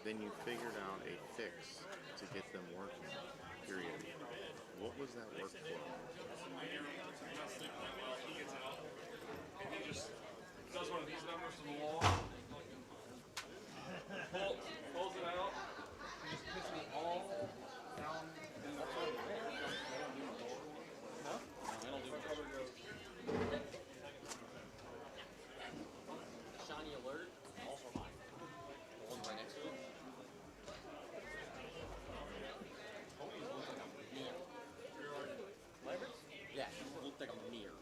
then you figured out a fix to get them working, period. What was that workflow? And he just does one of these numbers to the wall, pulls it out, and just puts me all down in the floor. Huh? No, they don't do cover goes. Shiny alert, also mine. The one right next to it. Ponies look like a mirror. Leopards? Yeah, looked like a mirror.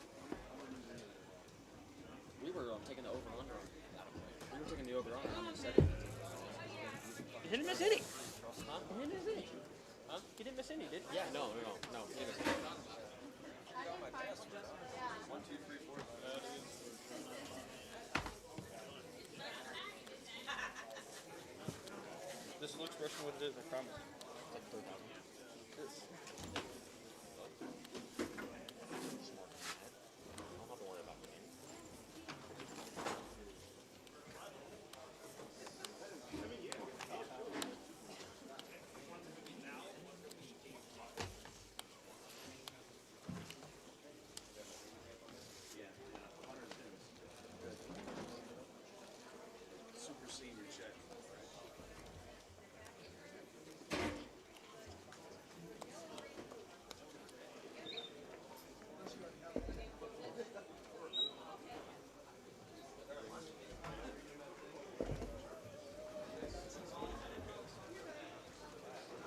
We were taking the over-under on that. We were taking the over-under on the setting. He didn't miss any. Huh? He didn't miss any. Huh? He didn't miss any, did he? Yeah, no. He didn't miss any. One, two, three, four. This looks expression what it is, I promise. It's like 3,000. I don't have to worry about the game. Super senior check.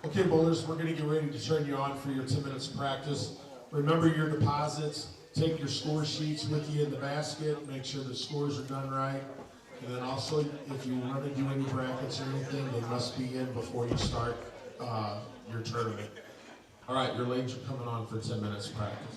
Okay, bowlers, we're going to get ready to turn you on for your 10 minutes of practice. Remember your deposits. Take your score sheets with you in the basket. Make sure the scores are done right. And then also, if you want to do any brackets or anything, they must be in before you start your tournament. All right, your legs are coming on for 10 minutes of practice.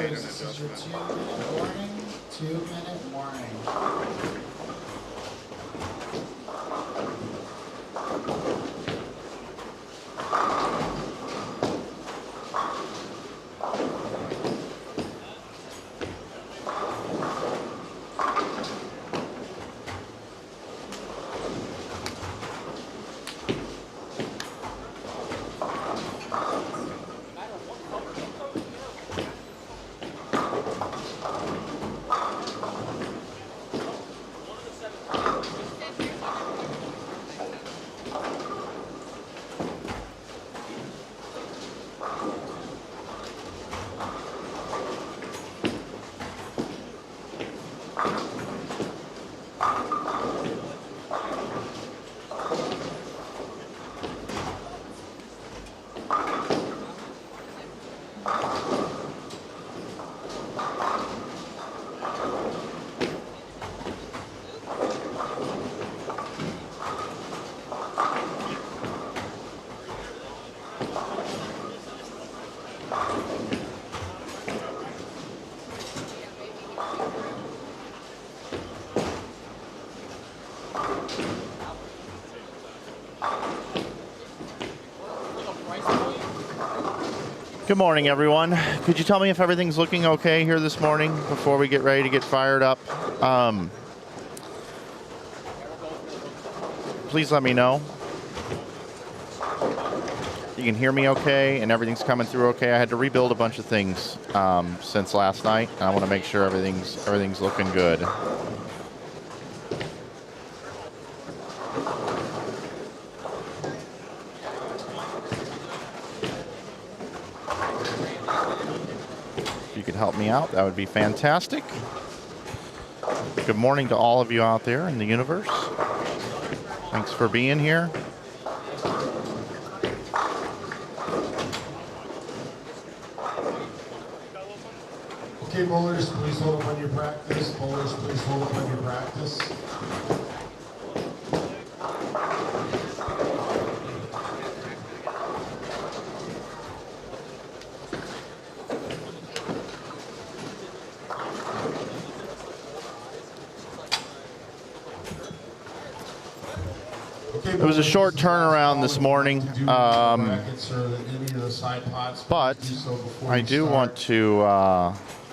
This is your 2-minute warning. 2-minute warning. Good morning, everyone. Could you tell me if everything's looking okay here this morning before we get ready to get fired up? Please let me know. You can hear me okay and everything's coming through okay. I had to rebuild a bunch of things since last night, and I want to make sure everything's looking good. you could help me out, that would be fantastic. Good morning to all of you out there in the universe. Thanks for being here. Okay, bowlers, please hold up on your practice. Bowlers, please hold up on your practice. Okay, It was a short turnaround this morning, but I do want to.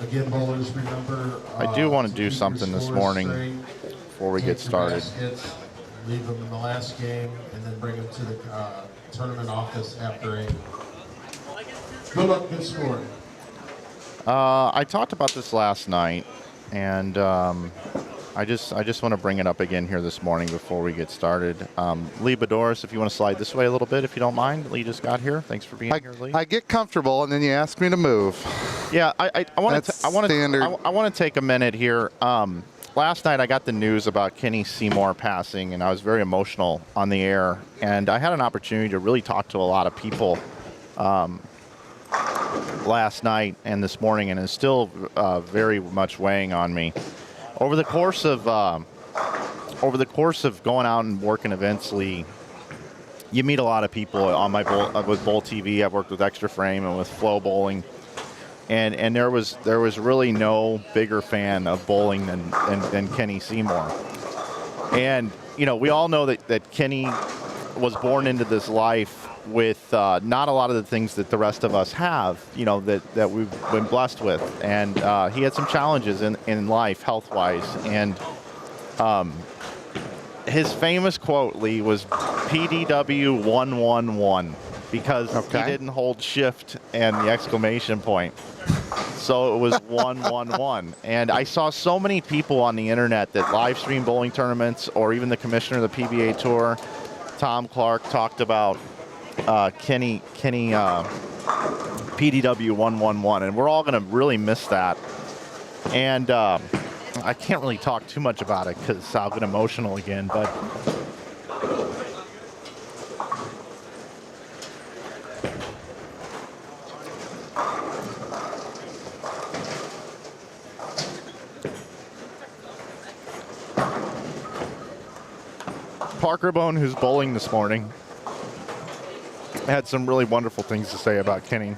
Again, bowlers, remember. I do want to do keep your something this scores morning straight. before we Take get your started. baskets, leave them in the last game, and then bring them to the tournament office after 8. Good luck, good score. I talked about this last night, and I just want to bring it up again here this morning before we get started. Lee Boudouris, if you want to slide this way a little bit, if you don't mind. Lee just got here. Thanks for being here, Lee. I get comfortable, and then you ask me to move. Yeah, I want That's to. standard. I want to take a minute here. Last night I got the news about Kenny Seymour passing, and I was very emotional on the air. And I had an opportunity to really talk to a lot of people last night and this morning, and it's still very much weighing on me. Over the course of going out and working events, Lee, you meet a lot of people on my with Bowl TV. I've worked with Extra Frame and with Flow Bowling. And there was really no bigger fan of bowling than Kenny Seymour. And, you know, we all know that Kenny was born into this life with not a lot of the things that the rest of us have, you know, that we've been blessed with. And he had some challenges in life, health-wise. And his famous quote, Lee, was PDW 111. Because he didn't hold shift and the exclamation point. So it was 111. And I saw so many people on the internet that live stream bowling tournaments, or even the commissioner of the PBA Tour, Tom Clark, talked about Kenny PDW 111. And we're all going to really miss that. And I can't really talk too much about it because I'll get emotional again. But Parker Bone, who's bowling this morning, had some really wonderful things to say about Kenny.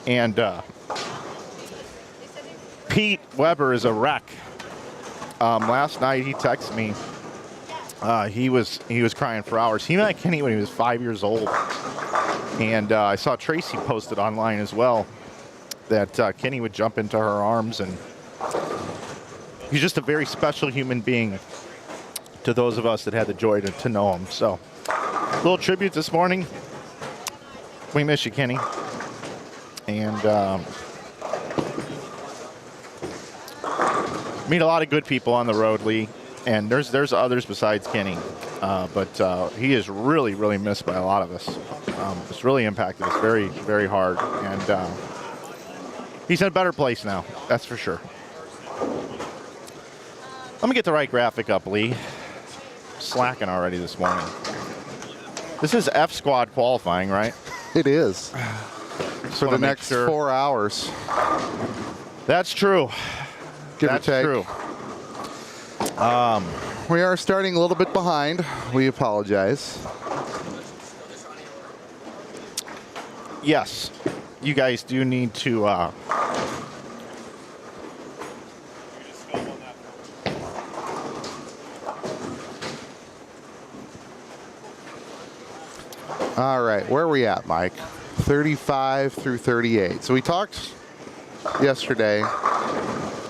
And Pete Weber is a wreck. Last night he texted me. He was crying for hours. He met Kenny when he was 5 years old. And I saw Tracy posted online as well that Kenny would jump into her arms. And he's just a very special human being to those of us that had the joy to know him. So, a little tribute this morning. We miss you, Kenny. And meet a lot of good people on the road, Lee. And there's others besides Kenny. But he is really, really missed by a lot of us. It's really impacted us very, very hard. And he's in a better place now, that's for sure. Let me get the right graphic up, Lee. Slacking already this morning. This is F squad qualifying, right? It is. For the next 4 hours. That's true. Give or take. That's true. We are starting a little bit behind. We apologize. Yes. You guys do need to All right, where are we at, Mike? 35 through 38. So we talked yesterday.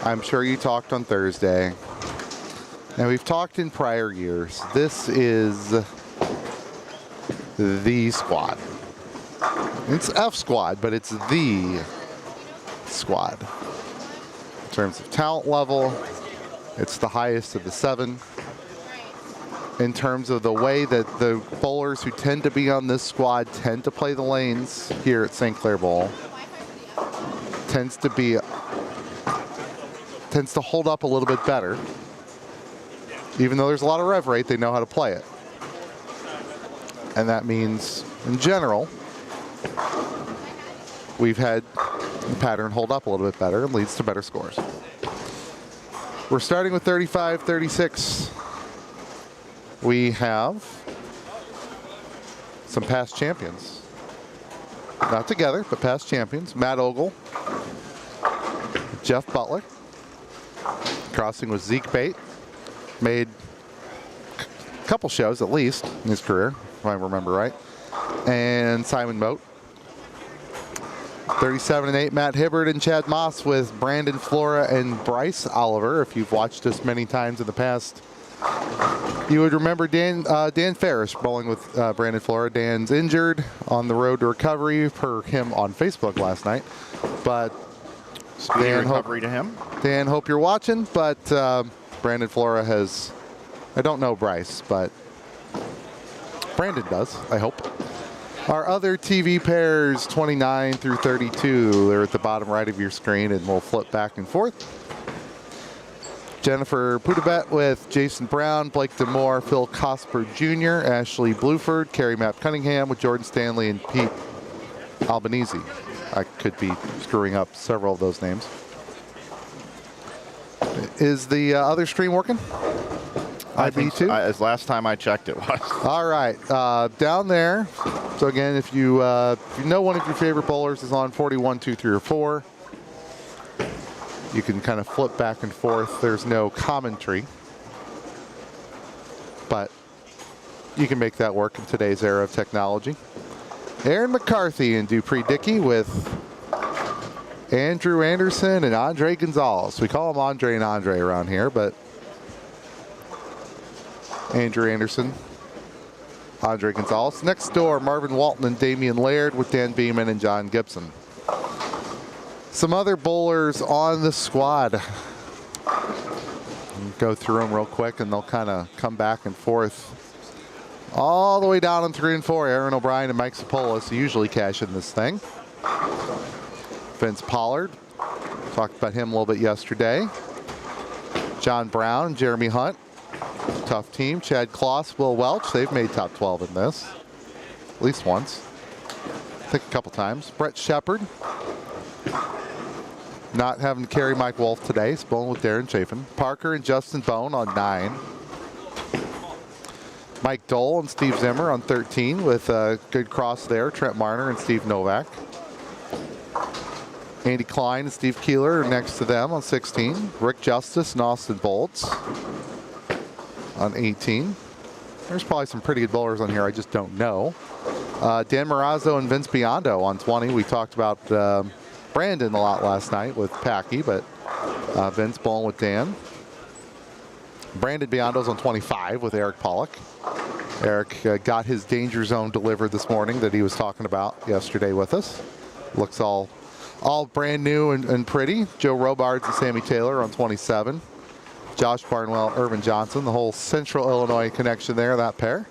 I'm sure you talked on Thursday. And we've talked in prior years. This is the squad. It's F squad, but it's the squad. In terms of talent level, it's the highest of the 7. In terms of the way that the bowlers who tend to be on this squad tend to play the lanes here at St. Clair Bowl. tends to hold up a little bit better. Even though there's a lot of rev rate, they know how to play it. And that means, in general, we've had the pattern hold up a little bit better and leads to better scores. We're starting with 35, 36. We have some past champions. Not together, but past champions. Matt Ogle, Jeff Butler. Crossing with Zeke Bate. Made a couple shows at least in his career, if I remember right. And Simon Moat. 37 and 8, Matt Hibbard and Chad Moss with Brandon Flora and Bryce Oliver. If you've watched us many times in the past, you would remember Dan Ferris bowling with Brandon Flora. Dan's injured on the road to recovery per him on Facebook last night. But Speedy recovery to him. Dan, hope you're watching. But Brandon Flora has, I don't know Bryce, but Brandon does, I hope. Our other TV pairs, 29 through 32, they're at the bottom right of your screen, and we'll flip back and forth. Jennifer Pudabet with Jason Brown, Blake Demore, Phil Cosper Jr., Ashley Bluford, Carrie Mapp Cunningham with Jordan Stanley and Pete Albanese. I could be screwing up several of those names. Is the other stream working? I think so. As last time I checked, it was. All right, down there. So again, if you know one of your favorite bowlers is on 41, 2, 3, or 4, you can kind of flip back and forth. There's no commentary, but you can make that work in today's era of technology. Aaron McCarthy and Dupree Dickey with Andrew Anderson and Andre Gonzalez. We call them Andre and Andre around here, but Andrew Anderson, Andre Gonzalez. Next door, Marvin Walton and Damian Laird with Dan Beeman and John Gibson. Some other bowlers on the squad. Go through them real quick and they'll kind of come back and forth. All the way down in 3 and 4, Aaron O'Brien and Mike Sapolis usually cash in this thing. Vince Pollard, talked about him a little bit yesterday. John Brown and Jeremy Hunt. Tough team. Chad Kloss, Will Welch. They've made top 12 in this. At least once. I think a couple times. Brett Shepard. Not having to carry Mike Wolf today. He's bowling with Darren Chafin. Parker and Justin Bone on 9. Mike Dole and Steve Zimmer on 13 with a good cross there. Trent Marner and Steve Novak. Andy Klein and Steve Keeler are next to them on 16. Rick Justice and Austin Bolts on 18. There's probably some pretty good bowlers on here. I just don't know. Dan Marazzo and Vince Biondo on 20. We talked about Brandon a lot last night with Packy, but Vince bowling with Dan. Brandon Biondo's on 25 with Eric Pollock. Eric got his danger zone delivered this morning that he was talking about yesterday with us. Looks all brand new and pretty. Joe Robards and Sammy Taylor on 27. Josh Barnwell, Irvin Johnson, the whole Central Illinois connection there, that pair.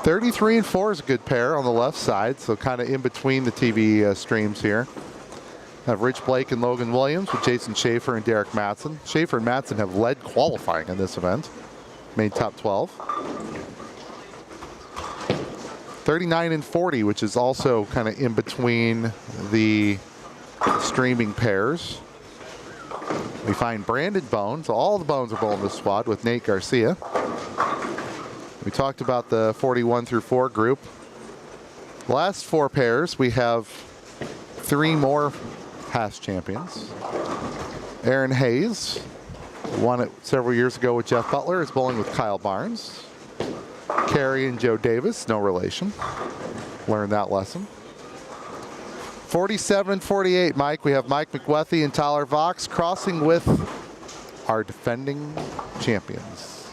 33 and 4 is a good pair on the left side, so kind of in between the TV streams here. Have Rich Blake and Logan Williams with Jason Schaefer and Derek Matson. Schaefer and Matson have led qualifying in this event. Made top 12. 39 and 40, which is also kind of in between the streaming pairs. We find Brandon Bones. All the Bones are bowling this squad with Nate Garcia. We talked about the 41 through 4 group. Last 4 pairs, we have 3 more past champions. Aaron Hayes won it several years ago with Jeff Butler. Is bowling with Kyle Barnes. Carey and Joe Davis, no relation. Learned that lesson. 47 and 48, Mike. We have Mike McWethy and Tyler Vox crossing with our defending champions,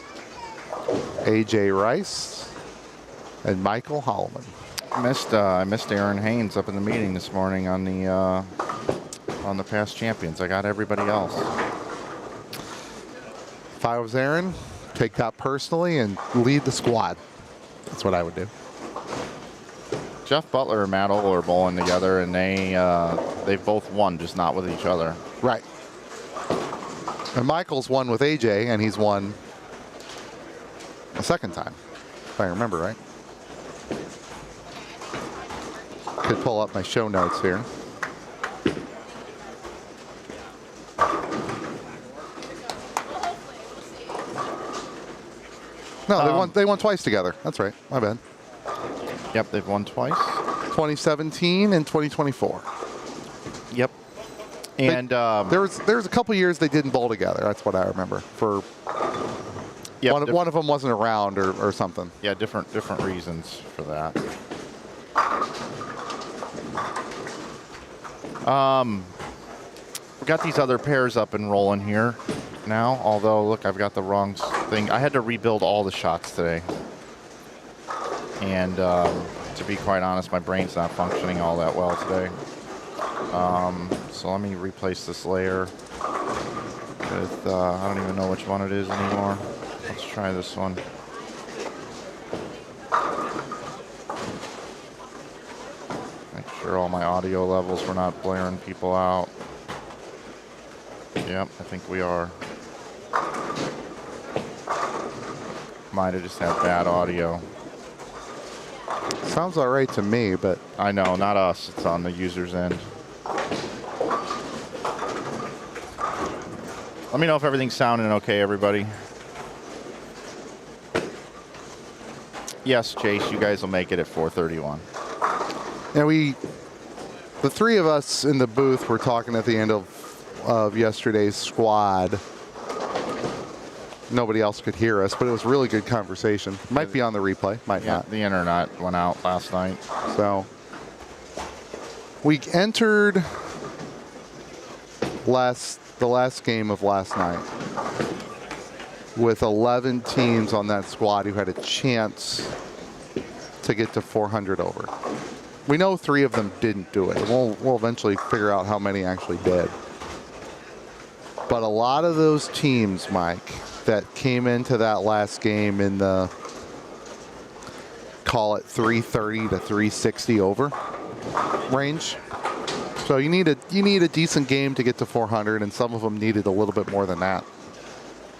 AJ Rice and Michael Holloman. I missed Aaron Haynes up in the meeting this morning on the past champions. I got everybody else. If I was Aaron, take that personally and lead the squad. That's what I would do. Jeff Butler and Matt Ogle are bowling together, and they both won, just not with each other. Right. And Michael's won with AJ, and he's won a second time, if I remember right. Could pull up my show notes here. No, they won twice together. That's right. My bad. Yep, they've won twice. 2017 and 2024. Yep. And there was a couple years they didn't bowl together. That's what I remember. For yep, one of them wasn't around or something. Yeah, different reasons for that. We got these other pairs up and rolling here now. Although, look, I've got the wrong thing. I had to rebuild all the shots today. And to be quite honest, my brain's not functioning all that well today. So let me replace this layer with, I don't even know which one it is anymore. Let's try this one. Make sure all my audio levels were not blaring people out. Yep, I think we are. Might have just had bad audio. Sounds all right to me, but I know, not us. It's on the user's end. Let me know if everything's sounding okay, everybody. Yes, Chase, you guys will make it at 4:31. Now the three of us in the booth were talking at the end of yesterday's squad. Nobody else could hear us, but it was a really good conversation. Might be on the replay, might not. The internet went out last night. So we entered the last game of last night with 11 teams on that squad who had a chance to get to 400 over. We know 3 of them didn't do it. We'll eventually figure out how many actually did. But a lot of those teams, Mike, that came into that last game in the, call it 330 to 360 over range. So you need a decent game to get to 400, and some of them needed a little bit more than that.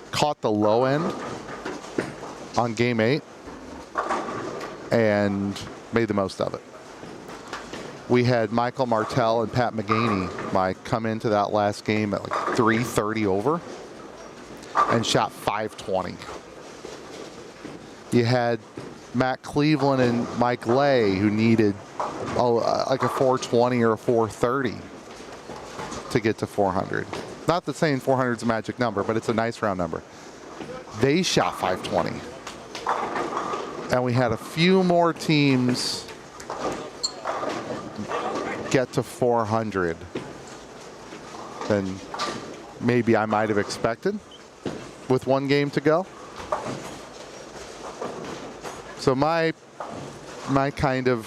Caught the low end on game 8 and made the most of it. We had Michael Martell and Pat McGaney, Mike, come into that last game at like 330 over and shot 520. You had Matt Cleveland and Mike Lay, who needed like a 420 or a 430 to get to 400. Not that saying 400 is a magic number, but it's a nice round number. They shot 520. And we had a few more teams get to 400 than maybe I might have expected with one game to go. So my kind of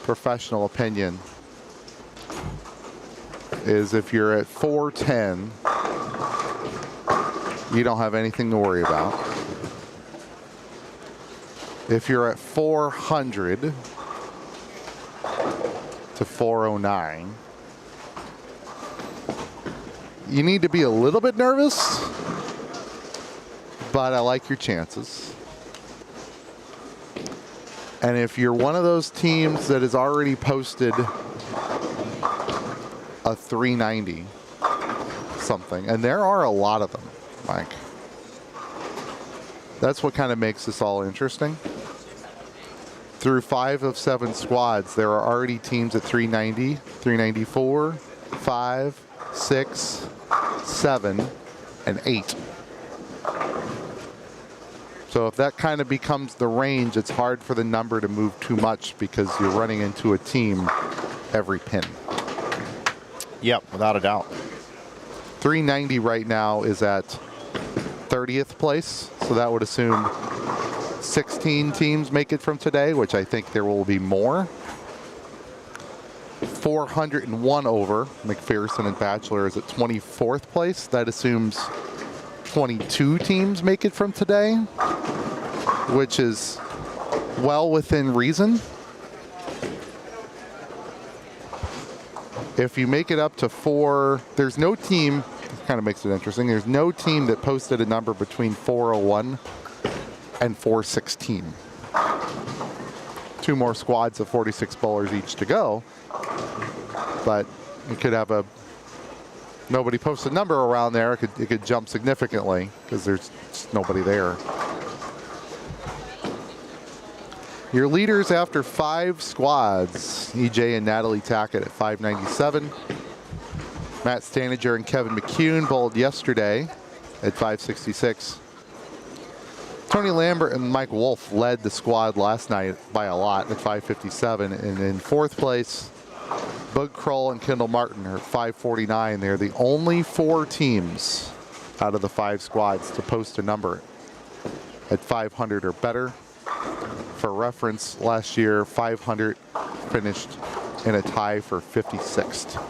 professional opinion is if you're at 410, you don't have anything to worry about. If you're at 400 to 409, you need to be a little bit nervous, but I like your chances. And if you're one of those teams that has already posted a 390 something, and there are a lot of them, Mike, that's what kind of makes this all interesting. Through 5 of 7 squads, there are already teams at 390, 394, 5, 6, 7, and 8. So if that kind of becomes the range, it's hard for the number to move too much because you're running into a team every pin. Yep, without a doubt. 390 right now is at 30th place, so that would assume 16 teams make it from today, which I think there will be more. 401 over, McPherson and Bachelor is at 24th place. That assumes 22 teams make it from today, which is well within reason. If you make it up to 4, there's no team, kind of makes it interesting, there's no team that posted a number between 401 and 416. 2 more squads of 46 bowlers each to go, but you could have nobody post a number around there, it could jump significantly because there's just nobody there. Your leaders after 5 squads, EJ and Natalie Tackett at 597. Matt Stanager and Kevin McCune bowled yesterday at 566. Tony Lambert and Mike Wolf led the squad last night by a lot at 557. And in 4th place, Bug Kroll and Kendall Martin are at 549. They're the only 4 teams out of the 5 squads to post a number at 500 or better. For reference, last year, 500 finished in a tie for 56th.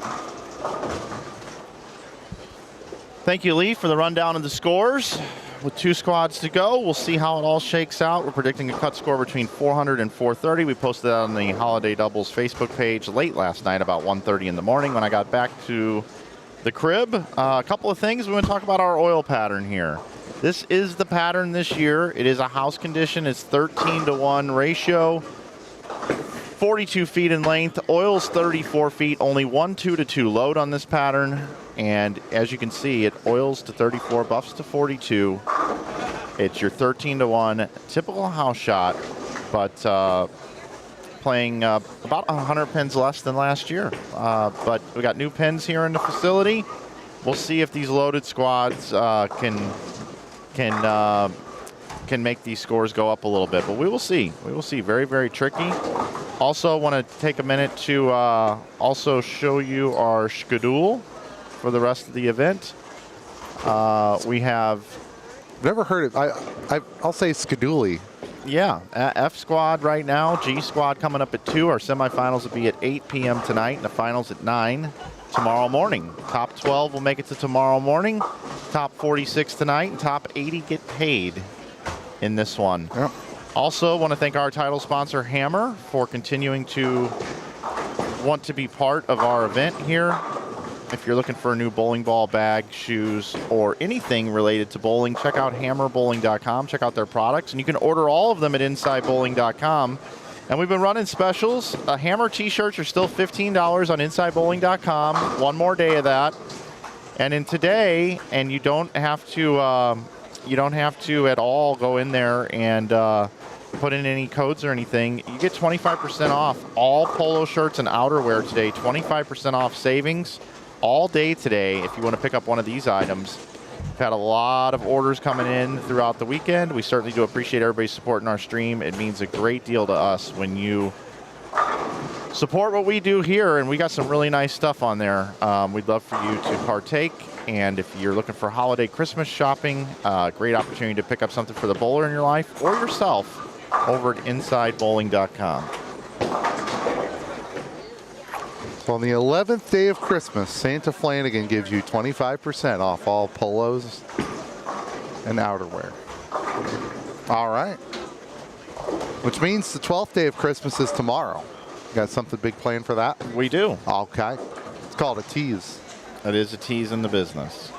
Thank you, Lee, for the rundown of the scores. With 2 squads to go, we'll see how it all shakes out. We're predicting a cut score between 400 and 430. We posted that on the Holiday Doubles Facebook page late last night, about 1:30 in the morning when I got back to the crib. A couple of things. We want to talk about our oil pattern here. This is the pattern this year. It is a house condition. It's 13-to-1 ratio, 42 feet in length. Oil's 34 feet, only 1 2-to-2 load on this pattern. And as you can see, it oils to 34, buffs to 42. It's your 13-to-1 typical house shot, but playing about 100 pins less than last year. But we got new pins here in the facility. We'll see if these loaded squads can make these scores go up a little bit, but we will see. We will see. Very, very tricky. Also, want to take a minute to also show you our schedule for the rest of the event. We have... Never heard it. I'll say Skadooly. Yeah, F squad right now. G squad coming up at 2. Our semifinals will be at 8 p.m. tonight, and the finals at 9 tomorrow morning. Top 12 will make it to tomorrow morning. Top 46 tonight, and top 80 get paid in this one. Yep. Also, want to thank our title sponsor, Hammer, for continuing to want to be part of our event here. If you're looking for a new bowling ball, bag, shoes, or anything related to bowling, check out hammerbowling.com. Check out their products, and you can order all of them at insidebowling.com. And we've been running specials. Hammer t-shirts are still $15 on insidebowling.com. One more day of that. And in today, and you don't have to at all go in there and put in any codes or anything. You get 25% off all polo shirts and outerwear today. 25% off savings all day today if you want to pick up one of these items. We've had a lot of orders coming in throughout the weekend. We certainly do appreciate everybody supporting our stream. It means a great deal to us when you support what we do here, and we got some really nice stuff on there. We'd love for you to partake, and if you're looking for holiday Christmas shopping, great opportunity to pick up something for the bowler in your life or yourself over at insidebowling.com. So on the 11th day of Christmas, Santa Flanagan gives you 25% off all polos and outerwear. All right. Which means the 12th day of Christmas is tomorrow. You got something big planned for that? We do. Okay. It's called a tease. It is a tease in the business.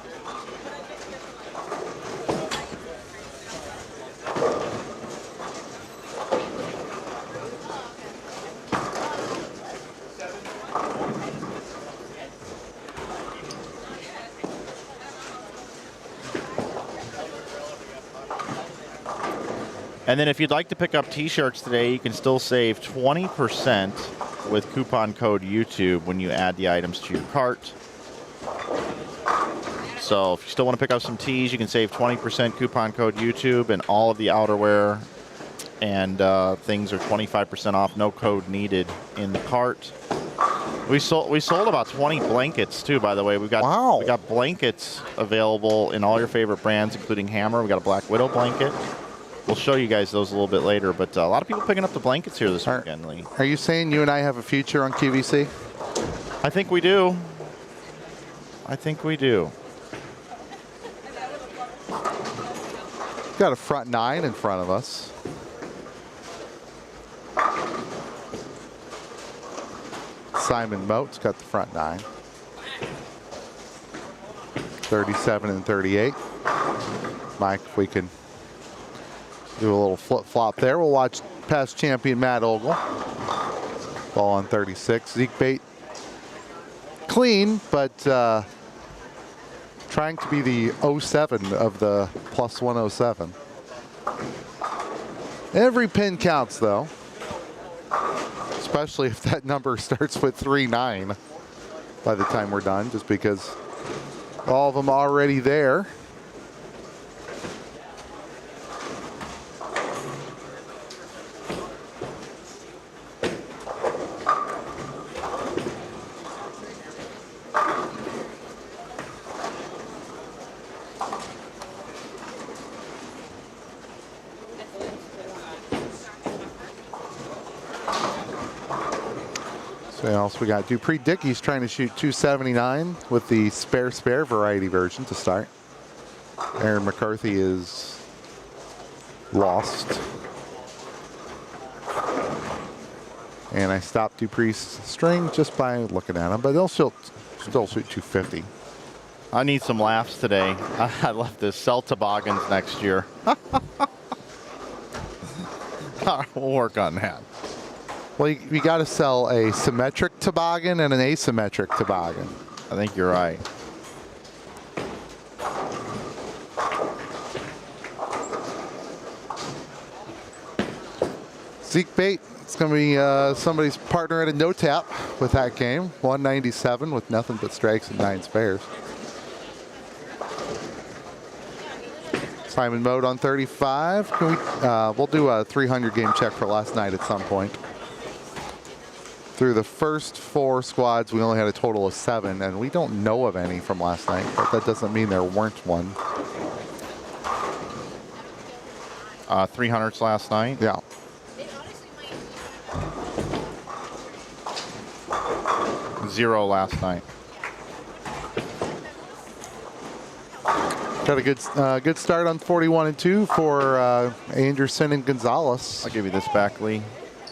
And then if you'd like to pick up t-shirts today, you can still save 20% with coupon code YouTube when you add the items to your cart. So if you still want to pick up some tees, you can save 20% coupon code YouTube, and all of the outerwear and things are 25% off. No code needed in the cart. We sold about 20 blankets too, by the way. We got blankets available in all your favorite brands, including Hammer. We got a Black Widow blanket. We'll show you guys those a little bit later, but a lot of people picking up the blankets here this weekend, Lee. Are you saying you and I have a future on QVC? I think we do. I think we do. Got a front 9 in front of us. Simon Moat's got the front 9. 37 and 38. Mike, if we can do a little flip-flop there, we'll watch past champion Matt Ogle. Ball on 36. Zeke Bate clean, but trying to be the 07 of the plus 107. Every pin counts, though, especially if that number starts with 3-9 by the time we're done, just because all of them already there. So else we got Dupree Dickey's trying to shoot 279 with the spare variety version to start. Aaron McCarthy is lost. And I stopped Dupree's string just by looking at him, but they'll still shoot 250. I need some laughs today. I love this. Sell toboggans next year. We'll work on that. Well, you got to sell a symmetric toboggan and an asymmetric toboggan. I think you're right. Zeke Bate, it's going to be somebody's partner at a no tap with that game. 197 with nothing but strikes and 9 spares. Simon Moat on 35. Can we? We'll do a 300 game check for last night at some point. Through the first 4 squads, we only had a total of 7, and we don't know of any from last night, but that doesn't mean there weren't one. 300s last night. Yeah. Zero last night. Got a good start on 41 and 2 for Anderson and Gonzalez. I'll give you this back, Lee.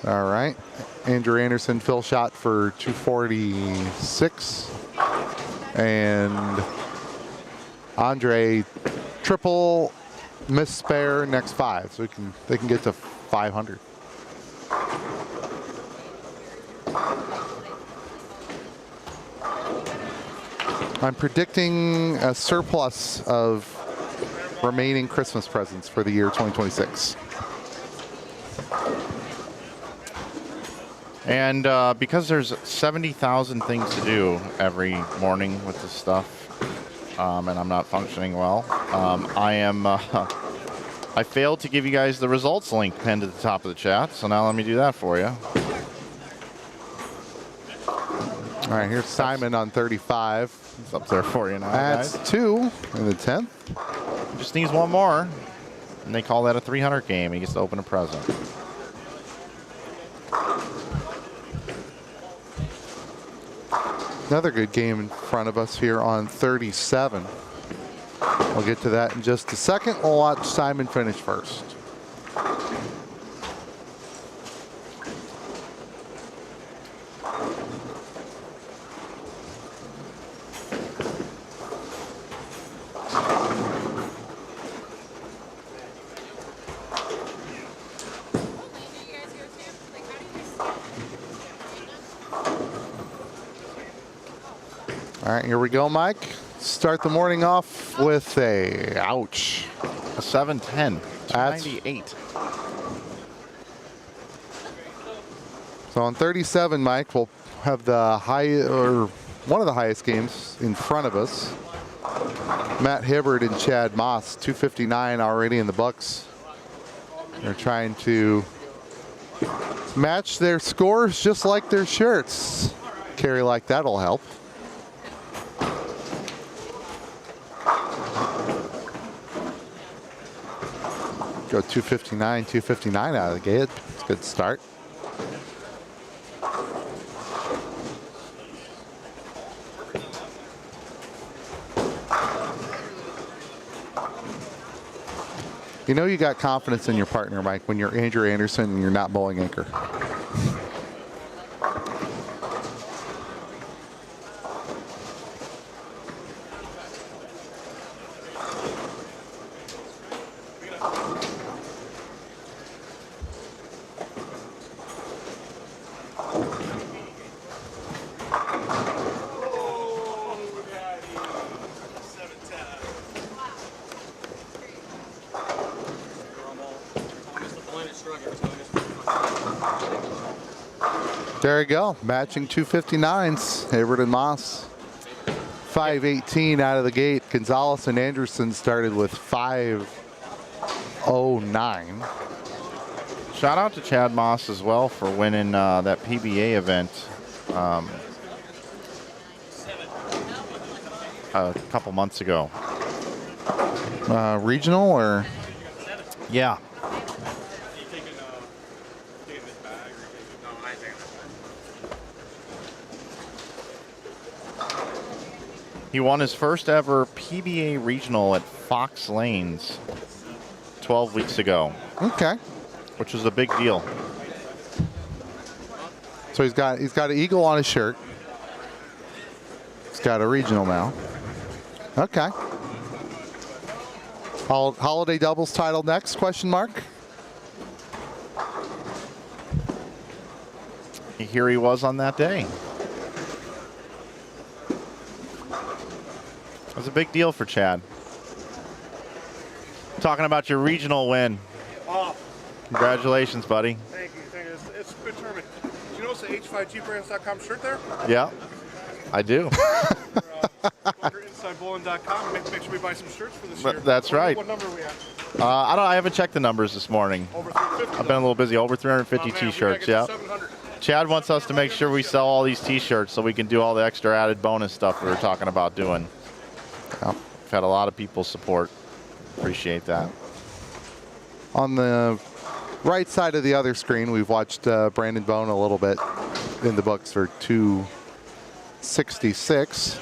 All right. Andrew Anderson fill shot for 246. And Andre triple miss spare next 5. So they can get to 500. I'm predicting a surplus of remaining Christmas presents for the year 2026. And because there's 70,000 things to do every morning with this stuff, and I'm not functioning well, I failed to give you guys the results link pinned at the top of the chat, so now let me do that for you. All right, here's Simon on 35. It's up there for you now, That's guys. 2 in the 10th. Just needs one more, and they call that a 300 game. He gets to open a present. Another good game in front of us here on 37. We'll get to that in just a second. We'll watch Simon finish first. All right, here we go, Mike. Start the morning off with a, ouch. A 710, That's 298. So on 37, Mike, we'll have the one of the highest games in front of us. Matt Hibbard and Chad Moss, 259 already in the books. They're trying to match their scores just like their shirts. Carry like that'll help. Go 259 out of the gate. It's a good start. You know you got confidence in your partner, Mike, when you're Andrew Anderson and you're not bowling anchor. There you go. Matching 259s. Hayward and Moss. 518 out of the gate. Gonzalez and Anderson started with 509. Shout out to Chad Moss as well for winning that PBA event a couple months ago. Regional or? Yeah. He won his first ever PBA regional at Fox Lanes 12 weeks ago, Okay. which was a big deal. So he's got an eagle on his shirt. He's got a regional now. Okay. Holiday doubles title next? Question mark. Here he was on that day. It was a big deal for Chad. Talking about your regional win. Oh, Congratulations, buddy. thank you. It's a good tournament. Do you notice the h5gbrands.com shirt there? Yeah, I do. InsideBowling.com. Make sure we buy some shirts for this year. That's right. What number are we at? I haven't checked the numbers this morning. Over 350. I've been a little busy. Over 350 Oh, man, we t-shirts, gotta yeah. get to 700. Chad wants us to make sure we sell all these t-shirts so we can do all the extra added bonus stuff we were talking about doing. Yeah. We've had a lot of people support. Appreciate that. On the right side of the other screen, we've watched Brandon Bone a little bit in the books for 266.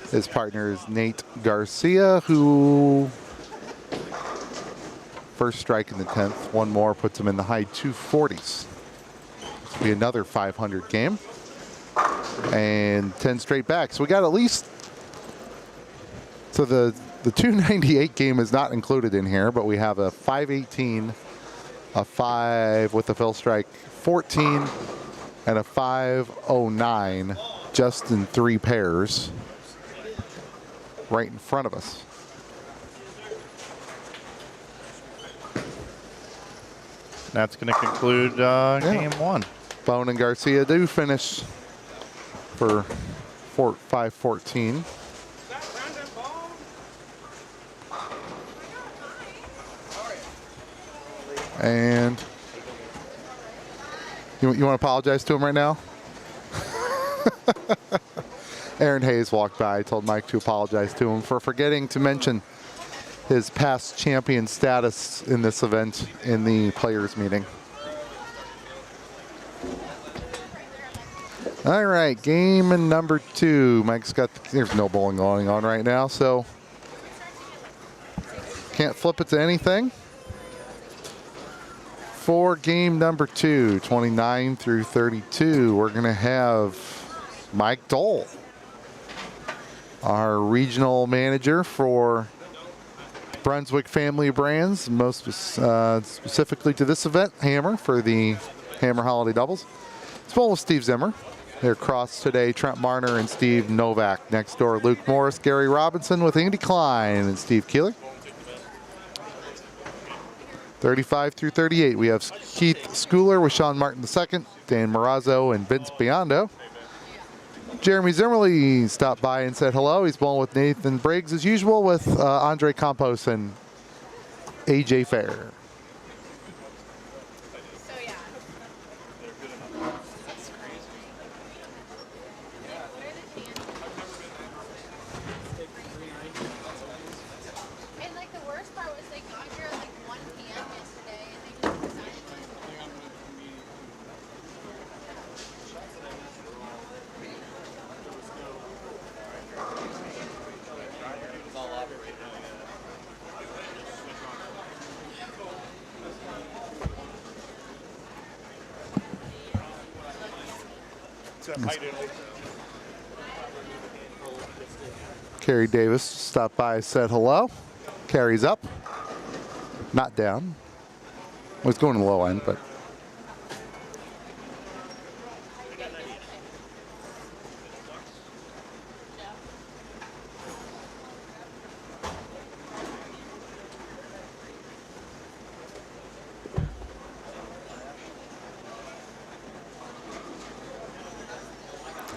His partner is Nate Garcia, who first strike in the 10th. One more puts him in the high 240s. This will be another 500 game. And 10 straight back. So we got at least... So the 298 game is not included in here, but we have a 518, a 5 with the fill strike 14, and a 509 just in 3 pairs right in front of us. That's going to conclude game 1. Bone and Garcia do finish for 514. And you want to apologize to him right now? Aaron Hayes walked by, told Mike to apologize to him for forgetting to mention his past champion status in this event in the players meeting. All right, game number 2. Mike's got, there's no bowling going on right now, so can't flip it to anything. For game number 2, 29 through 32, we're going to have Mike Dole, our regional manager for Brunswick Family Brands, most specifically to this event, Hammer, for the Hammer Holiday Doubles. As well as Steve Zimmer. They're crossed today, Trent Marner and Steve Novak. Next door, Luke Morris, Gary Robinson with Andy Klein and Steve Keeler. 35 through 38, we have Keith Schooler with Sean Martin II, Dan Marazzo and Vince Biondo. Jeremy Zimmerly stopped by and said hello. He's bowling with Nathan Briggs as usual with Andre Campos and AJ Fair. And like the worst part was they got here at like 1 p.m. yesterday and they just decided Kerry Davis stopped by, said hello. Carries up, not down. Well, it's going to the low end, but.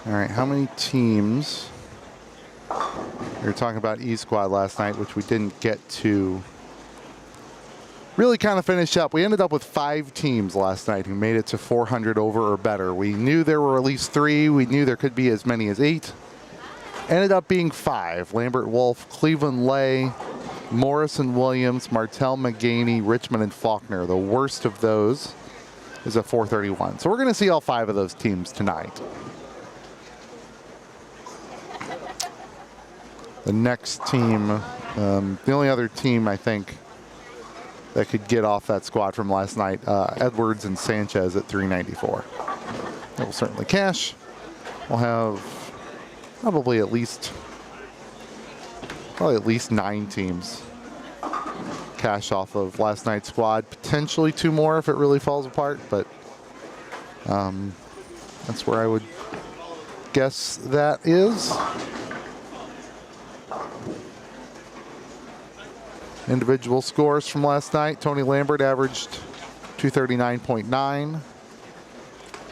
All right, how many teams? We were talking about E Squad last night, which we didn't get to really kind of finish up. We ended up with 5 teams last night who made it to 400 over or better. We knew there were at least 3. We knew there could be as many as 8. Ended up being 5. Lambert Wolf, Cleveland Lay, Morrison Williams, Martell McGaney, Richmond, and Faulkner. The worst of those is a 431. So we're going to see all 5 of those teams tonight. The next team, the only other team I think that could get off that squad from last night, Edwards and Sanchez at 394. That will certainly cash. We'll have probably at least 9 teams cash off of last night's squad. Potentially 2 more if it really falls apart, but that's where I would guess that is. Individual scores from last night. Tony Lambert averaged 239.9.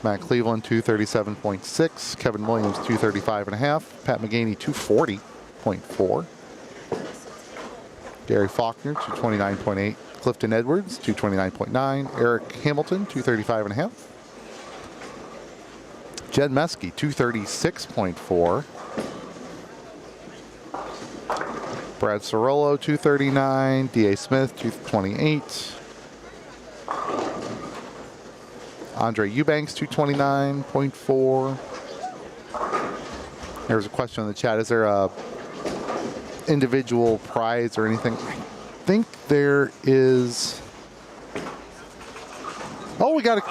Matt Cleveland 237.6. Kevin Williams 235.5. Pat McGaney 240.4. Gary Faulkner 229.8. Clifton Edwards 229.9. Eric Hamilton 235.5. Jed Meskey 236.4. Brad Cirolo, 239. D.A. Smith, 228. Andre Eubanks, 229.4. There's a question in the chat. Is there a individual prize or anything? I think there is. Oh, we got a.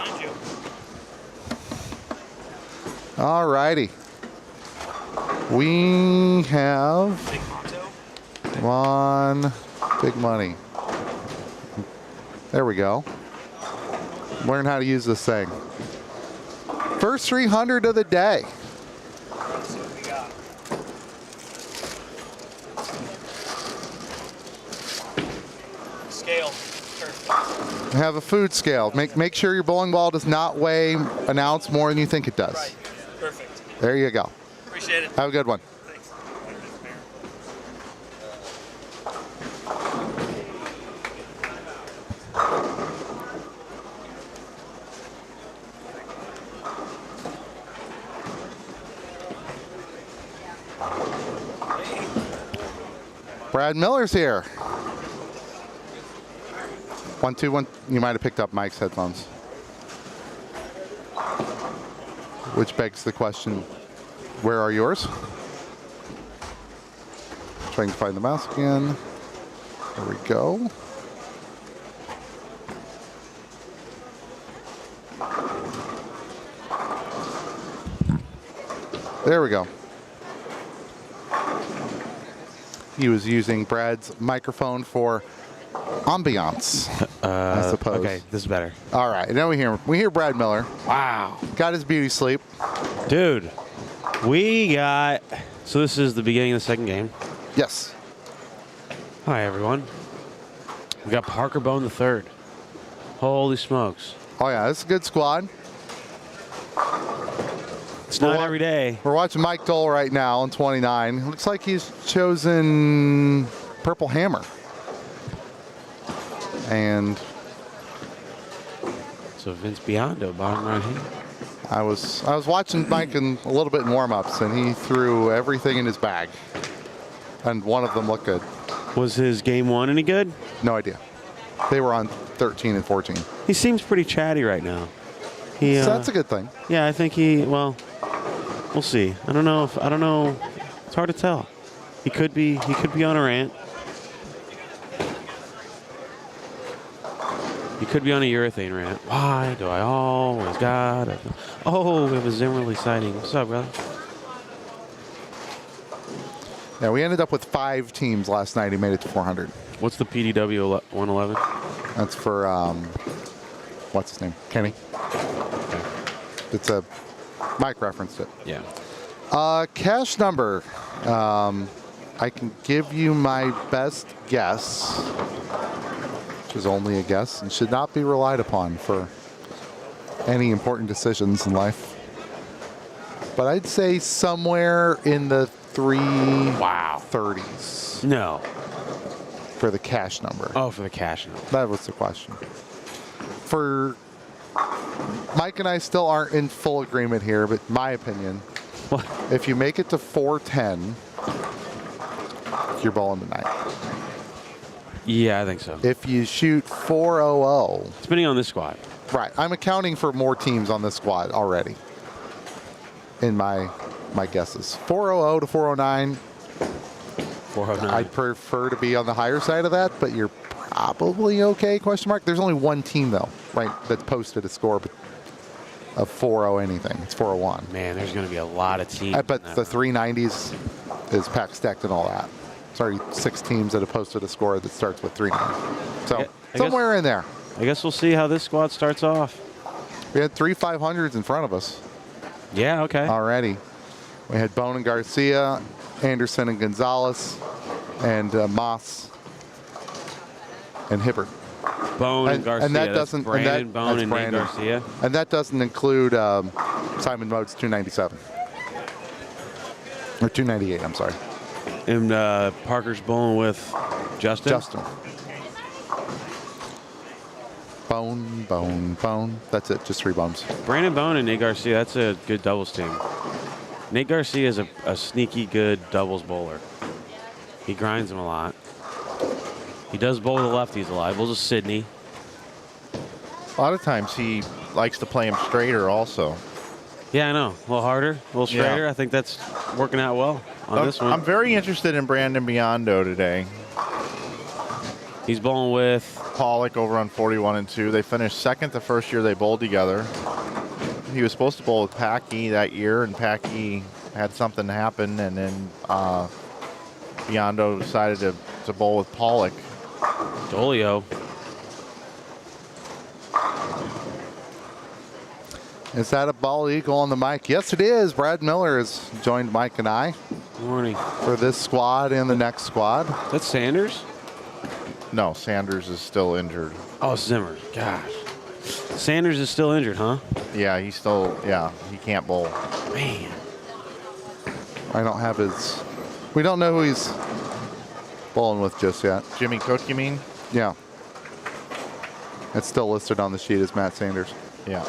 All righty. We have. Come on, big money. There we go. Learn how to use this thing. First 300 of the day. Scale. Perfect. Have a food scale. Make sure your bowling ball does not weigh an ounce more than you think it does. Right. Perfect. There you go. Appreciate it. Have a good one. Thanks. Brad Miller's here. 1, 2, 1. You might have picked up Mike's headphones. Which begs the question, where are yours? Trying to find the mouse again. There we go. There we go. He was using Brad's microphone for ambiance, I suppose. Okay, this is better. All right, now we hear Brad Miller. Wow. Got his beauty sleep. Dude, we got, so this is the beginning of the second game. Yes. Hi, everyone. We got Parker Bone the third. Holy smokes. Oh, yeah, this is a good squad. It's not every day. We're watching Mike Dole right now on 29. Looks like he's chosen Purple Hammer. And so Vince Biondo, bottom right here. I was watching Mike a little bit in warm-ups, and he threw everything in his bag. And one of them looked good. Was his game one any good? No idea. They were on 13 and 14. He seems pretty chatty right now. So that's a good thing. Yeah, I think well, we'll see. I don't know. It's hard to tell. He could be on a rant. He could be on a urethane rant. Why do I always gotta? Oh, we have a Zimmerly sighting. What's up, brother? Yeah, we ended up with 5 teams last night who made it to 400. What's the PDW 111? That's for what's his name? Kenny. Okay. It's a Mike referenced it. Yeah. Cash number. I can give you my best guess, which is only a guess and should not be relied upon for any important decisions in life. but I'd say somewhere in the 330s. Wow. No. For the cash number. Oh, for the cash number. That was the question. For Mike and I still aren't in full agreement here, but my opinion, What? if you make it to 410, you're bowling tonight. Yeah, I think so. If you shoot 400, Depending on this squad. right? I'm accounting for more teams on this squad already. In my guesses, 400 to 409. 409. I'd prefer to be on the higher side of that, but you're probably okay, question mark. There's only one team, though, right, that's posted a score of 4-0 anything. It's 401. Man, there's going to be a lot of teams. But the 390s is pack stacked and all that. It's already 6 teams that have posted a score that starts with 390. So somewhere in there. I guess we'll see how this squad starts off. We had 3 500s in front of us Yeah, okay. already. We had Bone and Garcia, Anderson and Gonzalez, and Moss and Hibbert. Bone and Garcia. And that That's doesn't. Brandon and that, Bone that's and Nate Brandon. Garcia. And that doesn't include Simon Mode's 297 or 298. I'm sorry. And Parker's bowling with Justin. Justin. Bone. That's it. Just 3 bones. Brandon Bone and Nate Garcia. That's a good doubles team. Nate Garcia is a sneaky good doubles bowler. He grinds them a lot. He does bowl the lefties a lot. He bowls a Sydney. A lot of times he likes to play him straighter also. Yeah, I know. A little harder, a little straighter. Yeah. I think that's working out well on this one. I'm very interested in Brandon Biondo today. He's bowling with Pollock over on 41 and 2. They finished second the first year they bowled together. He was supposed to bowl with Packy that year, and Packy had something happen, and then Biondo decided to bowl with Pollock. Dolio. Is that a ball eagle on the mic? Yes, it is. Brad Miller has joined Mike and I Morning. for this squad and the next squad. That's Sanders? No, Sanders is still injured. Oh, Zimmer. Gosh. Sanders is still injured, huh? Yeah, he can't bowl. Man. I don't have his. We don't know who he's bowling with just yet. Jimmy Cook, you mean? Yeah. It's still listed on the sheet as Matt Sanders. Yeah.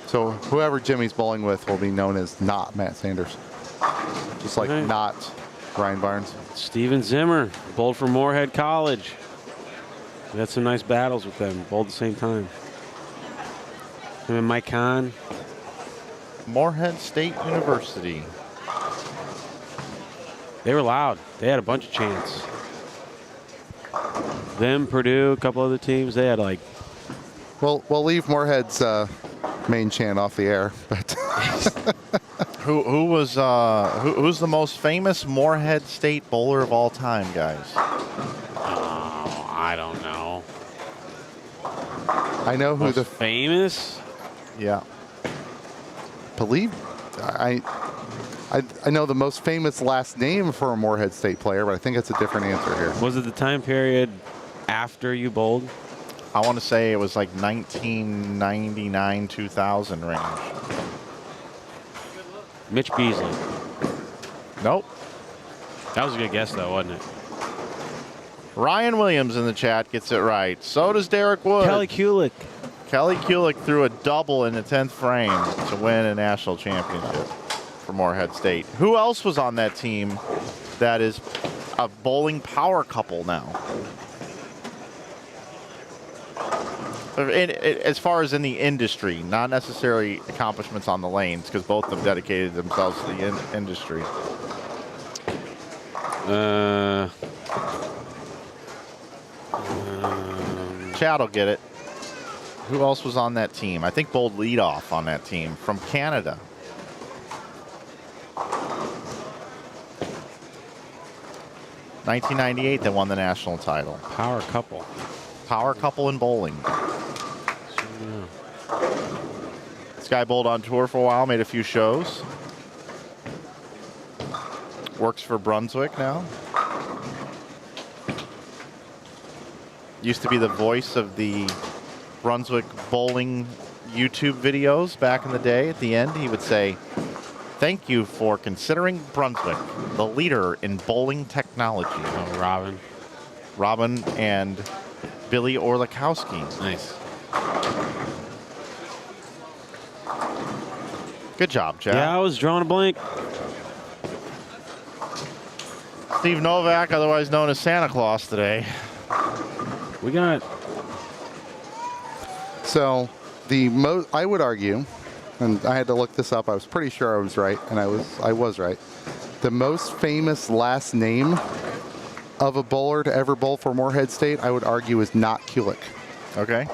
So whoever Jimmy's bowling with will be known as not Matt Sanders. Just like Right. not Ryan Barnes. Steven Zimmer bowled for Moorhead College. We had some nice battles with them. Bowled at the same time. Him and Mike Kahn. Moorhead State University. They were loud. They had a bunch of chants. Them, Purdue, a couple other teams. They had like. We'll leave Moorhead's main chant off the air, but Who's the most famous Moorhead State bowler of all time, guys? Oh, I don't know. I know who Most the famous. Yeah. believe I know the most famous last name for a Moorhead State player, but I think it's a different answer here. Was it the time period after you bowled? I want to say it was like 1999, 2000 range. Mitch Beasley. Nope. That was a good guess, though, wasn't it? Ryan Williams in the chat gets it right. So does Derek Wood. Kelly Kulick. Kelly Kulick threw a double in the 10th frame to win a national championship for Moorhead State. Who else was on that team that is a bowling power couple now? As far as in the industry, not necessarily accomplishments on the lanes, because both of them dedicated themselves to the industry. Chad will get it. Who else was on that team? I think bowled leadoff on that team from Canada. '98, they won the national title. Power couple. Power couple in bowling. This guy bowled on tour for a while, made a few shows. Works for Brunswick now. Used to be the voice of the Brunswick bowling YouTube videos back in the day. At the end, he would say, Thank you for considering Brunswick the leader in bowling technology. Oh, Robin. Robin and Billy Orlikowski. Nice. Good job, Jack. Yeah, I was drawing a blank. Steve Novak, otherwise known as Santa Claus today. We got. So I would argue, and I had to look this up. I was pretty sure I was right, and I was right. The most famous last name of a bowler to ever bowl for Morehead State, I would argue, is not Kulik. Okay.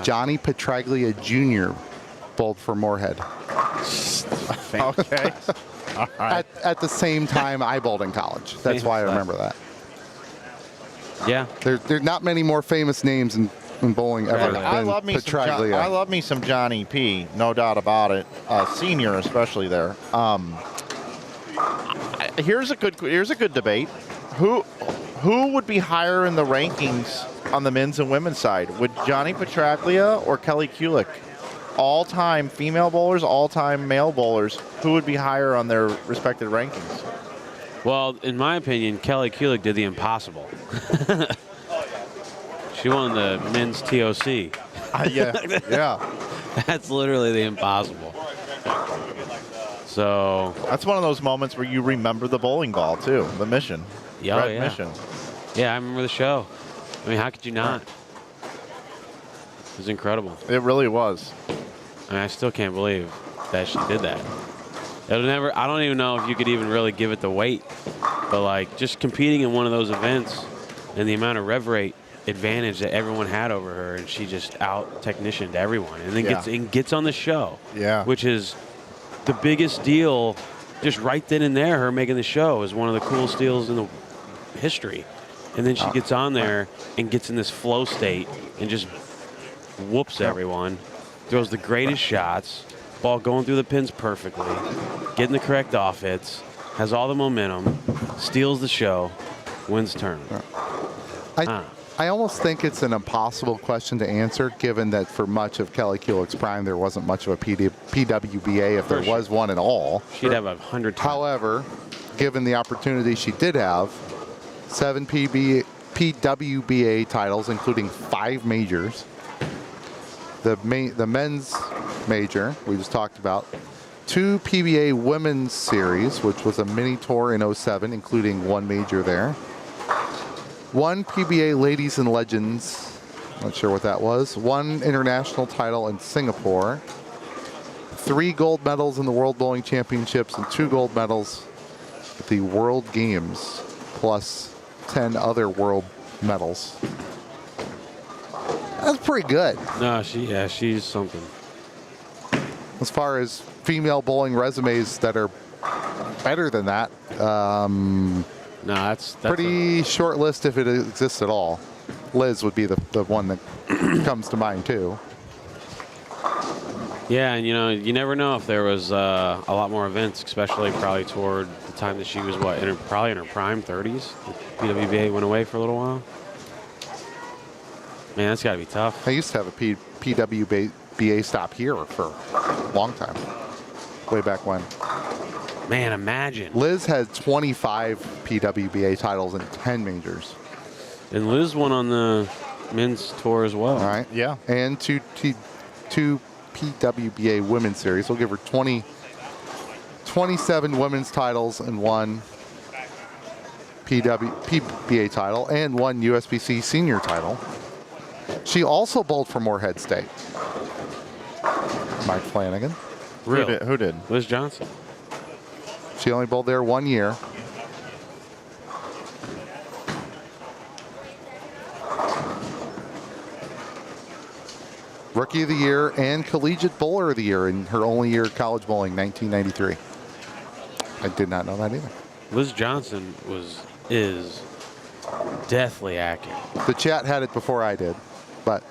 Johnny Petraglia Jr. bowled for Morehead. Okay. All right. At the same time I bowled in college. That's why I remember that. Yeah. There's not many more famous names in bowling ever than Petraglia. I love me some Johnny P, no doubt about it. Senior, especially there. Here's a good debate. Who would be higher in the rankings on the men's and women's side? Would Johnny Petraglia or Kelly Kulik? All-time female bowlers, all-time male bowlers. Who would be higher on their respective rankings? Well, in my opinion, Kelly Kulik did the impossible. She won the men's TOC. Yeah. That's literally the impossible. So that's one of those moments where you remember the bowling ball too, the mission. Yeah, Red mission. Yeah, I remember the show. I mean, how could you not? It was incredible. It really was. I mean, I still can't believe that she did that. It'll never. I don't even know if you could even really give it the weight, but like just competing in one of those events and the amount of rev rate advantage that everyone had over her, and she just out technicianed everyone, and then gets on the show. Yeah. Which is the biggest deal. Just right then and there, her making the show is one of the coolest deals in the history. And then she gets on there and gets in this flow state and just whoops everyone. Throws the greatest shots, ball going through the pins perfectly, getting the correct off hits, has all the momentum, steals the show, wins the tournament. I almost think it's an impossible question to answer, given that for much of Kelly Kulik's prime, there wasn't much of a PWBA, if there was one at all. She'd have 100 times. However, given the opportunity she did have, 7 PWBA titles, including 5 majors. The men's major we just talked about, 2 PBA women's series, which was a mini tour in 07, including 1 major there. 1 PBA Ladies and Legends, not sure what that was. 1 international title in Singapore. 3 gold medals in the World Bowling Championships and 2 gold medals at the World Games, plus 10 other world medals. That's pretty good. No, she's something. As far as female bowling resumes that are better than that, no, that's pretty short list if it exists at all. Liz would be the one that comes to mind too. Yeah, and you never know if there was a lot more events, especially probably toward the time that she was probably in her prime 30s. The PWBA went away for a little while. Man, that's got to be tough. I used to have a PWBA stop here for a long time, way back when. Man, imagine. Liz had 25 PWBA titles and 10 majors. And Liz won on the men's tour as well. All right. Yeah. And two PWBA women's series. We'll give her 27 women's titles and 1 PBA title and 1 USBC senior title. She also bowled for Morehead State. Mike Flanagan. Really? Who did? Liz Johnson. She only bowled there 1 year. Rookie of the Year and Collegiate Bowler of the Year in her only year of college bowling, 1993. I did not know that either. Liz Johnson is deathly accurate. The chat had it before I did, but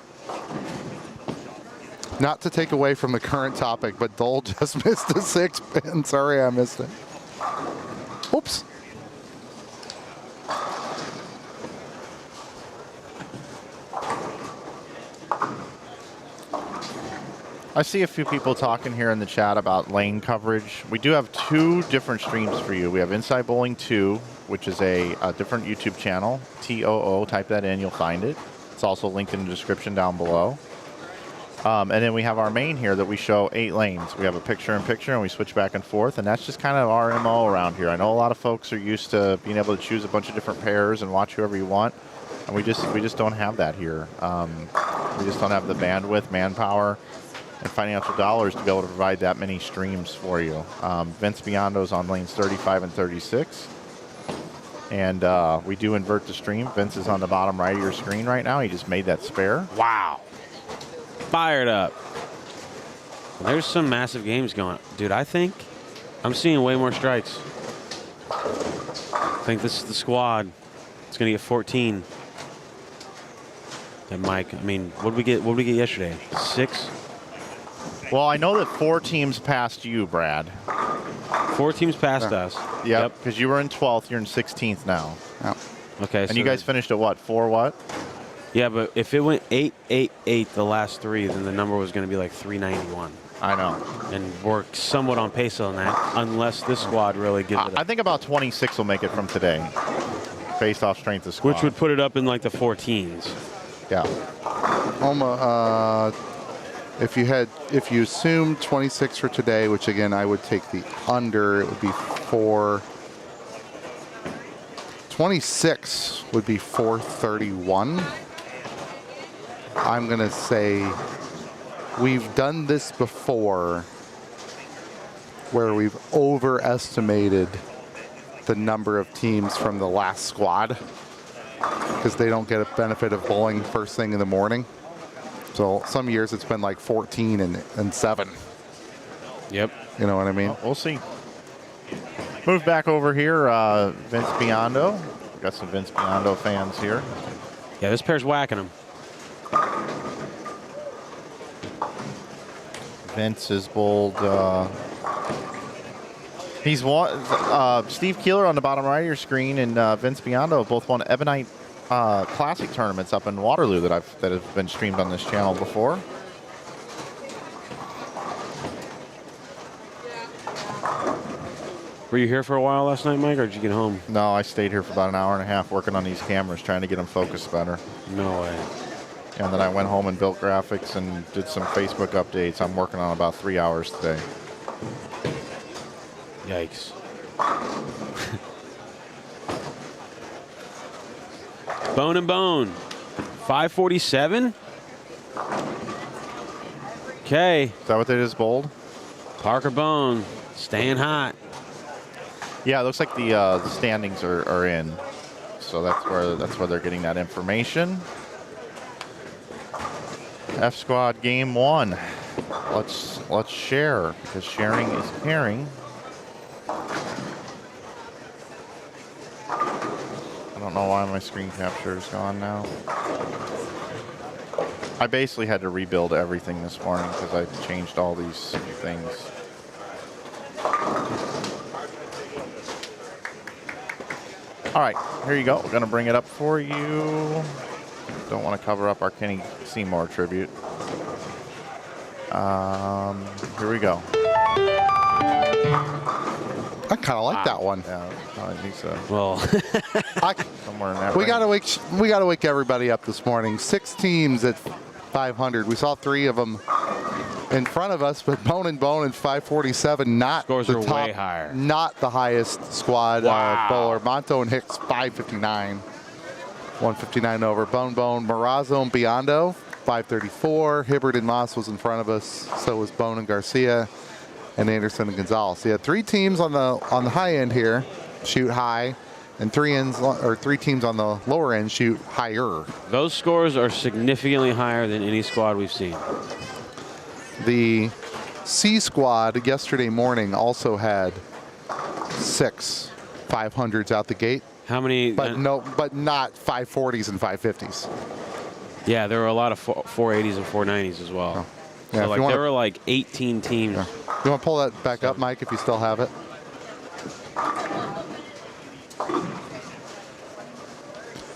not to take away from the current topic, but Dole just missed a 6 pin. Sorry, I missed it. Oops. I see a few people talking here in the chat about lane coverage. We do have 2 different streams for you. We have Inside Bowling 2, which is a different YouTube channel. TOO, type that in, you'll find it. It's also linked in the description down below. And then we have our main here that we show 8 lanes. We have a picture-in-picture, and we switch back and forth, and that's just kind of our MO around here. I know a lot of folks are used to being able to choose a bunch of different pairs and watch whoever you want, and we just don't have that here. We just don't have the bandwidth, manpower, and financial dollars to be able to provide that many streams for you. Vince Biondo's on lanes 35 and 36. And we do invert the stream. Vince is on the bottom right of your screen right now. He just made that spare. Wow. Fired up. There's some massive games going. Dude, I think I'm seeing way more strikes. I think this is the squad. It's going to get 14. And Mike, I mean, what did we get yesterday? 6? Well, I know that 4 teams passed you, Brad. 4 teams passed us. Yep, because you were in 12th. You're in 16th now. Yep. Okay. And you guys finished at what? 4 what? Yeah, but if it went 8-8-8 the last 3, then the number was going to be like 391. I know. And we're somewhat on pace on that, unless this squad really gives it I think about 26 will make it from today, based off strength of squad. Which would put it up in like the 14s. Yeah. If you assume 26 for today, which again I would take the under, it would be 4. 26 would be 431. I'm gonna say we've done this before, where we've overestimated the number of teams from the last squad because they don't get a benefit of bowling first thing in the morning. So some years it's been like 14 and 7. Yep. You know what I mean? Well, we'll see. Move back over here, Vince Biondo. We've got some Vince Biondo fans here. Yeah, this pair's whacking him. Vince is bowled. He's won. Steve Keeler on the bottom right of your screen and Vince Biondo both won Ebonite Classic tournaments up in Waterloo that have been streamed on this channel before. Were you here for a while last night, Mike, or did you get home? No, I stayed here for about an hour and a half working on these cameras, trying to get them focused better. No way. And then I went home and built graphics and did some Facebook updates. I'm working on about 3 hours today. Yikes. Bone and Bone. 547. Okay. Is that what they just bowled? Parker Bone staying hot. Yeah, it looks like the standings are in. So that's where they're getting that information. F Squad game 1. Let's share, because sharing is caring. I don't know why my screen capture is gone now. I basically had to rebuild everything this morning because I changed all these things. All right, here you go. We're going to bring it up for you. Don't want to cover up our Kenny Seymour tribute. Here we go. I kind of like that one. Yeah, I think so. Well, somewhere in that we range. gotta wake everybody up this morning. 6 teams at 500. We saw 3 of them in front of us, but Bone and 547, not Scores the are top, way higher. not the highest squad Wow. bowler. Monto and Hicks 559, 159 over. Bone, Marazzo and Biondo 534. Hibbert and Moss was in front of us. So was Bone and Garcia, and Anderson and Gonzalez. So you had 3 teams on the high end here shoot high, and 3 teams on the lower end shoot higher. those scores are significantly higher than any squad we've seen. The C squad yesterday morning also had 6 500s out the gate. How many? But not 540s and 550s. Yeah, there were a lot of 480s and 490s as well. Oh. Yeah, So like there were like 18 teams. Yeah. You want to pull that back up, Mike, if you still have it?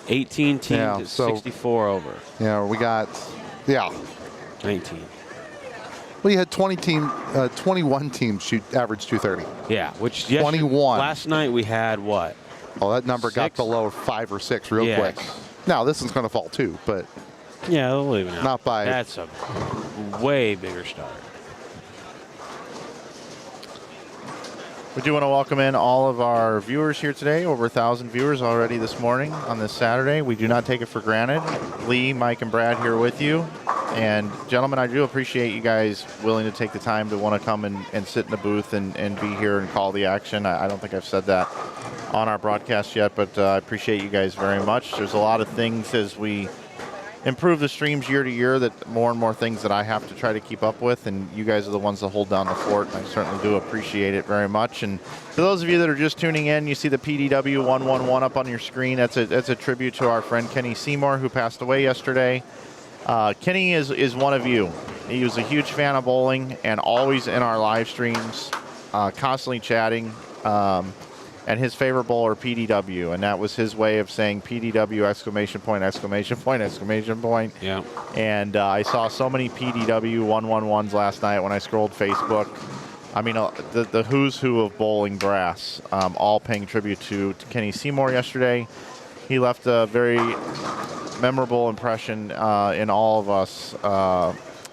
$18 teams Yeah, at so- 64 over. Yeah, we got, 19. Well, you had 21 teams shoot average 230. Yeah, which 21. Last night we had what? Oh, that number got 6? below 5 or 6 real Yeah. quick. Now this one's going to fall too, but Yeah, they'll even out. Not by- That's a way bigger start. We do want to welcome in all of our viewers here today. Over 1,000 viewers already this morning on this Saturday. We do not take it for granted. Lee, Mike, and Brad here with you. And gentlemen, I do appreciate you guys willing to take the time to want to come and sit in the booth and be here and call the action. I don't think I've said that on our broadcast yet, but I appreciate you guys very much. There's a lot of things as we improve the streams year to year, that more and more things that I have to try to keep up with, and you guys are the ones that hold down the fort. I certainly do appreciate it very much. And for those of you that are just tuning in, you see the PDW 111 up on your screen. That's a tribute to our friend Kenny Seymour, who passed away yesterday. Kenny is one of you. He was a huge fan of bowling and always in our live streams, constantly chatting. And his favorite bowler, PDW, and that was his way of saying PDW, exclamation point, exclamation point, exclamation point. Yeah. And I saw so many PDW 111s last night when I scrolled Facebook. I mean, the who's who of bowling brass, all paying tribute to Kenny Seymour yesterday. He left a very memorable impression in all of us,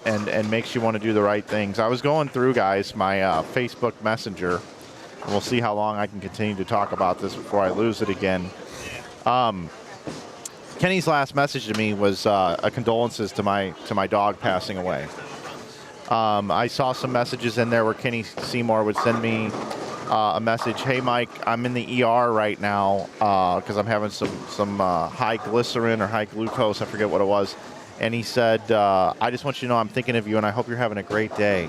and makes you want to do the right things. I was going through, guys, my Facebook Messenger. And we'll see how long I can continue to talk about this before I lose it again. Kenny's last message to me was a condolences to my dog passing away. I saw some messages in there where Kenny Seymour would send me a message, "Hey Mike, I'm in the ER right now because I'm having some high glycerin or high glucose, I forget what it was." And he said, "I just want you to know I'm thinking of you and I hope you're having a great day."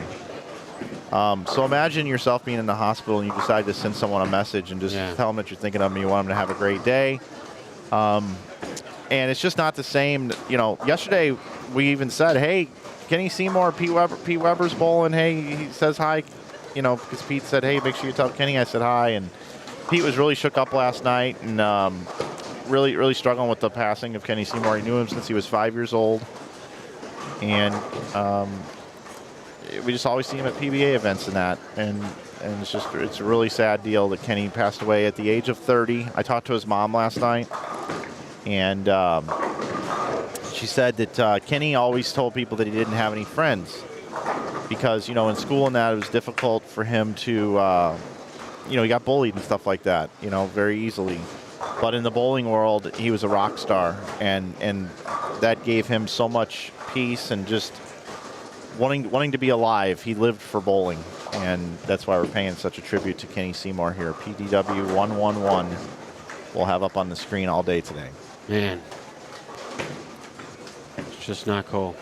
So imagine yourself being in the hospital and you decide to send someone a message and just tell them that you're thinking of them, you want them to have a great day. And it's just not the same. You know, yesterday we even said, "Hey, Kenny Seymour, Pete Weber's bowling. Hey," he says hi, you know, because Pete said, "Hey, make sure you tell Kenny I said hi." And Pete was really shook up last night and really struggling with the passing of Kenny Seymour. He knew him since he was 5 years old. And we just always see him at PBA events and that, and it's a really sad deal that Kenny passed away at the age of 30. I talked to his mom last night, and she said that Kenny always told people that he didn't have any friends because, you know, in school and that it was difficult for him to, you know, he got bullied and stuff like that, you know, very easily. But in the bowling world, he was a rock star, and that gave him so much peace and just wanting to be alive. He lived for bowling, and that's why we're paying such a tribute to Kenny Seymour here. PDW 111 we'll have up on the screen all day today. Man, it's just not cool.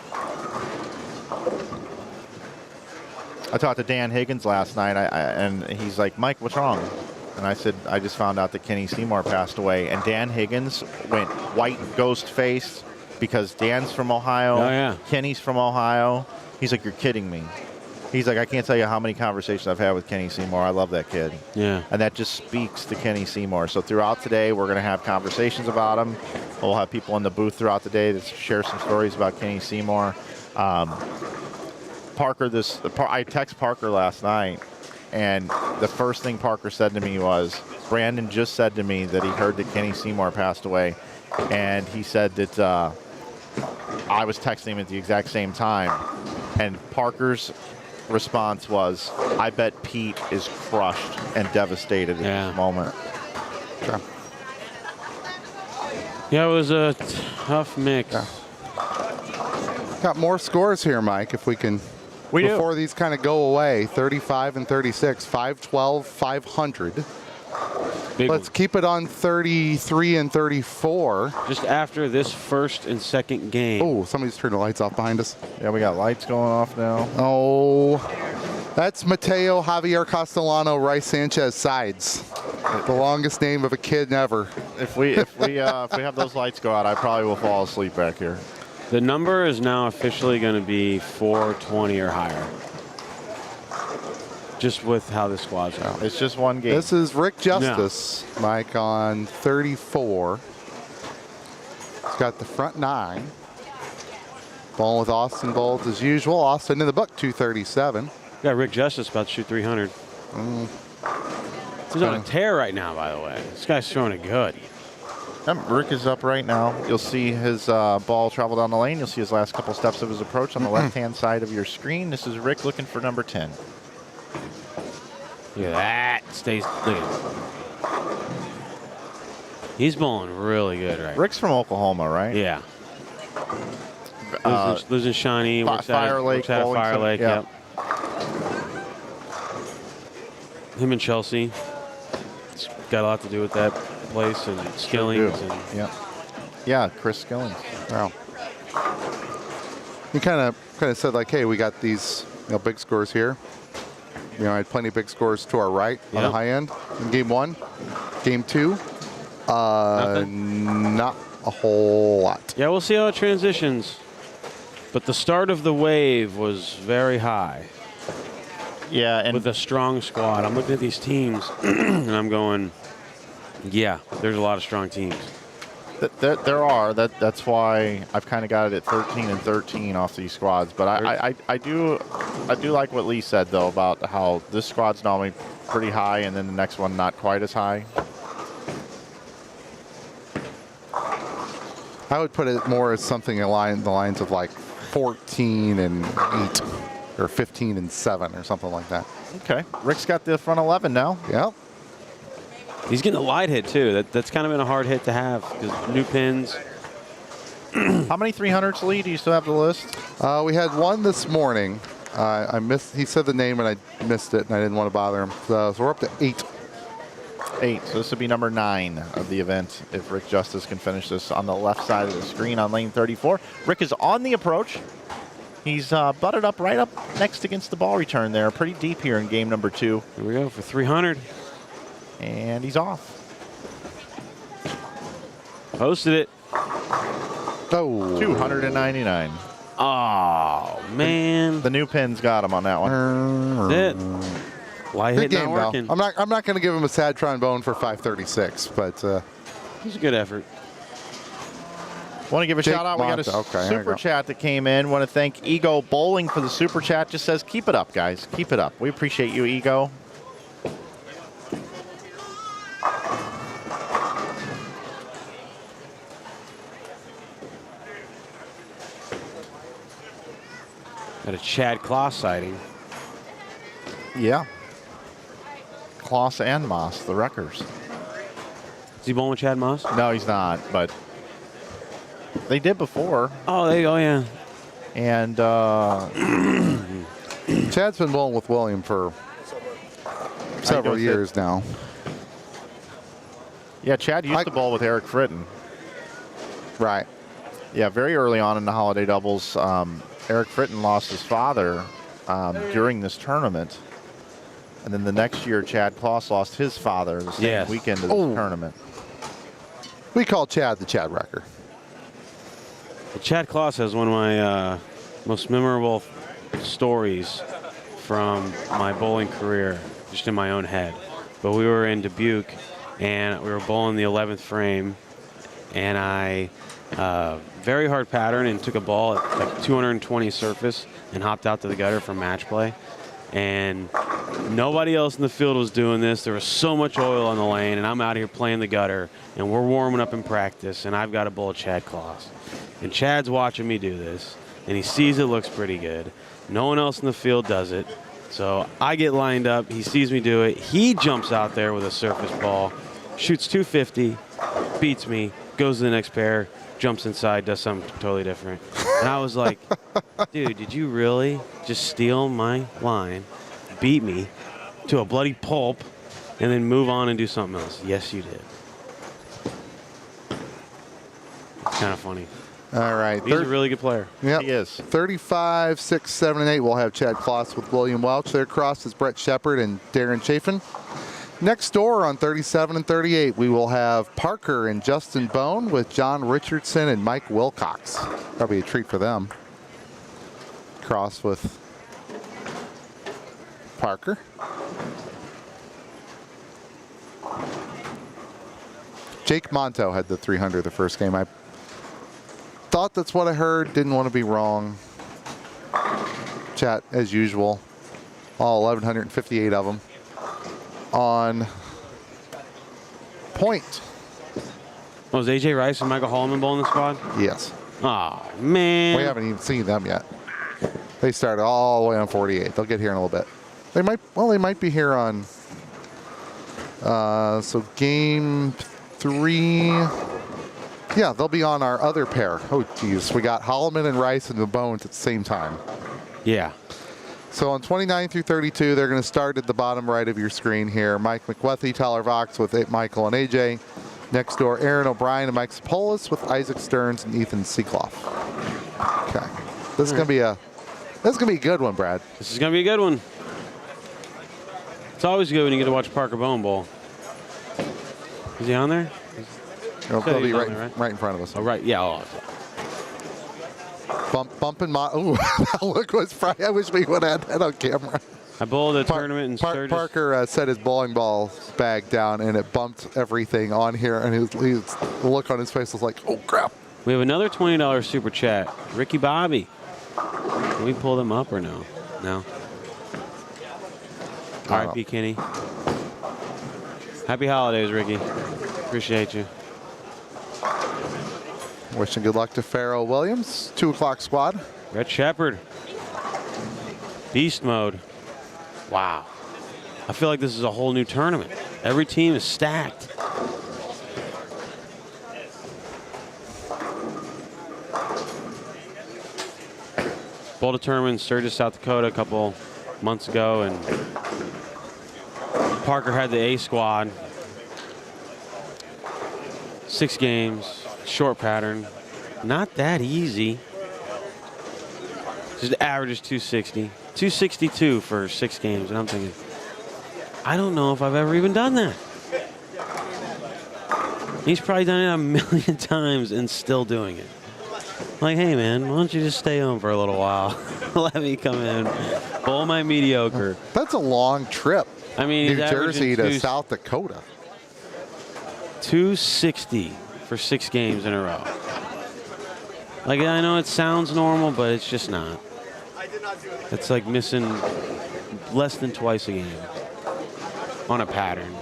I talked to Dan Higgins last night, and he's like, "Mike, what's wrong?" And I said, "I just found out that Kenny Seymour passed away." And Dan Higgins went white ghost face because Dan's from Ohio. Oh, yeah. Kenny's from Ohio. He's like, "You're kidding me." He's like, "I can't tell you how many conversations I've had with Kenny Seymour. I love that kid." Yeah. And that just speaks to Kenny Seymour. So throughout today, we're going to have conversations about him. We'll have people in the booth throughout the day to share some stories about Kenny Seymour. Parker, I text Parker last night, and the first thing Parker said to me was, "Brandon just said to me that he heard that Kenny Seymour passed away." And he said that I was texting him at the exact same time. And Parker's response was, "I bet Pete is crushed and devastated at this moment." Okay. Yeah, it was a tough mix. Yeah. Got more scores here, Mike, if we can. Before these kind of go away, 35 and 36, 512, 500. Let's keep it on 33 and 34. Just after this first and second game. Oh, somebody's turned the lights off behind us. Yeah, we got lights going off now. Oh, that's Mateo Javier Castellano Rice Sanchez sides. The longest name of a kid ever. If we have those lights go out, I probably will fall asleep back here. The number is now officially going to be 420 or higher. Just with how the squads are. It's just one game. This is Rick Justice, Mike, on 34. He's got the front 9. Bowling with Austin Bowles as usual. Austin in the book, 237. Got Rick Justice about to shoot 300. He's on a tear right now, by the way. This guy's throwing it good. Rick is up right now. You'll see his ball travel down the lane. You'll see his last couple steps of his approach on the left-hand side of your screen. This is Rick looking for number 10. Look at that. Look at He's bowling really good right now. Rick's from Oklahoma, right? Yeah. Lives in Shawnee. Fire Lake. Fire Lake, yep. Him and Chelsea. It's got a lot to do with that place and Skillings. Sure yeah, Chris Skillings. Wow. He kind of said like, hey, we got these big scores here. I had plenty of big scores to our right on the high end in game 1. Game 2, not a whole lot. Yeah, we'll see how it transitions. But the start of the wave was very high. Yeah, and with a strong squad. I'm looking at these teams, and I'm going, yeah, there's a lot of strong teams. There are. That's why I've kind of got it at 13 and 13 off these squads. But I do like what Lee said though about how this squad's normally pretty high, and then the next one not quite as high. I would put it more as something along the lines of like 14 and 8 or 15 and 7 or something like that. Okay. Rick's got the front 11 now. Yep. He's getting a light hit too. That's kind of been a hard hit to have because new pins. How many 300s, Lee? Do you still have the list? We had one this morning. I missed. He said the name and I missed it, and I didn't want to bother him. So we're up to 8. 8. So this would be number 9 of the event if Rick Justice can finish this on the left side of the screen on lane 34. Rick is on the approach. He's butted up right up next against the ball return there. Pretty deep here in game number 2. Here we go for 300. And he's off. Posted it. Oh. 299. Oh, man. The new pins got him on that one. That's it. Light hit not working. I'm not going to give him a sad trombone for 536, but it was a good effort. Want to give a shout out? We got a super chat that came in. Want to thank Ego Bowling for the super chat. Just says, keep it up, guys. Keep it up. We appreciate you, Ego. Got a Chad Kloss sighting. Yeah. Kloss and Moss, the wreckers. Is he bowling with Chad Moss? No, he's not, but they did before. Oh, there you go, yeah. And Chad's been bowling with William for several years now. Yeah, Chad used to bowl with Eric Fritton. Right. Yeah, very early on in the holiday doubles, Eric Fritton lost his father during this tournament. And then the next year, Chad Kloss lost his father the same weekend of the tournament. We call Chad the Chad Wrecker. Well, Chad Kloss has one of my most memorable stories from my bowling career, just in my own head. But we were in Dubuque, and we were bowling the 11th frame, and I very hard pattern and took a ball at like 220 surface and hopped out to the gutter for match play. And nobody else in the field was doing this. There was so much oil on the lane, and I'm out here playing the gutter, and we're warming up in practice, and I've got a bowl of Chad Kloss. And Chad's watching me do this, and he sees it looks pretty good. No one else in the field does it. So I get lined up. He sees me do it. He jumps out there with a surface ball, shoots 250, beats me, goes to the next pair, jumps inside, does something totally different. And I was like, dude, did you really just steal my line, beat me to a bloody pulp, and then move on and do something else? Yes, you did. It's kind of funny. All right. He's a really good player. Yep. He is. 35, 6, 7, and 8. We'll have Chad Kloss with William Welch. There across is Brett Shepard and Darren Chafin. Next door on 37 and 38, we will have Parker and Justin Bone with John Richardson and Mike Wilcox. That'll be a treat for them. Cross with Parker. Jake Monto had the 300 the first game. I thought thought that's what I heard. Didn't want to be wrong. Chat, as usual. All 1,158 of them. On point. Was AJ Rice and Michael Holloman bowling the squad? Yes. Oh, man. We haven't even seen them yet. They started all the way on 48. They'll get here in a little bit. They might be here on, so game 3. Yeah, they'll be on our other pair. Oh, geez. We got Holloman and Rice and the Bones at the same time. Yeah. So on 29 through 32, they're going to start at the bottom right of your screen here. Mike McWethy, Tyler Vox with Michael and AJ. Next door, Aaron O'Brien and Mike Sapolis with Isaac Stearns and Ethan Seekloff. Okay. This is going to be a good one, Brad. This is going to be a good one. It's always good when you get to watch Parker Bowen bowl. Is he on there? They'll be right in front of us. Oh, right. Yeah. Oh. Bumping my. Ooh, that look was Friday. I wish we would have had that on camera. I bowled a tournament in Sturgis. Parker set his bowling ball bag down, and it bumped everything on here. And the look on his face was like, oh, crap. We have another $20 super chat. Ricky Bobby. Can we pull them up or no? No. R.I.P. Kenny. Happy holidays, Ricky. Appreciate you. Wishing good luck to Farrell Williams. 2 o'clock squad. Red Shepherd. Beast mode. Wow. I feel like this is a whole new tournament. Every team is stacked. Bowled a tournament in Sturgis, South Dakota a couple months ago, and Parker had the A squad. 6 games, short pattern. Not that easy. Just average is 260. 262 for 6 games, and I'm thinking, I don't know if I've ever even done that. He's probably done it a million times and still doing it. Like, hey man, why don't you just stay home for a little while? Let me come in, bowl my mediocre. That's a long trip. I mean, New Jersey to South Dakota. 260 for 6 games in a row. Like, I know it sounds normal, but it's just not. It's like missing less than twice a game on a pattern.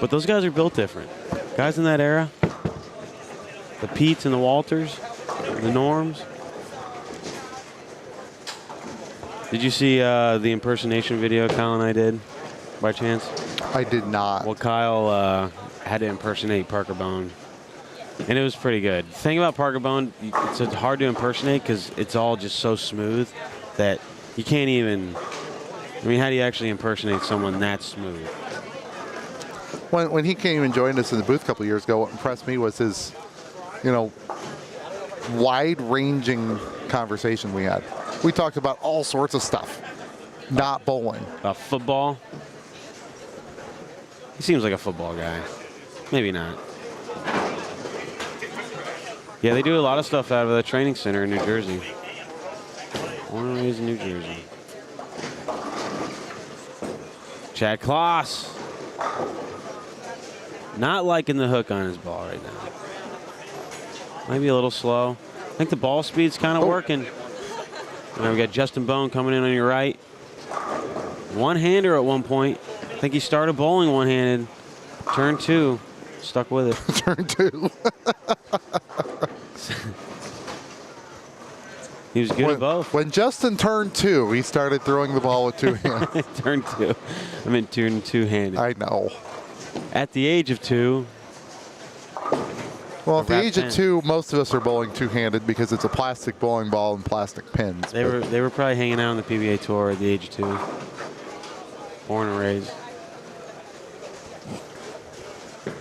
But those guys are built different. Guys in that era, the Petes and the Walters, the Norms. Did you see the impersonation video Kyle and I did, by chance? I did not. Well, Kyle had to impersonate Parker Bowen, and it was pretty good. The thing about Parker Bowen, it's hard to impersonate because it's all just so smooth that you can't even. I mean, how do you actually impersonate someone that smooth? When he came and joined us in the booth a couple of years ago, what impressed me was his, wide-ranging conversation we had. We talked about all sorts of stuff, not bowling. About football? He seems like a football guy. Maybe not. Yeah, they do a lot of stuff out of the training center in New Jersey. Born and raised in New Jersey. Chad Kloss. Not liking the hook on his ball right now. Might be a little slow. I think the ball speed's kind of working. Now we got Justin Bone coming in on your right. One-hander at one point. I think he started bowling one-handed. Turn 2. Stuck with it. Turn 2. He was good at both. When Justin turned 2, he started throwing the ball with 2 hands. Turn 2. I meant turn two-handed. I know. At the age of 2. Well, at the age of 2, most of us are bowling two-handed because it's a plastic bowling ball and plastic pins. They were probably hanging out on the PBA tour at the age of 2. Born and raised.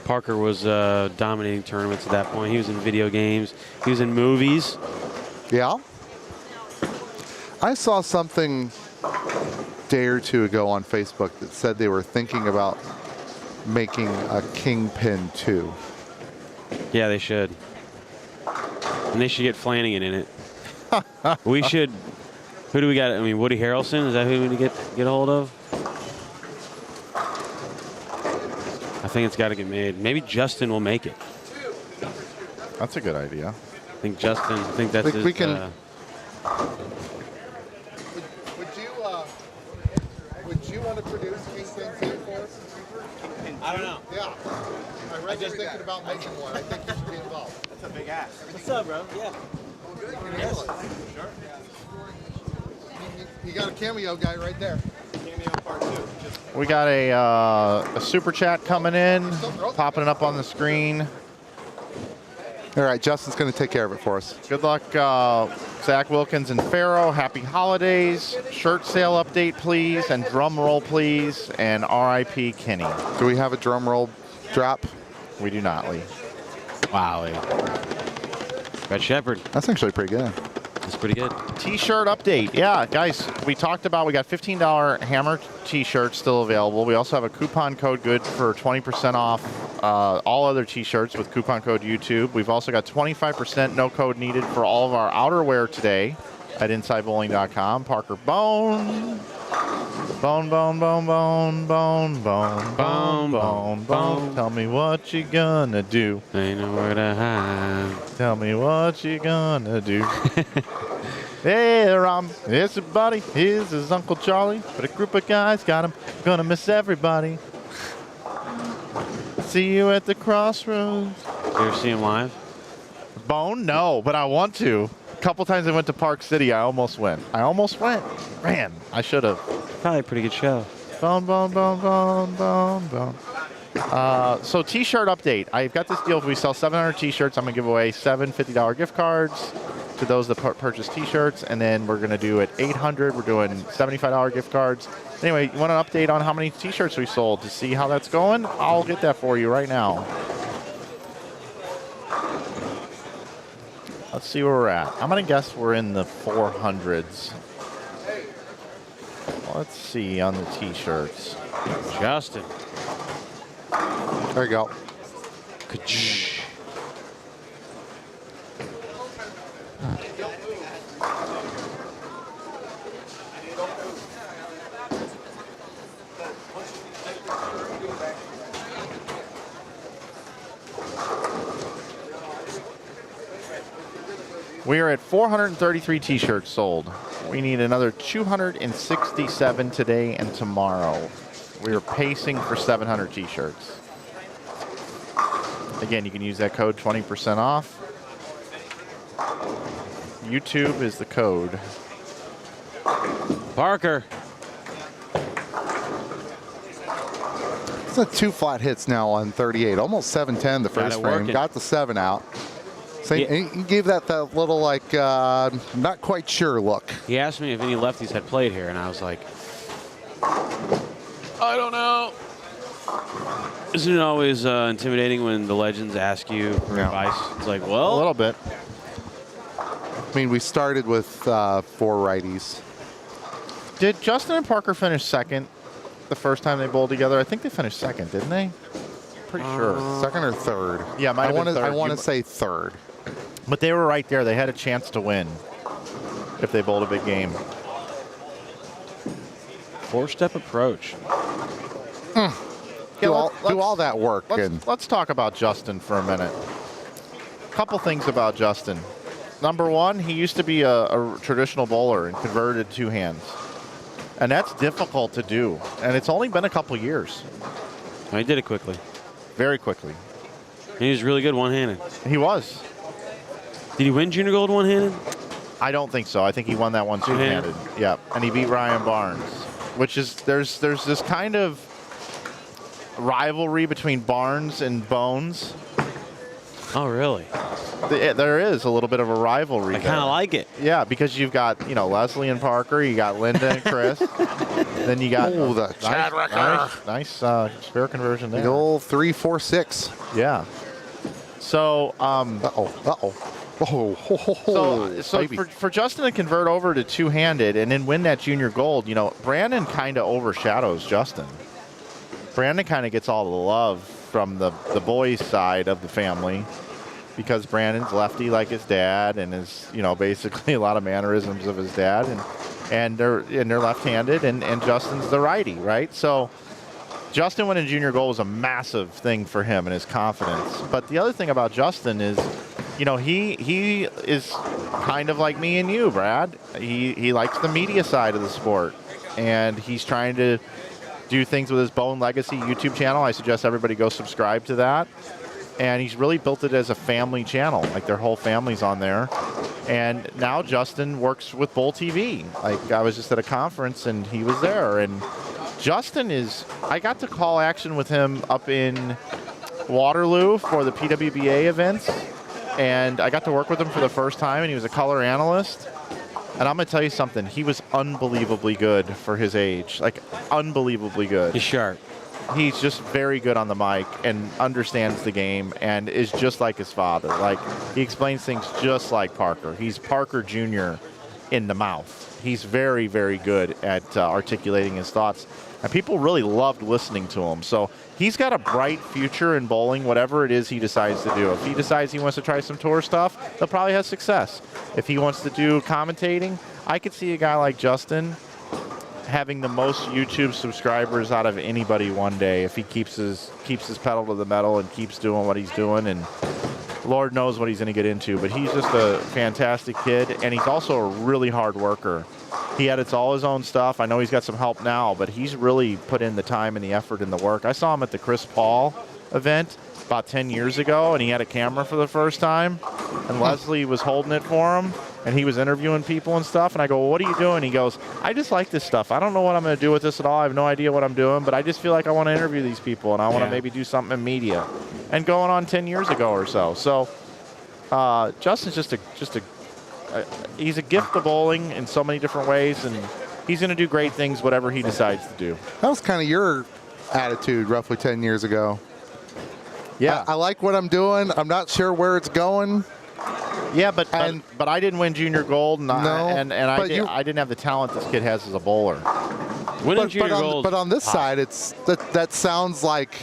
Parker was dominating tournaments at that point. He was in video games. He was in movies. Yeah. I saw something a day or 2 ago on Facebook that said they were thinking about making a Kingpin 2. Yeah, they should. And they should get Flanagan in it. We should. Who do we got? I mean, Woody Harrelson. Is that who we need to get a hold of? I think it's got to get made. Maybe Justin will make it. That's a good idea. I think Justin. I think that's his. We can- Would you want to produce Kingpin 2 for us? I don't know. Yeah. I read you're thinking about making one. I think you should be involved. That's a big ass. What's up, bro? Yeah. Yes. Sure. You got a cameo guy right there. Cameo part 2. We got a super chat coming in, popping it up on the screen. All right, Justin's going to take care of it for us. Good luck, Zach Wilkins and Faro. Happy holidays. Shirt sale update, please, and drum roll, please, and RIP Kenny. Do we have a drum roll drop? We do not, Lee. Wow. Red Shepherd. That's actually pretty good. That's pretty good. T-shirt update. Yeah, guys, we talked about, we got $15 Hammer T-shirts still available. We also have a coupon code good for 20% off all other T-shirts with coupon code YouTube. We've also got 25% no code needed for all of our outerwear today at InsideBowling.com. Parker Bone. Bone, bone, bone, bone, bone, bone, bone, bone, bone. Tell me what you gonna do. Ain't nowhere to hide. Tell me what you gonna do. Hey, Rom, it's a buddy. Here's his Uncle Charlie. But a group of guys got him. Gonna miss everybody. See you at the crossroads. You ever see him live? Bone? No, but I want to. A couple times I went to Park City. I almost went. Man, I should have. Probably a pretty good show. Bone, bone, bone, bone, bone, bone. So T-shirt update. I've got this deal. If we sell 700 T-shirts, I'm going to give away 7 $50 gift cards to those that purchase T-shirts. And then we're going to do at 800, we're doing $75 gift cards. Anyway, you want an update on how many T-shirts we sold to see how that's going? I'll get that for you right now. Let's see where we're at. I'm going to guess we're in the 400s. Let's see on the T-shirts. Justin. There you go. Ka-ch. We are at 433 T-shirts sold. We need another 267 today and tomorrow. We are pacing for 700 T-shirts. Again, you can use that code 20% off. YouTube is the code. Parker. It's a 2 flat hits now on 38. Almost 710 the first frame. working. Got the 7 out. So Yeah. he gave that little, like, not quite sure look. He asked me if any lefties had played here, and I was like, I don't know. Isn't it always intimidating when the legends ask you for advice? It's like, A well, little bit. I mean, we started with 4 righties. Did Justin and Parker finish second the first time they bowled together? I think they finished second, didn't they? Pretty sure. Second or third? Yeah, might have been third. I want You- to say third. But they were right there. They had a chance to win if they bowled a big game. 4-step approach. Do all that work. Let's talk about Justin for a minute. Couple things about Justin. Number one, he used to be a traditional bowler and converted to 2 hands. And that's difficult to do. And it's only been a couple years. He did it quickly. Very quickly. And he was really good one-handed. He was. Did he win junior gold one-handed? I don't think so. I think he won that one two-handed. Yeah, and he beat Ryan Barnes, which is there's this kind of rivalry between Barnes and Bones. Oh, really? There is a little bit of a rivalry. I kind of like it. Yeah, because you've got Leslie and Parker, you got Linda and Chris, then you got the Chad Ricker. Nice spare conversion there. The old 3-4-6. Yeah. So So for Justin to convert over to 2-handed and then win that junior gold, Brandon kind of overshadows Justin. Brandon kind of gets all the love from the boys' side of the family because Brandon's lefty like his dad and is basically a lot of mannerisms of his dad and they're left-handed and Justin's the righty, right? So Justin winning junior gold was a massive thing for him and his confidence. But the other thing about Justin is you know, he is kind of like me and you, Brad. He likes the media side of the sport, and he's trying to do things with his Bone Legacy YouTube channel. I suggest everybody go subscribe to that. And he's really built it as a family channel. Like, their whole family's on there. And now Justin works with Bull TV. Like, I was just at a conference and he was there. And Justin I got to call action with him up in Waterloo for the PWBA events. And I got to work with him for the first time, and he was a color analyst. And I'm going to tell you something. He was unbelievably good for his age. Like, unbelievably good. He's sharp. He's just very good on the mic and understands the game and is just like his father. Like, he explains things just like Parker. He's Parker Jr. in the mouth. He's very, very good at articulating his thoughts. And people really loved listening to him. So he's got a bright future in bowling, whatever it is he decides to do. If he decides he wants to try some tour stuff, he'll probably have success. If he wants to do commentating, I could see a guy like Justin having the most YouTube subscribers out of anybody one day if he keeps his pedal to the metal and keeps doing what he's doing. And Lord knows what he's going to get into. But he's just a fantastic kid, and he's also a really hard worker. He edits all his own stuff. I know he's got some help now, but he's really put in the time and the effort and the work. I saw him at the Chris Paul event about 10 years ago, and he had a camera for the first time, and Leslie was holding it for him, and he was interviewing people and stuff, and I go, well, what are you doing? He goes, I just like this stuff. I don't know what I'm going to do with this at all. I have no idea what I'm doing, but I just feel like I want to interview these people, and I want to maybe do something in media. And going on 10 years ago or so. So Justin's he's a gift to bowling in so many different ways, and he's going to do great things whatever he decides to do. That was kind of your attitude roughly 10 years ago. Yeah. I like what I'm doing. I'm not sure where it's going. Yeah, but I didn't win junior gold, and I didn't have the talent this kid has as a bowler. Winning junior gold. But on this side, that sounds like.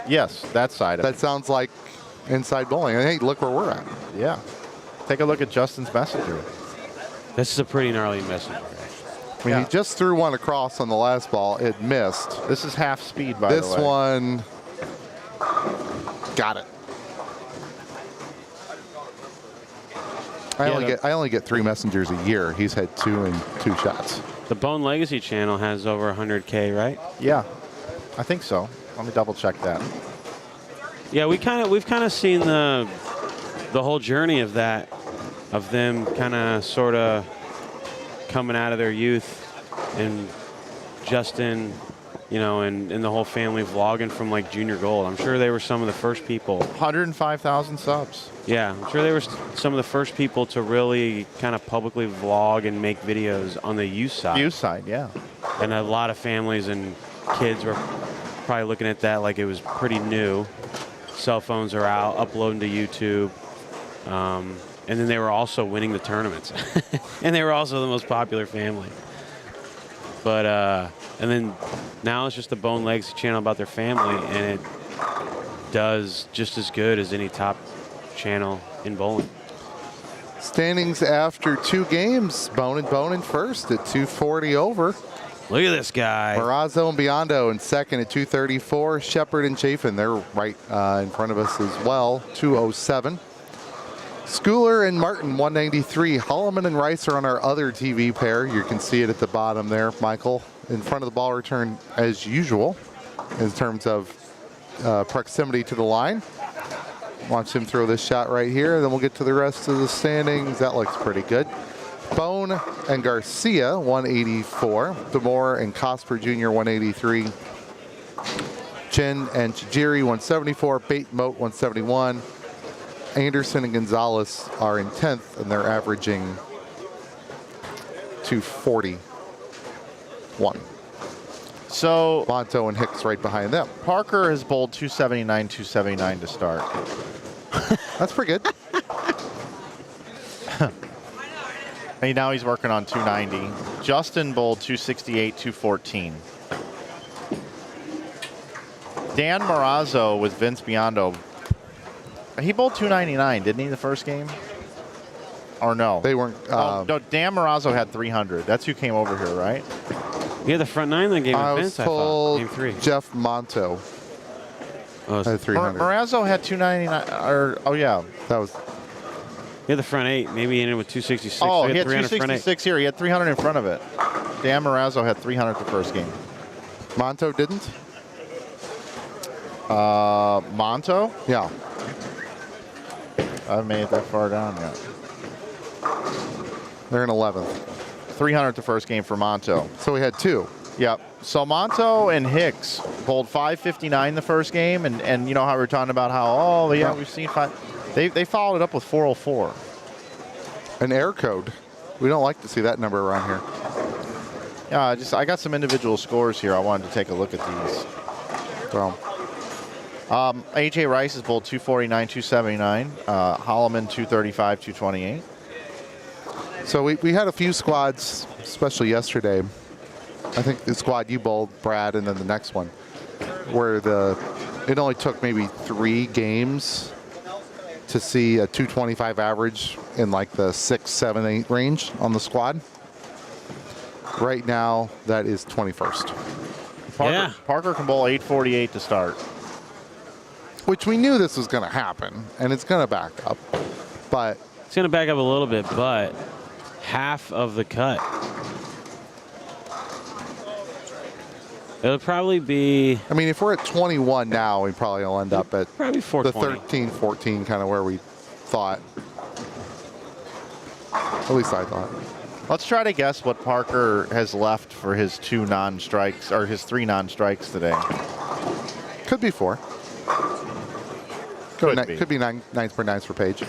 Yes, that side of it. That sounds like inside bowling. And hey, look where we're at. Yeah. Take a look at Justin's messenger. This is a pretty gnarly messenger. I mean, he just threw one across on the last ball. It missed. This is half speed, by the way. This one got it. I only get 3 messengers a year. He's had 2 and 2 shots. The Bone Legacy channel has over 100K, right? Yeah, I think so. Let me double check that. Yeah, we've kind of seen the whole journey of that, of them kind of sort of coming out of their youth, and Justin, you know, and the whole family vlogging from like junior gold. I'm sure they were some of the first people. 105,000 subs. Yeah, I'm sure they were some of the first people to really kind of publicly vlog and make videos on the youth side. Youth side, yeah. And a lot of families and kids were probably looking at that like it was pretty new. Cell phones are out, uploading to YouTube. And then they were also winning the tournaments. And they were also the most popular family. But, and then now it's just the Bone Legacy channel about their family, and it does just as good as any top channel in bowling. Standings after 2 games. Bone in first at 240 over. Look at this guy. Morazzo and Biondo in second at 234. Shepard and Chafin, they're right in front of us as well, 207. Schooler and Martin, 193. Holloman and Rice are on our other TV pair. You can see it at the bottom there, Michael, in front of the ball return as usual in terms of proximity to the line. Watch him throw this shot right here, then we'll get to the rest of the standings. That looks pretty good. Bone and Garcia, 184. Demore and Cosper Jr., 183. Chen and Chijiri, 174. Bate Moat, 171. Anderson and Gonzalez are in 10th, and they're averaging 241. So Monto and Hicks right behind them. Parker has bowled 279, 279 to start. That's pretty good. And now he's working on 290. Justin bowled 268, 214. Dan Morazzo with Vince Biondo. He bowled 299, didn't he, the first game? Or no? They weren't. No, Dan Morazzo had 300. That's who came over here, right? Yeah, the front 9 that game with I Vince, was told Game 3. Jeff Monto had 300. Morazzo had 299. Oh, yeah. That was. He had the front 8. Maybe he ended with 266. Oh, So he had 300 front 8. 266 here. He had 300 in front of it. Dan Marazzo had 300 the first game. Monto didn't? Monto? Yeah. I haven't made it that far down yet. They're in 11th. 300 the first game for Monto. So we had 2. Yep. So Monto and Hicks bowled 559 the first game, and you know how we were talking about how, we've seen 5. They followed it up with 404. An air code. We don't like to see that number around here. Yeah, I got some individual scores here. I wanted to take a look at these. So, AJ Rice has bowled 249, 279. Holloman 235, 228. so we had a few squads, especially yesterday. I think the squad you bowled, Brad, and then the next one, where it only took maybe 3 games to see a 225 average in like the 6, 7, 8 range on the squad. Right now, that is 21st. Parker can bowl 848 to start. Which we knew this was going to happen, and it's going to back up. But it's going to back up a little bit, but half of the cut. It'll probably be... I mean, if we're at 21 now, we probably will end up at probably 420. The 13, 14, kind of where we thought. At least I thought. Let's try to guess what Parker has left for his 2 non-strikes, or his 3 non-strikes today. Could be 4. Could be 9 for 9s for Page.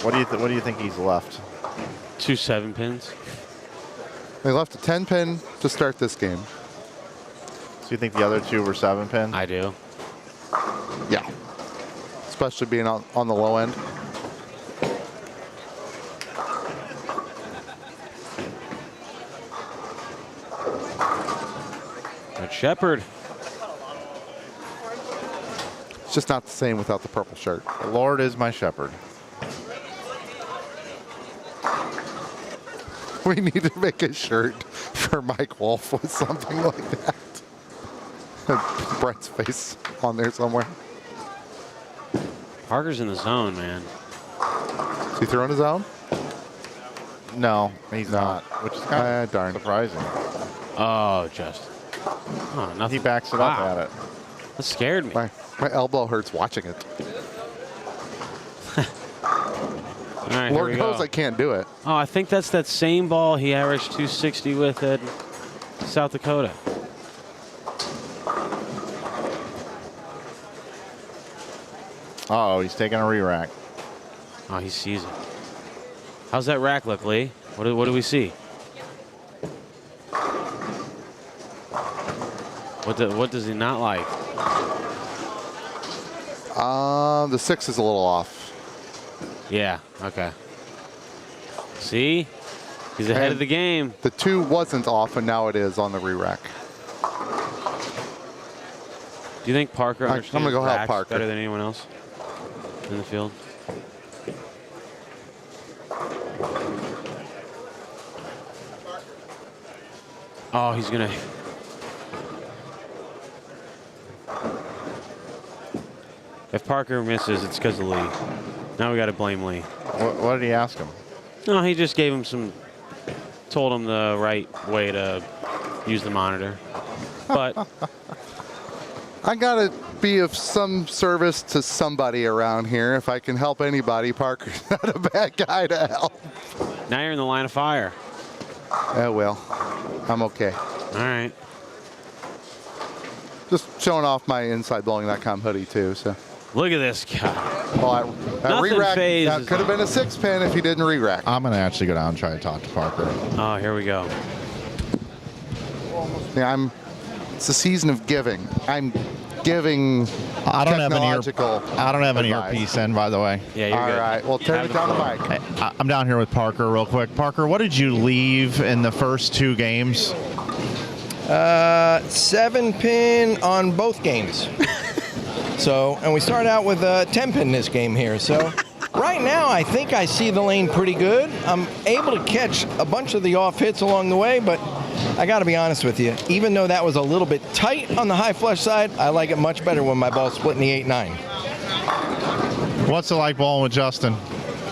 What do you think he's left? 2 7-pins. They left a 10-pin to start this game. So you think the other 2 were 7-pin? I do. Yeah. Especially being on the low end. Good Shepherd. It's just not the same without the purple shirt. The Lord is my shepherd. We need to make a shirt for Mike Wolf with something like that. Brett's face on there somewhere. Parker's in the zone, man. Is he throwing his own? No, he's not, which is kind of darn surprising. Oh, just. Oh, nothing. He backs it up at it. That scared me. My elbow hurts watching it. All right, Lord here we knows go. I can't do it. Oh, I think that's that same ball he averaged 260 with at South Dakota. Oh, he's taking a re-rack. Oh, he sees it. How's that rack look, Lee? What do we see? What does he not like? The 6 is a little off. Yeah, okay. See? He's ahead of the game. The 2 wasn't off, and now it is on the re-rack. Do you think Parker understands I'm gonna go help racks Parker better than anyone else in the field? Oh, he's gonna. If Parker misses, it's because of Lee. Now we got to blame Lee. What did he ask him? No, he just gave him told him the right way to use the monitor. But I gotta be of some service to somebody around here. If I can help anybody, Parker's not a bad guy to help. now you're in the line of fire. Oh well, I'm okay. All right. Just showing off my InsideBowling.com hoodie too. So. Look at this guy. Well, that Nothing re-rack phases could have been a 6-pin if he didn't re-rack. I'm going to actually go down and try to talk to Parker. Oh, here we go. Yeah, it's the season of giving. I'm giving I don't have an advice. earpiece in, by the way. Yeah, you're All good. right, well, turn it down the mic. I'm down here with Parker real quick. Parker, what did you leave in the first 2 games? 7-pin on both games. So, and we start out with a 10-pin this game here. So, right now, I think I see the lane pretty good. I'm able to catch a bunch of the off hits along the way, but I got to be honest with you. Even though that was a little bit tight on the high flush side, I like it much better when my ball's split in the 8-9. What's it like bowling with Justin?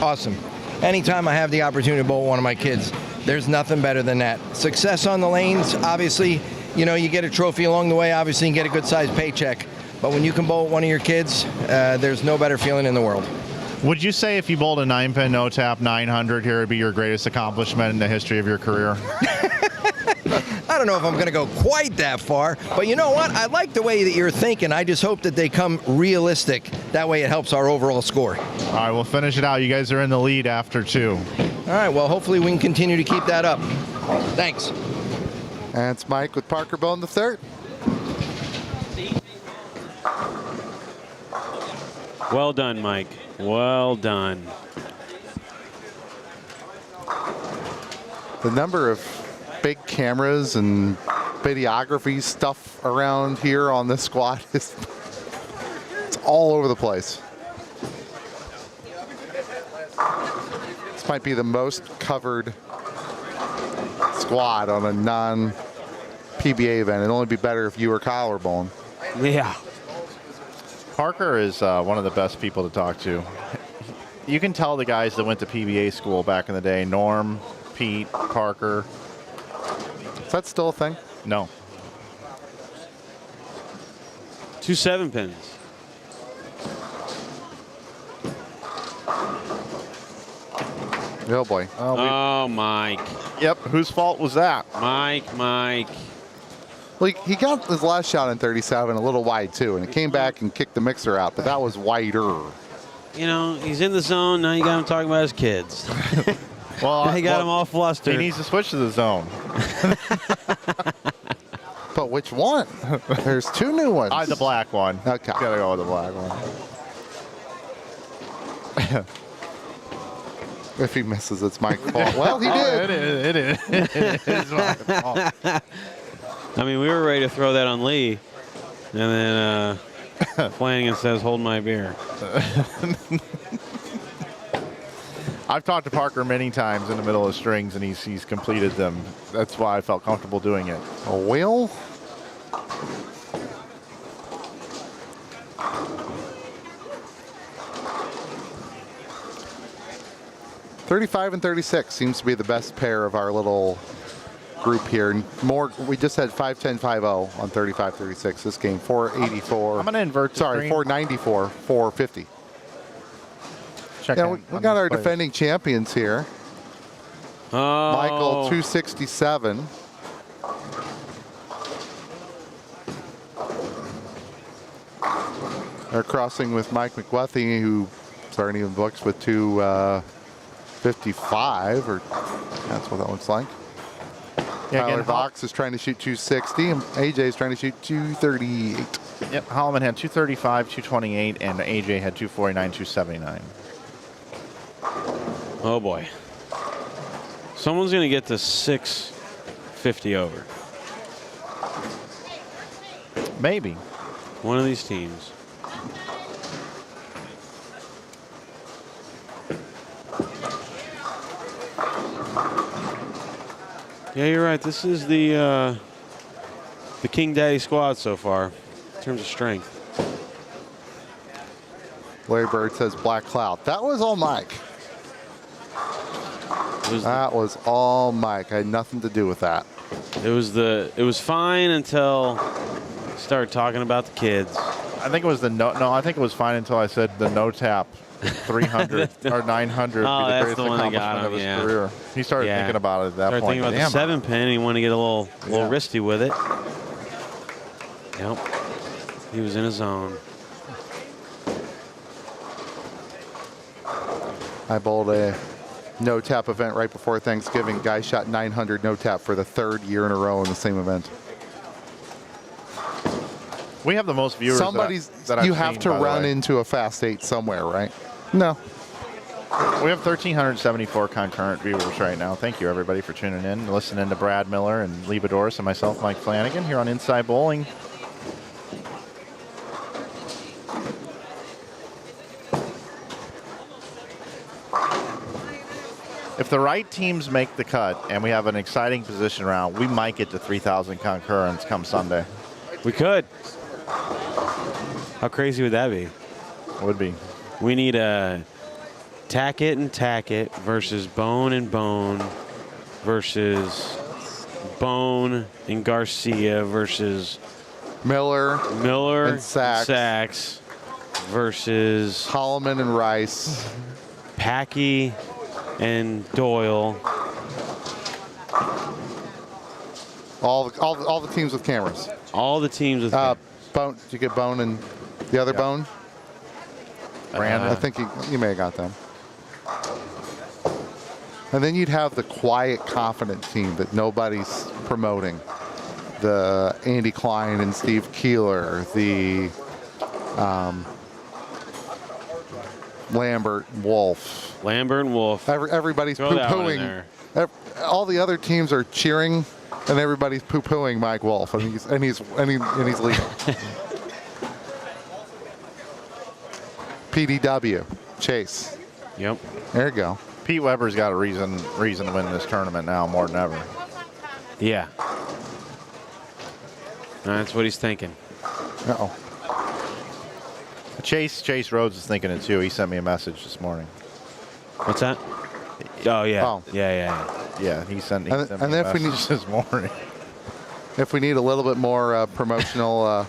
Awesome. Anytime I have the opportunity to bowl one of my kids, there's nothing better than that. Success on the lanes, obviously, you know, you get a trophy along the way, obviously, and get a good-sized paycheck. But when you can bowl one of your kids, there's no better feeling in the world. Would you say if you bowled a 9-pin no-tap 900 here, it'd be your greatest accomplishment in the history of your career? I don't know if I'm going to go quite that far, but you know what? I like the way that you're thinking. I just hope that they come realistic. That way it helps our overall score. All right, we'll finish it out. You guys are in the lead after 2. All right, well, hopefully we can continue to keep that up. Thanks. And it's Mike with Parker bowling the third. Well done, Mike. Well done. The number of big cameras and videography stuff around here on this squad is it's all over the place. This might be the most covered squad on a non-PBA event. It'd only be better if you or Kyle were bowling. Yeah. Parker is one of the best people to talk to. You can tell the guys that went to PBA school back in the day, Norm, Pete, Parker. Is that still a thing? No. 2 7-pins. Oh boy. Oh, Mike. Yep. Whose fault was that? Mike. Well, he got his last shot in 37 a little wide too, and it came back and kicked the mixer out, but that was wider. You know, he's in the zone. Now you got him talking about his kids. Well, he got him all flustered. He needs to switch to the zone. But which one? There's 2 new ones. The black one. Okay. Gotta go with the black one. If he misses, it's my fault. Well, he did. It is my fault. I mean, we were ready to throw that on Lee, and then Flanagan says, "Hold my beer." I've talked to Parker many times in the middle of strings, and he's completed them. That's why I felt comfortable doing it. A wheel? $35 and $36 seems to be the best pair of our little group here. More, we just had 5-10, 5-0 on 35-36 this game. 484. I'm gonna invert. Sorry, 494, 450. Check Yeah, we got our defending champions here. Oh. Michael, 267. They're crossing with Mike McWethy, who starting in the books with 255, or that's what that looks like. Yeah, Tyler again, Vox is trying to shoot 260, and AJ is trying to shoot 238. Yep, Holloman had 235, 228, and AJ had 249, 279. Oh boy. Someone's going to get to 650 over. Maybe. One of these teams. Yeah, you're right. This is the King Daddy squad so far in terms of strength. Larry Bird says Black Cloud. That was all Mike. That was all Mike. I had nothing to do with that. It was fine until started talking about the kids. I think it was the no. I think it was fine until I said the no tap 300 or 900 Oh, would be the that's greatest the one that got accomplishment of his him, yeah. career. He started Yeah. thinking about it at that Started point. thinking about Damn. the 7-pin. He wanted to get a little wristy with it. Yep. He was in his zone. I bowled a no tap event right before Thanksgiving. Guy shot 900 no tap for the 3rd year in a row in the same event. We have the most viewers. that I've you have seen, to by the run way. into a fast 8 somewhere, right? No. We have 1,374 concurrent viewers right now. Thank you, everybody, for tuning in, listening to Brad Miller and Lee Boudouris and myself, Mike Flanagan, here on Inside Bowling. If the right teams make the cut and we have an exciting position round, we might get to 3,000 concurrents come Sunday. We could. How crazy would that be? Would be. We need a Tackett and Tackett versus Bone and Bone versus Bone and Garcia versus Miller and Sachs. Sachs versus Holloman and Rice. Packy and Doyle. All the teams with cameras. All the teams with Bone. Did you get Bone and the other Bone? Brandon. I think you may have got them. And then you'd have the quiet, confident team that nobody's promoting. The Andy Klein and Steve Keeler, the Lambert and Wolf. Everybody's Throw that one in poo-pooing. there. All the other teams are cheering, and everybody's poo-pooing Mike Wolf, and he's legal. PDW, Chase. Yep. There you go. Pete Weber's got a reason to win this tournament now more than ever. Yeah. That's what he's thinking. Uh-oh. Chase Rhodes is thinking it too. He sent me a message this morning. What's that? Oh yeah. Oh. Yeah, he sent me a And if we message this morning. If we need a little bit more promotional,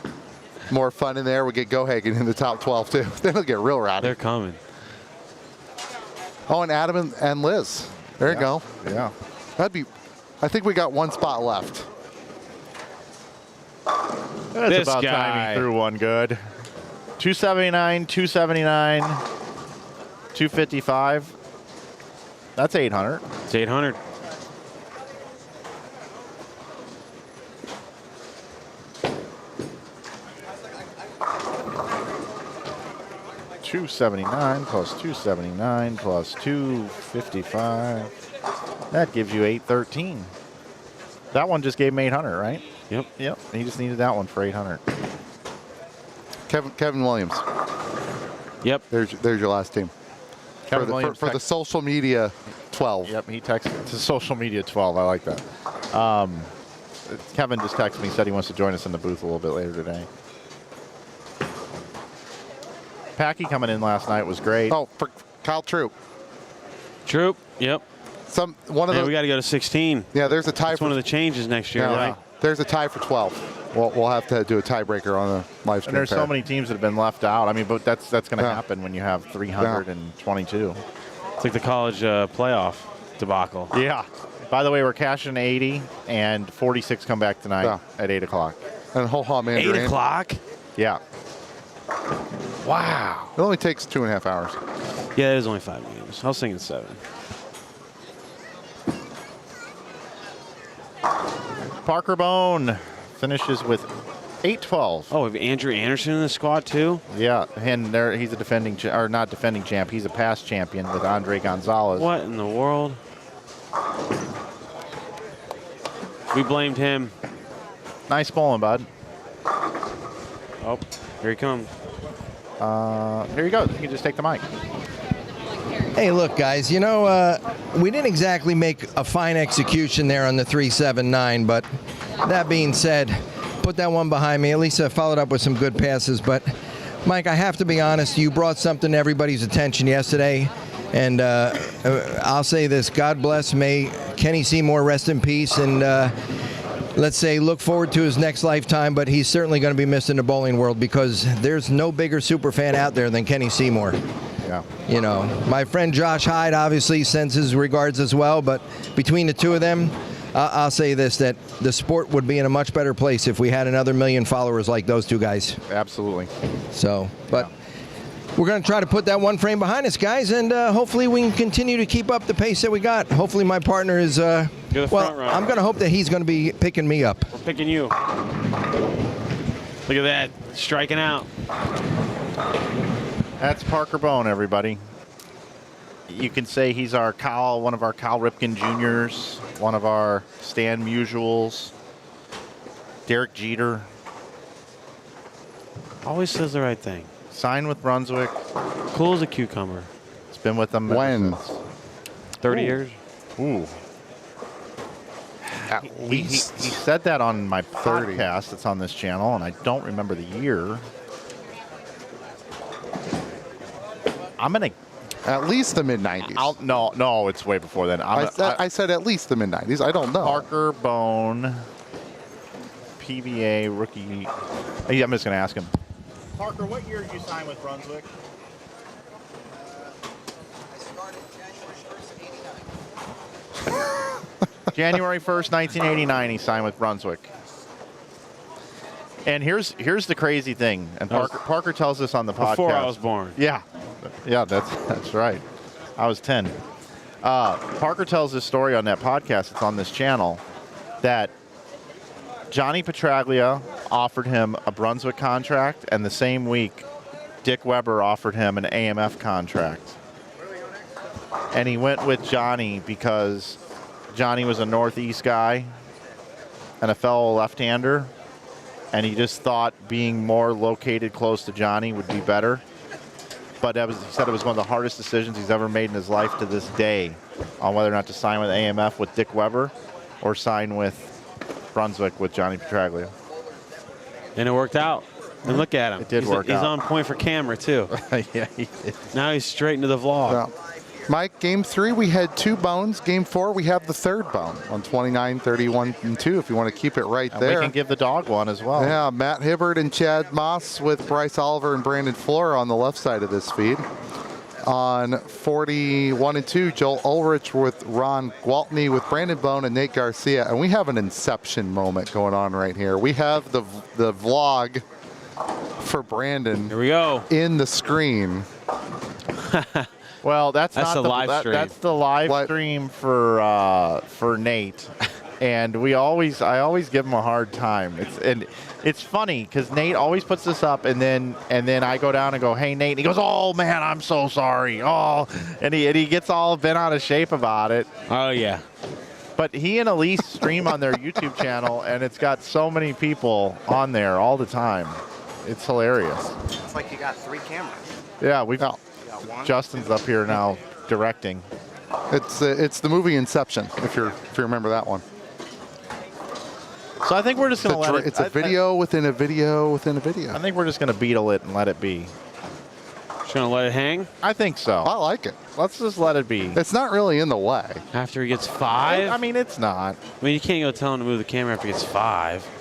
more fun in there, we get Gohagen in the top 12 too. Then it'll get real rowdy. They're coming. Oh, and Adam and Liz. There you go. Yeah. I think we got one spot left. That's This about guy. time he threw one good. 279, 279, 255. That's 800. It's 800. $279 plus 279 plus 255. That gives you 813. That one just gave him 800, right? Yep. Yep. He just needed that one for 800. Kevin Williams. Yep. There's your last team. Kevin Williams for the social media 12. Yep, he texted to social media 12. I like that. Kevin just texted me, said he wants to join us in the booth a little bit later today. Packy coming in last night was great. Oh, for Kyle Troop. Troop. Yep. One of Hey, those. we got to go to 16. Yeah, there's a tie. That's one of the changes next year, Yeah, right? There's a tie for 12. We'll have to do a tiebreaker on the live stream. And there's so many teams that have been left out. I mean, but that's going to Yeah. happen when you have 322. It's like the college playoff debacle. Yeah. By the way, we're cashing 80 and 46 come back tonight at 8 o'clock. And Ho-Ha Mandarin. 8 o'clock? Yeah. Wow. It only takes 2.5 hours. Yeah, it is only 5 games. I was thinking 7. Parker Bone finishes with 812. Oh, we have Andrew Anderson in the squad too? Yeah, and he's a defending, or not defending champ. He's a past champion with Andre Gonzalez. What in the world? We blamed him. Nice bowling, bud. Oh, here he comes. Here you go. You can just take the mic. Hey, look, guys, you know, we didn't exactly make a fine execution there on the 379, but that being said, put that one behind me. At least I followed up with some good passes. But, Mike, I have to be honest, you brought something to everybody's attention yesterday, and I'll say this, God bless, may Kenny Seymour rest in peace, and let's say look forward to his next lifetime, but he's certainly going to be missed in the bowling world because there's no bigger super fan out there than Kenny Seymour. Yeah. You know, my friend Josh Hyde obviously sends his regards as well, but between the two of them, I'll say this, that the sport would be in a much better place if we had another 1 million followers like those two guys. Absolutely. So, but we're going to try to put that one frame behind us, guys, and hopefully we can continue to keep up the pace that we got. Hopefully my partner is, You're the well, front runner. I'm going to hope that he's going to be picking me up. We're picking you. Look at that, striking out. That's Parker Bone, everybody. You can say he's our one of our Cal Ripken Juniors, one of our Stan Mutuals, Derek Jeter. Always says the right thing. Signed with Brunswick. Cool as a cucumber. It's been with them When? 30 years. Ooh. He said that on my podcast that's on this channel, and I don't remember the year. I'm gonna At least the mid-90s. no, it's way before then. I said at least the mid-90s. I don't know. Parker Bone, PBA rookie. Yeah, I'm just gonna ask him. Parker, what year did you sign with Brunswick? January 1st, 1989, he signed with Brunswick. And here's the crazy thing, and Parker tells this on the podcast. Before I was born. Yeah, that's right. I was 10. Parker tells this story on that podcast. It's on this channel that Johnny Petraglia offered him a Brunswick contract, and the same week, Dick Weber offered him an AMF contract. And he went with Johnny because Johnny was a Northeast guy and a fellow left-hander, and he just thought being more located close to Johnny would be better. But he said it was one of the hardest decisions he's ever made in his life to this day on whether or not to sign with AMF with Dick Weber or sign with Brunswick with Johnny Petraglia. And it worked out. And look at him. It did work out. He's on point for camera, too. Yeah, he did. Now he's straight into the vlog. Well, Mike, game 3, we had 2 bones. Game 4, we have the 3rd bone on 29, 31, and 2, if you want to keep it right And there. we can give the dog one as well. Yeah, Matt Hibbert and Chad Moss with Bryce Oliver and Brandon Flora on the left side of this feed. On 41 and 2, Joel Ulrich with Ron Gwaltney with Brandon Bone and Nate Garcia. And we have an inception moment going on right here. We have the vlog for Brandon. Here we go. In the screen. Well, that's not the live stream. That's the live stream for Nate, and I always give him a hard time. It's funny because Nate always puts this up, and then I go down and go, "Hey Nate," and he goes, "Oh man, I'm so sorry." Oh, and he gets all bent out of shape about it. Oh yeah. But he and Elise stream on their YouTube channel, and it's got so many people on there all the time. It's hilarious. It's like you got 3 cameras. Yeah, we've got Justin's up here now directing. It's the movie Inception, if you remember that one. So I think we're just going to let it. It's a video within a video within a video. I think we're just going to beetle it and let it be. Just going to let it hang? I think so. I like it. Let's just let it be. It's not really in the way. After he gets 5? I mean, it's not. I mean, you can't go tell him to move the camera after he gets 5.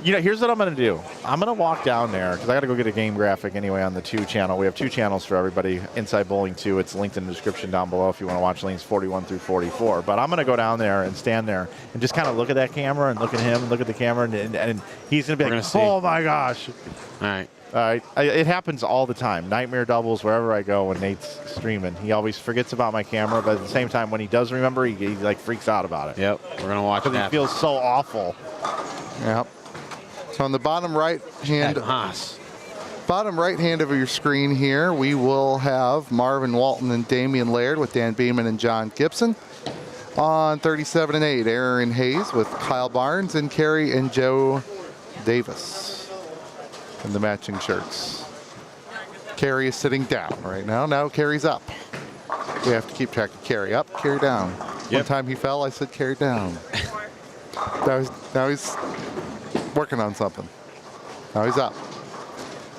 You know, here's what I'm going to do. I'm going to walk down there because I got to go get a game graphic anyway on the 2 channel. We have 2 channels for everybody. Inside Bowling 2. It's linked in the description down below if you want to watch lanes 41 through 44. But I'm going to go down there and stand there and just kind of look at that camera and look at him and look at the camera. And he's going to be like, oh, my gosh. All right. All right. It happens all the time. Nightmare doubles, wherever I go when Nate's streaming. He always forgets about my camera, but at the same time, when he does remember, he like freaks out about it. Yep. We're going to watch because that. He feels so awful. Yep. So on the bottom right hand of your screen here, we will have Marvin Walton and Damian Laird with Dan Beeman and John Gibson. On 37 and 8, Aaron Hayes with Kyle Barnes and Kerry and Joe Davis in the matching shirts. Kerry is sitting down right now. Now Kerry's up. We have to keep track of Kerry. Up, Kerry down. One time he fell, I said Kerry down. Now he's working on something. Now he's up.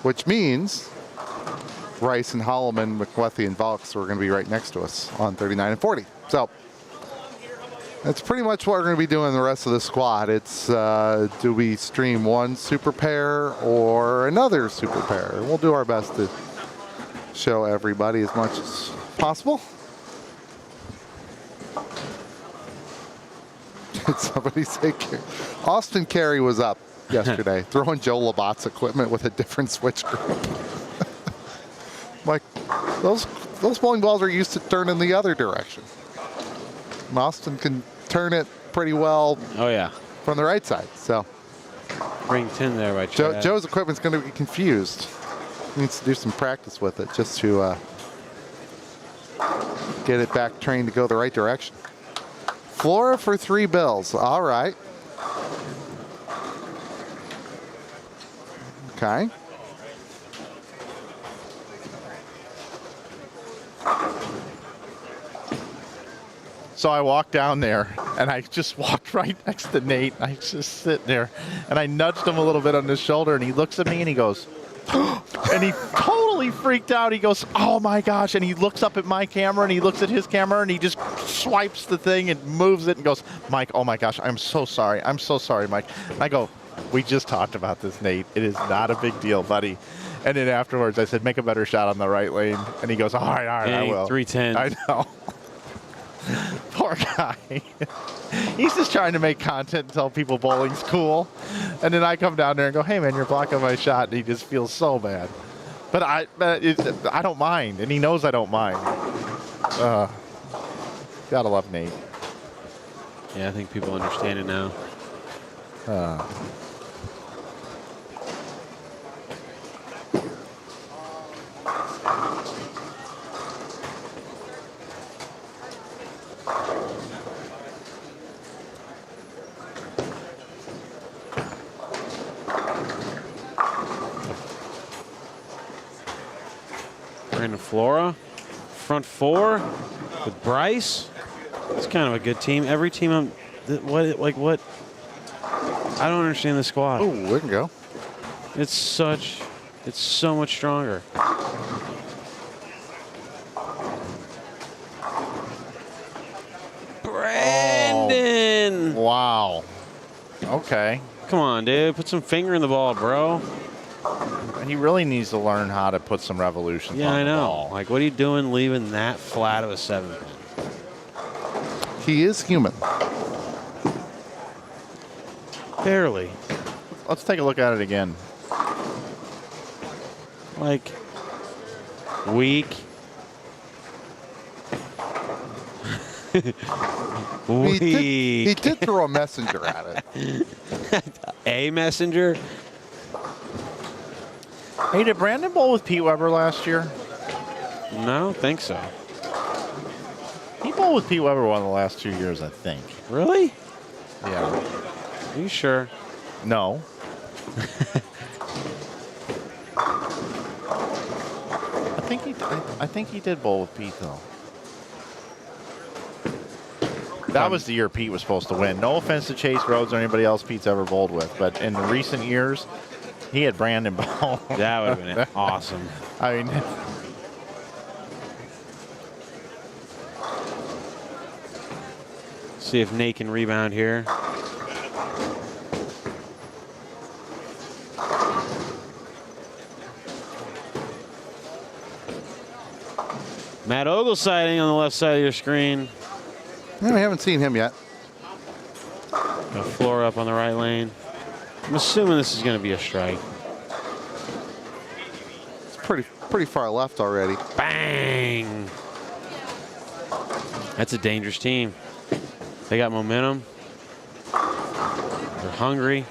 Which means Rice and Holloman, McWethy, and Valks are going to be right next to us on 39 and 40. So that's pretty much what we're going to be doing the rest of the squad. It's do we stream one super pair or another super pair? We'll do our best to show everybody as much as possible. Did somebody say Austin Carey was up yesterday throwing Joe Labatt's equipment with a different switch group? Like, those bowling balls are used to turn in the other direction. And Austin can turn it pretty well. Oh yeah, from the right side. So ring 10 there by Chad. Joe's equipment's going to be confused. He needs to do some practice with it just to get it back trained to go the right direction. Flora for 3 bills. All right. Okay. So I walked down there, and I just walked right next to Nate. I just sit there, and I nudged him a little bit on his shoulder, and he looks at me, and he goes, And he totally freaked out. He goes, oh my gosh. And he looks up at my camera and he looks at his camera and he just swipes the thing and moves it and goes, Mike, oh my gosh, I'm so sorry. I'm so sorry, Mike. I go, we just talked about this, Nate. It is not a big deal, buddy. And then afterwards I said, make a better shot on the right lane. And he goes, all right, I will. 310. I know. Poor guy. He's just trying to make content and tell people bowling's cool. And then I come down there and go, hey, man, you're blocking my shot. And he just feels so bad. But I don't mind. And he knows I don't mind. Gotta love Nate. Yeah, I think people understand it now. Brandon Flora, front four with Bryce. It's kind of a good team. Every team, what? I don't understand the squad. Oh, we can go. It's so much stronger. Brandon! Oh, wow. Okay. Come on, dude. Put some finger in the ball, bro. He really needs to learn how to put some revolutions Yeah, on I the know. ball. Like, what are you doing leaving that flat of a 7-pin? He is human. Barely. Let's take a look at it again. Like, weak. Weak. He did throw a messenger at it. A messenger? Hey, did Brandon bowl with Pete Weber last year? No, I don't think so. He bowled with Pete Weber one of the last 2 years, I think. Really? Yeah. Are you sure? No. I think he did bowl with Pete though. That was the year Pete was supposed to win. No offense to Chase Rhodes or anybody else Pete's ever bowled with, but in recent years, he had Brandon bowl. That would have been awesome. I mean, see if Nate can rebound here. Matt Ogle sighting on the left side of your screen. Yeah, we haven't seen him yet. Got Flora up on the right lane. I'm assuming this is going to be a strike. It's pretty far left already. Bang! That's a dangerous team. They got momentum. They're hungry.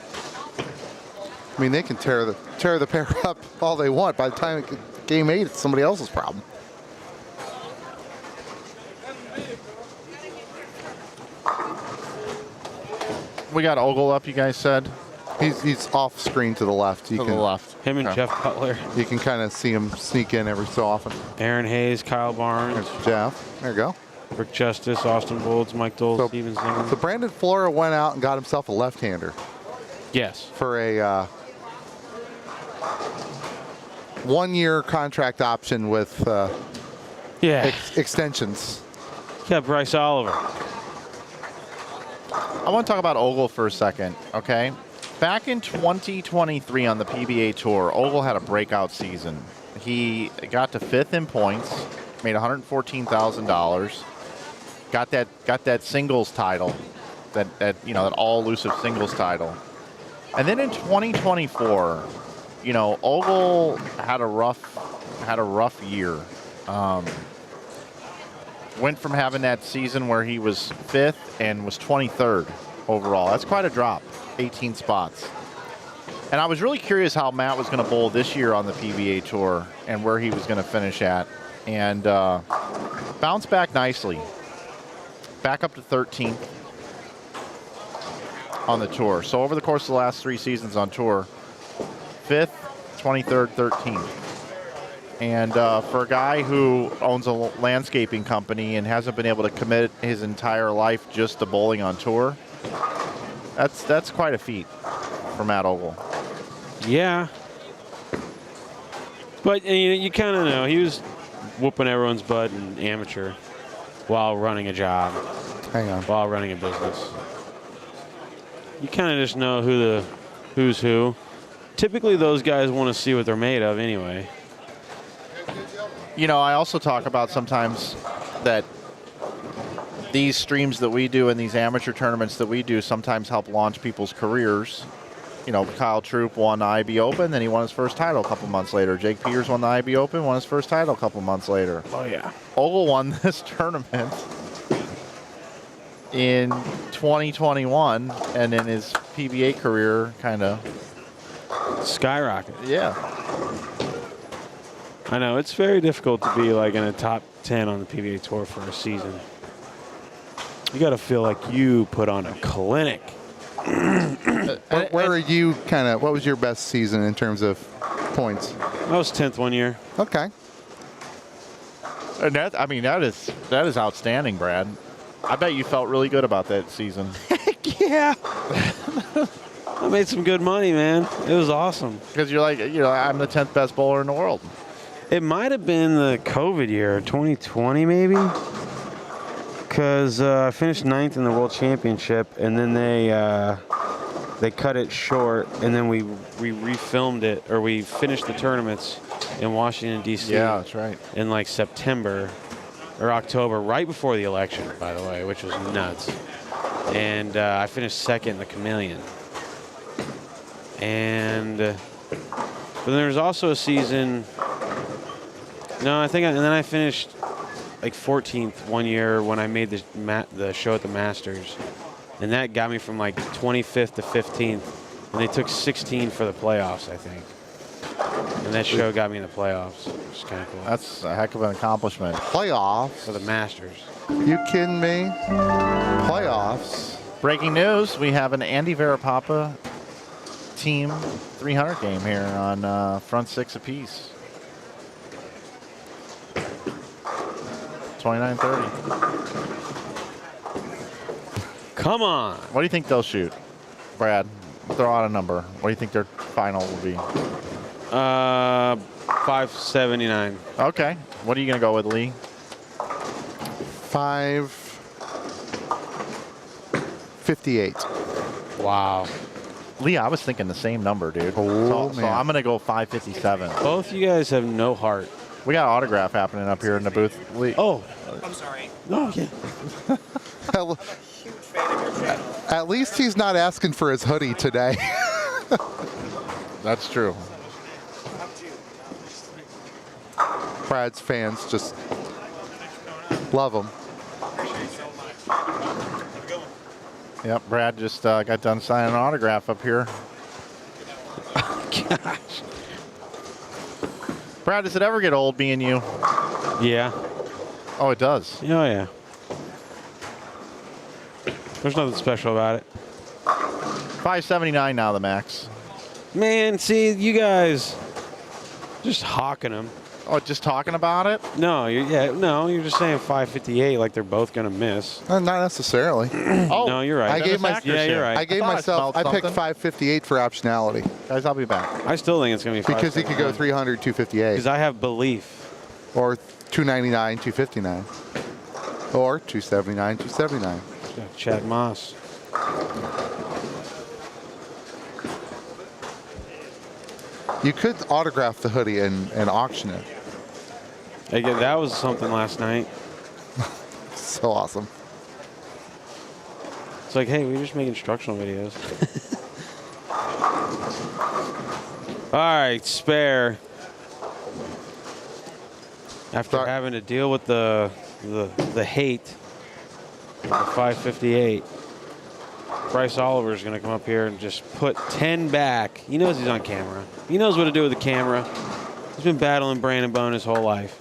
I mean, they can tear the pair up all they want. By the time it game 8, it's somebody else's problem. we got Ogle up, you guys said? He's off screen to the left. To the left. Him and Jeff Butler. You can kind of see him sneak in every so often. Aaron Hayes, Kyle Barnes. There's Jeff. There you go. Rick Justice, Austin Bolds, Mike Dole, Steven Zimmerman. So Brandon Flora went out and got himself a left-hander. Yes. For a 1-year contract option with extensions. Yeah, Bryce Oliver. I want to talk about Ogle for a second, okay? Back in 2023 on the PBA Tour, Ogle had a breakout season. He got to 5th in points, made $114,000, got that singles title, that all elusive singles title. And then in 2024, Ogle had a rough year. Went from having that season where he was 5th and was 23rd overall. That's quite a drop, 18 spots. And I was really curious how Matt was going to bowl this year on the PBA Tour and where he was going to finish at. And bounced back nicely. Back up to 13th on the tour. So over the course of the last 3 seasons on tour, 5th, 23rd, 13th. And for a guy who owns a landscaping company and hasn't been able to commit his entire life just to bowling on tour, that's quite a feat for Matt Ogle. Yeah. But you kind of know he was whooping everyone's butt in amateur while running a job. Hang on. While running a business. You kind of just know who's who. Typically, those guys want to see what they're made of anyway. You know, I also talk about sometimes that these streams that we do and these amateur tournaments that we do sometimes help launch people's careers. You know, Kyle Troop won the IB Open, then he won his first title a couple months later. Jake Peters won the IB Open, won his first title a couple months later. Oh, yeah. Ogle won this tournament in 2021, and then his PBA career kind of skyrocket. Yeah. I know, it's very difficult to be like in a top 10 on the PBA Tour for a season. You got to feel like you put on a clinic. Where are you what was your best season in terms of points? I was 10th one year. Okay. And that is outstanding, Brad. I bet you felt really good about that season. Yeah. I made some good money, man. It was awesome. Because you're like, I'm the 10th best bowler in the world. It might have been the COVID year, 2020 maybe. Because I finished 9th in the World Championship, and then they cut it short, and then we refilmed it, or we finished the tournaments in Washington, D.C. Yeah, that's right. In like September or October, right before the election, by the way, which was nuts. And I finished 2nd in the Chameleon. But there was also a season. No, and then I finished like 14th one year when I made the show at the Masters, and that got me from like 25th to 15th, and they took 16 for the playoffs, I think. And that show got me in the playoffs, which is kind of cool. That's a heck of an accomplishment. Playoffs for the Masters. You kidding me? Playoffs. Breaking news: we have an Andy Verapapa team 300 game here on front 6 apiece. 29-30. Come on. What do you think they'll shoot, Brad? Throw out a number. What do you think their final will be? 579. Okay. What are you going to go with, Lee? 558. Wow. Lee, I was thinking the same number, dude. So I'm going to go 557. Both you guys have no heart. We got an autograph happening up here in the booth. Lee. Oh. I'm sorry. No, yeah. At least he's not asking for his hoodie today. That's true. Brad's fans just love him. Yep, Brad just got done signing an autograph up here. Gosh. Brad, does it ever get old being you? Yeah. Oh, it does. Oh, yeah. There's nothing special about it. 579 now, the max. Man, see, you guys just hawking them. Oh, just talking about it? No, you're just saying 558 like they're both going to miss. Not necessarily. Oh, no, you're right. I gave you're right. I picked 558 for optionality. Guys, I'll be back. I still think it's going to be Because he could go 300, 258. Because I have belief. Or 299, 259. Or 279, 279. Chad Moss. You could autograph the hoodie and auction it. Again, that was something last night. So awesome. It's like, hey, we just make instructional videos. All right, spare. After having to deal with the hate of the 558, Bryce Oliver is going to come up here and just put 10 back. He knows he's on camera. He knows what to do with the camera. He's been battling Brandon Bone his whole life.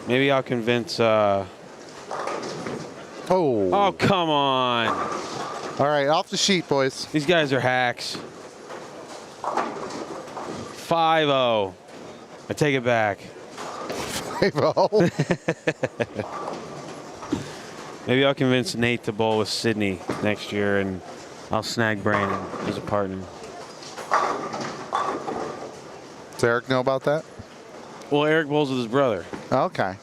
Maybe I'll convince. Oh, come on. All right, off the sheet, boys. These guys are hacks. 5-0. I take it back. 5-0. Maybe I'll convince Nate to bowl with Sydney next year, and I'll snag Brandon as a partner. Does Eric know about that? Well, Eric bowls with his brother. Okay.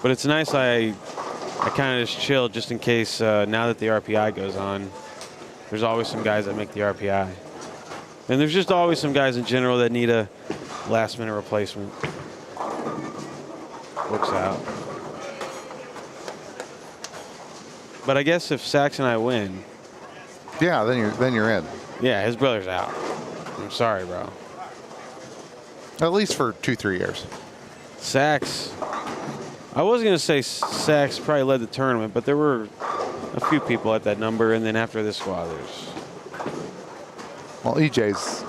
But it's nice I kind of just chilled just in case now that the RPI goes on, there's always some guys that make the RPI. And there's just always some guys in general that need a last-minute replacement. Works out. But I guess if Sax and I win. Yeah, then you're in. Yeah, his brother's out. I'm sorry, bro. At least for 2-3 years. Sax. I was going to say Sax probably led the tournament, but there were a few people at that number, and then after this squad, there's. Well, EJ's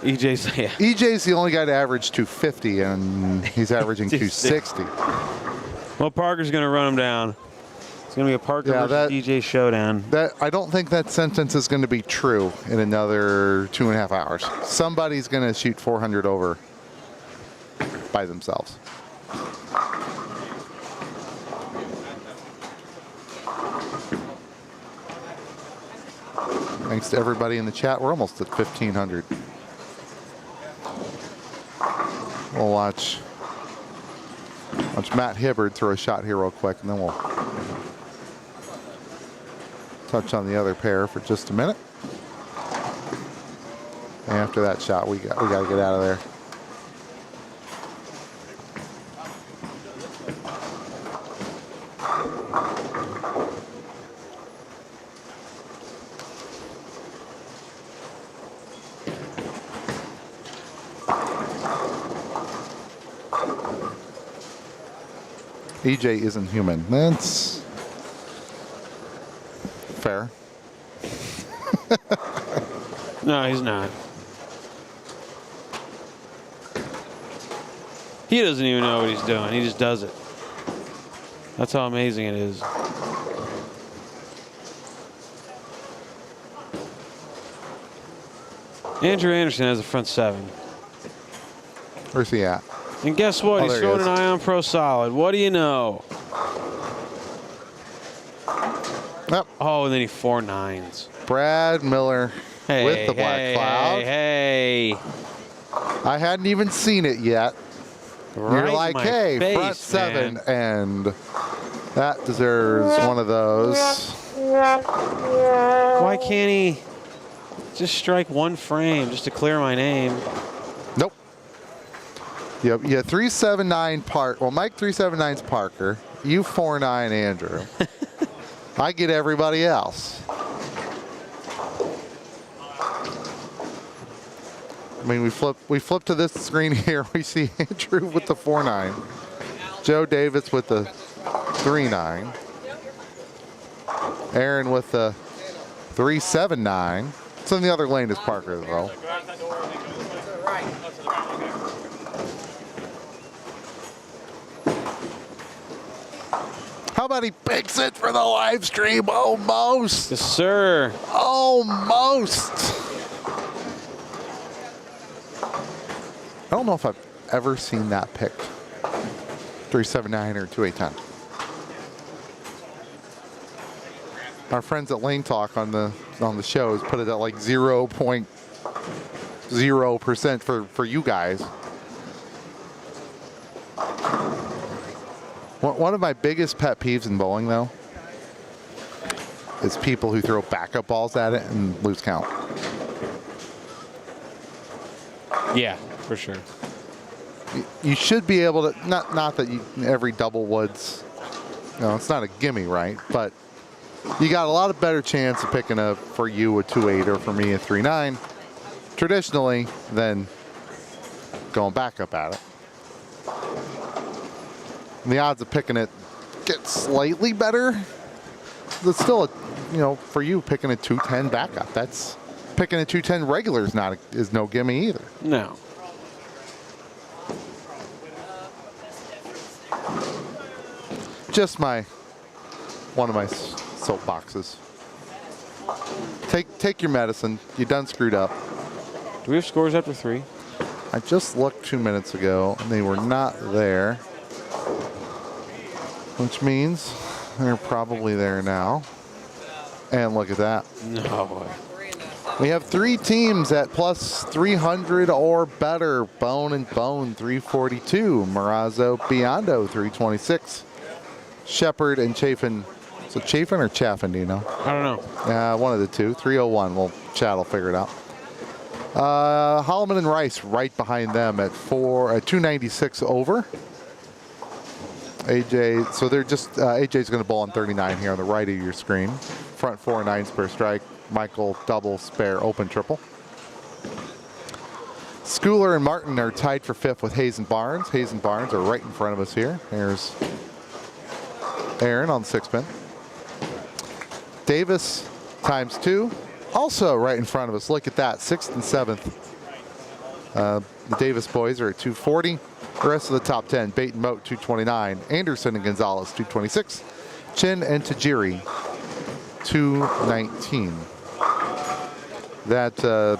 yeah. EJ's the only guy to average 250, and he's averaging 260. Well, Parker's going to run him down. It's going to be a Parker versus DJ showdown. I don't think that sentence is going to be true in another 2.5 hours. Somebody's going to shoot 400 over by themselves. Thanks to everybody in the chat. We're almost at 1,500. We'll watch Matt Hibbard throw a shot here real quick, and then we'll touch on the other pair for just a minute. And after that shot, we got to get out of there. EJ isn't human. That's fair. No, he's not. He doesn't even know what he's doing. He just does it. That's how amazing it is. Andrew Anderson has a front seven. Where's he at? And guess what? He's throwing an Ion Pro Solid. What do you know? Yep. Oh, and then he 4.9s. Brad Miller with the black cloud. Hey. I hadn't even seen it yet. Right. You're like, hey, face, front seven, man. And that deserves one of those. Why can't he just strike one frame just to clear my name? Nope. Yeah, 379 Park. Well, Mike 379's Parker. You 49 Andrew. I get everybody else. I mean, we flip to this screen here. We see Andrew with the 4.9, Joe Davis with the 3.9, Aaron with the 3.79. It's in the other lane is Parker though. How about he picks it for the live stream? Almost. Yes, sir. Almost. I don't know if I've ever seen that picked. 379 or 2810. Our friends at Lane Talk on the shows put it at like 0.0% for you guys. One of my biggest pet peeves in bowling, though, is people who throw backup balls at it and lose count. Yeah, for sure. You should be able to, not that every double woods, it's not a gimme, right? But you got a lot of better chance of picking up for you a 2.8 or for me a 3.9 traditionally than going back up at it. And the odds of picking it get slightly better. It's still, for you picking a 210 backup. That's picking a 210 regular is no gimme either. No. Just one of my soapboxes. Take your medicine. You done screwed up. Do we have scores after 3? I just looked 2 minutes ago, and they were not there, which means they're probably there now. And look at that. No way. We have 3 teams at plus 300 or better. Bone and Bone 342, Marazzo Biondo 326, Shepard and Chafin. So Chafin or Chaffin, do you know? I don't know. One of the two. 301. Well, Chad will figure it out. Holloman and Rice right behind them at 296 over. AJ, so they're just, AJ's going to bowl on 39 here on the right of your screen. Front 4 9s per strike. Michael double, spare, open, triple. Schooler and Martin are tied for 5th with Hayes and Barnes. Hayes and Barnes are right in front of us here. There's Aaron on the 6-pin. Davis times 2, also right in front of us. Look at that, 6th and 7th. The Davis boys are at 240. The rest of the top 10, Bate and Moat 229, Anderson and Gonzalez 226, Chin and Tajiri 219. That the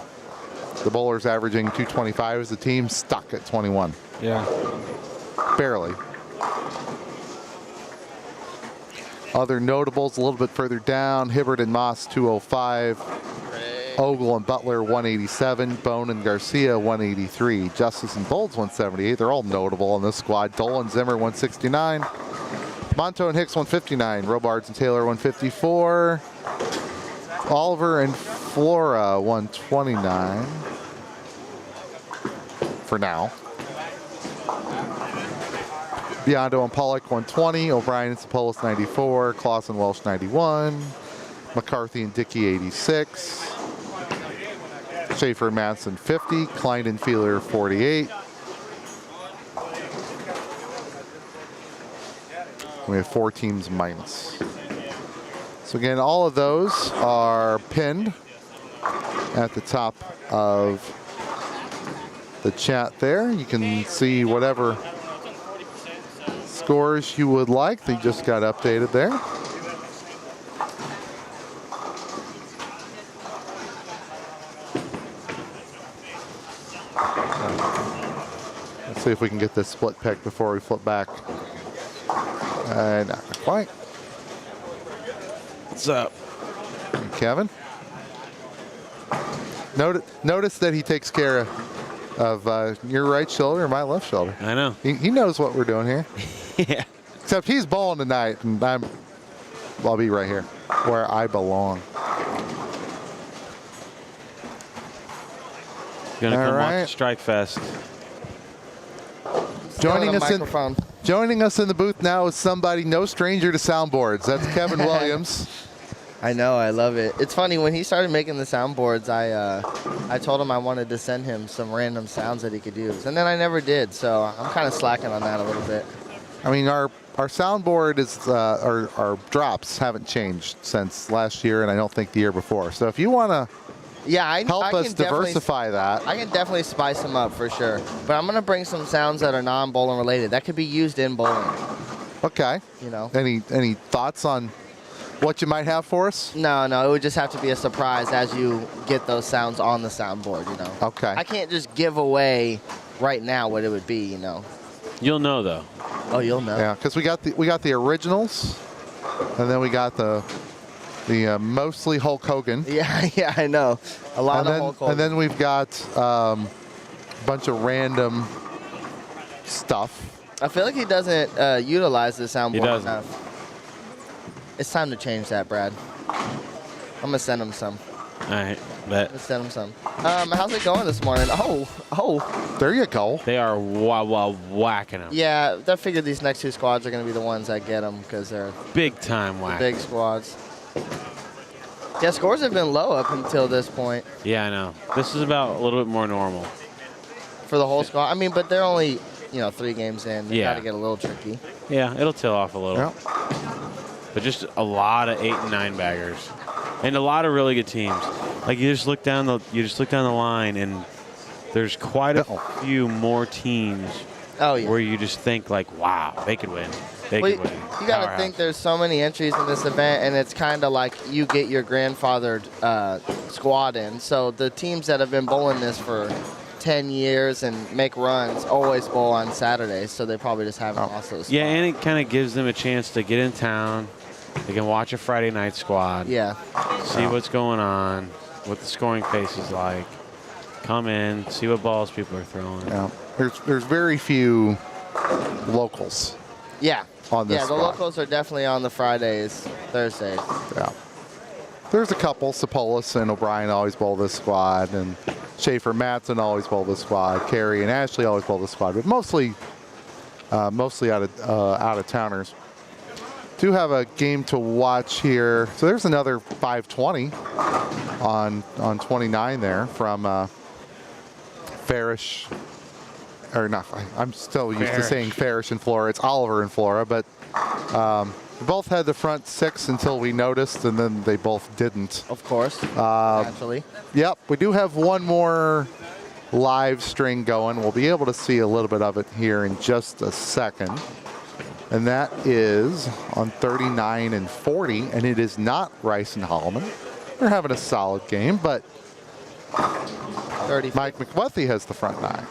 bowlers averaging 225 as the team, stuck at 21. Yeah. Barely. Other notables a little bit further down, Hibbert and Moss 205, Ogle and Butler 187, Bone and Garcia 183, Justice and Bolds 178. They're all notable in this squad. Dolan Zimmer 169, Monto and Hicks 159, Robards and Taylor 154, Oliver and Flora 129 for now. Biondo and Pollock 120, O'Brien and Sapolis 94, Clausen Welsh 91, McCarthy and Dickey 86, Schaefer and Madsen 50, Klein and Feeler 48. We have 4 teams minus. So again, all of those are pinned at the top of the chat there. You can see whatever scores you would like. They just got updated there. Let's see if we can get this split pick before we flip back. Not quite. What's up? Kevin? Notice that he takes care of your right shoulder and my left shoulder. I know. He knows what we're doing here. Yeah. Except he's bowling tonight, and I'll be right here where I belong. Gonna come right. watch Strike Fest. Joining us in the booth now is somebody no stranger to soundboards. That's Kevin Williams. I know, I love it. It's funny, when he started making the soundboards, I told him I wanted to send him some random sounds that he could use, and then I never did, so I'm kind of slacking on that a little bit. I mean, our soundboard is, our drops haven't changed since last year, and I don't think the year before. So if you want to help us diversify that. I can definitely spice them up for sure, but I'm going to bring some sounds that are non-bowling related, that could be used in bowling. Okay. You know. Any thoughts on what you might have for us? No, it would just have to be a surprise as you get those sounds on the soundboard, you know. Okay. I can't just give away right now what it would be, you know. You'll know though. Oh, you'll know. Yeah, because we got the originals, and then we got the mostly Hulk Hogan. Yeah, I know. A lot of Hulk Hogan. And then we've got a bunch of random stuff. I feel like he doesn't utilize the soundboard doesn't. enough. It's time to change that, Brad. I'm going to send him some. All right, bet. Let's send him some. How's it going this morning? Oh. There you go. They are whacking them. Yeah, I figured these next 2 squads are going to be the ones that get them because they're big time whack. Big squads. Yeah, scores have been low up until this point. Yeah, I know. This is about a little bit more normal. For the whole squad. I mean, but they're only, 3 games in. They Yeah. got to get a little tricky. Yeah, it'll tail off a little. Yep. But just a lot of 8 and 9 baggers, and a lot of really good teams. Like you just look down the line, and there's quite a few more teams. Oh yeah. Where you just think like, wow, they could win. They Well, could win. you got to think there's so many entries in this event, and it's kind of like you get your grandfathered squad in. So the teams that have been bowling this for 10 years and make runs always bowl on Saturdays, so they probably just haven't lost those. Yeah, and it kind of gives them a chance to get in town. They can watch a Friday night squad. Yeah. See what's going on, what the scoring pace is like. Come in, see what balls people are throwing. Yeah. There's very few locals. Yeah. On this the squad. locals are definitely on the Fridays, Thursdays. Yeah. There's a couple. Sapolis and O'Brien always bowl this squad, and Schaefer Matson always bowl this squad. Carey and Ashley always bowl this squad, but mostly out of towners. Do have a game to watch here. So there's another 520 on 29 there from Farish. Or not, I'm still used to saying Farish and Flora. It's Oliver and Flora, but we both had the front 6 until we noticed, and then they both didn't. Of course, naturally. Yep, we do have one more live string going. We'll be able to see a little bit of it here in just a second. And that is on 39 and 40, and it is not Rice and Holloman. They're having a solid game, but 30. Mike McWethy has the front 9.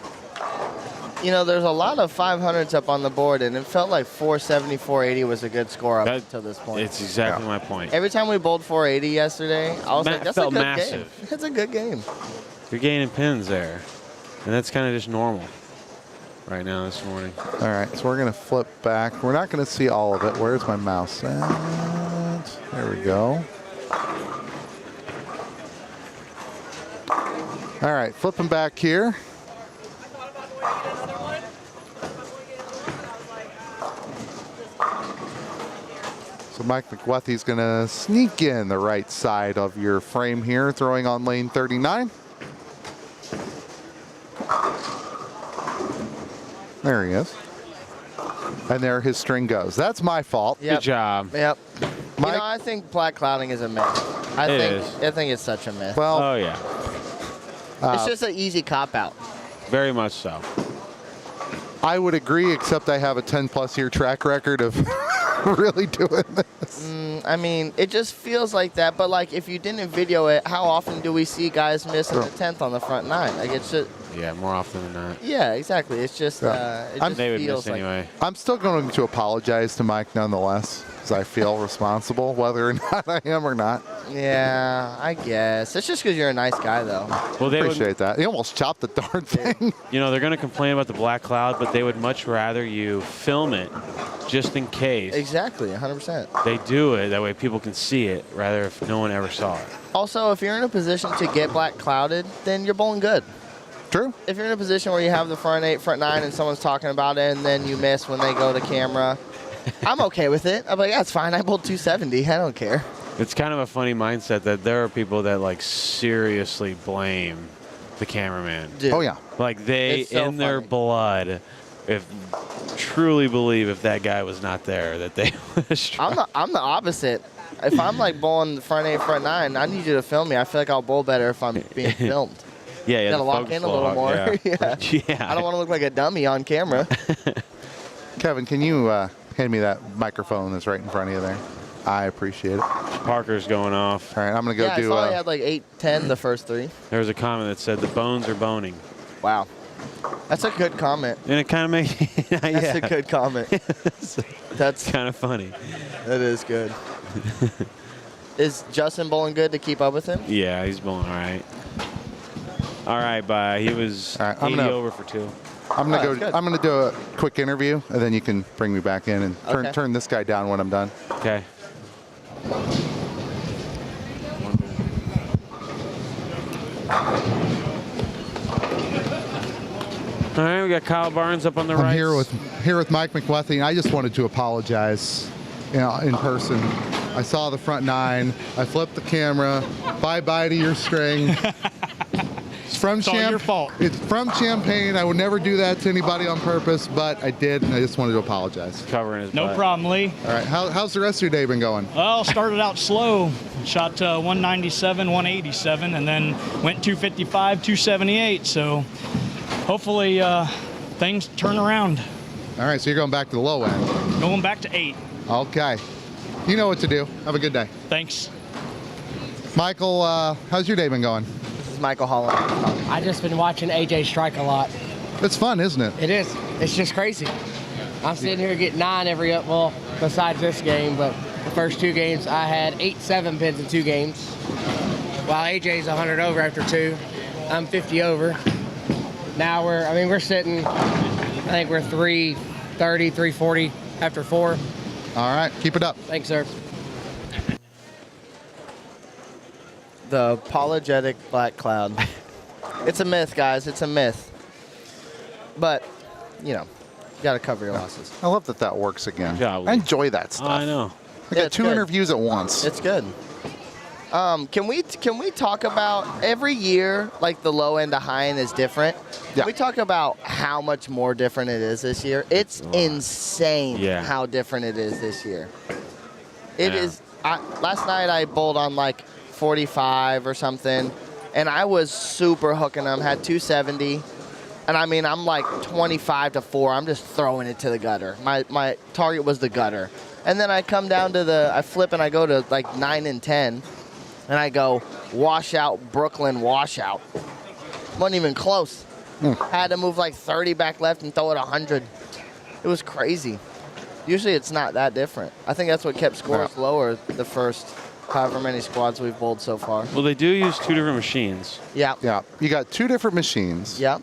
You know, there's a lot of 500s up on the board, and it felt like 470, 480 was a good score up until this point. It's exactly my point. Every time we bowled 480 yesterday, I was like, that's a felt good massive. game. It's a good game. You're gaining pins there, and that's kind of just normal right now this morning. All right, so we're going to flip back. We're not going to see all of it. Where's my mouse at? There we go. All right, flipping back here. So Mike McWethy's going to sneak in the right side of your frame here, throwing on lane 39. There he is. And there his string goes. That's my fault. Yep. Good job. Yep. Mike? You know, I think black clouding is a myth. I think it's such a myth. Well, Oh, yeah. it's just an easy cop-out. Very much so. I would agree, except I have a 10-plus year track record of really doing this. I mean, it just feels like that. But, like, if you didn't video it, how often do we see guys missing the 10th on the front 9? Like, it's just... Yeah, more often than not. Yeah, exactly. It's just, it just They would feels miss like... anyway. I'm still going to apologize to Mike nonetheless, because I feel responsible, whether or not I am or not. Yeah, I guess. It's just because you're a nice guy, though. Well, they would, Appreciate that. He almost chopped the darn thing. you know, they're going to complain about the black cloud, but they would much rather you film it just in case. Exactly, 100%. They do it. That way people can see it, rather if no one ever saw it. Also, if you're in a position to get black clouded, then you're bowling good. True. If you're in a position where you have the front 8, front 9, and someone's talking about it, and then you miss when they go to camera, I'm okay with it. I'm like, that's fine. I bowled 270. I don't care. It's kind of a funny mindset that there are people that like seriously blame the cameraman. Dude. Oh, yeah. Like they, It's so in their funny. blood, if truly believe if that guy was not there, that they would have struck. I'm the opposite. If I'm like bowling the front 8, front 9, I need you to film me. I feel like I'll bowl better if I'm being filmed. Yeah, Gotta the lock focus in a little will- more. Yeah. Yeah. I don't want to look like a dummy on camera. Kevin, can you hand me that microphone that's right in front of you there? I appreciate it. All Parker's going off. right, I'm going to go Yeah, I do saw he had like 8, 10 the first 3. There was a comment that said the bones are boning. Wow. That's a good comment. And it kind of makes That's a good comment. That's kind of funny. That is good. Is Justin bowling good to keep up with him? Yeah, he's bowling all right. All right, bye. He was All right, I'm 80 gonna- over for 2. I'm Oh, gonna that's good. I'm gonna do a quick interview, and then you can bring me back in and Okay. turn this guy down when I'm done. Okay. All right, we got Kyle Barnes up on the right. I'm here with Mike McWethy, and I just wanted to apologize, in person. I saw the front 9. I flipped the camera. Bye to your string. It's from It's all your fault. It's from Champaign. I would never do that to anybody on purpose, but I did, and I just wanted to apologize. Covering his No butt. problem, Lee. All right, how's the rest of your day been going? Well, started out slow, shot 197, 187, and then went 255, 278. So hopefully things turn around. All right, so you're going back to the low end. Going back to 8. Okay. You know what to do. Have a good day. Thanks. Michael, how's your day been going? This is Michael Holland. I just been watching AJ strike a lot. It's fun, isn't it? It is. It's just crazy. I'm sitting here getting 9 every up. Well, besides this game, but the first 2 games I had 8 7-pins in 2 games. While AJ's 100 over after 2, I'm 50 over. Now we're sitting. I think we're 330, 340 after 4. All right, keep it up. Thanks, sir. The apologetic black cloud. It's a myth, guys. It's a myth. But, you know, you got to cover your losses. I love that that works again. Golly. I enjoy that stuff. I know. I got 2 interviews at once. It's good. Can we talk about every year, like the low end to high end is different? Can we talk about how much more different it is this year? It's insane how different it is this year. It is. Last night I bowled on like 45 or something, and I was super hooking them. Had 270, and I mean I'm like 25 to 4. I'm just throwing it to the gutter. My target was the gutter, and then I come down to I flip and I go to like 9 and 10. And I go, washout, Brooklyn, washout. Wasn't even close. Had to move like 30 back left and throw it 100. It was crazy. Usually it's not that different. I think that's what kept scores lower the first however many squads we've bowled so far. Well, they do use 2 different machines. Yeah. Yeah. You got 2 different machines. Yeah.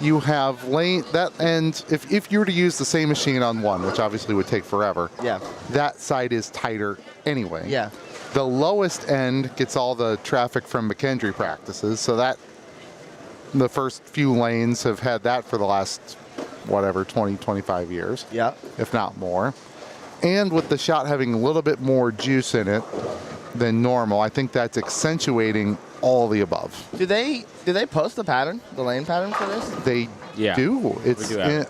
You have lane that, and if you were to use the same machine on one, which obviously would take forever. Yeah. That side is tighter anyway. Yeah. The lowest end gets all the traffic from McKendree practices, so that the first few lanes have had that for the last, whatever, 20, 25 years. Yeah. If not more. And with the shot having a little bit more juice in it than normal, I think that's accentuating all the above. Do they post the pattern, the lane pattern for this? They do. It's We do have it.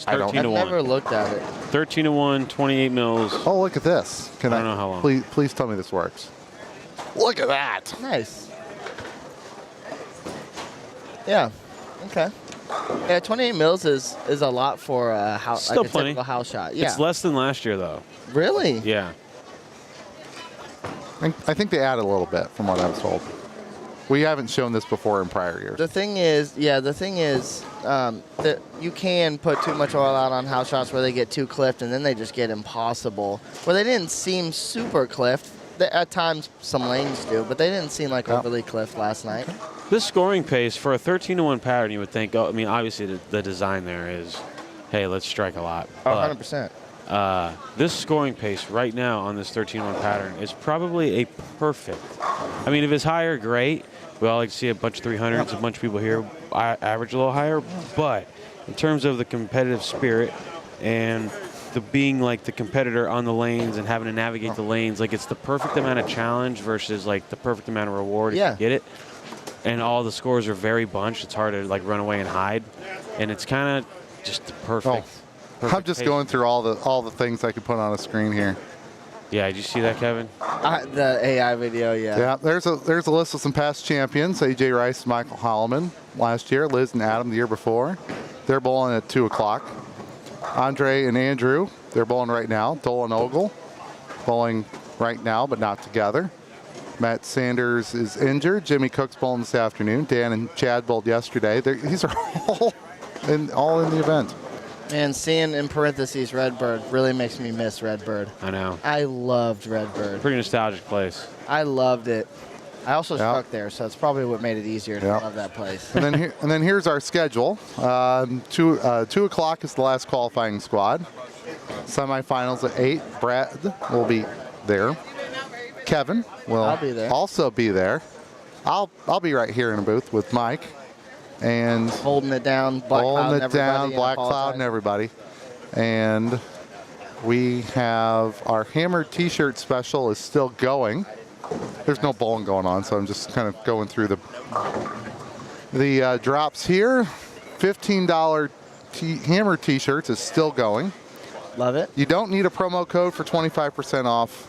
I don't. I've never looked at it. 13 to 1, 28 mils. Oh, look at this. I don't know how long. Please tell me this works. Look at that. Nice. Yeah. Okay. Yeah, 28 mils is a lot for a house, Still like a plenty. typical house shot. Yeah. It's less than last year, though. Really? Yeah. I think they added a little bit from what I was told. We haven't shown this before in prior years. The thing is that you can put too much oil out on house shots where they get too clipped and then they just get impossible. Where they didn't seem super clipped. At times some lanes do, but they didn't seem like overly clipped last night. This scoring pace for a 13 to 1 pattern, you would think, I mean, obviously the design there is, hey, let's strike a lot. Oh, But 100%. this scoring pace right now on this 13-1 pattern is probably a perfect. I mean, if it's higher, great. We all like to see a bunch of 300s. A bunch of people here average a little higher. But in terms of the competitive spirit and the being like the competitor on the lanes and having to navigate the lanes, like it's the perfect amount of challenge versus like the perfect amount of reward if you get it. And all the scores are very bunched. It's hard to like run away and hide. And it's kind of just the perfect. I'm just going through all the things I could put on a screen here. Yeah, did you see that, Kevin? The AI video, yeah. Yeah, there's a list of some past champions. AJ Rice, Michael Holloman last year, Liz and Adam the year before. They're bowling at 2 o'clock. Andre and Andrew, they're bowling right now. Dole and Ogle, bowling right now, but not together. Matt Sanders is injured. Jimmy Cook's bowling this afternoon. Dan and Chad bowled yesterday. These are all in the event. And seeing in parentheses Redbird really makes me miss Redbird. I know. I loved Redbird. Pretty nostalgic place. I loved it. I also struck there, so it's probably what made it easier to love that place. And then here's our schedule. 2 o'clock is the last qualifying squad. Semifinals at 8. Brad will be there. Kevin will also be there. I'll be right here in a booth with Mike. And holding it down, Black Cloud and everybody. And we have our Hammer t-shirt special is still going. There's no bowling going on, so I'm just kind of going through the drops here. $15 Hammer t-shirts is still going. Love it. You don't need a promo code for 25% off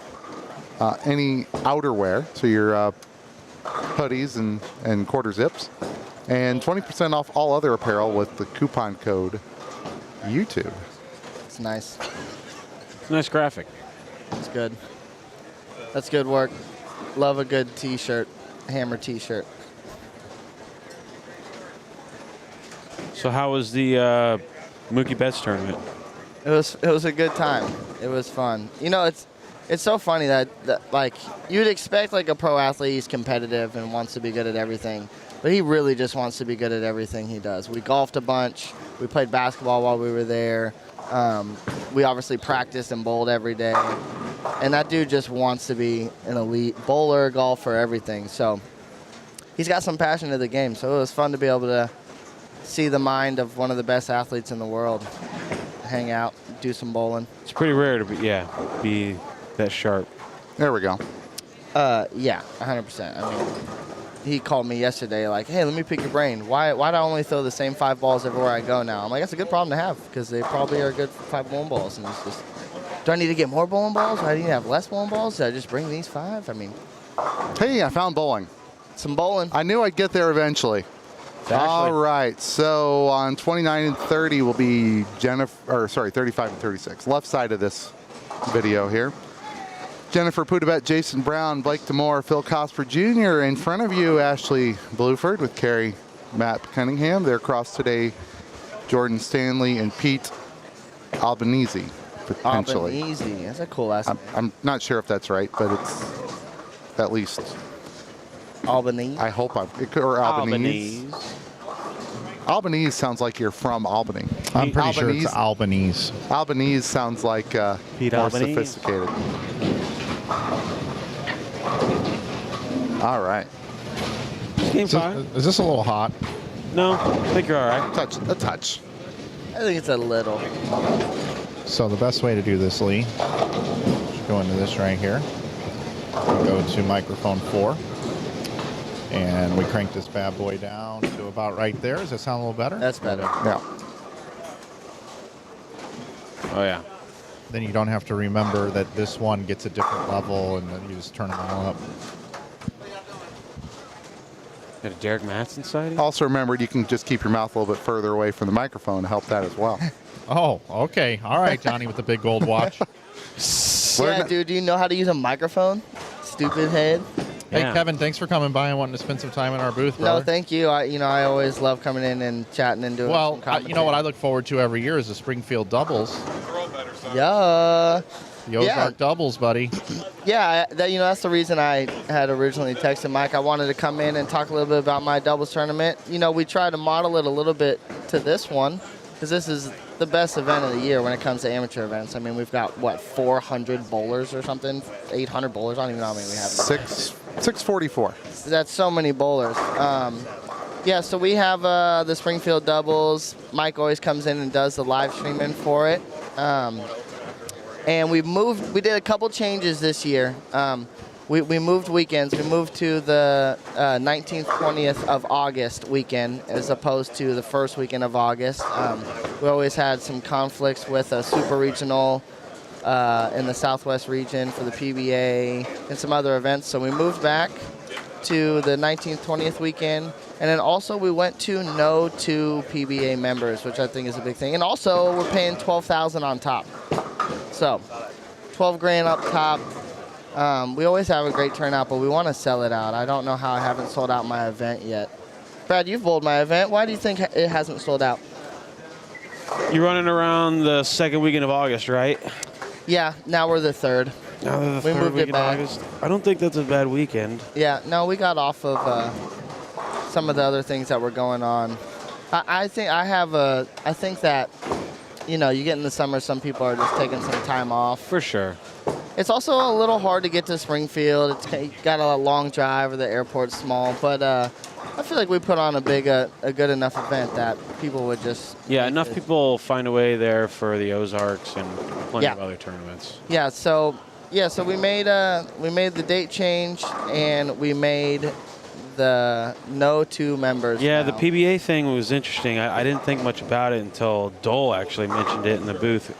any outerwear, so your hoodies and quarter zips. And 20% off all other apparel with the coupon code YouTube. It's nice. It's a nice graphic. It's good. That's good work. Love a good t-shirt, Hammer t-shirt. So how was the Mookie Betts tournament? It was a good time. It was fun. You know, it's so funny that like you'd expect like a pro athlete, he's competitive and wants to be good at everything, but he really just wants to be good at everything he does. We golfed a bunch. We played basketball while we were there. We obviously practiced and bowled every day, and that dude just wants to be an elite bowler, golfer, everything. So he's got some passion to the game. So it was fun to be able to see the mind of one of the best athletes in the world. Hang out, do some bowling. It's pretty rare to be that sharp. There we go. Yeah, 100%. I mean, he called me yesterday like, hey, let me pick your brain. Why do I only throw the same 5 balls everywhere I go now? I'm like, that's a good problem to have because they probably are good for 5 bowling balls. And it's just, do I need to get more bowling balls? Do I need to have less bowling balls? Did I just bring these 5? I mean. Hey, I found bowling. Some bowling. I knew I'd get there eventually. All right, so on 29 and 30 will be 35 and 36. Left side of this video here. Jennifer Poudouris, Jason Brown, Blake DeMore, Phil Cosper Jr. In front of you, Ashley Bluford with Carrie Matt Cunningham. They're across today, Jordan Stanley and Pete Albanese, potentially. Albanese, that's a cool last name. I'm not sure if that's right, but it's at least Albany. I hope or Albanese. Albanese sounds like you're from Albany. I'm pretty sure it's Albanese. Albanese sounds like Pete more Albanese. sophisticated. All right. Game fine. Is this a little hot? No, I think you're all right. A touch. I think it's a little. So the best way to do this, Lee, go into this right here. We go to microphone 4. And we crank this bad boy down to about right there. Does that sound a little better? That's better. Yeah. Oh, yeah. Then you don't have to remember that this one gets a different level, and then you just turn them all up. Got a Derek Matson sighting? Also remember, you can just keep your mouth a little bit further away from the microphone to help that as well. Oh, okay. All right, Johnny with the big gold watch. Yeah, dude, do you know how to use a microphone? Stupid head. Hey, Kevin, thanks for coming by and wanting to spend some time in our booth, No, brother. thank you. I always love coming in and chatting and doing. Well, you know what I look forward to every year is the Springfield doubles. Yeah. The Ozark doubles, buddy. Yeah, that's the reason I had originally texted Mike. I wanted to come in and talk a little bit about my doubles tournament. You know, we try to model it a little bit to this one because this is the best event of the year when it comes to amateur events. I mean, we've got, 400 bowlers or something? 800 bowlers? I don't even know how many we have. 644. That's so many bowlers. Yeah, so we have the Springfield doubles. Mike always comes in and does the live streaming for it. And we did a couple changes this year. We moved weekends. We moved to the 19th, 20th of August weekend as opposed to the first weekend of August. We always had some conflicts with a super regional in the Southwest region for the PBA and some other events. So we moved back to the 19th, 20th weekend. And then also we went to no 2 PBA members, which I think is a big thing. And also we're paying $12,000 on top. So 12 grand up top. We always have a great turnout, but we want to sell it out. I don't know how I haven't sold out my event yet. Brad, you've bowled my event. Why do you think it hasn't sold out? You're running around the second weekend of August, right? Yeah, now we're the 3rd. Now they're the We third moved it weekend of back. August. I don't think that's a bad weekend. Yeah, no, we got off of some of the other things that were going on. I think that, you get in the summer, some people are just taking some time off. For sure. It's also a little hard to get to Springfield. It's got a long drive, or the airport's small. But I feel like we put on a good enough event that people would just. Yeah, enough people find a way there for the Ozarks and plenty of other tournaments. Yeah. So we made the date change, and we made the no 2 members. Yeah, now. the PBA thing was interesting. I didn't think much about it until Dole actually mentioned it in the booth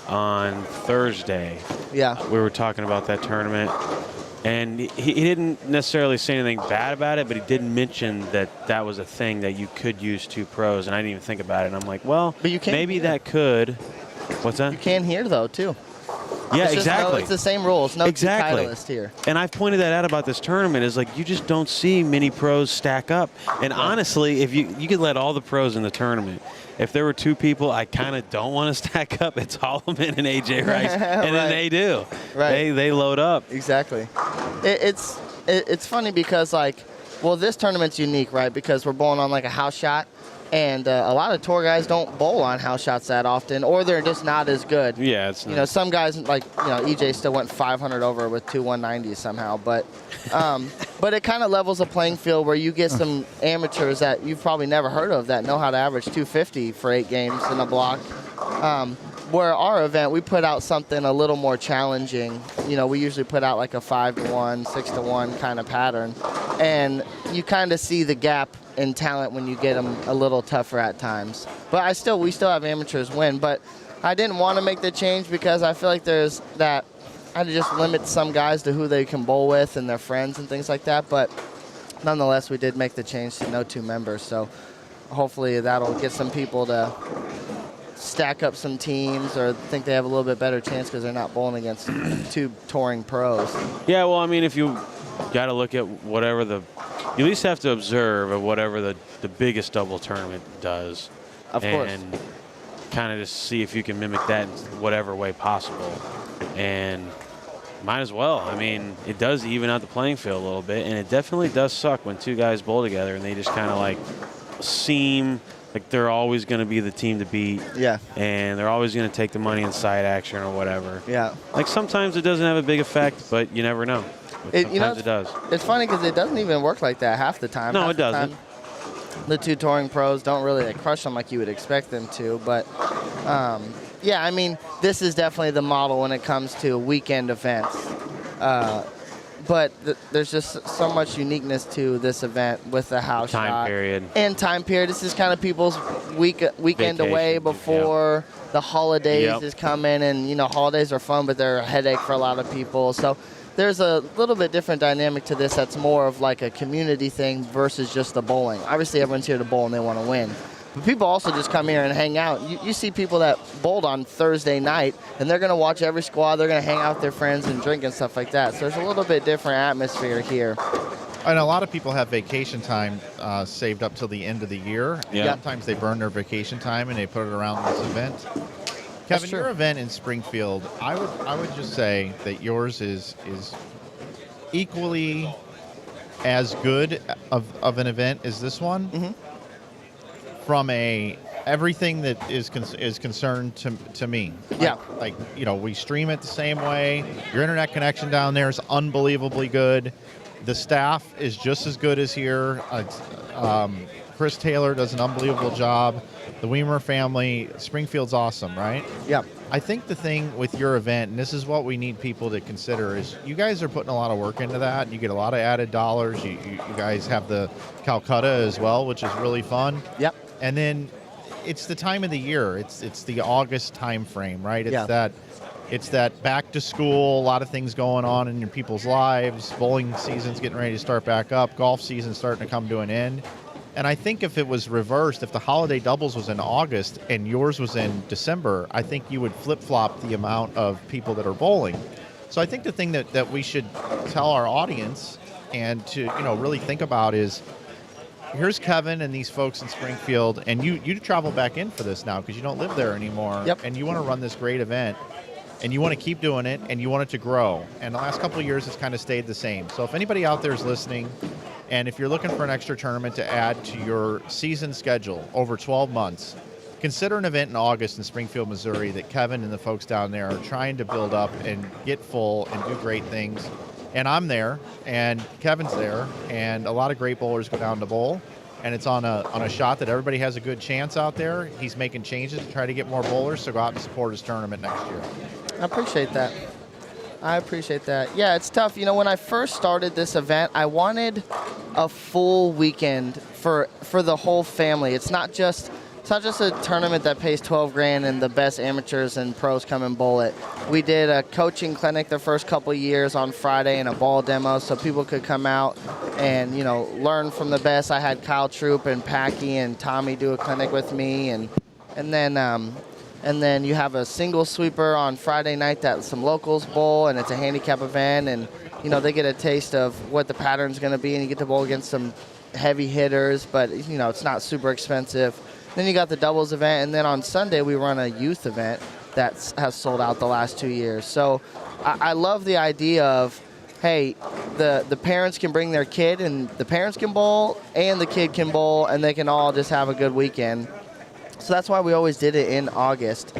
on Thursday. Yeah. We were talking about that tournament. And he didn't necessarily say anything bad about it, but he did mention that was a thing that you could use 2 pros, and I didn't even think about it. And I'm like, well, but you can't maybe hear. that could. What's that? You can hear, though, too. Yeah, It's just exactly. it's the same rules. No Exactly. two titleists here. And I've pointed that out about this tournament is like you just don't see many pros stack up. And honestly, if you could let all the pros in the tournament, if there were two people I kind of don't want to stack up, it's Holloman and AJ Rice, and then they do. Right. They load up. Exactly. It's funny because this tournament's unique, right? Because we're bowling on like a house shot, and a lot of tour guys don't bowl on house shots that often, or they're just not as good. Yeah, it's not. Some guys EJ still went 500 over with two 190s somehow, but it kind of levels a playing field where you get some amateurs that you've probably never heard of that know how to average 250 for 8 games in a block. Where our event, we put out something a little more challenging. We usually put out like a 5-1, 6-1 kind of pattern, and you kind of see the gap in talent when you get them a little tougher at times. But we still have amateurs win. But I didn't want to make the change because I feel like there's that. I had to just limit some guys to who they can bowl with and their friends and things like that. But nonetheless, we did make the change to no 2 members. So hopefully that'll get some people to stack up some teams or think they have a little bit better chance because they're not bowling against 2 touring pros. Yeah, well, I mean, if you got to look at whatever you at least have to observe of whatever the biggest double tournament does. Of course. And kind of just see if you can mimic that in whatever way possible. And might as well. I mean, it does even out the playing field a little bit, and it definitely does suck when 2 guys bowl together and they just kind of like seem like they're always going to be the team to beat. Yeah. And they're always going to take the money in side action or whatever. Yeah. Like sometimes it doesn't have a big effect, but you never know. Sometimes it does. It's funny because it doesn't even work like that half the time. No, Half it the doesn't. time, the 2 touring pros don't really crush them like you would expect them to. But, yeah, I mean, this is definitely the model when it comes to weekend events. But there's just so much uniqueness to this event with the house Time shot. period. And time period. This is kind of people's weekend Vacation, away before the holidays Yep. is coming. And, holidays are fun, but they're a headache for a lot of people. So there's a little bit different dynamic to this that's more of like a community thing versus just the bowling. Obviously, everyone's here to bowl and they want to win. But people also just come here and hang out. You see people that bowled on Thursday night, and they're going to watch every squad. They're going to hang out with their friends and drink and stuff like that. So there's a little bit different atmosphere here. And a lot of people have vacation time saved up till the end of the year. Yeah. Sometimes they burn their vacation time and they put it around this event. Kevin, your event in Springfield, I would just say that yours is equally as good of an event as this one. Mm-hmm. From everything that is concerned to me. Yeah. Like, we stream it the same way. Your internet connection down there is unbelievably good. The staff is just as good as here. Chris Taylor does an unbelievable job. The Weimer family, Springfield's awesome, right? Yeah. I think the thing with your event, and this is what we need people to consider, is you guys are putting a lot of work into that. You get a lot of added dollars. You guys have the Calcutta as well, which is really fun. Yep. And then it's the time of the year. It's the August time frame, right? It's that back to school, a lot of things going on in your people's lives. Bowling season's getting ready to start back up. Golf season's starting to come to an end. And I think if it was reversed, if the holiday doubles was in August and yours was in December, I think you would flip-flop the amount of people that are bowling. So I think the thing that we should tell our audience and to really think about is, here's Kevin and these folks in Springfield, and you travel back in for this now because you don't live there anymore. Yep. And you want to run this great event, and you want to keep doing it, and you want it to grow. And the last couple of years, it's kind of stayed the same. So if anybody out there is listening, and if you're looking for an extra tournament to add to your season schedule over 12 months, consider an event in August in Springfield, Missouri that Kevin and the folks down there are trying to build up and get full and do great things. And I'm there, and Kevin's there, and a lot of great bowlers go down to bowl. And it's on a shot that everybody has a good chance out there. He's making changes to try to get more bowlers, so go out and support his tournament next year. I appreciate that. Yeah, it's tough. When I first started this event, I wanted a full weekend for the whole family. It's not just a tournament that pays $12,000 and the best amateurs and pros come and bowl it. We did a coaching clinic the first couple of years on Friday and a ball demo so people could come out and, learn from the best. I had Kyle Troop and Packy and Tommy do a clinic with me. And then And then you have a single sweeper on Friday night that's some locals bowl, and it's a handicap event. And, you know, they get a taste of what the pattern's going to be, and you get to bowl against some heavy hitters, but, you know, it's not super expensive. Then you got the doubles event, and then on Sunday we run a youth event that has sold out the last 2 years. So I love the idea of, hey, the parents can bring their kid, and the parents can bowl, and the kid can bowl, and they can all just have a good weekend. So that's why we always did it in August,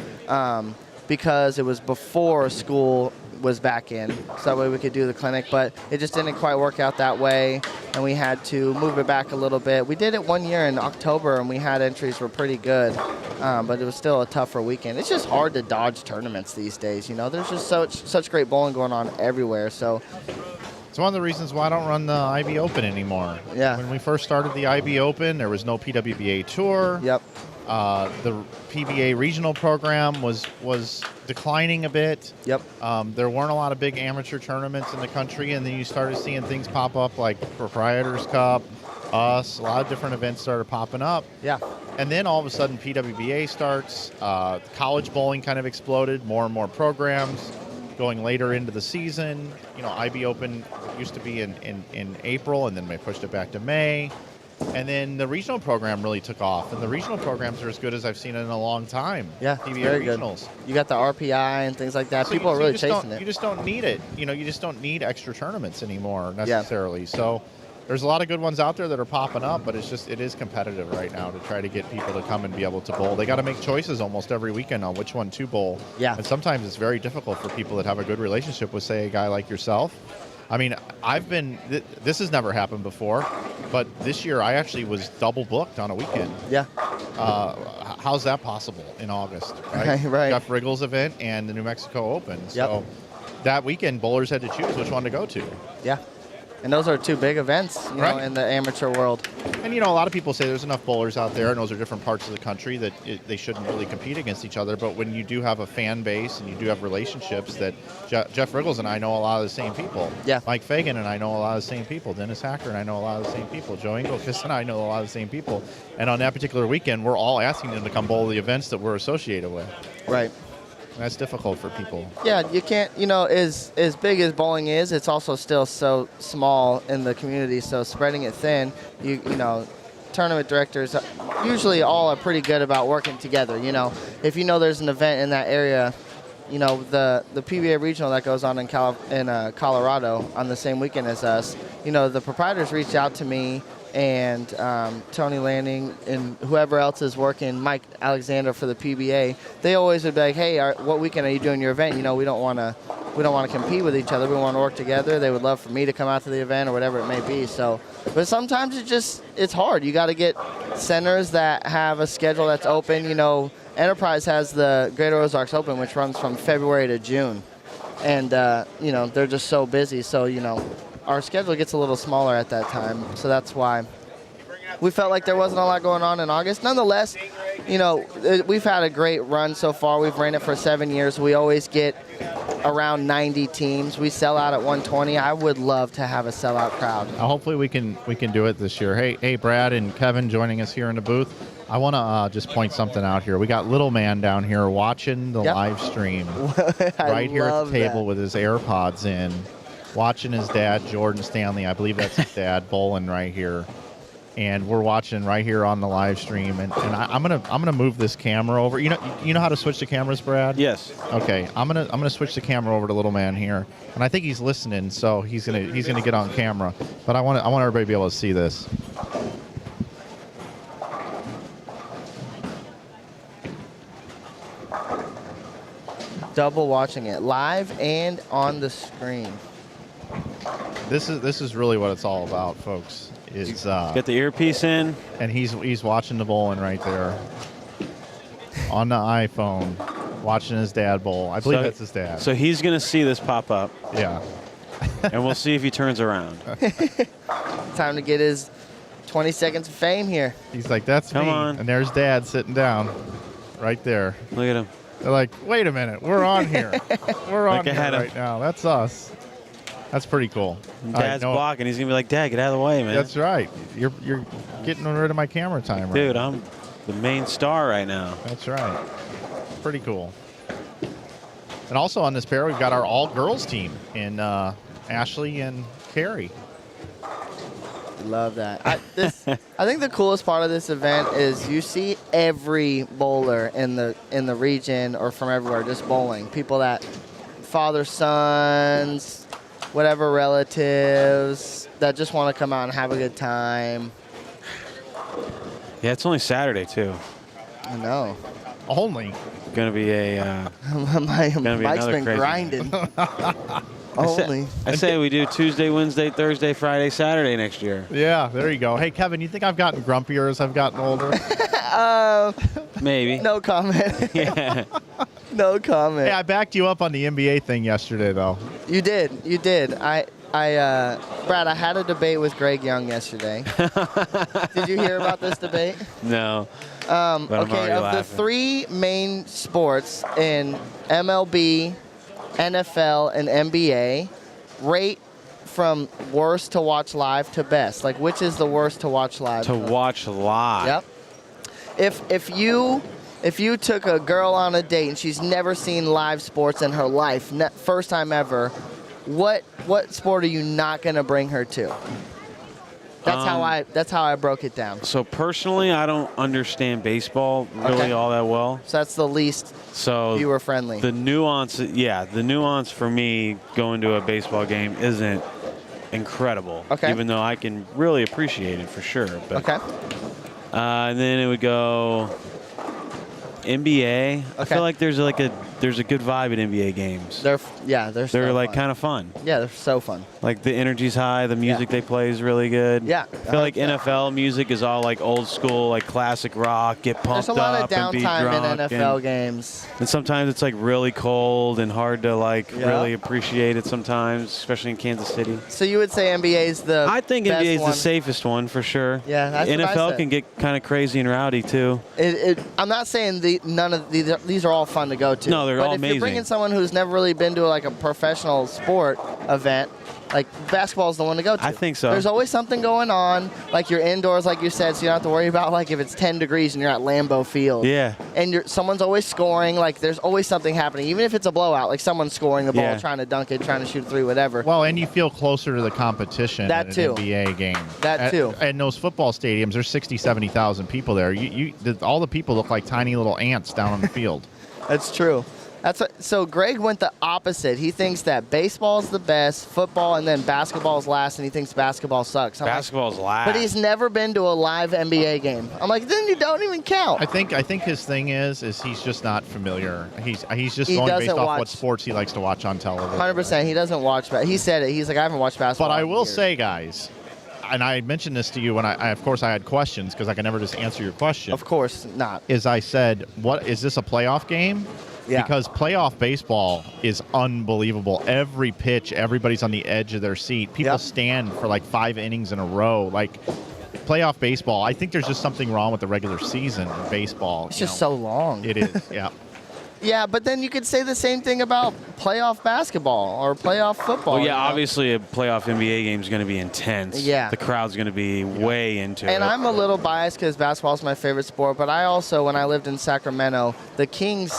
because it was before school was back in, so that way we could do the clinic. But it just didn't quite work out that way, and we had to move it back a little bit. We did it one year in October, and we had entries were pretty good, but it was still a tougher weekend. It's just hard to dodge tournaments these days. You know, there's just such great bowling going on everywhere. So it's one of the reasons why I don't run the IB Open anymore. Yeah. When we first started the IB Open, there was no PWBA Tour. Yep. The PBA regional program was declining a bit. Yep. There weren't a lot of big amateur tournaments in the country, and then you started seeing things pop up like Proprietors Cup, a lot of different events started popping up. Yeah. And then all of a sudden PWBA starts, college bowling kind of exploded, more and more programs going later into the season. You know, IB Open used to be in April, and then they pushed it back to May. And then the regional program really took off, and the regional programs are as good as I've seen in a long time. Yeah, PBA very regionals. good. You got the RPI and things like that. So People are really chasing it. You just don't need it. You know, you just don't need extra tournaments anymore necessarily. Yeah. So there's a lot of good ones out there that are popping up, but it is competitive right now to try to get people to come and be able to bowl. They got to make choices almost every weekend on which one to bowl. Yeah. And sometimes it's very difficult for people that have a good relationship with, say, a guy like yourself. I mean, this has never happened before, but this year I actually was double booked on a weekend. Yeah. How's that possible in August? Right. Right. Jeff Riggle's event and the New Mexico Open. So that weekend, bowlers had to choose which one to go to. Yeah. And those are two big events, you know, in the amateur world. And, you know, a lot of people say there's enough bowlers out there, and those are different parts of the country, that they shouldn't really compete against each other. But when you do have a fan base and you do have relationships, that Jeff Riggles and I know a lot of the same people. Yeah. Mike Fagan and I know a lot of the same people. Dennis Hacker and I know a lot of the same people. Joe Engelkis and I know a lot of the same people. And on that particular weekend, we're all asking them to come bowl the events that we're associated with. Right. That's difficult for people. Yeah, you can't, you know, as big as bowling is, it's also still so small in the community. So spreading it thin, you know, tournament directors usually all are pretty good about working together. You know, if you know there's an event in that area, you know, the PBA regional that goes on in Colorado on the same weekend as us, you know, the proprietors reach out to me, and Tony Lanning and whoever else is working, Mike Alexander for the PBA, they always would be like, hey, what weekend are you doing your event? You know, we don't want to compete with each other. We want to work together. They would love for me to come out to the event or whatever it may be. So, but sometimes it's hard. You got to get centers that have a schedule that's open. You know, Enterprise has the Greater Ozarks Open, which runs from February to June. And, you know, they're just so busy. So, you know, our schedule gets a little smaller at that time, so that's why we felt like there wasn't a lot going on in August. Nonetheless, you know, we've had a great run so far. We've ran it for 7 years. We always get around 90 teams. We sell out at 120. I would love to have a sellout crowd. Hopefully we can do it this year. Hey, Brad and Kevin joining us here in the booth. I want to just point something out here. We got little man down here watching the live stream right here at the table with his AirPods in, watching his dad, Jordan Stanley. I believe that's his dad, bowling right here. And we're watching right here on the live stream. And I'm gonna move this camera over. You know how to switch the cameras, Brad? Yes. Okay. I'm gonna switch the camera over to little man here. And I think he's listening, so he's gonna get on camera. But I want everybody to be able to see this. Double watching it live and on the screen. This is really what it's all about, folks. Is get the earpiece in, and he's watching the bowling right there on the iPhone, watching his dad bowl. I believe that's his dad. So he's gonna see this pop up. Yeah. And we'll see if he turns around. Time to get his 20 seconds of fame here. He's like, that's Come me. on. And there's Dad sitting down right there. Look at him. They're like, wait a minute, we're on here. We're on here ahead of right now. That's us. That's pretty cool. Dad's blocking. He's gonna be like, Dad, get out of the way, man. That's right. You're getting rid of my camera time, right? Dude, I'm the main star right now. That's right. Pretty cool. And also on this pair, we've got our all-girls team in Ashley and Carrie. Love that. I think the coolest part of this event is you see every bowler in the region or from everywhere just bowling. People that father, sons, whatever relatives that just want to come out and have a good time. Yeah, it's only Saturday too. I know. Only. Gonna be a. My gonna be bike's another been crazy grinding. Only. I say we do Tuesday, Wednesday, Thursday, Friday, Saturday next year. Yeah, there you go. Hey, Kevin, you think I've gotten grumpier as I've gotten older? Maybe. No comment. Yeah. No comment. Hey, I backed you up on the NBA thing yesterday, though. You did. You did. Brad, I had a debate with Greg Young yesterday. Did you hear about this debate? No. But I'm Okay, already of the laughing. 3 main sports in MLB, NFL, and NBA, rate from worst to watch live to best. Like, which is the worst to watch live? To watch live. Yep. If you took a girl on a date and she's never seen live sports in her life, first time ever, what sport are you not going to bring her to? That's how I broke it down. So personally, I don't understand baseball really all that well. So that's the least viewer friendly. The nuance for me going to a baseball game isn't incredible. Okay. Even though I can really appreciate it for sure. But, Okay. And then it would go NBA. I feel like there's a good vibe at NBA games. They're so like fun. kind of fun. Yeah, they're so fun. Like the energy's high, the music they play is really good. Yeah, I feel like NFL music is all like old school, like classic rock, get pumped There's a lot up of and be downtime drunk. in NFL games. And sometimes it's like really cold and hard to like really appreciate it sometimes, especially in Kansas City. So you would say NBA is the I think best NBA is one. the safest one for sure. Yeah, that's what I NFL said. can get kind of crazy and rowdy too. I'm not saying none of these are all fun to go to. No, they're but all if you're amazing. bringing someone who's never really been to like a professional sport event, like basketball is the one to go to. I think so. There's always something going on. Like you're indoors, like you said, so you don't have to worry about like if it's 10 degrees and you're at Lambeau Field. Yeah. And someone's always scoring. Like there's always something happening, even if it's a blowout. Like someone's scoring the ball, Yeah. trying to dunk it, trying to shoot a three, whatever. Well, and you feel closer to the competition That at too. an NBA game. That too. And those football stadiums, there's 60, 70,000 people there. All the people look like tiny little ants down on the field. That's true. So Greg went the opposite. He thinks that baseball's the best, football, and then basketball's last, and he thinks basketball sucks. Basketball's last. But he's never been to a live NBA game. I'm like, then you don't even count. I think his thing is he's just not familiar. He's just He going based doesn't off watch- what sports he likes to watch on television. 100%. He doesn't watch. He said it. He's like, I haven't watched basketball. But I in will years. say, guys, and I mentioned this to you when of course I had questions because I can never just answer your question. Of course not. Is I said, what is this a playoff game? Yeah. Because playoff baseball is unbelievable. Every pitch, everybody's on the edge of their seat. People stand for like 5 innings in a row. Like playoff baseball, I think there's just something wrong with the regular season in baseball. It's just so long. It is, yeah. Yeah, but then you could say the same thing about playoff basketball or playoff football. Well, yeah, you know? obviously a playoff NBA game is going to be intense. Yeah. The crowd's going to be way into it. And I'm a little biased because basketball is my favorite sport, but I also, when I lived in Sacramento, the Kings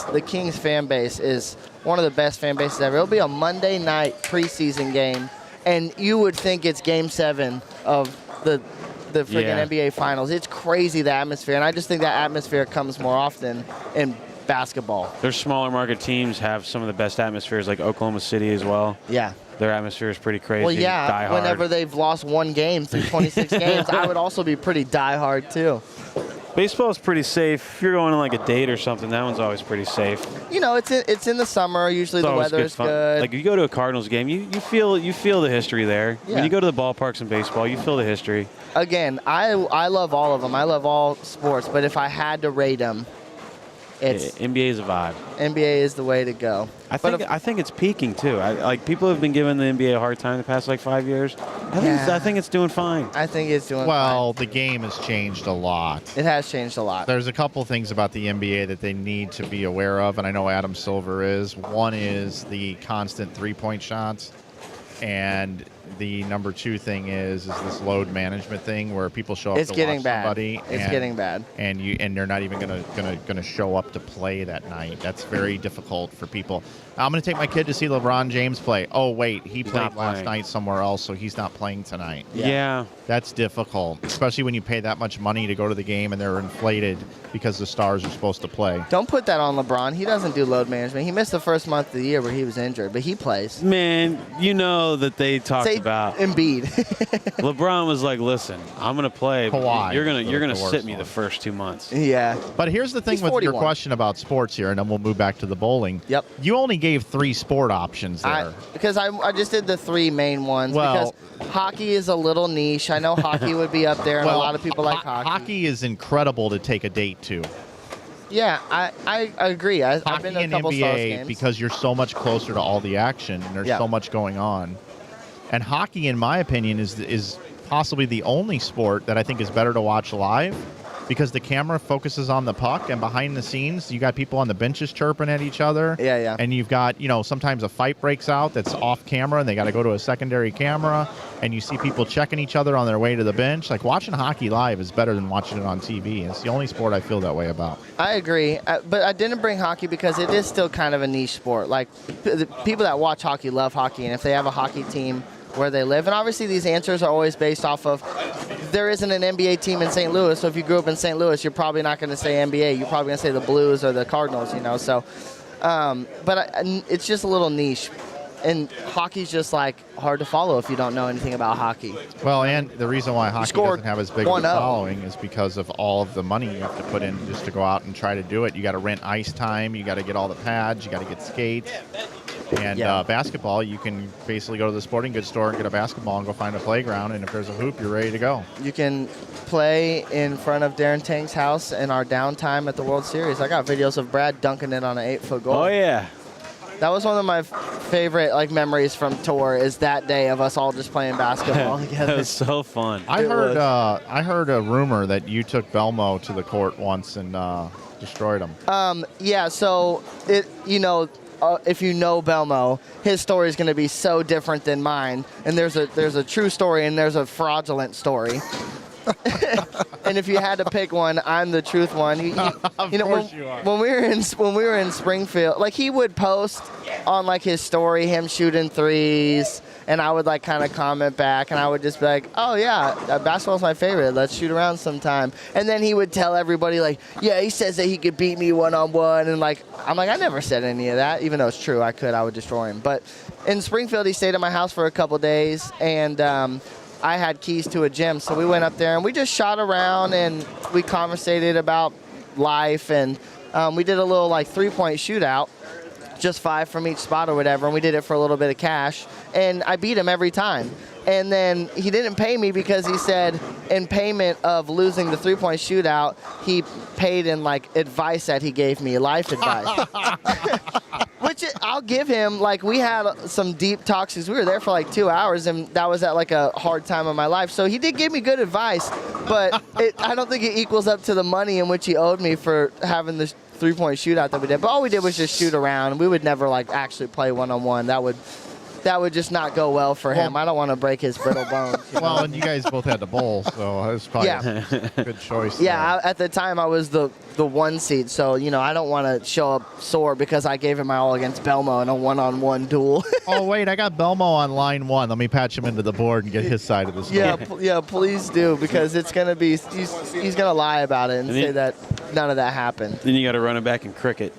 fan base is one of the best fan bases ever. It'll be a Monday night preseason game, and you would think it's Game 7 of the freaking NBA Finals. It's crazy, the atmosphere, and I just think that atmosphere comes more often in basketball. Their smaller market teams have some of the best atmospheres, like Oklahoma City as well. Yeah. Their atmosphere is pretty crazy. Well, yeah, diehard. whenever they've lost one game through 26 games, I would also be pretty diehard too. Baseball is pretty safe. If you're going on like a date or something, that one's always pretty safe. You know, it's in the summer. Usually It's the always weather is fun. good. Like if you go to a Cardinals game, you feel the history there. Yeah. When you go to the ballparks in baseball, you feel the history. Again, I love all of them. I love all sports. But if I had to rate them, it's NBA is a vibe. NBA is the way to go. I think it's peaking too. Like people have been giving the NBA a hard time the past like 5 years. I think it's doing fine. I think it's doing Well, the game has changed a lot. It has changed a lot. There's a couple things about the NBA that they need to be aware of, and I know Adam Silver is. One is the constant three-point shots, and the number 2 thing is this load management thing where people show up It's to getting watch bad. somebody. It's getting bad. And they're not even gonna show up to play that night. That's very difficult for people. I'm gonna take my kid to see LeBron James play. Oh wait, he played not last playing. night somewhere else, so he's not playing tonight. Yeah. That's difficult, especially when you pay that much money to go to the game and they're inflated because the stars are supposed to play. Don't put that on LeBron. He doesn't do load management. He missed the first month of the year where he was injured, but he plays. Man, you know that they talked Say about Embiid. LeBron was like, "Listen, I'm gonna play. But Kawhi you're gonna was the sit worst me one. the first 2 months." Yeah. But here's the thing He's with your 41. question about sports here, and then we'll move back to the bowling. Yep. You only gave 3 sport options there. Because I just did the 3 main ones. Well- because hockey is a little niche. I know hockey would be up there, and a lot of people like hockey. Hockey is incredible to take a date to. Yeah, I agree. I've Hockey been to a and couple Stars NBA games. because you're so much closer to all the action and there's Yeah. so much going on. And hockey, in my opinion, is possibly the only sport that I think is better to watch live because the camera focuses on the puck and behind the scenes you got people on the benches chirping at each other. Yeah, yeah. And you've got, sometimes a fight breaks out that's off camera and they got to go to a secondary camera and you see people checking each other on their way to the bench. Like watching hockey live is better than watching it on TV. It's the only sport I feel that way about. I agree, but I didn't bring hockey because it is still kind of a niche sport. Like, the people that watch hockey love hockey, and if they have a hockey team where they live, and obviously these answers are always based off of, there isn't an NBA team in St. Louis, so if you grew up in St. Louis, you're probably not going to say NBA. You're probably going to say the Blues or the Cardinals, so, it's just a little niche. And hockey's just like hard to follow if you don't know anything about hockey. Well, and the reason why hockey scored doesn't have as big of a 1-0. following is because of all of the money you have to put in just to go out and try to do it. You got to rent ice time, you got to get all the pads, you got to get skates. And basketball, you can basically go to the sporting goods store and get a basketball and go find a playground, and if there's a hoop, you're ready to go. You can play in front of Darren Tang's house in our downtime at the World Series. I got videos of Brad dunking it on an 8-foot goal. Oh yeah. That was one of my favorite memories from tour. Is that day of us all just playing basketball together. That was so fun. I heard a rumor that you took Belmo to the court once and destroyed him. Yeah. So if you know Belmo, his story is going to be so different than mine. And there's a true story and there's a fraudulent story. And if you had to pick one, I'm the truth one. Of course you are. When we were in Springfield, like he would post on like his story him shooting threes, and I would like kind of comment back, and I would just be like, "Oh yeah, basketball's my favorite. Let's shoot around sometime." And then he would tell everybody like, "Yeah, he says that he could beat me 1-on-1," and like I'm like, I never said any of that, even though it's true. I would destroy him. But in Springfield, he stayed at my house for a couple days, and I had keys to a gym, so we went up there and we just shot around and we conversated about life, and we did a little like 3-point shootout, just 5 from each spot or whatever, and we did it for a little bit of cash, and I beat him every time. And then he didn't pay me because he said in payment of losing the 3-point shootout, he paid in like advice that he gave me, life advice. Which I'll give him. Like, we had some deep talks because we were there for like 2 hours, and that was at like a hard time of my life. So he did give me good advice, but I don't think it equals up to the money in which he owed me for having this 3-point shootout that we did. But all we did was just shoot around. We would never like actually play one-on-one. That would just not go well for him. I don't want to break his brittle bones. Well, and you guys both had to bowl, so it was probably a good choice. Yeah, at the time I was the 1 seed, so I don't want to show up sore because I gave him my all against Belmo in a 1-on-1 duel. Oh wait, I got Belmo on line 1. Let me patch him into the board and get his side of the story. Yeah, please do, because it's gonna be he's gonna lie about it and say that none of that happened. Then you got to run it back in cricket.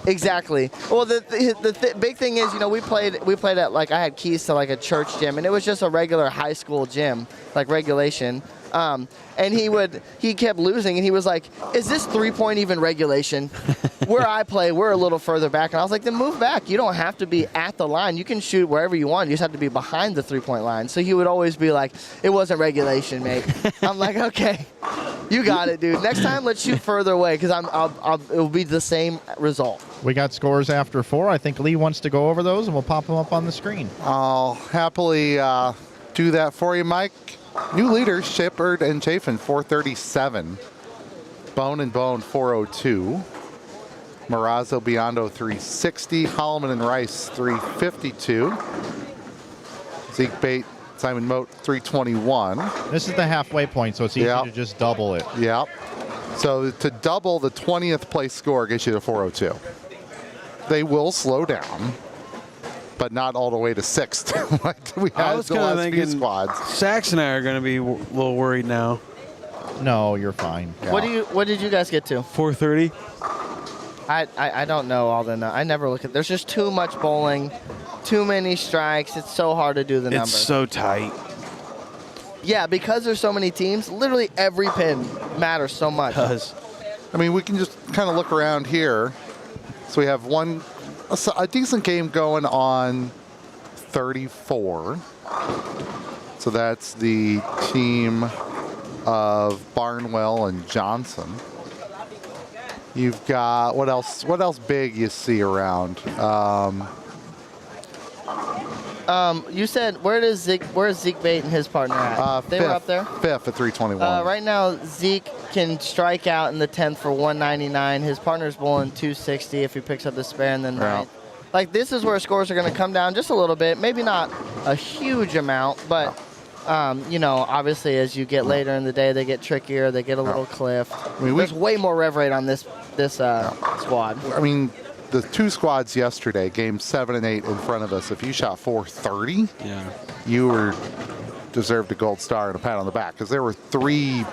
Exactly. Well, the big thing is, we played at like, I had keys to like a church gym, and it was just a regular high school gym, like regulation. And he kept losing, and he was like, "Is this 3-point even regulation?" Where I play, we're a little further back, and I was like, "Then move back. You don't have to be at the line. You can shoot wherever you want. You just have to be behind the 3-point line." So he would always be like, "It wasn't regulation, mate." I'm like, "Okay, you got it, dude. Next time, let's shoot further away, because it'll be the same result." We got scores after 4. I think Lee wants to go over those, and we'll pop them up on the screen. I'll happily do that for you, Mike. New leaders, Shepard and Chafin, 437. Bone and Bone, 402. Marazzo, Biondo, 360. Holloman and Rice, 352. Zeke Bate, Simon Moat, 321. This is the halfway point, so it's easy to just double it. Yep. So to double the 20th place score gets you to 402. They will slow down, but not all the way to 6th like we had the last few squads. Sax and I are going to be a little worried now. No, you're fine. Yeah. What did you guys get to? 430. I don't know all the. I never look at. There's just too much bowling, too many strikes. It's so hard to do the numbers. It's so tight. Yeah, because there's so many teams. Literally every pin matters so much. I mean, we can just kind of look around here. So we have a decent game going on 34. So that's the team of Barnwell and Johnson. You've got what else big you see around? You said where's Zeke Bate and his partner at? They were up there? 5th at 321. Right now, Zeke can strike out in the 10th for 199. His partner's bowling 260 if he picks up the spare and then ninth. Like, this is where scores are going to come down just a little bit. Maybe not a huge amount, but, you know, obviously as you get later in the day, they get trickier. They get a little cliffed. I mean, there's way more rev rate on this squad. I mean, the two squads yesterday, games 7 and 8 in front of us, if you shot 430, you deserved a gold star and a pat on the back, because there were 3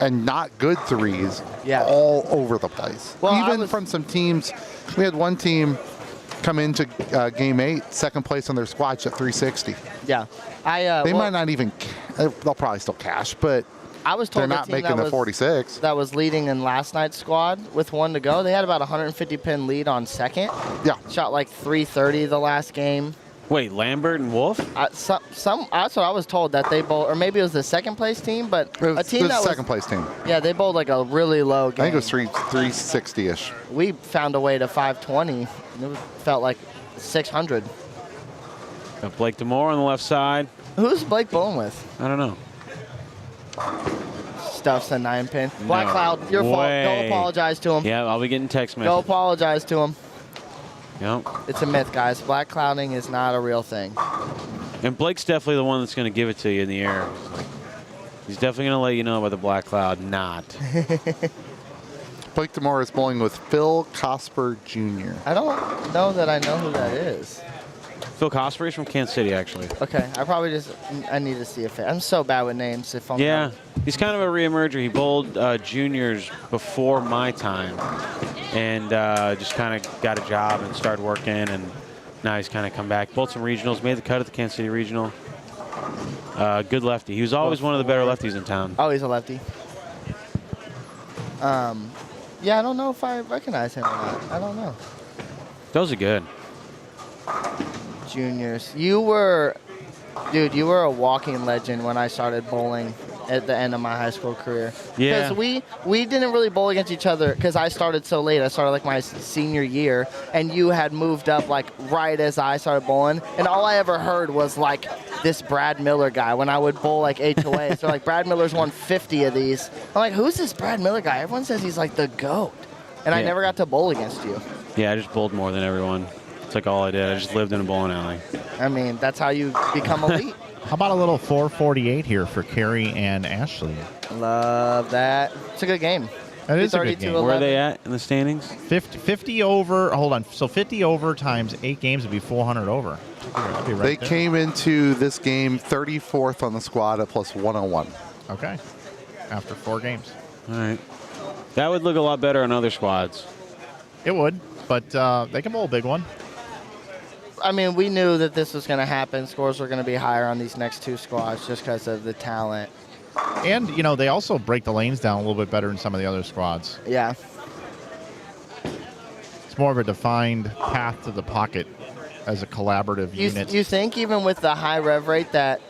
and not good 3s all over the place. Well, even from some teams, we had one team come into game 8, 2nd place on their squad, shot 360. Yeah. They might not even, they'll probably still cash, but I was told they're not making the 46. That was leading in last night's squad with 1 to go. They had about 150 pin lead on 2nd. Yeah. Shot like 330 the last game. Wait, Lambert and Wolf? That's what I was told, that they bowled, or maybe it was the 2nd place team, but a team that was 2nd place team. Yeah, they bowled like a really low game. I think it was 360-ish. We found a way to 520. It felt like 600. Got Blake DeMore on the left side. Who's Blake bowling with? I don't know. Stuffs a 9-pin. Black Cloud, your fault. Go apologize to him. Yeah, I'll be getting text messages. Go apologize to him. Yep. It's a myth, guys. Black clouding is not a real thing. And Blake's definitely the one that's going to give it to you in the air. He's definitely going to let you know about the black cloud. Not. Blake DeMore is bowling with Phil Cosper Jr. I don't know that I know who that is. Phil Cosper is from Kansas City, actually. Okay, I need to see if I'm so bad with names. He's kind of a reemerger. He bowled juniors before my time, and just kind of got a job and started working, and now he's kind of come back. Bowled some regionals, made the cut at the Kansas City regional. Good lefty. He was always one of the better lefties in town. Oh, he's a lefty. Yeah, I don't know if I recognize him or not. I don't know. Those are good. Juniors. You were a walking legend when I started bowling at the end of my high school career. Yeah. Because we didn't really bowl against each other because I started so late. I started like my senior year, and you had moved up like right as I started bowling. And all I ever heard was like this Brad Miller guy when I would bowl like HOA. So like Brad Miller's won 50 of these. I'm like, who's this Brad Miller guy? Everyone says he's like the GOAT. And I never got to bowl against you. Yeah, I just bowled more than everyone. It's like all I did. I just lived in a bowling alley. I mean, that's how you become elite. How about a little 448 here for Carrie and Ashley? Love that. It's a good game. That is a good game. Where are they at in the standings? 50 over. Hold on. So 50 over times 8 games would be 400 over. They came into this game 34th on the squad at plus 101. Okay. After 4 games. All right. That would look a lot better on other squads. It would, but they can bowl a big one. I mean, we knew that this was going to happen. Scores were going to be higher on these next 2 squads just because of the talent. And, you know, they also break the lanes down a little bit better than some of the other squads. Yeah. It's more of a defined path to the pocket as a collaborative unit. You think even with the high rev rate that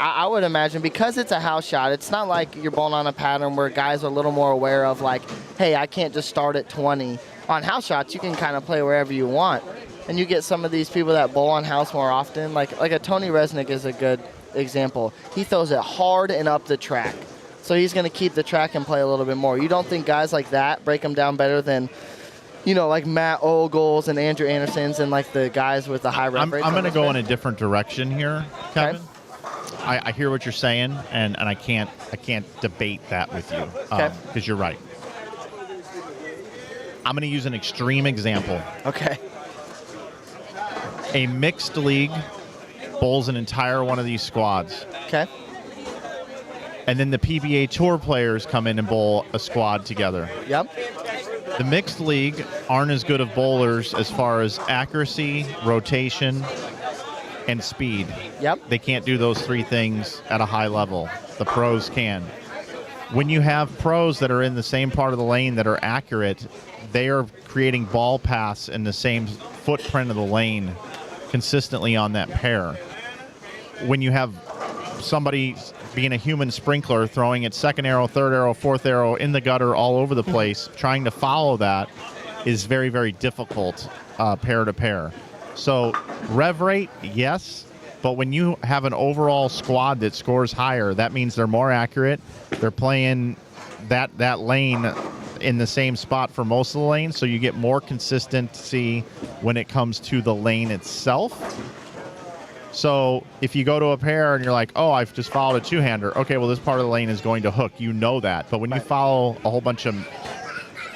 I would imagine, because it's a house shot, it's not like you're bowling on a pattern where guys are a little more aware of like, hey, I can't just start at 20. On house shots, you can kind of play wherever you want. And you get some of these people that bowl on house more often. Like a Tony Resnick is a good example. He throws it hard and up the track. So he's going to keep the track and play a little bit more. You don't think guys like that break them down better than like Matt Ogles and Andrew Andersons and like the guys with the high rev rates. I'm going to go in a different direction here, Kevin. Okay. I hear what you're saying, and I can't debate that with you because you're right. I'm going to use an extreme example. Okay. A mixed league bowls an entire one of these squads. Okay. And then the PBA Tour players come in and bowl a squad together. Yep. The mixed league aren't as good of bowlers as far as accuracy, rotation, and speed. Yep. They can't do those three things at a high level. The pros can. When you have pros that are in the same part of the lane that are accurate, they are creating ball paths in the same footprint of the lane consistently on that pair. When you have somebody being a human sprinkler, throwing it second arrow, third arrow, fourth arrow in the gutter all over the place, trying to follow that is very, very difficult pair to pair. So rev rate, yes, but when you have an overall squad that scores higher, that means they're more accurate. They're playing that lane in the same spot for most of the lanes, so you get more consistency when it comes to the lane itself. So if you go to a pair and you're like, oh, I've just followed a two-hander. Okay, well, this part of the lane is going to hook. You know that. But when you follow a whole bunch of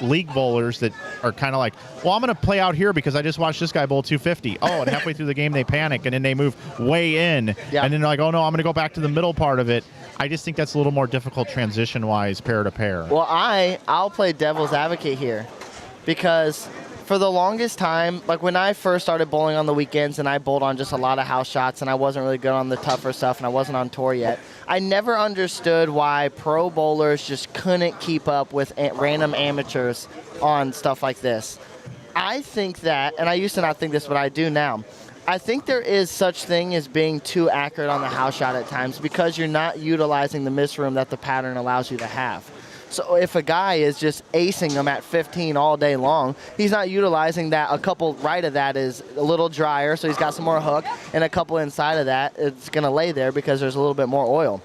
league bowlers that are kind of like, well, I'm going to play out here because I just watched this guy bowl 250. Oh, and halfway through the game they panic, and then they move way in. Yeah. And then they're like, oh, no, I'm going to go back to the middle part of it. I just think that's a little more difficult transition-wise, pair to pair. Well, I'll play devil's advocate here because for the longest time, like when I first started bowling on the weekends and I bowled on just a lot of house shots and I wasn't really good on the tougher stuff and I wasn't on tour yet, I never understood why pro bowlers just couldn't keep up with random amateurs on stuff like this. I think that, and I used to not think this, but I do now, I think there is such thing as being too accurate on the house shot at times because you're not utilizing the miss room that the pattern allows you to have. So if a guy is just acing them at 15 all day long, he's not utilizing that. A couple right of that is a little drier, so he's got some more hook, and a couple inside of that, it's going to lay there because there's a little bit more oil.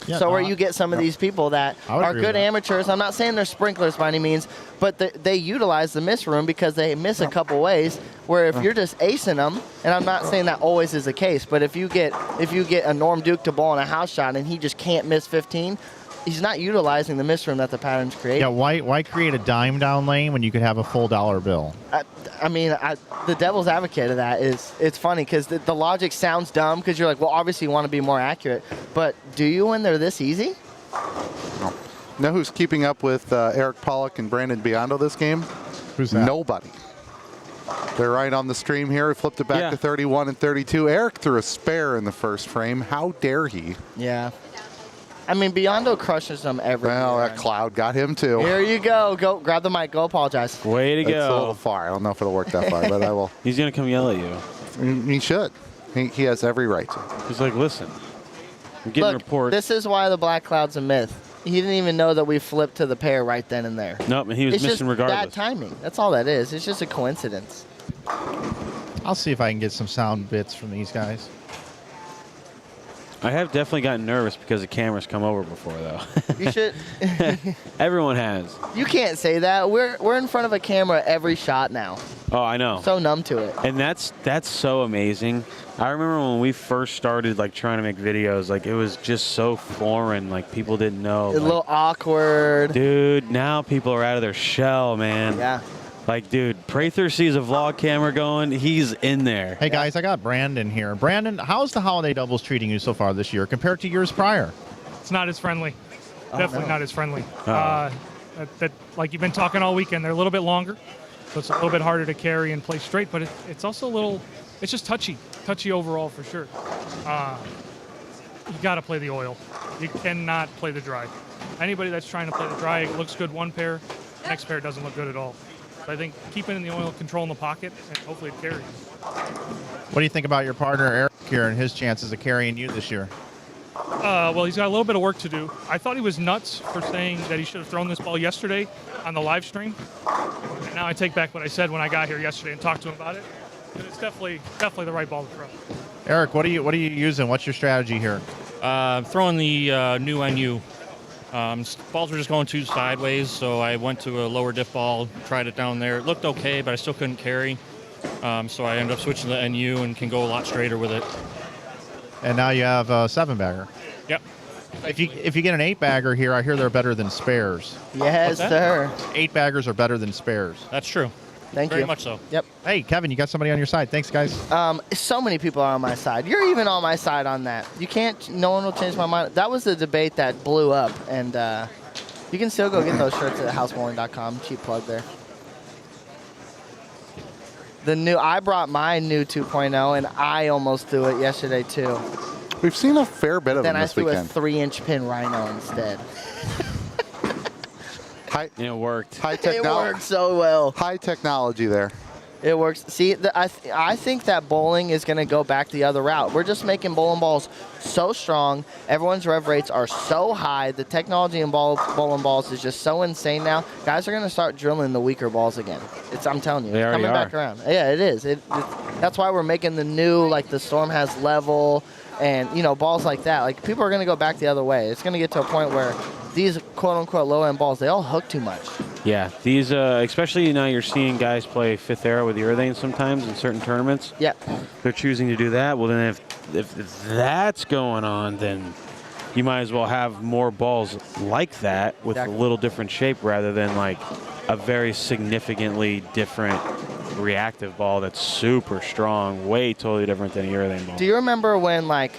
Yeah, so where you get some of these people that are good amateurs, I'm not saying they're sprinklers by any means, but they utilize the miss room because they miss a couple ways, where if you're just acing them, and I'm not saying that always is the case, but if you get a Norm Duke to bowl on a house shot and he just can't miss 15, he's not utilizing the miss room that the pattern's creating. Yeah, why create a dime down lane when you could have a full dollar bill? I mean, the devil's advocate of that is, it's funny because the logic sounds dumb because you're like, well, obviously you want to be more accurate, but do you when they're this easy? No. Know who's keeping up with Eric Pollock and Brandon Biondo this game? Who's that? Nobody. They're right on the stream here. He flipped it back to 31 and 32. Eric threw a spare in the first frame. How dare he? Yeah. I mean, Biondo crushes them every Well, that cloud got him too. Here you go. Go grab the mic. Go apologize. Way to It's go. a little far. I don't know if it'll work that far, but I will. He's going to come yell at you. He should. He has every right to. He's like, listen, I'm getting Look, reports. this is why the black cloud's a myth. He didn't even know that we flipped to the pair right then and there. Nope, and he was it's missing just regardless. bad timing. That's all that is. It's just a coincidence. I'll see if I can get some sound bits from these guys. I have definitely gotten nervous because the cameras come over before, though. You should. Everyone has. You can't say that. We're in front of a camera every shot now. Oh, I know. So numb to it. And that's so amazing. I remember when we first started like trying to make videos, like it was just so foreign. Like people didn't know. A little awkward. Dude, now people are out of their shell, man. Yeah. Like, dude, Prather sees a vlog camera going. He's in there. Hey, guys, I got Brandon here. Brandon, how's the holiday doubles treating you so far this year compared to years prior? It's not as friendly. Definitely not as friendly. Oh. Like you've been talking all weekend, they're a little bit longer, so it's a little bit harder to carry and play straight, but it's also a little, it's just touchy overall for sure. You got to play the oil. You cannot play the dry. Anybody that's trying to play the dry, it looks good one pair, next pair doesn't look good at all. So I think keeping in the oil, controlling the pocket, and hopefully it carries. What do you think about your partner, Eric, here and his chances of carrying you this year? Well, he's got a little bit of work to do. I thought he was nuts for saying that he should have thrown this ball yesterday on the live stream. And now I take back what I said when I got here yesterday and talked to him about it. And it's definitely the right ball to throw. Eric, what are you using? What's your strategy here? Throwing the new NU. Balls were just going too sideways, so I went to a lower diff ball, tried it down there. It looked okay, but I still couldn't carry. So I ended up switching to the NU and can go a lot straighter with it. And now you have a 7-bagger. Yep. If you get an 8-bagger here, I hear they're better than spares. Yes, sir. 8-baggers are better than spares. That's true. Thank Very you. much so. Yep. Hey, Kevin, you got somebody on your side. Thanks, guys. So many people are on my side. You're even on my side on that. You can't. No one will change my mind. That was the debate that blew up, and you can still go get those shirts at housebowling.com. Cheap plug there. I brought my new 2.0, and I almost threw it yesterday too. We've seen a fair bit of them Then I this threw weekend. a 3-inch pin rhino instead. It worked. High It worked so well. High technology there. It works. See, I think that bowling is going to go back the other route. We're just making bowling balls so strong. Everyone's rev rates are so high. The technology in bowling balls is just so insane now. Guys are going to start drilling the weaker balls again. I'm telling you, They it's already coming back are. around. Yeah, it is. That's why we're making the new, like the Storm has level and, balls like that. Like, people are going to go back the other way. It's going to get to a point where these quote-unquote low-end balls, they all hook too much. Yeah, these, especially now you're seeing guys play fifth arrow with urethane sometimes in certain tournaments. Yeah. They're choosing to do that. Well, then if that's going on, then you might as well have more balls like that with a little different shape rather than like a very significantly different reactive ball that's super strong, way totally different than a urethane ball. Do you remember when, like,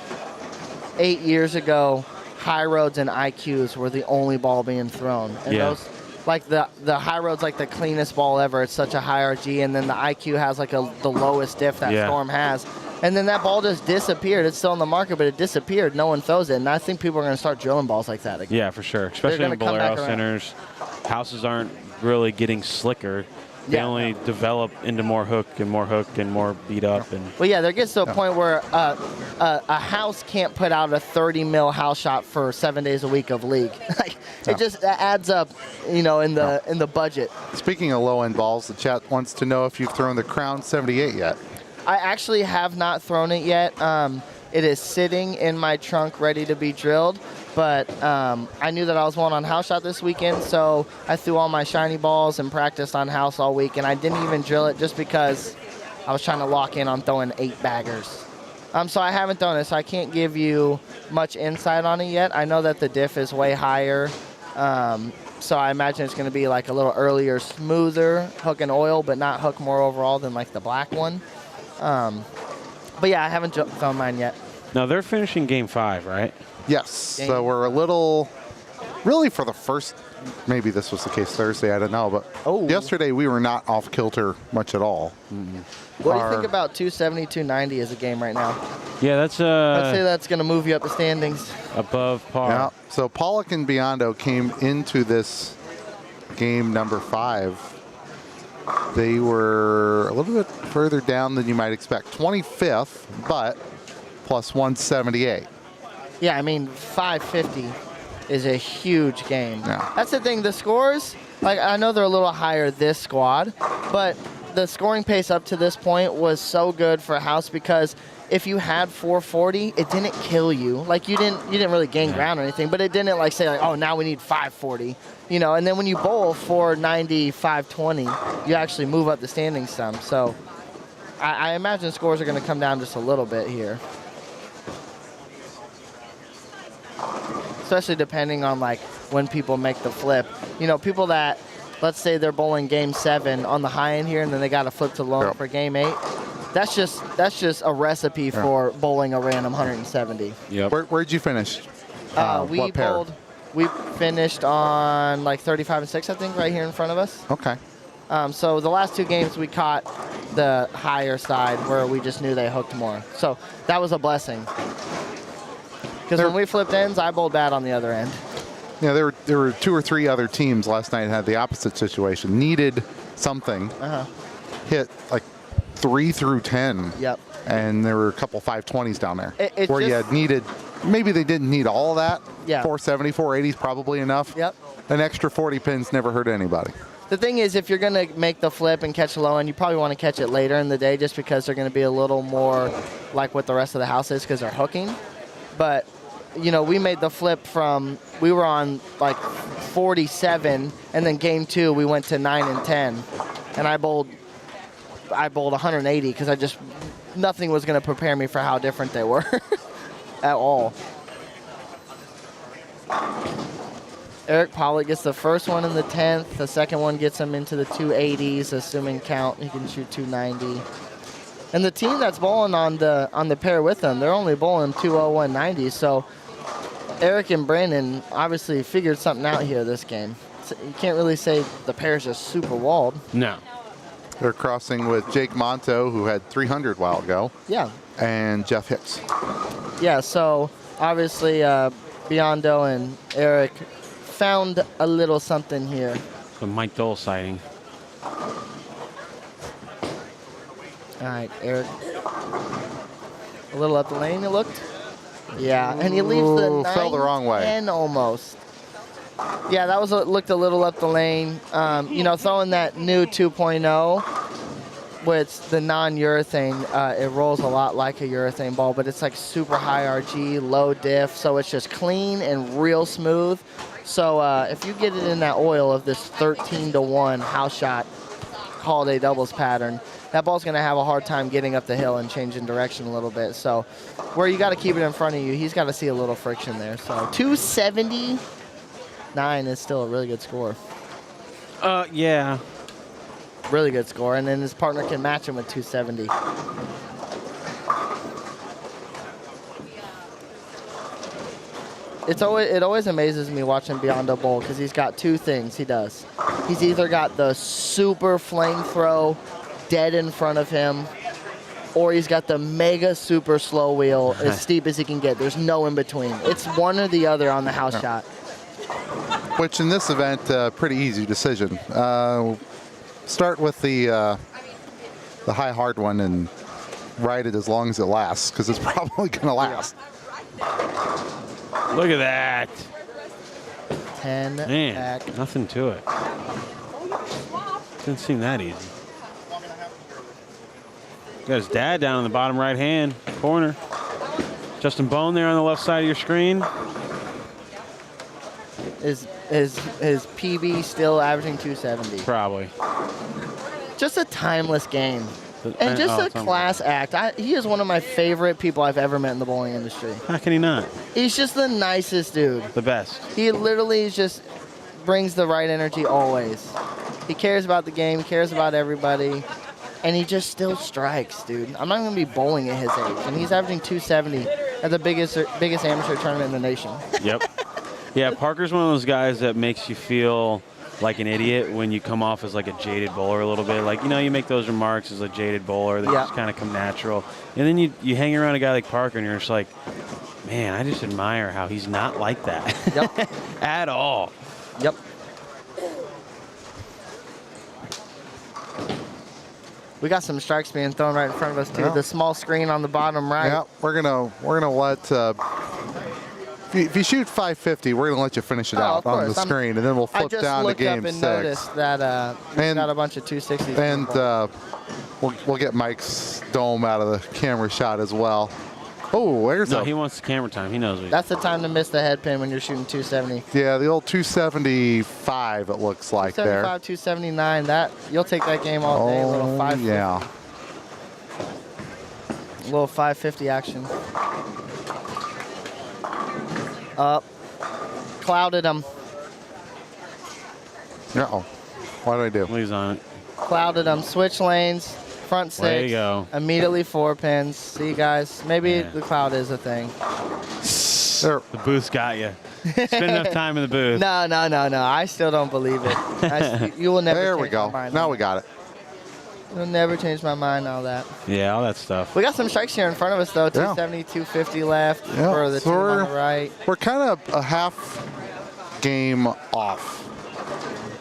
8 years ago, high roads and IQs were the only ball being thrown? And Yeah. those, like, the high road's like the cleanest ball ever. It's such a high RG, and then the IQ has like the lowest diff that Storm has. And then that ball just disappeared. It's still on the market, but it disappeared. No one throws it. And I think people are going to start drilling balls like that again. Yeah, for sure. Especially in Bolero centers. Houses aren't really getting slicker. They only develop into more hook and more beat up. And Well, yeah, there gets to a point where a house can't put out a 30 mil house shot for 7 days a week of league. Like, it just adds up, in the budget. Speaking of low-end balls, the chat wants to know if you've thrown the Crown 78 yet. I actually have not thrown it yet. It is sitting in my trunk ready to be drilled, but I knew that I was going on house shot this weekend, so I threw all my shiny balls and practiced on house all week, and I didn't even drill it just because I was trying to lock in on throwing 8-baggers. So I haven't thrown it, so I can't give you much insight on it yet. I know that the diff is way higher, so I imagine it's going to be like a little earlier, smoother hook and oil, but not hook more overall than like the black one. But yeah, I haven't thrown mine yet. now they're finishing game 5, right? Yes. So we're a little, really for the first, maybe this was the case Thursday, I don't know, but yesterday we were not off kilter much at all. What do you think about 270, 290 as a game right now? Yeah, that's I'd say that's going to move you up the standings. above par. Yeah. So Pollock and Biondo came into this game number 5. They were a little bit further down than you might expect. 25th, but plus 178. Yeah, I mean, 550 is a huge game. Yeah. That's the thing. The scores, like, I know they're a little higher this squad, but the scoring pace up to this point was so good for House because if you had 440, it didn't kill you. Like, you didn't really gain ground or anything, but it didn't like say like, oh, now we need 540. And then when you bowl 490, 520, you actually move up the standings some. So I imagine scores are going to come down just a little bit here. Especially depending on like when people make the flip. People that, let's say they're bowling game 7 on the high end here and then they got to flip to low for game 8. That's just a recipe for bowling a random 170. Yep. Where'd you finish? What pair? We finished on like 35 and 6, I think, right here in front of us. Okay. So the last 2 games we caught the higher side where we just knew they hooked more. So that was a blessing. Because when we flipped ends, I bowled bad on the other end. Yeah, there were 2 or 3 other teams last night that had the opposite situation. Needed something. Hit like 3 through 10. Yep. And there were a couple 520s down there. It where you had needed, maybe they didn't need all of that. Yeah. 470, 480 is probably enough. Yep. An extra 40 pins never hurt anybody. The thing is, if you're going to make the flip and catch the low end, you probably want to catch it later in the day just because they're going to be a little more like what the rest of the house is because they're hooking. But we made the flip from, we were on like 47, and then game 2 we went to 9 and 10, and I bowled 180 because nothing was going to prepare me for how different they were at all. Eric Pollock gets the first one in the 10th. The second one gets him into the 280s, assuming count. He can shoot 290. And the team that's bowling on the pair with him, they're only bowling 20190. So Eric and Brandon obviously figured something out here this game. So you can't really say the pair's just super walled. No. They're crossing with Jake Monto, who had 300 a while ago. Yeah. And Jeff Hicks. Yeah, so obviously Biondo and Eric found a little something here. The Mike Dole sighting. All right, Eric. A little up the lane, it looked. Yeah, and he leaves the 9, fell the wrong way. 10 almost. Yeah, that looked a little up the lane. Throwing that new 2.0 with the non-urethane, it rolls a lot like a urethane ball, but it's like super high RG, low diff, so it's just clean and real smooth. So if you get it in that oil of this 13-1 house shot holiday doubles pattern, that ball's going to have a hard time getting up the hill and changing direction a little bit. So where you got to keep it in front of you, he's got to see a little friction there. So 279 is still a really good score. Yeah. Really good score. And then his partner can match him with 270. It always amazes me watching Biondo bowl because he's got two things he does. He's either got the super flame throw dead in front of him, or he's got the mega super slow wheel as steep as he can get. There's no in between. It's one or the other on the house shot. Which in this event, pretty easy decision. Start with the high hard one and ride it as long as it lasts, because it's probably going to last. Look at that. 10 Man, back. nothing to it. Didn't seem that easy. Got his dad down in the bottom right hand corner. Justin Bone there on the left side of your screen. Is his PB still averaging 270? Probably. Just a timeless game. And just a class act. He is one of my favorite people I've ever met in the bowling industry. How can he not? He's just the nicest dude. The best. He literally just brings the right energy always. He cares about the game, cares about everybody, and he just still strikes, dude. I'm not going to be bowling at his age, and he's averaging 270 at the biggest amateur tournament in the nation. Yep. Yeah, Parker's one of those guys that makes you feel like an idiot when you come off as like a jaded bowler a little bit. Like, you make those remarks as a jaded bowler. They just kind of come natural. And then you hang around a guy like Parker and you're just like, man, I just admire how he's not like that. Yep. At all. Yep. We got some strikes being thrown right in front of us too. Yeah. The small screen on the bottom right. Yeah, we're gonna let. If you shoot 550, we're gonna let you finish it out on the screen, and then we'll flip down to game 6. I just looked up and noticed that we got a bunch of 260s. And we'll get Mike's dome out of the camera shot as well. Oh, there's he wants the camera time. He knows what that's the time to miss the head pin when you're shooting 270. Yeah, the old 275. It looks like 275, 279. You'll take that game all day. A little 550. Yeah. A little 550 action. Up. Clouded him. Uh-oh. What did I do? He's on it. Clouded him. Switch lanes. Front 6. There you go. Immediately 4 pins. See, guys? Maybe the cloud is a thing. The booth's got you. Spend enough time in the booth. No. I still don't believe it. You will never There we change go. my mind. Now we got it. You'll never change my mind, all that. Yeah, all that stuff. We got some strikes here in front of us, though. 270, 250 left for the team on the right. We're kind of a half game off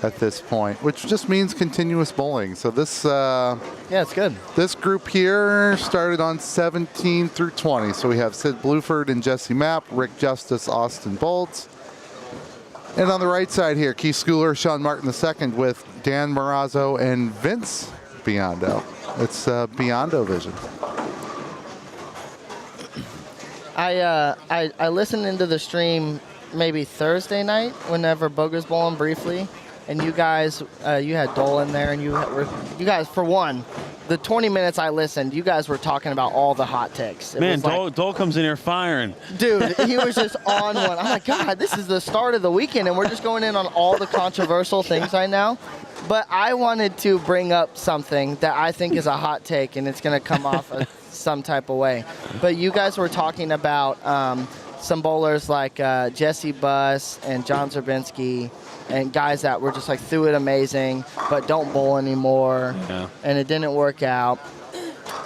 at this point, which just means continuous bowling. So this it's good. This group here started on 17 through 20. So we have Sid Bluford and Jesse Mapp, Rick Justice, Austin Bolts. And on the right side here, Keith Schooler, Sean Martin II with Dan Marazzo and Vince Biondo. It's Biondo vision. I listened into the stream maybe Thursday night whenever Boogers bowling briefly, and you guys, you had Dole in there, and you guys, for one, the 20 minutes I listened, you guys were talking about all the hot takes. Man, Dole comes in here firing. Dude, he was just on one. I'm like, God, this is the start of the weekend, and we're just going in on all the controversial things right now. But I wanted to bring up something that I think is a hot take, and it's going to come off some type of way. But you guys were talking about some bowlers like Jesse Buss and John Zerbinski, and guys that were just like threw it amazing, but don't bowl anymore, and it didn't work out.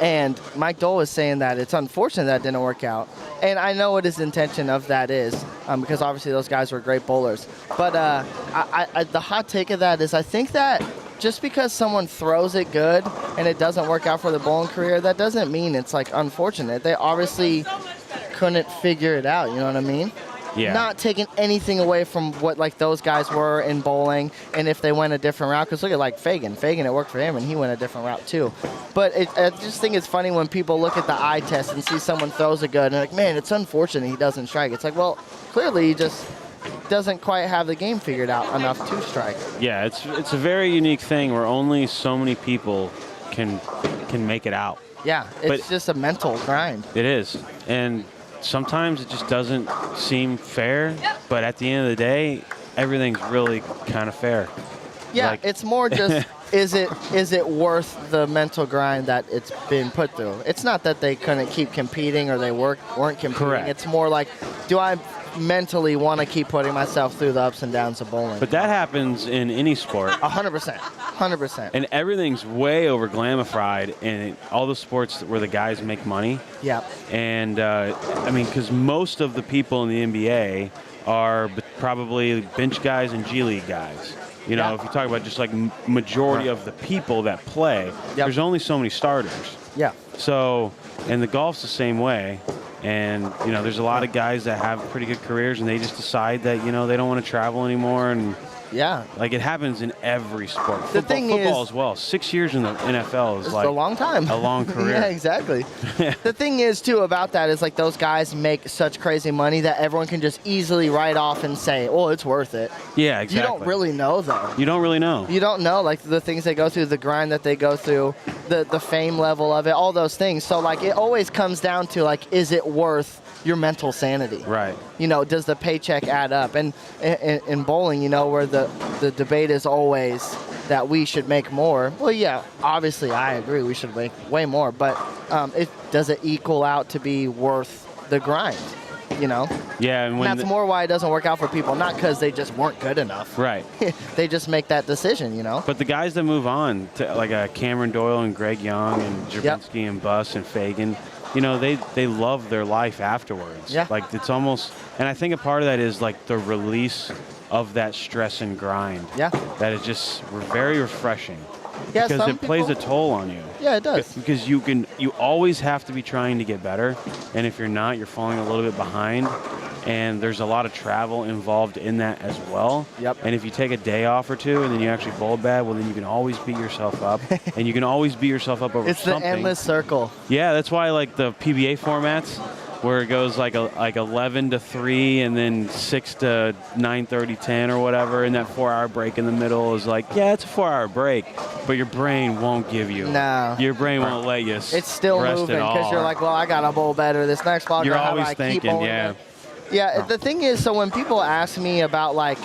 And Mike Dole was saying that it's unfortunate that it didn't work out. And I know what his intention of that is, because obviously those guys were great bowlers. But the hot take of that is I think that just because someone throws it good and it doesn't work out for the bowling career, that doesn't mean it's like unfortunate. They obviously couldn't figure it out, you know what I mean? Yeah. Not taking anything away from what like those guys were in bowling, and if they went a different route, because look at like Fagan, it worked for him, and he went a different route too. But I just think it's funny when people look at the eye test and see someone throws a good, and like, man, it's unfortunate he doesn't strike. It's like, well, clearly he just doesn't quite have the game figured out enough to strike. Yeah, it's a very unique thing where only so many people can make it out. Yeah, it's just a mental grind. It is, and sometimes it just doesn't seem fair, but at the end of the day, everything's really kind of fair. Yeah, like, it's more just, is it worth the mental grind that it's been put through? It's not that they couldn't keep competing or they weren't competing. Correct. It's more like, do I mentally want to keep putting myself through the ups and downs of bowling? But that happens in any sport. 100%. 100%. And everything's way over glamified in all the sports where the guys make money. Yeah. And I mean, because most of the people in the NBA are probably bench guys and G League guys. You know, if you talk about just like majority of the people that play, there's only so many starters. Yeah. So, and the golf's the same way. And, you know, there's a lot of guys that have pretty good careers and they just decide that, you know, they don't want to travel anymore. And like it happens in every sport. Football as well. 6 years in the NFL is like a long time. A long career. Yeah, exactly. The thing is, too, about that is like those guys make such crazy money that everyone can just easily write off and say, oh, it's worth it. Yeah, exactly. You don't really know, though. You don't really know. You don't know, like, the things they go through, the grind that they go through, the fame level of it, all those things. So, like, it always comes down to, like, is it worth your mental sanity? Right. You know, does the paycheck add up? And in bowling, you know, where the debate is always that we should make more. Well, yeah, obviously I agree we should make way more, but does it equal out to be worth the grind? You know? Yeah, and that's more why it doesn't work out for people, not because they just weren't good enough. Right. They just make that decision, you know? But the guys that move on, to, like Cameron Doyle and Greg Young and Jabinski and Buss and Fagan, you know, they love their life afterwards. Yeah. Like it's almost, and I think a part of that is like the release of that stress and grind. Yeah. That is just very refreshing. Yeah, because it plays a toll on you. Yeah, it does. Because you always have to be trying to get better, and if you're not, you're falling a little bit behind. And there's a lot of travel involved in that as well. Yep. And if you take a day off or two and then you actually bowl bad, well, then you can always beat yourself up. And you can always beat yourself up over something. It's the endless circle. Yeah, that's why like the PBA formats where it goes like 11 to 3 and then 6 to 9:30, 10 or whatever, and that 4-hour break in the middle is like, yeah, it's a 4-hour break, but your brain won't give you. No. Your brain won't let you It's still rest moving at all. because you're like, well, I got to bowl better this next ball. You're how always do I thinking, keep bowling yeah. better? Yeah, the thing is, so when people ask me about, like,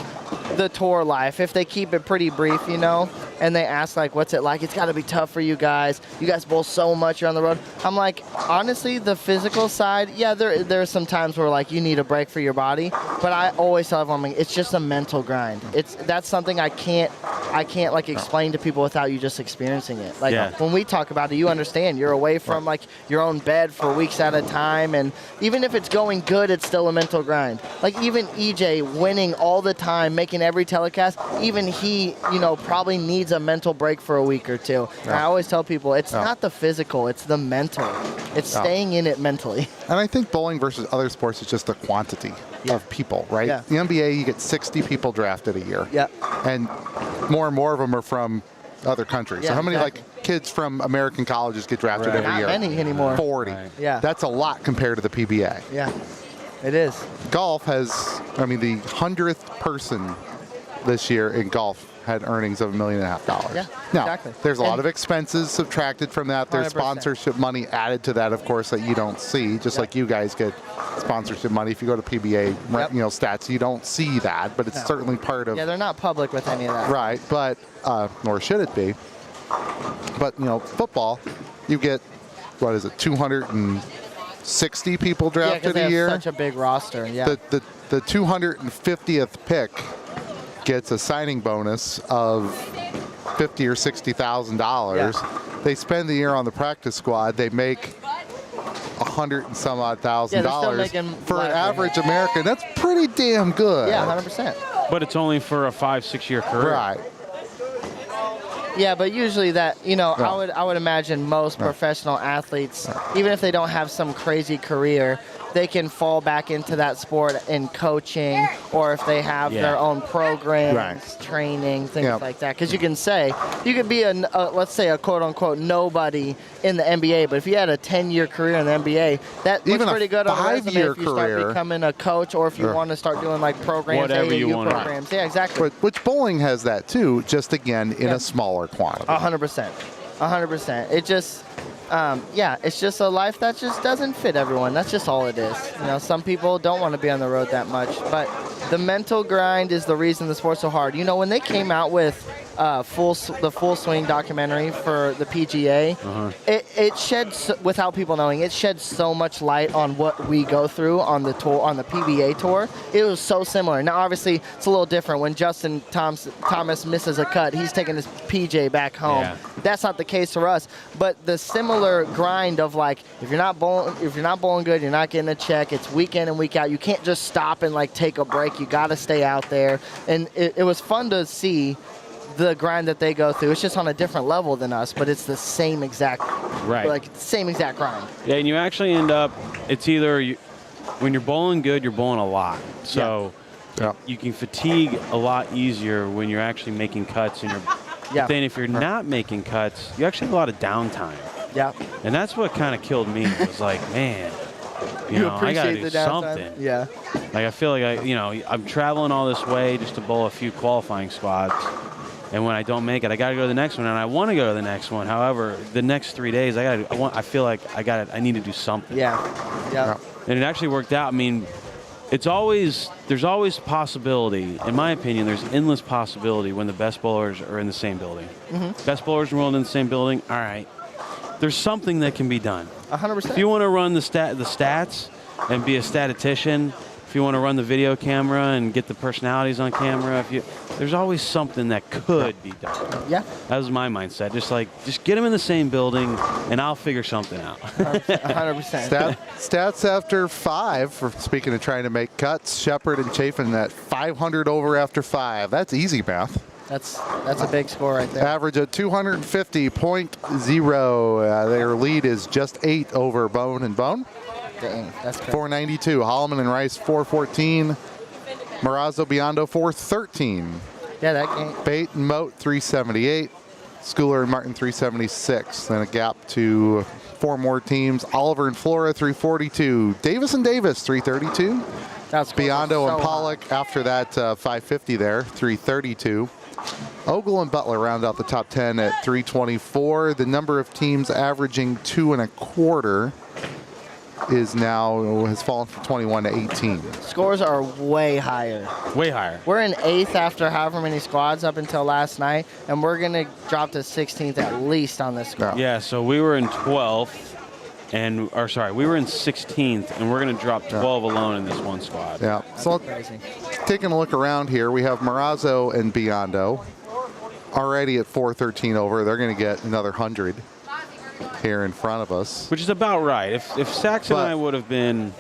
the tour life, if they keep it pretty brief, you know, and they ask, like, what's it like? It's got to be tough for you guys. You guys bowl so much. You're on the road. I'm like, honestly, the physical side, yeah, there are some times where, like, you need a break for your body. But I always tell everyone, it's just a mental grind. That's something I can't like, explain to people without you just experiencing it. Like, when we talk about it, you understand. You're away from, like, your own bed for weeks at a time. And even if it's going good, it's still a mental grind. Like, even EJ winning all the time, making every telecast, even he, you know, probably needs a mental break for a week or two. And I always tell people, it's not the physical, it's the mental. It's staying in it mentally. And I think bowling versus other sports is just the quantity of people, right? Yeah. The NBA, you get 60 people drafted a year. Yeah. And more of them are from other countries. Yeah, So how many exactly. like kids from American colleges get drafted every Not year? many anymore. 40. Yeah. That's a lot compared to the PBA. Yeah, it is. Golf has, I mean, the 100th person this year in golf had earnings of $1.5 million. Yeah, now, exactly. there's a lot And- of expenses subtracted from that. There's 100%. sponsorship money added to that, of course, that you don't see. Just like you guys get sponsorship money. If you go to PBA, stats, you don't see that, but it's No. certainly part of. Yeah, they're not public with any of that. Right, but nor should it be. But football, you get 260 people Yeah, drafted because they a have year. such a big roster. Yeah. The 250th pick gets a signing bonus of $50,000 or $60,000. They spend the year on the practice squad. They make $100 and some odd thousand dollars for an average American. That's pretty damn good. Yeah, 100%. But it's only for a 5-6 year career. Right. Yeah, but usually that, I would imagine most professional athletes, even if they don't have some crazy career, they can fall back into that sport in coaching, or if they have their own programs, training, things like that. Because you can say, you could be let's say a quote-unquote nobody in the NBA, but if you had a 10-year career in the NBA, that Even looks a pretty good on the resume 5-year if you start career. becoming a coach, or if you want to start doing like programs, Whatever you AAU want. programs. Yeah, exactly. Which bowling has that too, just again in a smaller quantity. 100%. 100%. It just, it's just a life that just doesn't fit everyone. That's just all it is. Some people don't want to be on the road that much, but the mental grind is the reason the sport's so hard. When they came out with the Full Swing documentary for the PGA, it shed, without people knowing, it shed so much light on what we go through on the tour, on the PBA tour. It was so similar. Now, obviously, it's a little different. When Justin Thomas misses a cut, he's taking his PJ back home. Yeah. That's not the case for us. But the similar grind of like, if you're not bowling good, you're not getting a check. It's week in and week out. You can't just stop and like take a break. You got to stay out there. And it was fun to see the grind that they go through. It's just on a different level than us, but it's the same exact, same exact grind. Yeah, and you actually end up, it's either when you're bowling good, you're bowling a lot. So you can fatigue a lot easier when you're actually making cuts. And but then if you're not making cuts, you actually have a lot of downtime. Yeah. And that's what kind of killed me. It was like, man, I got to do something. Yeah. Like I feel like I'm traveling all this way just to bowl a few qualifying spots. And when I don't make it, I got to go to the next one, and I want to go to the next one. However, the next 3 days, I feel like I need to do something. Yeah. And it actually worked out. I mean, there's always possibility. In my opinion, there's endless possibility when the best bowlers are in the same building. Best bowlers in the world in the same building. All right, there's something that can be done. 100%. If you want to run the stats and be a statistician, if you want to run the video camera and get the personalities on camera, there's always something that could be done. Yeah. That was my mindset. Just get them in the same building, and I'll figure something out. 100%. Stats after 5, speaking of trying to make cuts, Shepard and Chafin at 500 over after 5. That's easy math. That's a big score right there. Average of 250.0. Their lead is just 8 over Bone and Bone. Dang, that's crazy. 492. Holloman and Rice 414. Marazzo Biondo 413. Yeah, that game. Bate and Moat 378. Schooler and Martin 376. Then a gap to 4 more teams. Oliver and Flora 342. Davis and Davis 332. That's cool. Biondo and So Pollock after that 550 there 332. Ogle and Butler round out the top 10 at 324. The number of teams averaging 2 1/4 has fallen from 21 to 18. Scores are way higher. Way higher. We're in 8th after however many squads up until last night, and we're going to drop to 16th at least on this squad. Yeah, so we were in 12th, we were in 16th, and we're going to drop 12 alone in this one squad. Yeah. So taking a look around here, we have Marazzo and Biondo already at 413 over. They're going to get another 100 here in front of us. Which is about right. If Saxon and I would have been,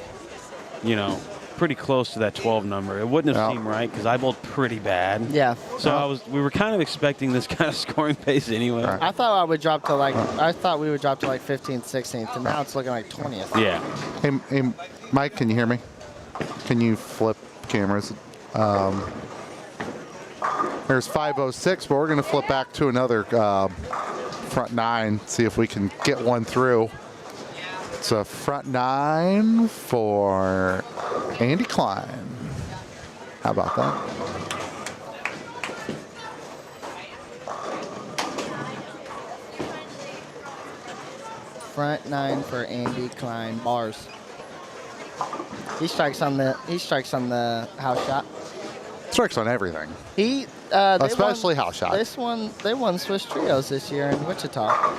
pretty close to that 12 number, it wouldn't have seemed right because I bowled pretty bad. Yeah. So we were kind of expecting this kind of scoring pace anyway. I thought we would drop to like 15th, 16th, and now it's looking like 20th. Yeah. Hey, Mike, can you hear me? Can you flip cameras? There's 506, but we're going to flip back to another front 9, see if we can get one through. It's a front 9 for Andy Klein. How about that? Front 9 for Andy Klein. Bars. He strikes on the house shot. Strikes on everything. They Especially house shot. They won Swiss Trios this year in Wichita.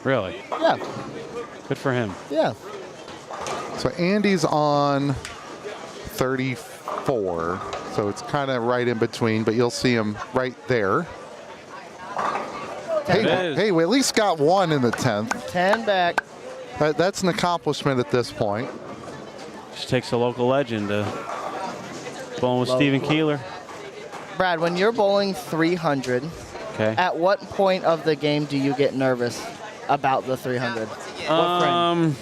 Really? Yeah. Good for him. Yeah. So Andy's on 34, so it's kind of right in between, but you'll see him right there. Hey, we at least got one in the 10th. 10 back. That's an accomplishment at this point. Just takes a local legend to bowling with Steven Keeler. Brad, when you're bowling 300, Okay. at what point of the game do you get nervous about the 300? What frame?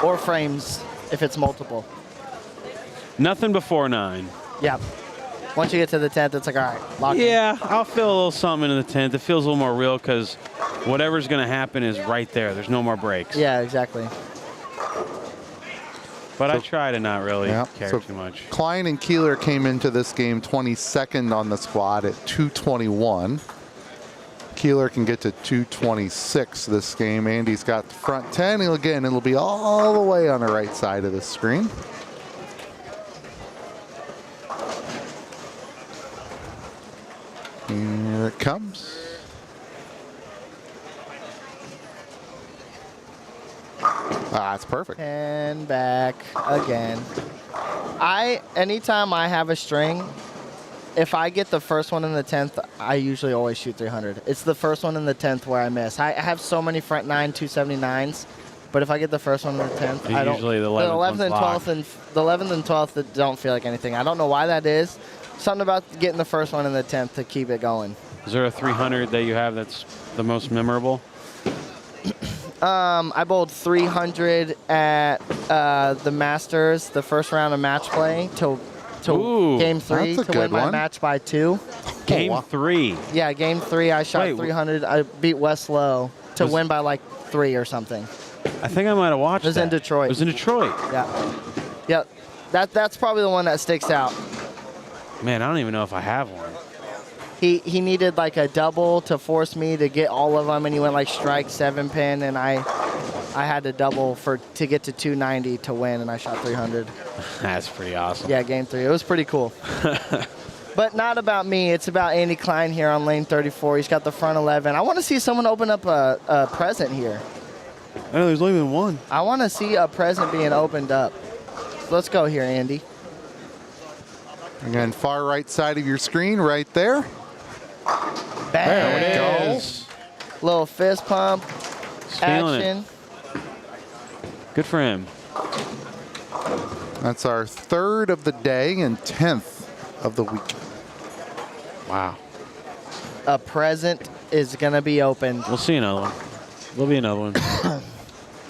Or frames if it's multiple. Nothing before 9. Yeah. Once you get to the 10th, it's like, all right, lock in. Yeah, I'll feel a little something in the 10th. It feels a little more real because whatever's going to happen is right there. There's no more breaks. Yeah, exactly. But I try to not really care so too much. Klein and Keeler came into this game 22nd on the squad at 221. Keeler can get to 226 this game. Andy's got the front 10. It'll be all the way on the right side of the screen. Here it comes. That's perfect. 10 back again. Anytime I have a string, if I get the first one in the 10th, I usually always shoot 300. It's the first one in the 10th where I miss. I have so many front 9 279s, but if I get the first one in the 10th, I don't. Usually the 11th and 12th and the 11th and 12th that don't feel like anything. I don't know why that is. Something about getting the first one in the 10th to keep it going. Is there a 300 that you have that's the most memorable? I bowled 300 at the Masters, the first round of match play to game 3 to win my match by 2. Game 3. Yeah, game 3 I shot 300. I beat Wes Lowe to win by like 3 or something. I think I might have watched it. It was in Detroit. It was in Detroit. Yeah. Yep. That's probably the one that sticks out. Man, I don't even know if I have one. He needed like a double to force me to get all of them, and he went like strike 7 pin, and I had to double to get to 290 to win, and I shot 300. That's pretty awesome. Yeah, game 3. It was pretty cool. But not about me. It's about Andy Klein here on lane 34. He's got the front 11. I want to see someone open up a present here. I know there's only been one. I want to see a present being opened up. So let's go here, Andy. Again, far right side of your screen, right there. Bang. There it is. Little fist pump. Feeling Action. Good for him. That's our 3rd of the day and 10th of the week. Wow. A present is going to be opened. We'll see another one. There'll be another one.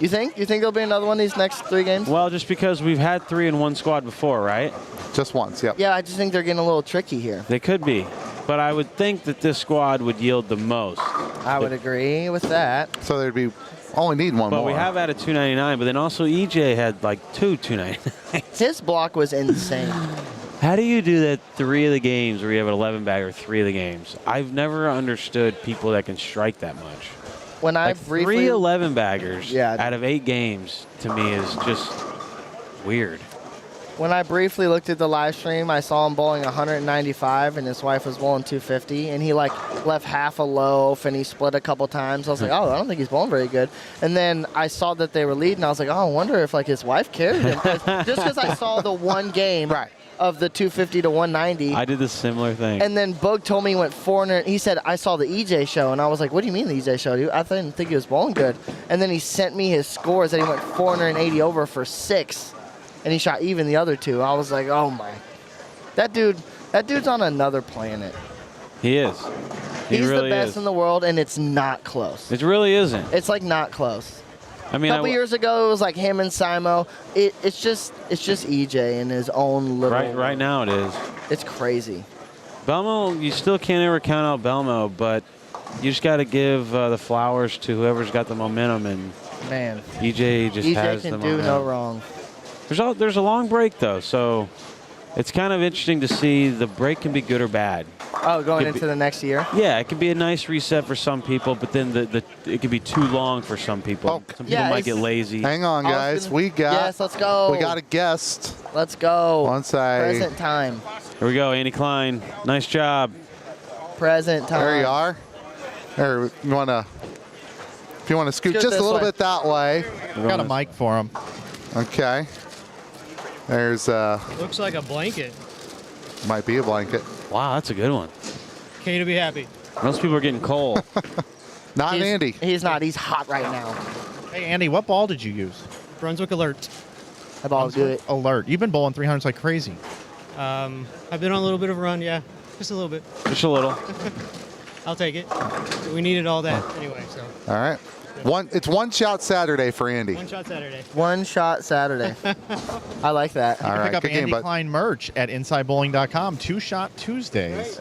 You think? You think there'll be another one these next 3 games? Well, just because we've had 3 in one squad before, right? Just once, yep. Yeah, I just think they're getting a little tricky here. They could be. But I would think that this squad would yield the most. I would agree with that. So there'd be only need one more. But we have had a 299, but then also EJ had like 2 299s. His block was insane. How do you do that 3 of the games where you have an 11 bagger 3 of the games? I've never understood people that can strike that much. When I like briefly 3 11 baggers out of 8 games to me is just weird. When I briefly looked at the live stream, I saw him bowling 195, and his wife was bowling 250, and he like left half a loaf, and he split a couple times. I was like, oh, I don't think he's bowling very good. And then I saw that they were leading. I was like, oh, I wonder if like his wife carried him. Just because I saw the one game of the 250 to 190. I did the similar thing. And then Boog told me he went 400. He said, I saw the EJ show, and I was like, what do you mean the EJ show? I didn't think he was bowling good. And then he sent me his scores that he went 480 over for 6. And he shot even the other 2. I was like, oh my. That dude's on another planet. He is. He's really the best is. in the world, and it's not close. It really isn't. It's like not close. I mean, a couple years ago, it was like him and Simo. It's just EJ in his own little. Right now it is. It's crazy. Belmo, you still can't ever count out Belmo, but you just got to give the flowers to whoever's got the momentum, and Man, EJ just has the can momentum. do no wrong. There's a long break though, so it's kind of interesting to see the break can be good or bad. Oh, going into the next year? Yeah, it could be a nice reset for some people, but then it could be too long for some people. Some people might get lazy. Hang on, guys. Yes, let's go. We got a guest. Let's go. Once I Present time. Here we go, Andy Klein. Nice job. Present time. There you are. There, if you want to scoot just a little bit that way. We got a mic for him. Okay. There's Looks like a blanket. might be a blanket. Wow, that's a good one. Okay to be happy. Most people are getting cold. Not Andy. He's not. He's hot right now. Hey, Andy, what ball did you use? Brunswick Alert. That ball do it. Alert. You've been bowling 300s like crazy. I've been on a little bit of a run, yeah. Just a little bit. Just a little. I'll take it. We needed all that anyway, so. All right. It's one shot Saturday for Andy. One shot Saturday. One shot Saturday. I like that. You can pick up Andy Klein merch at InsideBowling.com. 2-Shot Tuesdays.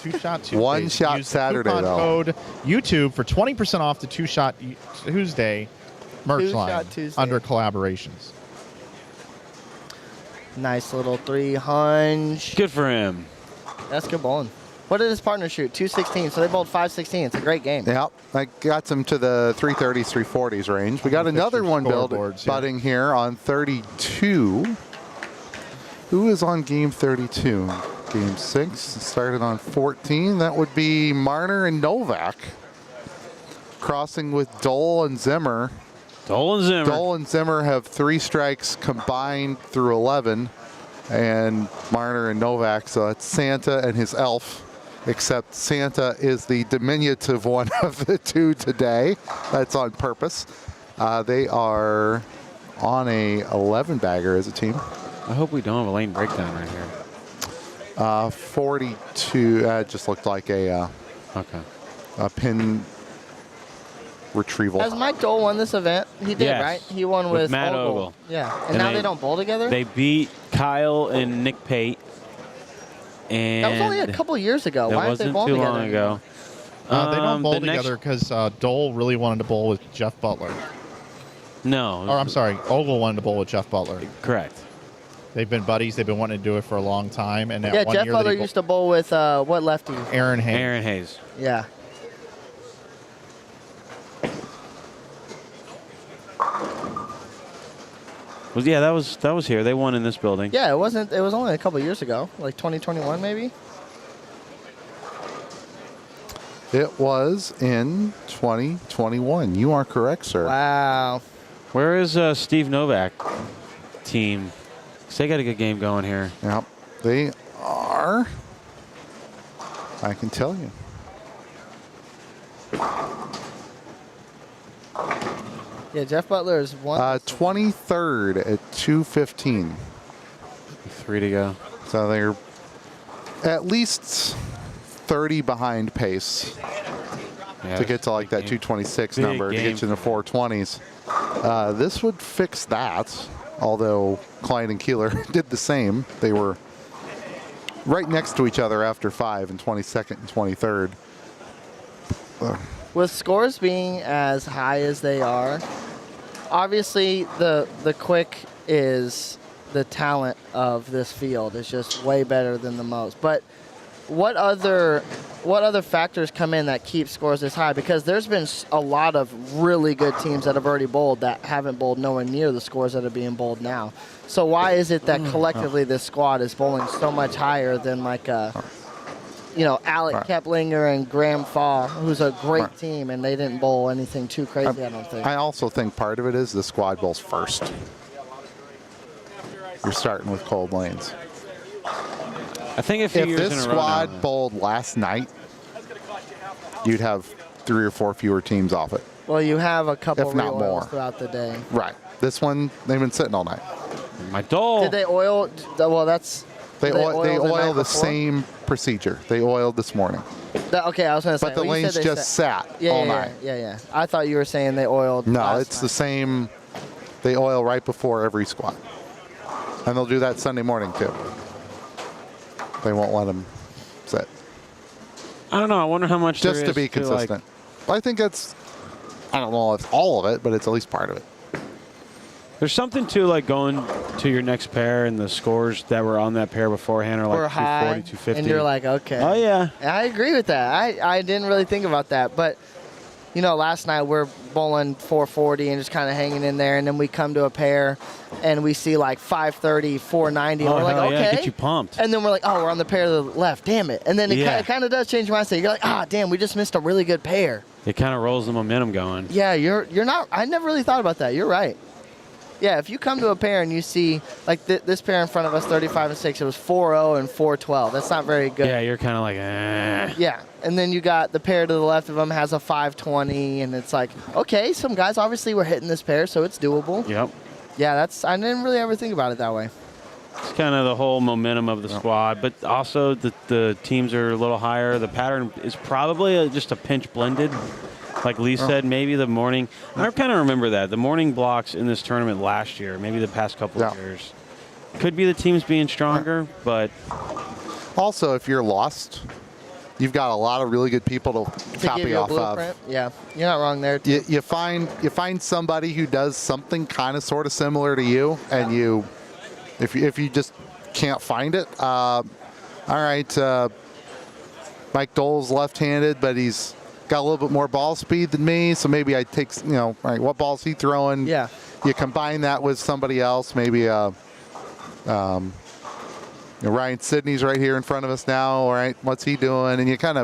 2-Shot Tuesdays. One shot Use the Saturday, coupon though. code YouTube for 20% off the 2-Shot Tuesday merch 2-Shot line Tuesday. under collaborations. Nice little 300. Good for him. That's good bowling. What did his partner shoot? 216. So they bowled 516. It's a great game. Yep, that got some to the 330s, 340s range. We got another one budding here on 32. Who is on game 32? Game 6 started on 14. That would be Marner and Novak. Crossing with Dole and Zimmer. Dole and Zimmer. Dole and Zimmer have 3 strikes combined through 11. And Marner and Novak, so that's Santa and his elf. Except Santa is the diminutive one of the two today. That's on purpose. They are on a 11-bagger as a team. I hope we don't have a lane breakdown right here. 42. It just looked like a pin retrieval. Has Mike Dole won this event? He did, Yes. right? He won with Matt Ogle. Ogle. Yeah. And now they don't bowl together? They beat Kyle and Nick Pate. And That was only a couple years ago. That Why aren't they wasn't bowling too together long ago. They don't bowl the next- together because Dole really wanted to bowl with Jeff Butler. No. Or I'm sorry, Ogle wanted to bowl with Jeff Butler. Correct. They've been buddies. They've been wanting to do it for a long time. And that Yeah, one Jeff year Butler that he used to bowl with what lefty? Aaron Hayes. Aaron Hayes. Yeah. Yeah, that was here. They won in this building. Yeah, it wasn't. It was only a couple years ago, like 2021 maybe. It was in 2021. You are correct, sir. Wow. Where is Steve Novak team? 'Cause they got a good game going here. Yep, they are. I can tell you. Yeah, Jeff Butler is one. 23rd at 2:15. 3 to go. So they're at least 30 behind pace to get to like that 226 Big number to game. get you in the 420s. This would fix that, although Klein and Keeler did the same. They were right next to each other after 5 and 22nd and 23rd. With scores being as high as they are, obviously the quick is the talent of this field is just way better than the most. But what other factors come in that keep scores this high? Because there's been a lot of really good teams that have already bowled that haven't bowled nowhere near the scores that are being bowled now. So why is it that collectively this squad is bowling so much higher than like Alec Keplinger and Graham Faw, who's a great team, and they didn't bowl anything too crazy, I don't think. I also think part of it is the squad bowls first. You're starting with cold lanes. I think a few years If in this a row squad now. bowled last night, you'd have 3 or 4 fewer teams off it. Well, you have a couple If not re-oils more. throughout the day. Right. This one, they've been sitting all night. My Dole. Did they oil? Well, that's. They did oil night the before? same procedure. They oiled this morning. Okay, I was going to say. But the well, you lanes said they just sat all night. Yeah. I thought you were saying they oiled. No, last it's night. the same. They oil right before every squat. And they'll do that Sunday morning, too. They won't let them sit. I don't know. I wonder how much just there to is be consistent. I think that's, I don't know if it's all of it, but it's at least part of it. There's something to like going to your next pair and the scores that were on that pair beforehand are like We're 240, high, 250. and you're like, okay. Oh, yeah. I agree with that. I didn't really think about that. But, you know, last night we're bowling 440 and just kind of hanging in there. And then we come to a pair and we see like 530, 490. And we're like, hell okay. yeah, get you pumped. And then we're like, oh, we're on the pair to the left. Damn it. And then it kind of does change your mindset. You're like, ah, damn, we just missed a really good pair. It kind of rolls the momentum going. Yeah, you're not. I never really thought about that. You're right. Yeah, if you come to a pair and you see, like this pair in front of us, 35 and 6, it was 4-0 and 4-12. That's not very good. Yeah, you're kind of like, eh. Yeah, and then you got the pair to the left of them has a 520, and it's like, okay, some guys obviously were hitting this pair, so it's doable. Yep. Yeah, I didn't really ever think about it that way. It's kind of the whole momentum of the squad, but also the teams are a little higher. The pattern is probably just a pinch blended. Like Lee said, maybe the morning. I kind of remember that. The morning blocks in this tournament last year, maybe the past couple of years. Could be the teams being stronger, but. Also, if you're lost, you've got a lot of really good people to copy give you a off blueprint. of. Yeah, you're not wrong there. Too. You find somebody who does something kind of sort of similar to you, and if you just can't find it, all right, Mike Dole's left-handed, but he's got a little bit more ball speed than me, so maybe I take, all right, what ball's he throwing? Yeah. You combine that with somebody else, maybe Ryan Sidney's right here in front of us now, all right, what's he doing? And you get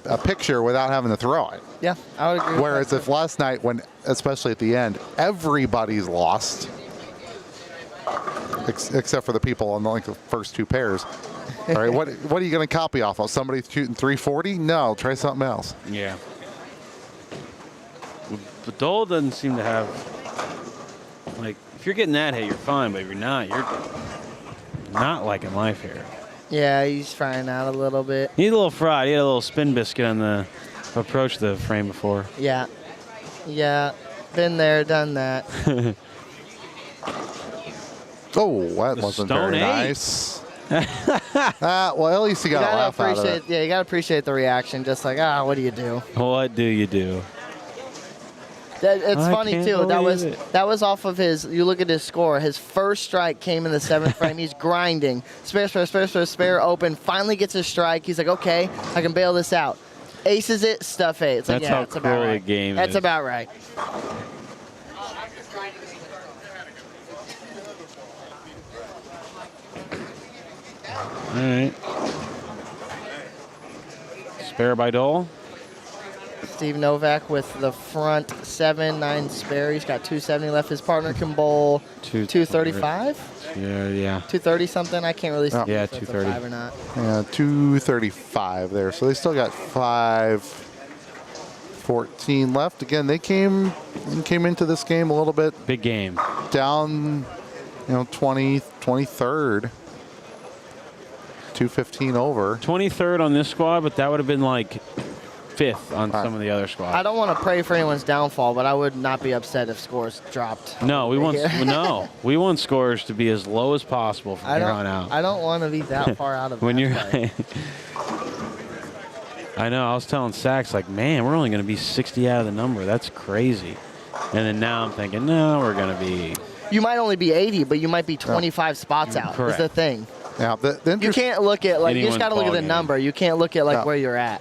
a picture without having to throw it. Yeah, I would agree. Whereas if last night, when, especially at the end, everybody's lost, except for the people on the first two pairs. All right, what are you going to copy off of? Somebody shooting 340? No, try something else. Yeah. But Dole doesn't seem to have, like, if you're getting that hit, you're fine, but if you're not liking life here. Yeah, he's trying out a little bit. He's a little fried. He had a little spin biscuit on the approach to the frame before. Yeah. Yeah, been there, done that. Oh, that wasn't very nice. Well, at least you got a laugh out of it. Yeah, you got to appreciate the reaction. Just like, what do you do? What do you do? It's I funny, can't too. believe That was off of his, you look at his score. His first strike came in the 7th frame. He's grinding. Spare, open. Finally gets a strike. He's like, okay, I can bail this out. Aces it, stuff it. It's like, That's yeah, how that's about cruel right. a game That's is. about right. All right. Spare by Dole. Steve Novak with the front 7-9 spare. He's got 270 left. His partner can bowl 235? Yeah. 230 something? I can't really see Yeah, if it's a 230. 5 or not. Yeah, 235 there. So they still got 5:14 left. Again, they came into this game a little bit big game. Down, 23rd. 215 over. 23rd on this squad, but that would have been like 5th on some of the other squads. I don't want to pray for anyone's downfall, but I would not be upset if scores dropped. No, we want scores to be as low as possible from here on out. I don't want to be that far out of when you're. play. I know. I was telling Sachs, like, man, we're only going to be 60 out of the number. That's crazy. And then now I'm thinking, no, we're going to be. You might only be 80, but you might be 25 spots out. Correct. Is the thing. Yeah, you can't look at you just got to look at the ballgame. number. You can't look at where you're at.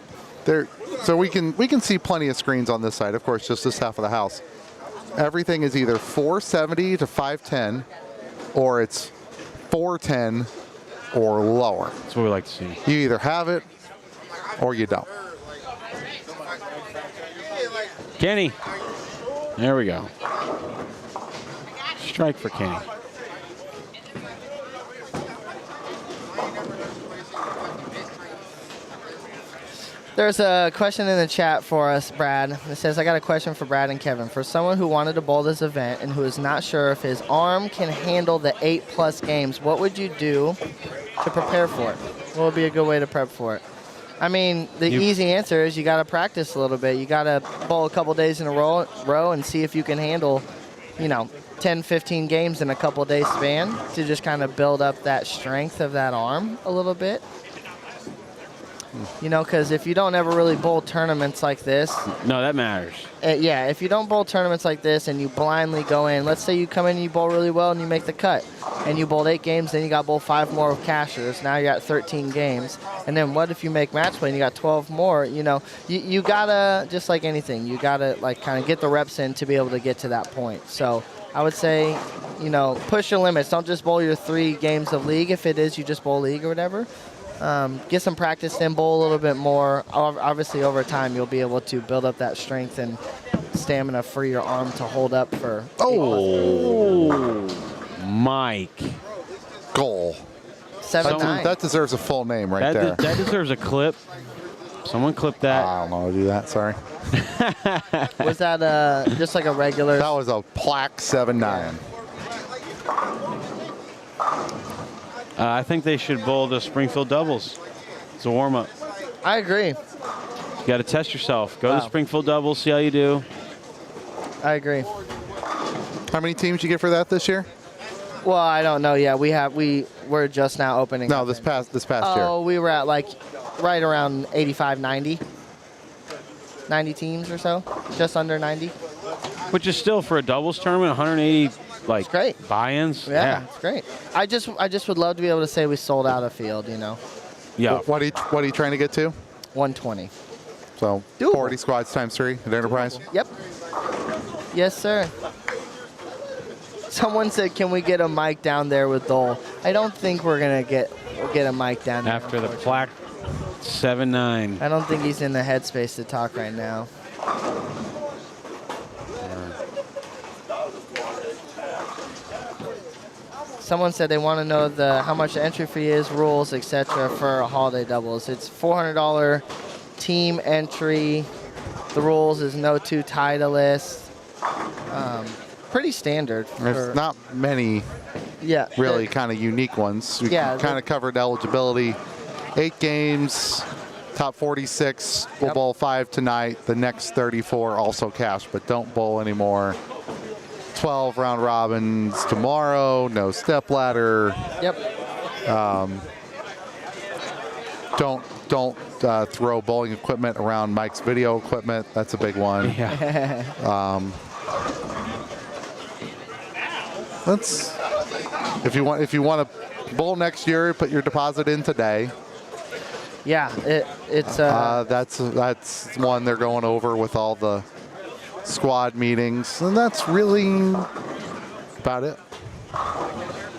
So we can see plenty of screens on this side. Of course, just this half of the house. Everything is either 470 to 510, or it's 410 or lower. That's what we like to see. You either have it or you don't. Kenny. There we go. Strike for Kenny. There's a question in the chat for us, Brad. It says, I got a question for Brad and Kevin. For someone who wanted to bowl this event and who is not sure if his arm can handle the 8+ games, what would you do to prepare for it? What would be a good way to prep for it? I mean, the easy answer is you got to practice a little bit. You got to bowl a couple days in a row and see if you can handle, 10, 15 games in a couple days span to just kind of build up that strength of that arm a little bit. You know, because if you don't ever really bowl tournaments like this, No, that matters. yeah, if you don't bowl tournaments like this and you blindly go in, let's say you come in and you bowl really well and you make the cut, and you bowled 8 games, then you got to bowl 5 more with cashers. Now you got 13 games, and then what if you make match play and you got 12 more? You know, you gotta, just like anything, you gotta like kind of get the reps in to be able to get to that point. So I would say, you know, push your limits. Don't just bowl your 3 games of league. If it is you just bowl league or whatever. Get some practice, then bowl a little bit more. Obviously, over time, you'll be able to build up that strength and stamina for your arm to hold up for. Oh, Mike. Goal. 7-9. That deserves a full name right there. That deserves a clip. Someone clip that. I don't know how to do that. Sorry. Was that just like a regular? That was a plaque 7-9. I think they should bowl the Springfield doubles. It's a warm-up. I agree. You got to test yourself. Go to the Springfield doubles, see how you do. I agree. How many teams you get for that this year? Well, I don't know yet. We're just now opening. No, this past year. Oh, we were at like right around 85, 90. 90 teams or so, just under 90. Which is still for a doubles tournament, 180 like great buy-ins. Yeah, it's great. I just would love to be able to say we sold out a field, you know. Yeah. What are you trying to get to? 120. So Doable. 40 squads times 3 at Enterprise. Yep. Yes, sir. Someone said, "Can we get a mic down there with Dole?" I don't think we're gonna get a mic down there. After the plaque 7-9. I don't think he's in the headspace to talk right now. Someone said they want to know how much the entry fee is, rules, etc. for holiday doubles. It's $400 team entry. The rules is no 2 titleists. Pretty standard. There's not many really kind of unique ones. We kind of covered eligibility. 8 games, top 46. We'll bowl 5 tonight. The next 34 also cash, but don't bowl anymore. 12 round robins tomorrow. No step ladder. Yep. Don't throw bowling equipment around Mike's video equipment. That's a big one. Yeah. That's if you want to bowl next year, put your deposit in today. Yeah, it's that's one they're going over with all the squad meetings, and that's really about it.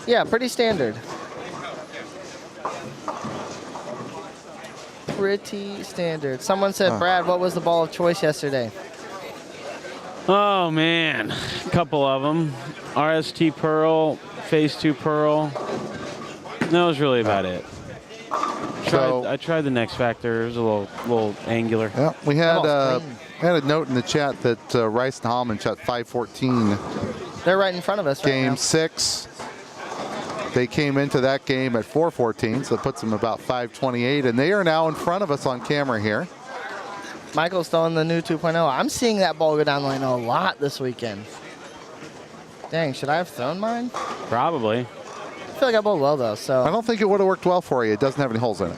Yeah, pretty standard. Pretty standard. Someone said, Brad, what was the ball of choice yesterday? Oh, man. A couple of them. RST Pearl, Phase 2 Pearl. That was really about it. I tried the Next Factor. It was a little angular. Yeah, we had a note in the chat that Rice and Hallman shot 514. They're right in front of us right now. Game 6. They came into that game at 414, so it puts them about 528, and they are now in front of us on camera here. Michael's throwing the new 2.0. I'm seeing that ball go down the line a lot this weekend. Dang, should I have thrown mine? Probably. I feel like I bowled well, though, so. I don't think it would have worked well for you. It doesn't have any holes in it.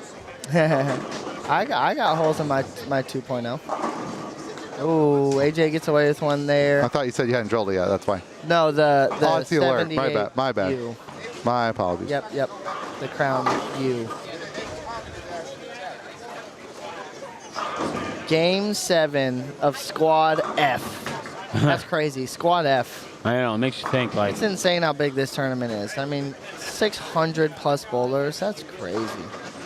I got holes in my 2.0. Ooh, AJ gets away with one there. I thought you said you hadn't drilled it yet. That's why. No, the oh, it's the alert. My 78 bad. My bad. U. My apologies. Yep. The Crown U. Game 7 of Squad F. That's crazy. Squad F. I know. It makes you think. Like, it's insane how big this tournament is. I mean, 600 plus bowlers. That's crazy.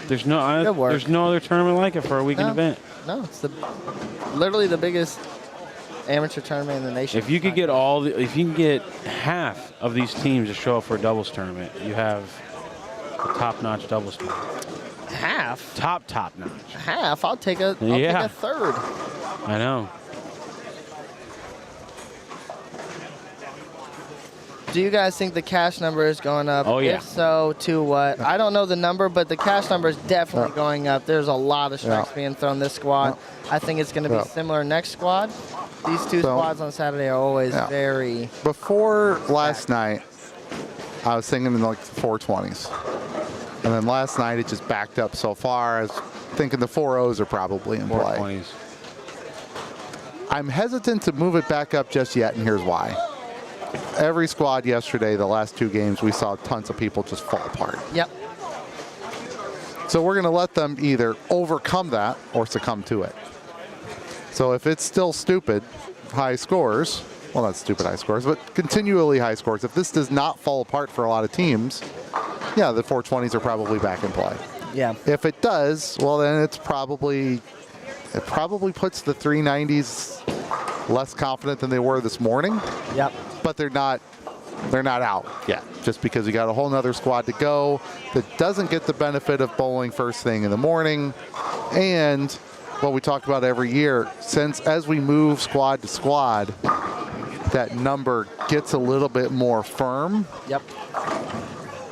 There's no other tournament like it for a weekend event. No, it's literally the biggest amateur tournament in the nation. If you could get if you can get half of these teams to show up for a doubles tournament, you have a top-notch doubles tournament. Half? Top-notch. Half? I'll take a third. I know. Do you guys think the cash number is going up? Oh, yeah. If so, to what? I don't know the number, but the cash number is definitely going up. There's a lot of strikes being thrown this squad. I think it's going to be similar next squad. These two squads on Saturday are always very... Before last night, I was thinking in like the 420s. And then last night, it just backed up so far. I was thinking the 4.0s are probably in play. 420s. I'm hesitant to move it back up just yet, and here's why. Every squad yesterday, the last 2 games, we saw tons of people just fall apart. Yep. So we're going to let them either overcome that or succumb to it. So if it's still stupid high scores, well, not stupid high scores, but continually high scores, if this does not fall apart for a lot of teams, yeah, the 420s are probably back in play. Yeah. If it does, well, then it probably puts the 390s less confident than they were this morning. Yep. But they're not out yet, just because you got a whole nother squad to go that doesn't get the benefit of bowling first thing in the morning. And what we talk about every year, since as we move squad to squad, that number gets a little bit more firm. Yep.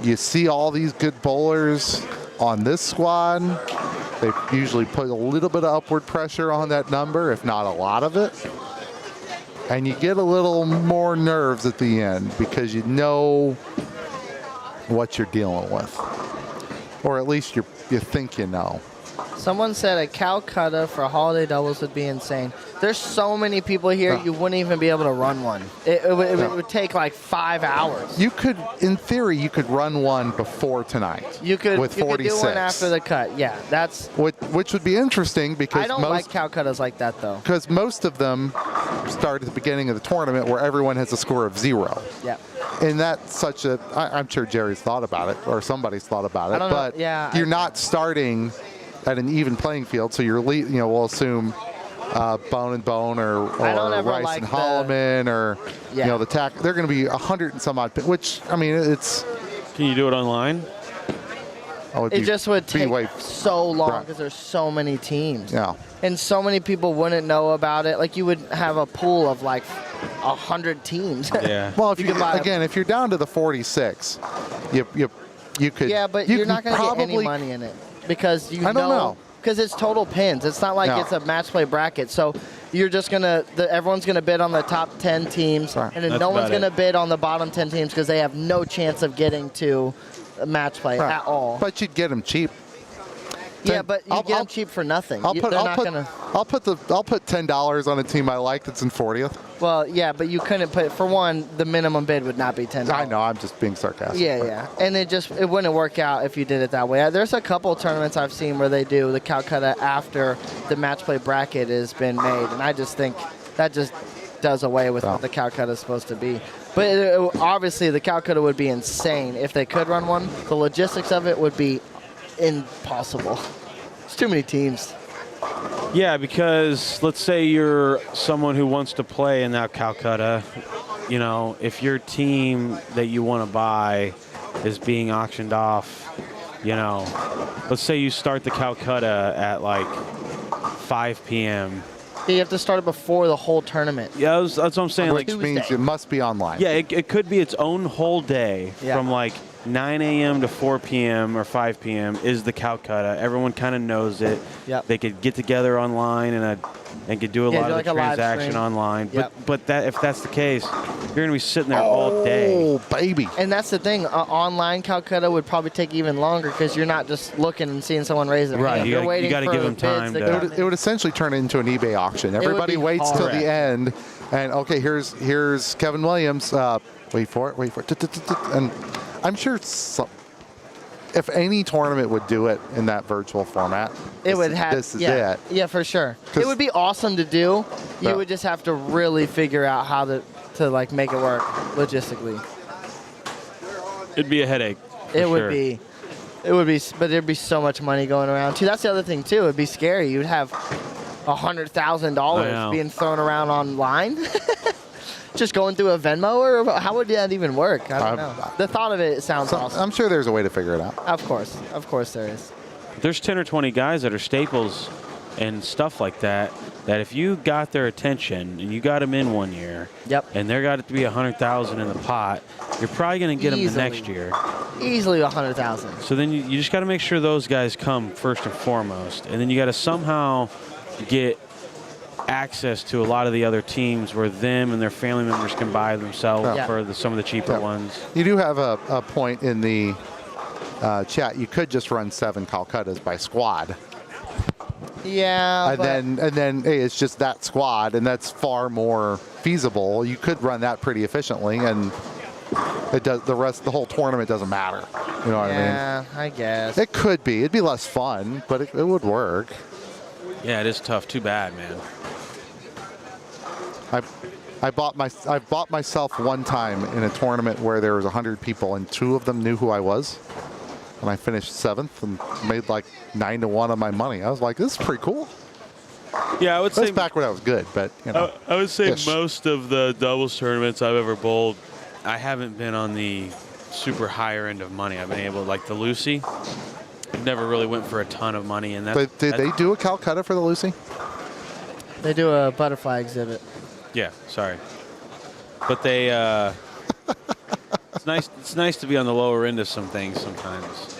You see all these good bowlers on this squad. They usually put a little bit of upward pressure on that number, if not a lot of it. And you get a little more nerves at the end because you know what you're dealing with. Or at least you think you know. Someone said a Calcutta for holiday doubles would be insane. There's so many people here, you wouldn't even be able to run one. It would take like 5 hours. You could, in theory, you could run one before tonight. You could, with you 46. could do one after the cut. Yeah, that's. Which would be interesting because I don't like Calcuttas like that though. Because most of them start at the beginning of the tournament where everyone has a score of 0. Yeah. And that's such a. I'm sure Jerry's thought about it or somebody's thought about it. I don't know. But Yeah, you're not starting at an even playing field, so you're we'll assume Bone and Bone or Rice like and Holloman or the tack. They're going to be 100 and some odd. Which I mean, it's. Can you do it online? It just would take so long because there's so many teams. Yeah. And so many people wouldn't know about it. Like you would have a pool of like 100 teams. Yeah. Well, if if you're down to the 46, you could. Yeah, but you're not going to get any money in it because I don't know. Because it's total pins. It's not like it's a match play bracket. So you're just gonna everyone's gonna bid on the top 10 teams, and then no one's gonna bid on the bottom 10 teams because they have no chance of getting to match play at all. But you'd get them cheap. Yeah, but you get them cheap for nothing. I'll put $10 on a team I like that's in 40th. Well, yeah, but you couldn't put, for one, the minimum bid would not be $10. I know, I'm just being sarcastic. Yeah, and it wouldn't work out if you did it that way. There's a couple of tournaments I've seen where they do the Calcutta after the match play bracket has been made, and I just think that just does away with what the Calcutta is supposed to be. But obviously, the Calcutta would be insane if they could run one. The logistics of it would be impossible. It's too many teams. Yeah, because let's say you're someone who wants to play in that Calcutta. If your team that you want to buy is being auctioned off, let's say you start the Calcutta at like 5 p.m. You have to start it before the whole tournament. Yeah, that's what I'm saying. Which means it must be online. Yeah, it could be its own whole day from like 9 a.m. to 4 p.m. or 5 p.m. is the Calcutta. Everyone kind of knows it. Yep. They could get together online and could do a lot of the transaction online. Yep. But if that's the case, you're going to be sitting there all day. Oh, baby. And that's the thing. Online Calcutta would probably take even longer because you're not just looking and seeing someone raise their hand. Right. You got to give them time. It would essentially turn it into an eBay auction. Everybody waits till the end. And, okay, here's Kevin Williams. Wait for it. And I'm sure if any tournament would do it in that virtual format, this is it. Yeah, for sure. It would be awesome to do. You would just have to really figure out how to like make it work logistically. It'd be a headache. It would be, but there'd be so much money going around too. That's the other thing too. It'd be scary. You'd have $100,000 being thrown around online. Just going through a Venmo, or how would that even work? I don't know. The thought of it sounds awesome. I'm sure there's a way to figure it out. Of course there is. There's 10 or 20 guys that are staples and stuff like that, that if you got their attention and you got them in one year, and there got it to be 100,000 in the pot, you're probably going to get them the next year. Easily 100,000. So then you just got to make sure those guys come first and foremost, and then you got to somehow get access to a lot of the other teams where them and their family members can buy themselves for some of the cheaper ones. You do have a point in the chat. You could just run 7 Calcuttas by squad. Yeah, and then hey, it's just that squad, and that's far more feasible. You could run that pretty efficiently, and it does the whole tournament doesn't matter. You know what I mean? Yeah, I guess. It could be. It'd be less fun, but it would work. Yeah, it is tough. Too bad, man. I bought myself one time in a tournament where there was 100 people, and 2 of them knew who I was. And I finished 7th and made like 9-1 on my money. I was like, this is pretty cool. Yeah, I would say that's back when I was good, but you know. I would say most of the doubles tournaments I've ever bowled, I haven't been on the super higher end of money. I've been able, like the Lucy, never really went for a ton of money in that. Did they do a Calcutta for the Lucy? They do a butterfly exhibit. Yeah, sorry, but they. It's nice to be on the lower end of some things sometimes.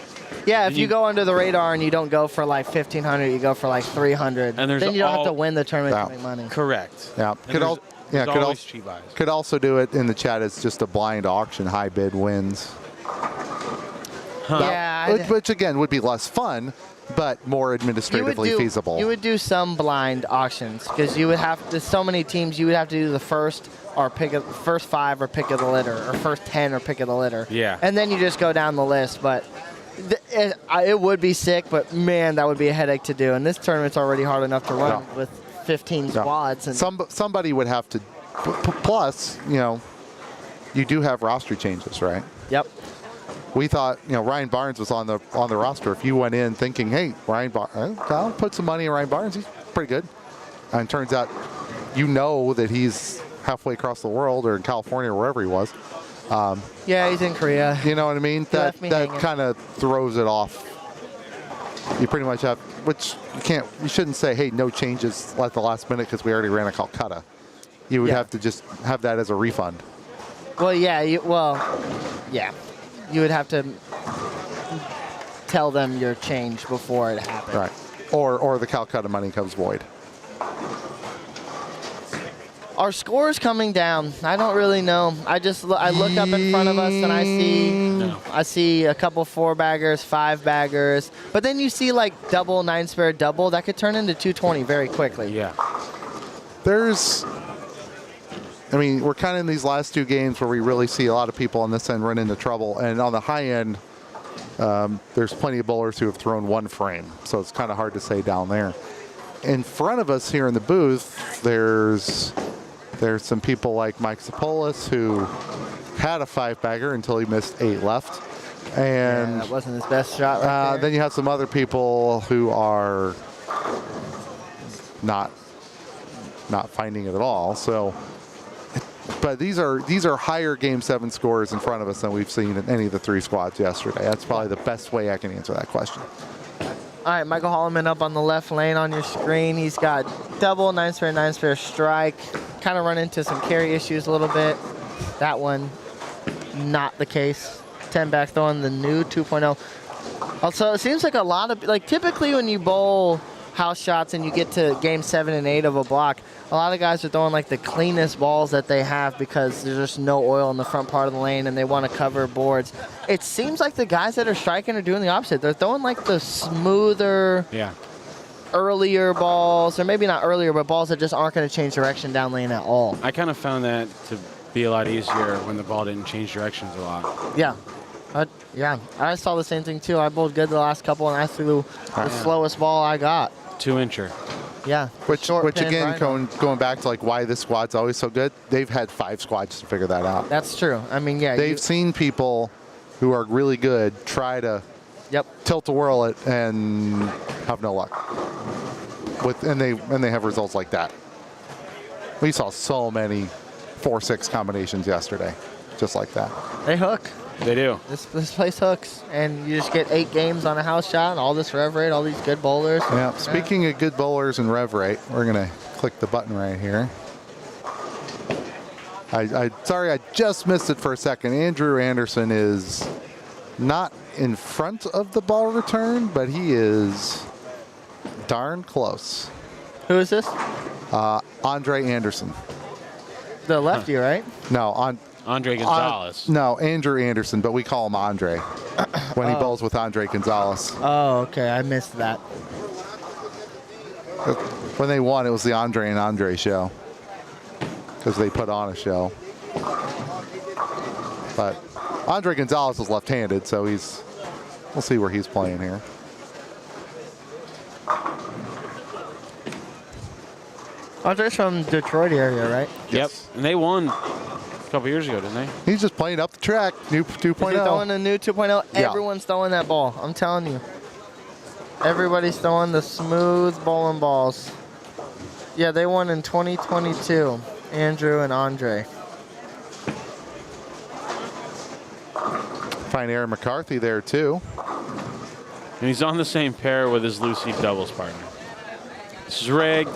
Yeah, if you go under the radar and you don't go for like 1,500, you go for like 300. And then you don't have to win the tournament to make money. Correct. Yeah, could also do it in the chat as just a blind auction, high bid wins. Huh. Yeah, which again would be less fun, but more administratively feasible. You would do some blind auctions because you would have to, so many teams. You would have to do the first or first 5 or pick of the litter, or first 10 or pick of the litter. Yeah. And then you just go down the list. But it would be sick. But man, that would be a headache to do. And this tournament's already hard enough to run with 15 squads. And somebody would have to. Plus, you know, you do have roster changes, right? Yep. We thought, you know, Ryan Barnes was on the roster. If you went in thinking, hey, Ryan Barnes, I'll put some money in Ryan Barnes. He's pretty good. And it turns out, you know that he's halfway across the world or in California or wherever he was. Yeah, he's in Korea. You know what I mean? That kind of throws it off. You pretty much have, which you shouldn't say, hey, no changes at the last minute because we already ran a Calcutta. You would have to just have that as a refund. Well, yeah. Yeah. You would have to tell them your change before it happened. Right. Or the Calcutta money comes void. Our score's coming down. I don't really know. I look up in front of us and I see a couple 4-baggers, 5-baggers, but then you see like double 9-spare double that could turn into 220 very quickly. Yeah. I mean, we're kind of in these last 2 games where we really see a lot of people on this end run into trouble, and on the high end, there's plenty of bowlers who have thrown 1 frame, so it's kind of hard to say down there. In front of us here in the booth, there's some people like Mike Zapolis who had a 5-bagger until he missed 8 left. And that wasn't his best shot right there. Then you have some other people who are not finding it at all. So, but these are higher Game 7 scores in front of us than we've seen in any of the 3 squads yesterday. That's probably the best way I can answer that question. All right, Michael Holloman up on the left lane on your screen. He's got double 9-spare, 9-spare strike. Kind of run into some carry issues a little bit. That one, not the case. 10 back throwing the new 2.0. Also, it seems like a lot of, like typically when you bowl house shots and you get to Game 7 and 8 of a block, a lot of guys are throwing like the cleanest balls that they have because there's just no oil in the front part of the lane and they want to cover boards. It seems like the guys that are striking are doing the opposite. They're throwing like the smoother, earlier balls, or maybe not earlier, but balls that just aren't going to change direction down lane at all. I kind of found that to be a lot easier when the ball didn't change directions a lot. Yeah. Yeah, I saw the same thing too. I bowled good the last couple, and I threw the slowest ball I got. 2-incher. Yeah. Which again, going back to like why this squad's always so good, they've had 5 squads to figure that out. That's true. I mean, yeah. They've seen people who are really good try to tilt-a-whirl it and have no luck. And they have results like that. We saw so many 4-6 combinations yesterday, just like that. They hook. They do. This place hooks, and you just get 8 games on a house shot, and all this rev rate, all these good bowlers. Yeah. Speaking of good bowlers and rev rate, we're gonna click the button right here. Sorry, I just missed it for a second. Andrew Anderson is not in front of the ball return, but he is darn close. Who is this? Andre Anderson. The lefty, right? No, Andre Gonzalez. No, Andrew Anderson, but we call him Andre when he bowls with Andre Gonzalez. Oh, okay. I missed that. When they won, it was the Andre and Andre show because they put on a show. But Andre Gonzalez is left-handed, so we'll see where he's playing here. Andre's from Detroit area, right? Yep. And they won a couple years ago, didn't they? He's just playing up the track, new 2.0. Is he throwing a new 2.0? Yeah. Everyone's throwing that ball. I'm telling you. Everybody's throwing the smooth bowling balls. Yeah, they won in 2022. Andrew and Andre. Find Aaron McCarthy there too. And he's on the same pair with his Lucy doubles partner. This is rigged.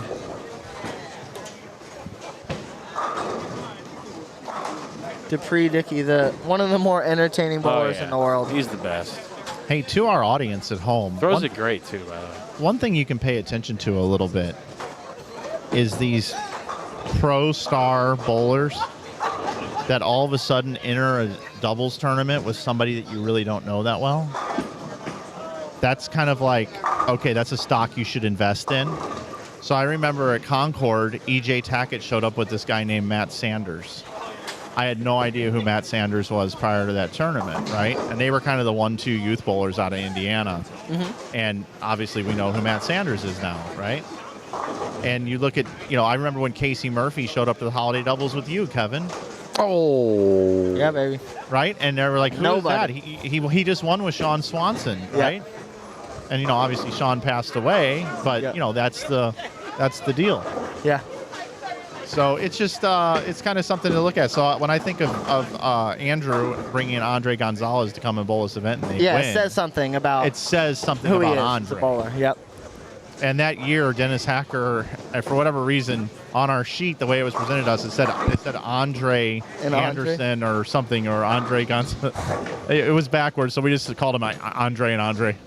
Dupree Dickey, one of the more entertaining bowlers in the world. He's the best. Hey, to our audience at home. Throws it great too, by the way. One thing you can pay attention to a little bit is these pro star bowlers that all of a sudden enter a doubles tournament with somebody that you really don't know that well. That's kind of like, okay, that's a stock you should invest in. So I remember at Concord, E.J. Tackett showed up with this guy named Matt Sanders. I had no idea who Matt Sanders was prior to that tournament, right? And they were kind of the 1-2 youth bowlers out of Indiana. Mm-hmm. And obviously we know who Matt Sanders is now, right? And you look at, I remember when Casey Murphy showed up to the holiday doubles with you, Kevin. Oh. Yeah, baby. Right? And they were like, who is that? Nobody. He just won with Sean Swanson, right? And, obviously Sean passed away, but, that's the deal. Yeah. So it's just, it's kind of something to look at. So when I think of Andrew bringing in Andre Gonzalez to come and bowl this event and they win. It says something about It says something who about he is, Andre. the bowler. Yep. And that year, Dennis Hacker, for whatever reason, on our sheet, the way it was presented to us, it said Andre And Anderson or something, or Andre Gonzalez. It was backwards, so we just called him Andre and Andre.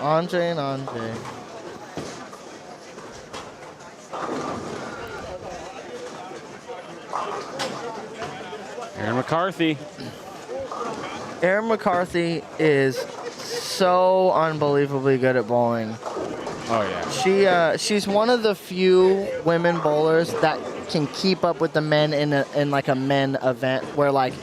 Andre and Andre. Aaron McCarthy. Aaron McCarthy is so unbelievably good at bowling. Oh yeah. She's one of the few women bowlers that can keep up with the men in like a men event where like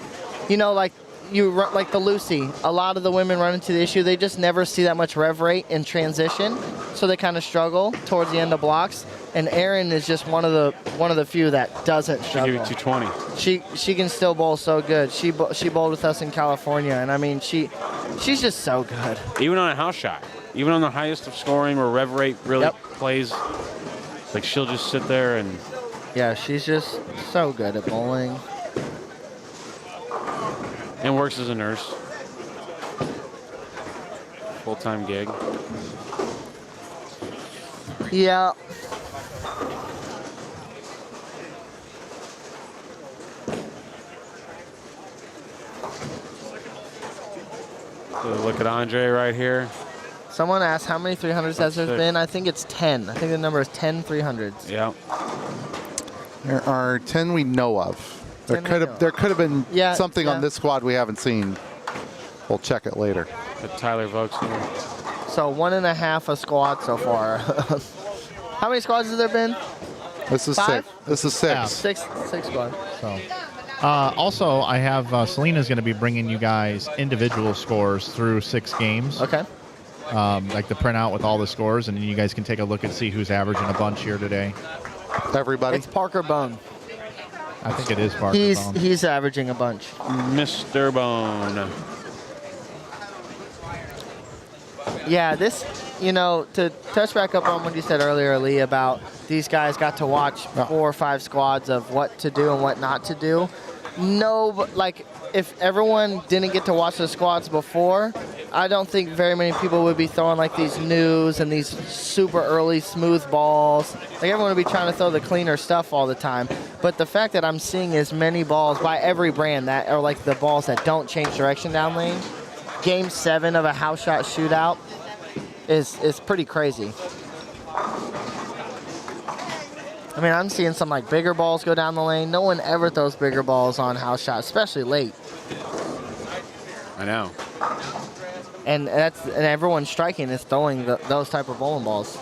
you run like the Lucy. A lot of the women run into the issue. They just never see that much rev rate in transition, so they kind of struggle towards the end of blocks. And Erin is just one of the few that doesn't struggle. She gave it 220. She can still bowl so good. She bowled with us in California, and I mean she's just so good. Even on a house shot, even on the highest of scoring where rev rate really plays, like she'll just sit there and. Yeah, she's just so good at bowling. And works as a nurse. Full-time gig. Yeah. So look at Andre right here. Someone asked how many 300s has there been. I think it's 10. I think the number is 10 300s. Yeah. There are 10 we know of. There could have been something on this squad we haven't seen. We'll check it later. But Tyler Vokes here. So 1.5 a squad so far. How many squads has there been? This is 5? 6. This is 6. Yeah. Six squads. So, also, I have Selena's going to be bringing you guys individual scores through 6 games. Okay. Like the printout with all the scores, and you guys can take a look and see who's averaging a bunch here today. Everybody. It's Parker Bone. I think it is Parker Bone. He's averaging a bunch. Mr. Bone. Yeah, this, to touch back up on what you said earlier, Lee, about these guys got to watch 4 or 5 squads of what to do and what not to do. No, but like if everyone didn't get to watch the squads before, I don't think very many people would be throwing like these news and these super early smooth balls. Like everyone would be trying to throw the cleaner stuff all the time. But the fact that I'm seeing as many balls by every brand that are like the balls that don't change direction down lane, Game 7 of a house shot shootout is pretty crazy. I mean, I'm seeing some like bigger balls go down the lane. No one ever throws bigger balls on house shot, especially late. I know. And everyone's striking is throwing those type of bowling balls.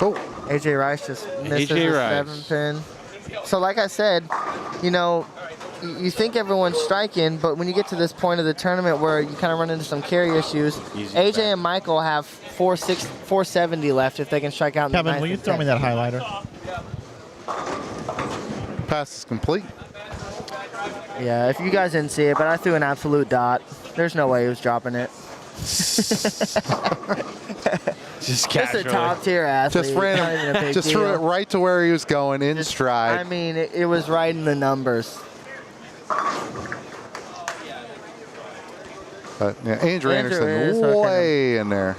Oh, AJ Rice just misses AJ a Rice. 7-pin. So like I said, you know, you think everyone's striking, but when you get to this point of the tournament where you kind of run into some carry issues, AJ and Michael have 470 left if they can strike out in the Kevin, ninth will you and throw me 10th. that highlighter? Pass is complete. Yeah, if you guys didn't see it, but I threw an absolute dot. There's no way he was dropping it. Just Just a top tier athlete. Just Not even a ran big just threw deal. it right to where he was going in stride. I mean, it was right in the numbers. But yeah, Andrew Anderson is hooking way in there.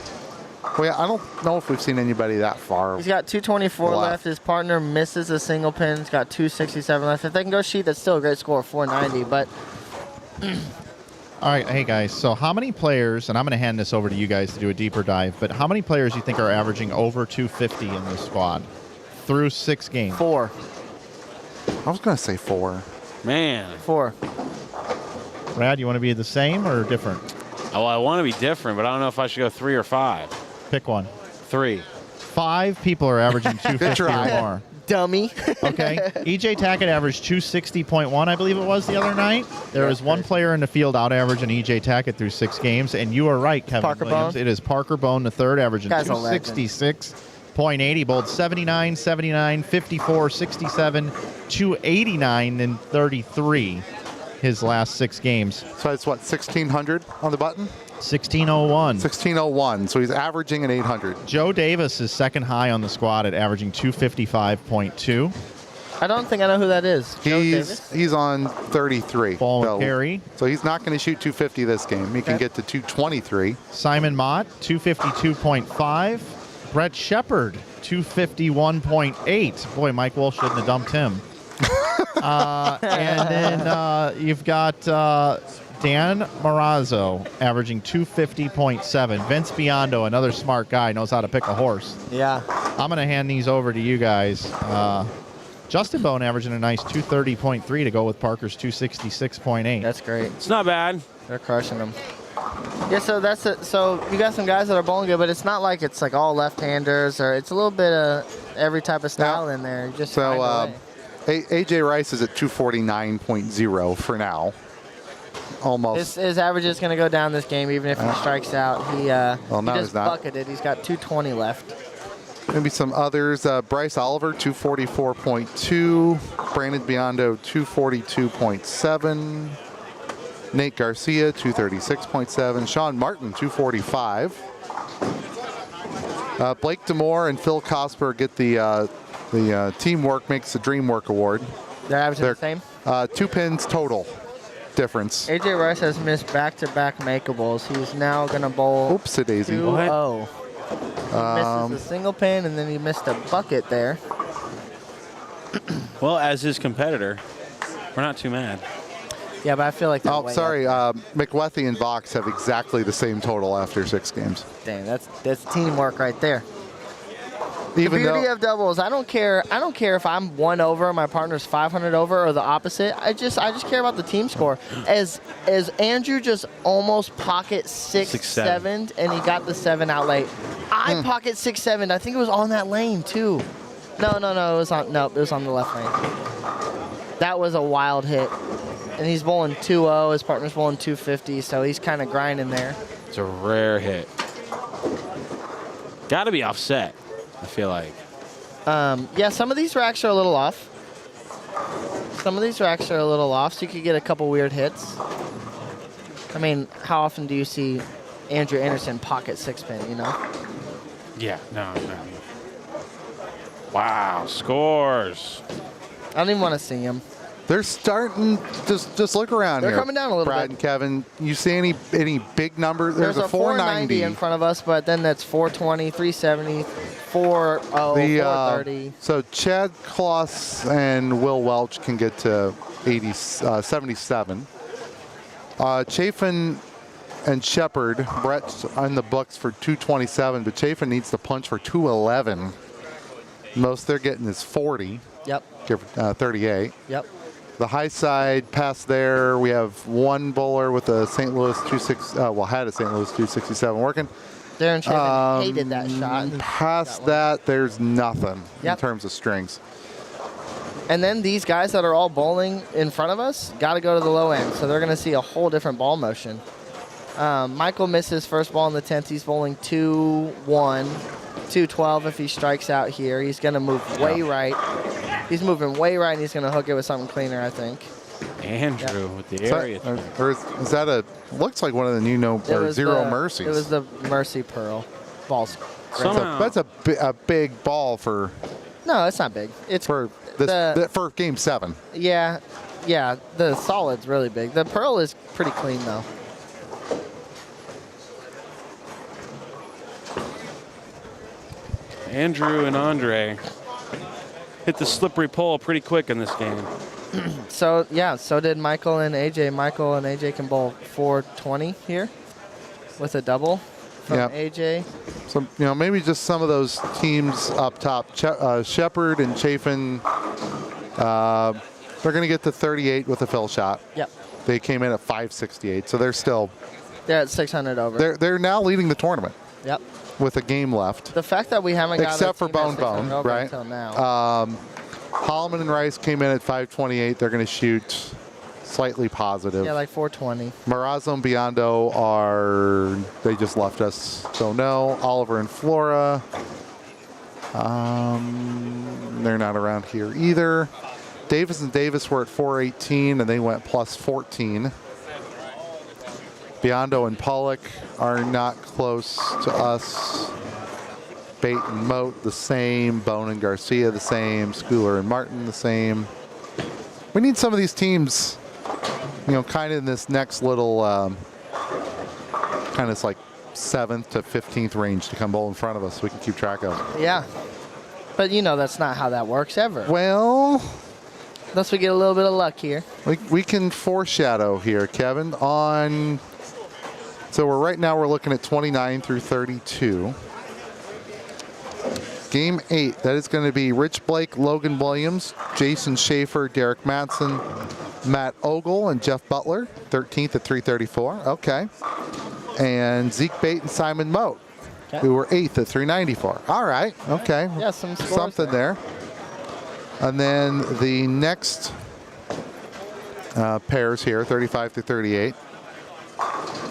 Well, yeah, I don't know if we've seen anybody that far. He's got 224 left. left. His partner misses a single pin. He's got 267 left. If they can go sheet, that's still a great score, 490. But All right, hey guys. So how many players, and I'm going to hand this over to you guys to do a deeper dive, but how many players do you think are averaging over 250 in this squad through 6 games? 4. I was going to say 4. Man. 4. Brad, you want to be the same or different? Oh, I want to be different, but I don't know if I should go 3 or 5. Pick one. 3. 5 people are averaging 250 or more. Dummy. Okay. EJ Tackett averaged 260.1, I believe it was, the other night. There was one player in the field out-averaging EJ Tackett through 6 games, and you are right, Kevin Parker Williams. Bone? It is Parker Bone, the third, averaging Guy's a legend. 266.8. He bowled 79, 79, 54, 67, 289, and 33 his last 6 games. So it's what, 1,600 on the button? 1601. 1601. So he's averaging an 800. Joe Davis is second high on the squad at averaging 255.2. I don't think I know who that is. Joe Davis? He's on 33. Ball and carry. So he's not going to shoot 250 this game. He can get to 223. Simon Mott, 252.5. Brett Shepard, 251.8. Boy, Mike Walsh shouldn't have dumped him. And then you've got Dan Marazzo averaging 250.7. Vince Biondo, another smart guy, knows how to pick a horse. Yeah. I'm going to hand these over to you guys. Justin Bone averaging a nice 230.3 to go with Parker's 266.8. That's great. It's not bad. They're crushing them. Yeah, so that's it. So you got some guys that are bowling good, but it's not like it's like all left-handers, or it's a little bit of every type of style in there. You just find a way. AJ Rice is at 249.0 for now. Almost. His average is going to go down this game, even if he strikes out. He well, no, he he's just not. bucketed. He's got 220 left. Maybe some others. Bryce Oliver, 244.2. Brandon Biondo, 242.7. Nate Garcia, 236.7. Sean Martin, 245. Blake Demore and Phil Cosper get the Teamwork Makes the Dream Work Award. They're averaging the same? 2 pins total difference. AJ Rice has missed back-to-back makeables. He's now going to bowl Oopsie-daisy. 2-0. He misses a single pin, and then he missed a bucket there. Well, as his competitor, we're not too mad. Yeah, but I feel like Oh, sorry. McWethy and Vox have exactly the same total after 6 games. Dang, that's teamwork right there. Even the beauty of doubles, I don't care if I'm 1 over, my partner's 500 over, or the opposite. I just care about the team score. As Andrew just almost pocket 6-7, and he got the 7 out late. I pocket 6-7. I think it was on that lane too. No, it was on. Nope, it was on the left lane. That was a wild hit, and he's bowling 2-0. His partner's bowling 250, so he's kind of grinding there. It's a rare hit. Got to be offset, I feel like. Yeah, some of these racks are a little off. So you could get a couple weird hits. I mean, how often do you see Andrew Anderson pocket 6-pin, you know? Yeah, no. Wow, scores. I don't even want to see him. They're starting. Just look around here. They're coming down a little Brad bit. and Kevin, you see any big numbers? There's a 490 in front of us, but then that's 420, 370, 40, 430. So Chad Kloss and Will Welch can get to 77. Chafin and Shepard, Brett's on the books for 227, but Chafin needs to punch for 211. Most they're getting is 40. Yep. 38. Yep. The high side past there, we have one bowler with a St. Louis 26. Well, had a St. Louis 267 working. Darren Chapin hated that shot. Past that, there's nothing in terms of strings. And then these guys that are all bowling in front of us got to go to the low end, so they're going to see a whole different ball motion. Michael missed his first ball in the 10th. He's bowling 2-1, 2-12 if he strikes out here. He's going to move way right. He's moving way right, and he's going to hook it with something cleaner, I think. Andrew with the area. Is that a, looks like one of the new Zero Mercies. It was the Mercy Pearl balls. That's a big ball for. No, it's not big. It's for for Game 7. Yeah, the solid's really big. The Pearl is pretty clean, though. Andrew and Andre hit the slippery pole pretty quick in this game. So did Michael and AJ. Michael and AJ can bowl 420 here with a double from AJ. So, maybe just some of those teams up top. Shepard and Chafin, they're going to get to 38 with a fill shot. Yep. They came in at 568, so they're at 600 over. They're now leading the tournament. Yep. With a game left. The fact that we haven't got except for Bone right? Until now. Holloman and Rice came in at 528. They're going to shoot slightly positive. Yeah, like 420. Marazzo and Biondo they just left us, so no. Oliver and Flora, they're not around here either. Davis and Davis were at 418, and they went plus 14. Biondo and Pollock are not close to us. Bate and Moat the same. Bone and Garcia the same. Schooler and Martin the same. We need some of these teams, kind of in this next little, kind of like 7th to 15th range to come bowl in front of us so we can keep track of. Yeah. But that's not how that works ever. Well, unless we get a little bit of luck here. We can foreshadow here, Kevin, on. So right now we're looking at 29 through 32. Game 8, that is going to be Rich Blake, Logan Williams, Jason Schaefer, Derek Matson, Matt Ogle, and Jeff Butler, 13th at 334. Okay. And Zeke Bate and Simon Moat, who were 8th at 394. All right. Okay. Yeah, something there. And then the next pairs here, 35 through 38.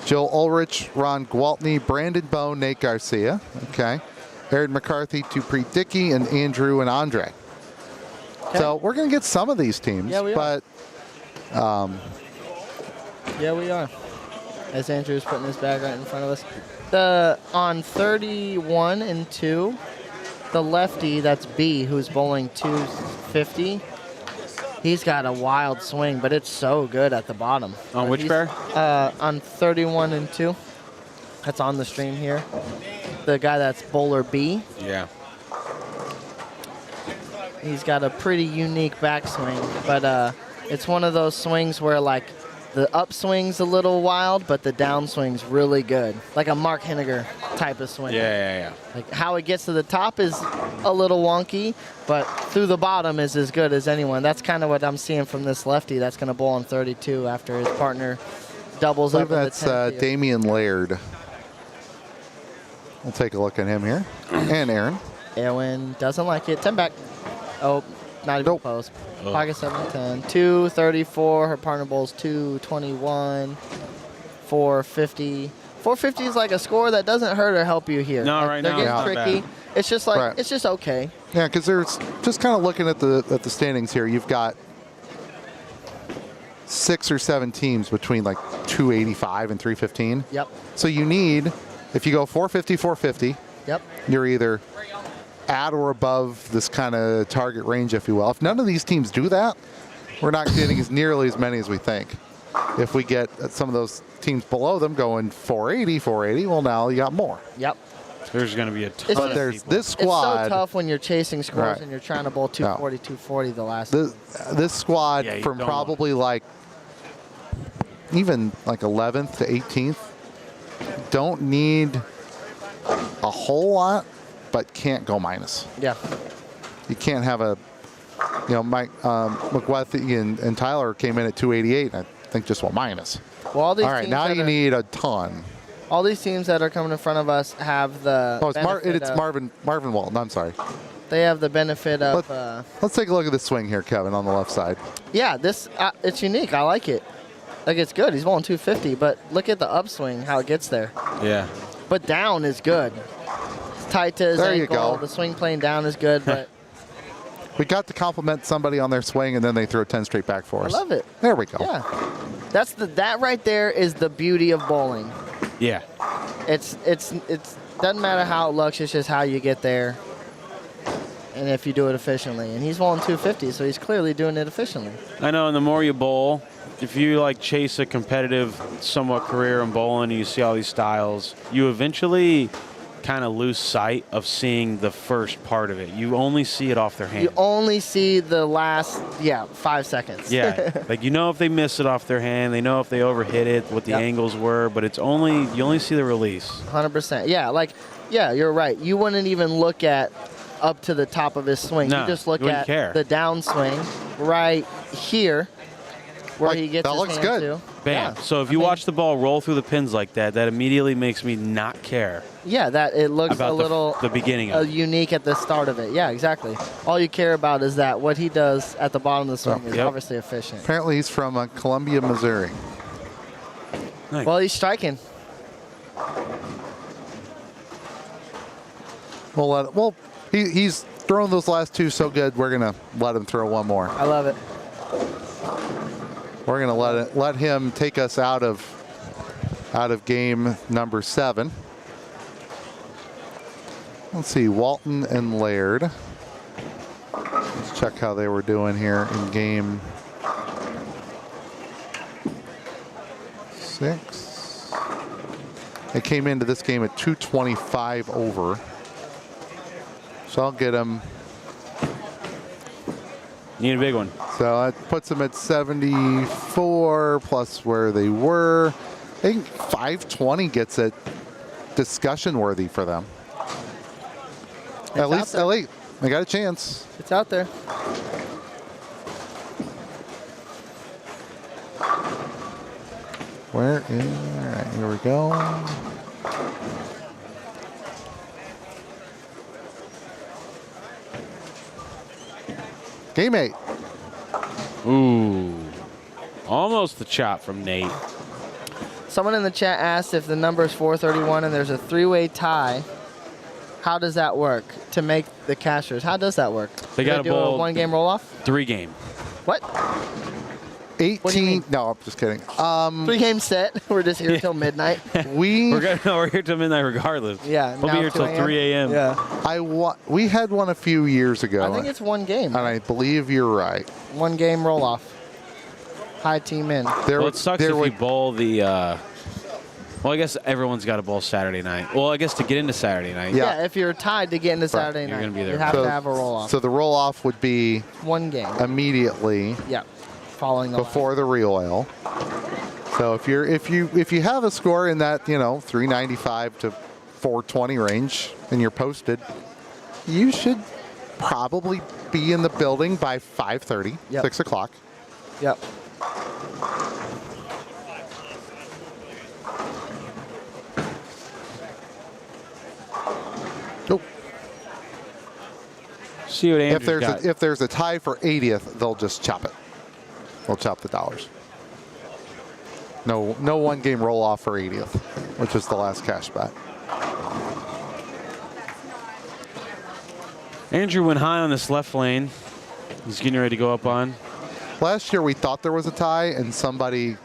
Joel Ulrich, Ron Gwaltney, Brandon Bone, Nate Garcia. Okay. Aaron McCarthy, Dupree Dickey, and Andrew and Andre. Okay. So we're going to get some of these teams. Yeah, we are. But, yeah, we are. As Andrew's putting his bag right in front of us. On 31 and 2, the lefty, that's B, who's bowling 250. He's got a wild swing, but it's so good at the bottom. On which pair? On 31 and 2. That's on the stream here. The guy that's bowler B. Yeah. He's got a pretty unique backswing, but it's one of those swings where like the upswing's a little wild, but the downswing's really good. Like a Mark Henniger type of swing. Yeah. Like how it gets to the top is a little wonky, but through the bottom is as good as anyone. That's kind of what I'm seeing from this lefty that's going to bowl on 32 after his partner doubles up. That's Damian Laird. We'll take a look at him here. And Aaron. Erwin doesn't like it. 10 back. Oh, not even close. Pocket 7-10. 234. Her partner bowls 221. 450. 450 is like a score that doesn't hurt or help you here. No, like, right they're now. They're getting tricky. It's just like it's just okay. Yeah, because there's just kind of looking at the standings here. You've got 6 or 7 teams between like 285 and 315. Yep. So you need, if you go 450, 450. Yep. You're either at or above this kind of target range, if you will. If none of these teams do that, we're not getting as nearly as many as we think. If we get some of those teams below them going 480, 480, well, now you got more. Yep. There's going to be a ton But there's people. this squad. It's so tough when you're chasing scores and you're trying to bowl 240, 240 the last. This squad from probably like even like 11th to 18th don't need a whole lot, but can't go minus. Yeah. You can't have a Mike McWethy and Tyler came in at 288. I think just one minus. Well, all these all right, teams now that you are- need a ton. All these teams that are coming in front of us have the. Oh, benefit it's of- Marvin Walton. I'm sorry. They have the benefit of. Let's take a look at the swing here, Kevin, on the left side. Yeah, this it's unique. I like it. Like it's good. He's bowling 250, but look at the upswing, how it gets there. Yeah. But down is good. It's tight to his There you ankle. go. The swing plane down is good, but We got to compliment somebody on their swing, and then they throw 10 straight back for I us. love it. There we go. Yeah, that right there is the beauty of bowling. Yeah. It's doesn't matter how it looks. It's just how you get there, and if you do it efficiently. And he's bowling 250, so he's clearly doing it efficiently. I know, and the more you bowl, if you like chase a competitive, somewhat career in bowling and you see all these styles, you eventually kind of lose sight of seeing the first part of it. You only see it off their hand. You only see the last 5 seconds. Yeah, like if they miss it off their hand, they know if they overhit it, what the angles were, but you only see the release. 100%. Yeah, you're right. You wouldn't even look at up to the top of his swing. No, you just look you wouldn't at care. the downswing right here where he gets that his looks hand good. to. Bam. Yeah. So if you watch the ball roll through the pins like that, that immediately makes me not care Yeah, that it looks about a little the beginning of it. unique at the start of it. Yeah, exactly. All you care about is that what he does at the bottom of the swing is obviously efficient. Apparently he's from Columbia, Missouri. Nice. Well, he's striking. He's thrown those last two so good, we're going to let him throw one more. I love it. We're going to let him take us out of game number 7. Let's see, Walton and Laird. Let's check how they were doing here in game 6. They came into this game at 225 over. So I'll get them. Need a big one. So that puts them at 74 plus where they were. I think 520 gets it discussion worthy for them. At least they got a chance. It's out there. Where is, all right, here we go. Game 8. Ooh. Almost the chop from Nate. Someone in the chat asked if the number is 431 and there's a 3-way tie. How does that work to make the cashers? How does that work? They Do got to do a bowl 1-game roll-off? 3-game. What? 18. No, I'm just kidding. 3-game set. We're just here till midnight. We're here till midnight regardless. Yeah, We'll be now here till 2 3 a.m. Yeah. We had one a few years ago. I think it's 1 game. And I believe you're right. 1-game roll-off. High team in. Well, it sucks if you bowl the. Well, I guess everyone's got to bowl Saturday night. Well, I guess to get into Saturday night. Yeah, if you're tied to get into Saturday You're night, gonna be there. you have to have a roll-off. So the roll-off would be 1 game. immediately. Yeah. Following the before the real oil. So if you have a score in that 395 to 420 range and you're posted, you should probably be in the building by 5:30, 6 o'clock. Yep. Nope. See what Andrew's if there's a tie for 80th, they'll just chop it. They'll chop the dollars. No 1-game roll off for 80th, which is the last cash bet. Andrew went high on this left lane. He's getting ready to go up on. Last year we thought there was a tie and somebody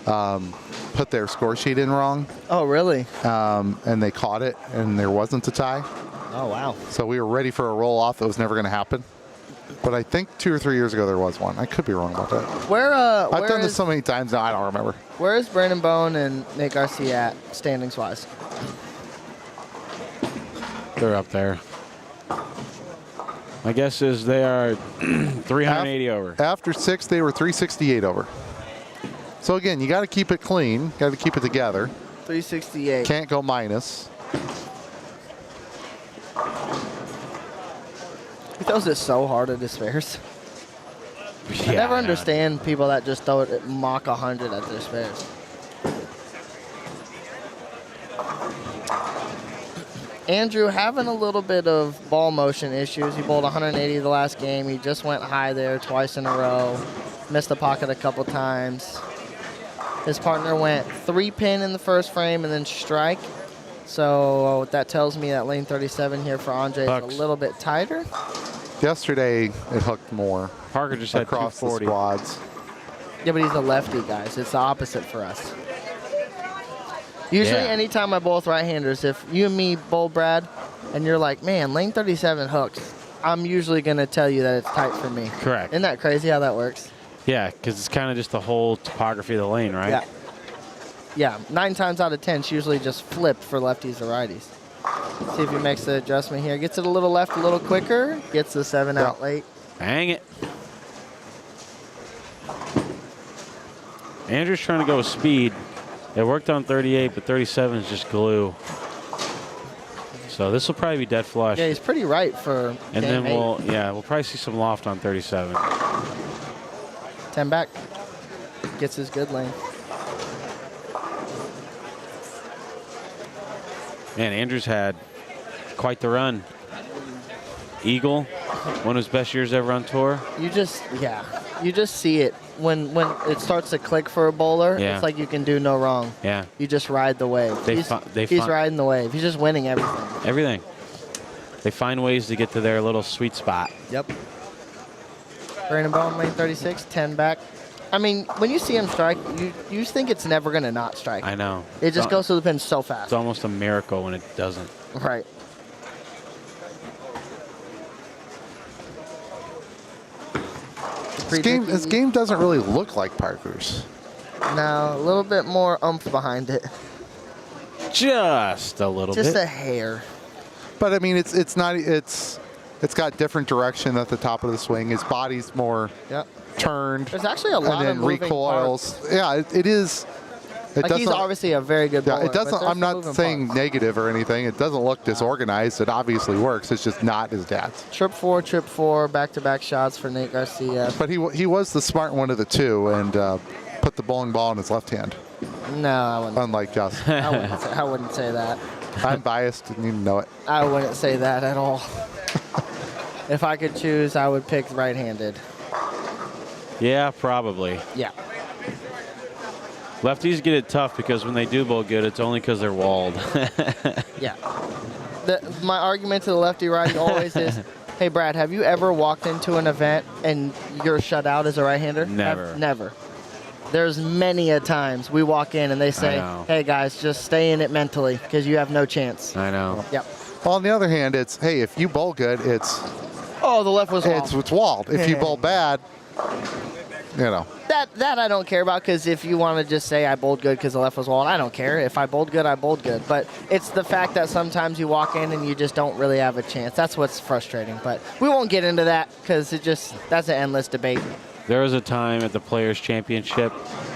put their score sheet in wrong. Oh, really? And they caught it and there wasn't a tie. Oh, wow. So we were ready for a roll off that was never going to happen. But I think 2 or 3 years ago there was one. I could be wrong about that. I've done this so many times now I don't remember. Where is Brandon Bone and Nate Garcia at standings wise? They're up there. My guess is they are 380 over. After 6, they were 368 over. So again, you got to keep it clean. Got to keep it together. 368. Can't go minus. He throws it so hard at his fairs. I never understand people that just throw it at Mach 100 at their spares. Andrew having a little bit of ball motion issues. He bowled 180 the last game. He just went high there twice in a row. Missed the pocket a couple times. His partner went 3-pin in the first frame and then strike. So that tells me that lane 37 here for Andre is a little bit tighter. Yesterday, it hooked more. Parker just had across the 240. squads. Yeah, but he's a lefty, guys. It's the opposite for us. Usually, anytime I bowl with right-handers, if you and me bowl, Brad, and you're like, man, lane 37 hooks, I'm usually going to tell you that it's tight for me. Correct. Isn't that crazy how that works? Yeah, because it's kind of just the whole topography of the lane, right? Yeah. Yeah, 9 times out of 10, it's usually just flipped for lefties or righties. See if he makes the adjustment here. Gets it a little left a little quicker. Gets the 7 out late. Hang it. Andrew's trying to go with speed. It worked on 38, but 37 is just glue. So this will probably be dead flush. Yeah, he's pretty right for And game then 8. we'll probably see some loft on 37. 10 back. Gets his good lane. Man, Andrew's had quite the run. Eagle, one of his best years ever on tour. You just see it when it starts to click for a bowler. Yeah. It's like you can do no wrong. Yeah. You just ride the wave. He's riding the wave. He's just winning everything. Everything. They find ways to get to their little sweet spot. Yep. Brandon Bowen, lane 36, 10 back. I mean, when you see him strike, you think it's never going to not strike. I know. It just goes to the pin so fast. It's almost a miracle when it doesn't. Right. This game doesn't really look like Parker's. No, a little bit more oomph behind it. Just a little bit. Just a hair. But I mean, it's got different direction at the top of the swing. His body's more turned. There's actually a lot and then of moving recoils. parts. Yeah, it is. It Like he's doesn't- obviously a very good bowler. Yeah, it doesn't. but there's I'm some not moving saying parts. negative or anything. It doesn't look disorganized. It obviously works. It's just not his dad's. Trip four, back-to-back shots for Nate Garcia. But he was the smart one of the two and put the bowling ball in his left hand. No, I wouldn't. Unlike Justin. I wouldn't say that. I'm biased and you know it. I wouldn't say that at all. If I could choose, I would pick right-handed. Yeah, probably. Yeah. Lefties get it tough because when they do bowl good, it's only because they're walled. Yeah. My argument to the lefty-righty always is, hey, Brad, have you ever walked into an event and you're shut out as a right-hander? Never. Never. There's many a times we walk in and they say, hey, guys, just stay in it mentally because you have no chance. I know. Yep. Well, on the other hand, it's, hey, if you bowl good, it's... Oh, the left was walled. It's walled. If you bowl bad, you know. That I don't care about because if you want to just say I bowled good because the left was walled, I don't care. If I bowled good, I bowled good. But it's the fact that sometimes you walk in and you just don't really have a chance. That's what's frustrating. But we won't get into that because that's an endless debate. There was a time at the Players' Championship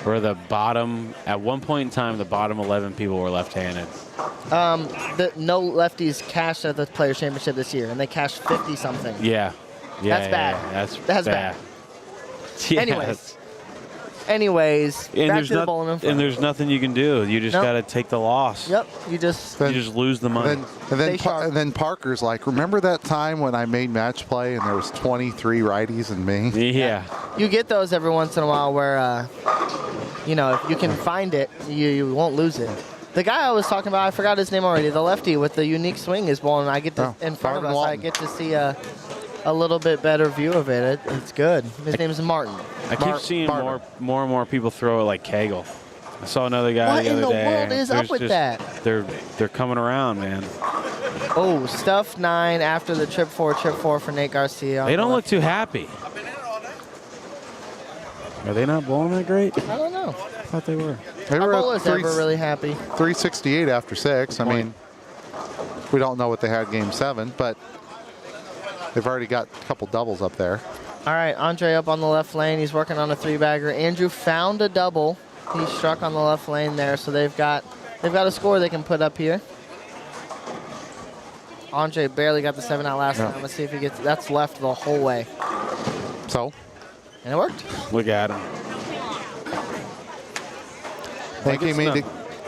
where at one point in time, the bottom 11 people were left-handed. No lefties cashed at the Players' Championship this year, and they cashed 50-something. Yeah. That's bad. Yeah, That's bad. Yes. Anyways, back to the bowling in front. And there's nothing you can do. You just got to take the loss. Yep. You just lose the money. And then Parker's like, remember that time when I made match play and there was 23 righties and me? Yeah. You get those every once in a while where, if you can find it, you won't lose it. The guy I was talking about, I forgot his name already, the lefty with the unique swing is bowling. I get to, in front of us, I get to see a little bit better view of it. It's good. His name is Martin. I keep seeing more and more people throw it like Kegel. I saw another guy What the in other the day. world is up with that? They're coming around, man. Oh, stuff 9 after the trip 4 for Nate Garcia. They don't look too happy. Are they not bowling that great? I don't know. I thought they were. They Our were at bowlers ever really happy. 368 after 6. I mean, we don't know what they had game 7, but they've already got a couple doubles up there. All right, Andre up on the left lane. He's working on a 3-bagger. Andrew found a double. He struck on the left lane there, so they've got a score they can put up here. Andre barely got the 7 out last time. Let's see if he gets. That's left the whole way. So? And it worked. Look at him.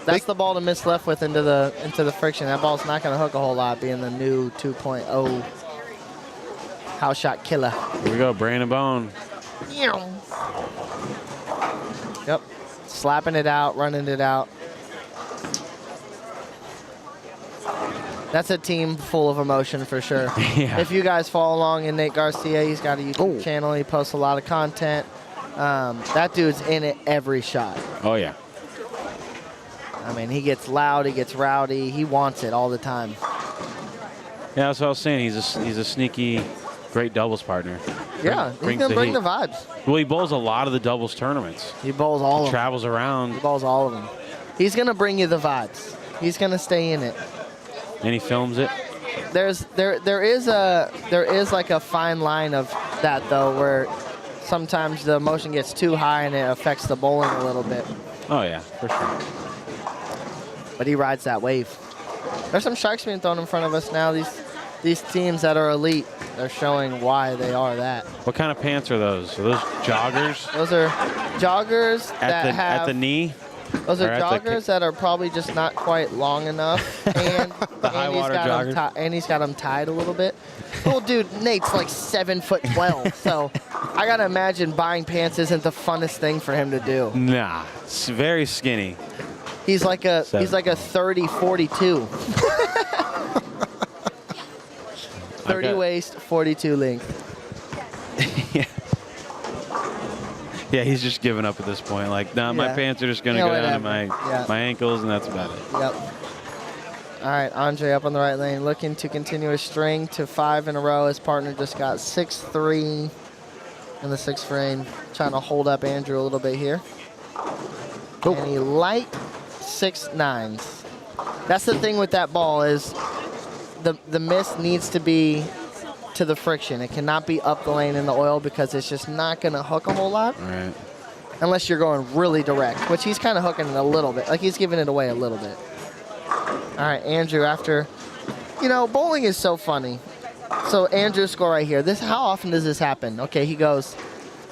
That's the ball to miss left with into the friction. That ball's not going to hook a whole lot, being the new 2.0 house shot killer. Here we go, Brandon Bone. Yep. Slapping it out, running it out. That's a team full of emotion for sure. Yeah. If you guys follow along in Nate Garcia, he's got a YouTube channel. He posts a lot of content. That dude's in it every shot. Oh, yeah. I mean, he gets loud, he gets rowdy. He wants it all the time. Yeah, that's what I was saying. He's a sneaky, great doubles partner. Yeah, he's going to bring the vibes. Well, he bowls a lot of the doubles tournaments. He bowls all of them. Travels around. He bowls all of them. He's going to bring you the vibes. He's going to stay in it. And he films it. There is like a fine line of that though, where sometimes the motion gets too high and it affects the bowling a little bit. Oh yeah, for sure. But he rides that wave. There's some strikes being thrown in front of us now. These teams that are elite, they're showing why they are that. What kind of pants are those? Are those joggers? Those are joggers at the knee. Those are joggers that are probably just not quite long enough, and the high water joggers. And he's got them tied a little bit. Well, dude, Nate's like 7'12", so I gotta imagine buying pants isn't the funnest thing for him to do. Nah, it's very skinny. He's like a 30-42. 30 waist, 42 length. Yeah, he's just giving up at this point. Like, nah, my pants are just going to go down to my ankles, and that's about it. Yep. All right, Andre up on the right lane, looking to continue his string to 5 in a row. His partner just got 6-3 in the 6th frame, trying to hold up Andrew a little bit here. And he light 6-9s. That's the thing with that ball is the miss needs to be to the friction. It cannot be up the lane in the oil because it's just not going to hook a whole lot. Right. Unless you're going really direct, which he's kind of hooking it a little bit. Like he's giving it away a little bit. All right, Andrew, after, bowling is so funny. So Andrew's score right here. How often does this happen? Okay, he goes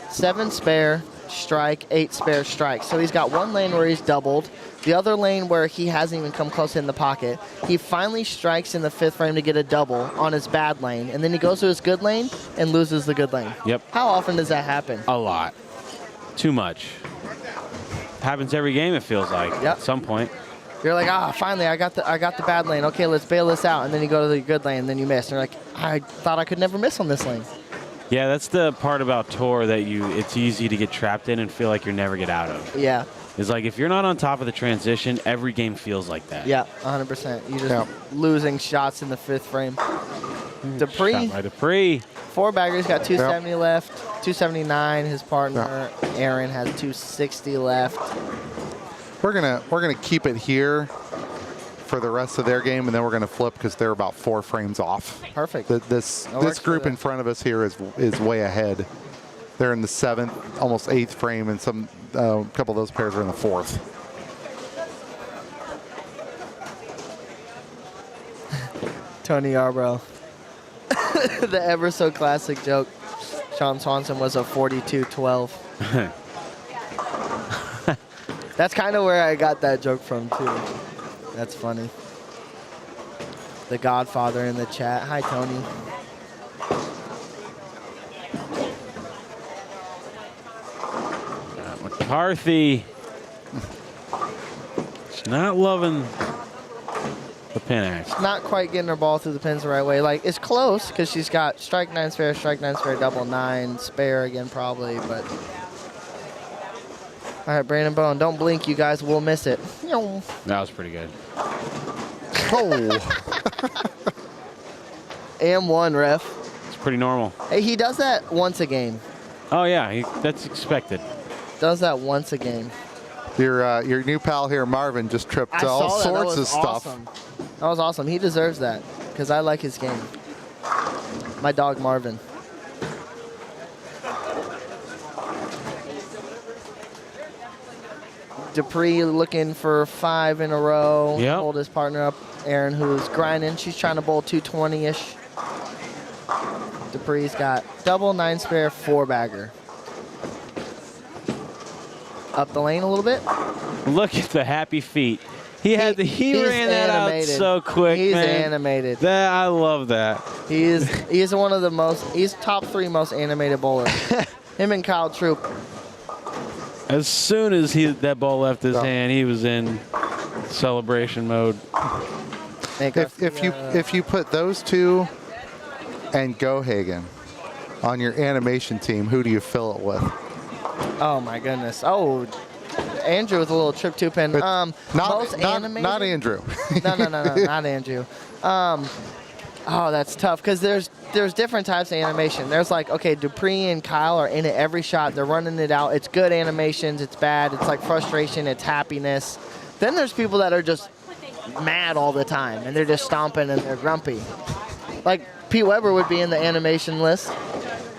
7 spare, strike, 8 spare, strike. So he's got one lane where he's doubled. The other lane where he hasn't even come close in the pocket. He finally strikes in the 5th frame to get a double on his bad lane, and then he goes to his good lane and loses the good lane. Yep. How often does that happen? A lot. Too much. Happens every game, it feels like. Yep. At some point. You're like, finally, I got the bad lane. Okay, let's bail this out. And then you go to the good lane, and then you miss. And you're like, I thought I could never miss on this lane. Yeah, that's the part about tour that it's easy to get trapped in and feel like you never get out of. Yeah. It's like if you're not on top of the transition, every game feels like that. Yeah, 100%. You're just losing shots in the 5th frame. Dupree. Shot by Dupree. 4-bagger's got 270 left, 279. His partner, Aaron, has 260 left. We're gonna keep it here for the rest of their game, and then we're gonna flip because they're about 4 frames off. Perfect. This group in front of us here is way ahead. They're in the 7th, almost 8th frame, and a couple of those pairs are in the 4th. Tony Yarbrough. The ever so classic joke. Sean Swanson was a 42-12. That's kind of where I got that joke from, too. That's funny. The Godfather in the chat. Hi, Tony. McCarthy. She's not loving the pin act. Not quite getting her ball through the pins the right way. Like, it's close because she's got strike 9 spare, double 9, spare again probably, but. All right, Brandon Bone, don't blink, you guys. We'll miss it. That was pretty good. And 1, ref. It's pretty normal. Hey, he does that once a game. Oh, yeah, that's expected. Does that once a game. Your new pal here, Marvin, just tripped all sorts of stuff. Awesome. That was awesome. He deserves that because I like his game. My dog, Marvin. Dupree looking for 5 in a row. Yep. Hold his partner up. Aaron, who's grinding. She's trying to bowl 220-ish. Dupree's got double 9 spare 4-bagger. up the lane a little bit. Look at the happy feet. He ran that animated. out so quick, He's man. animated. I love that. He's one of the most. He's top 3 most animated bowlers. Him and Kyle Troop. As soon as that ball left his hand, he was in celebration mode. If you put those two and Gohagen on your animation team, who do you fill it with? Oh my goodness. Oh, Andrew with a little trip 2 pin. Most animated. Not Andrew. No, not Andrew. Oh, that's tough because there's different types of animation. There's like, okay, Dupree and Kyle are in it every shot. They're running it out. It's good animations. It's bad. It's like frustration. It's happiness. Then there's people that are just mad all the time and they're just stomping and they're grumpy. Like Pete Weber would be in the animation list.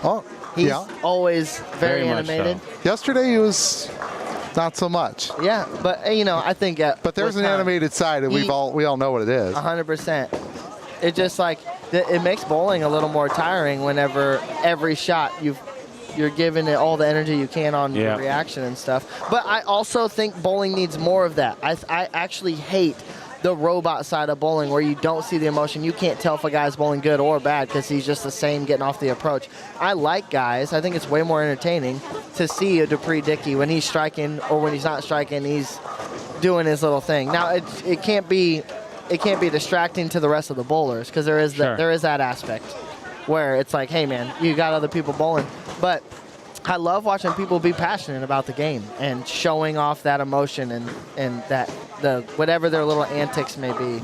Oh, he's always very animated. So. Yesterday he was not so much. Yeah, but I think. But there's an animated side, and we all know what it is. 100%. It just like it makes bowling a little more tiring whenever every shot you're giving it all the energy you can on your reaction and stuff. But I also think bowling needs more of that. I actually hate the robot side of bowling where you don't see the emotion. You can't tell if a guy's bowling good or bad because he's just the same getting off the approach. I like guys. I think it's way more entertaining to see a Dupree Dickey when he's striking or when he's not striking, he's doing his little thing. Now it can't be distracting to the rest of the bowlers because there is that aspect where it's like, hey man, you got other people bowling. But I love watching people be passionate about the game and showing off that emotion and that whatever their little antics may be.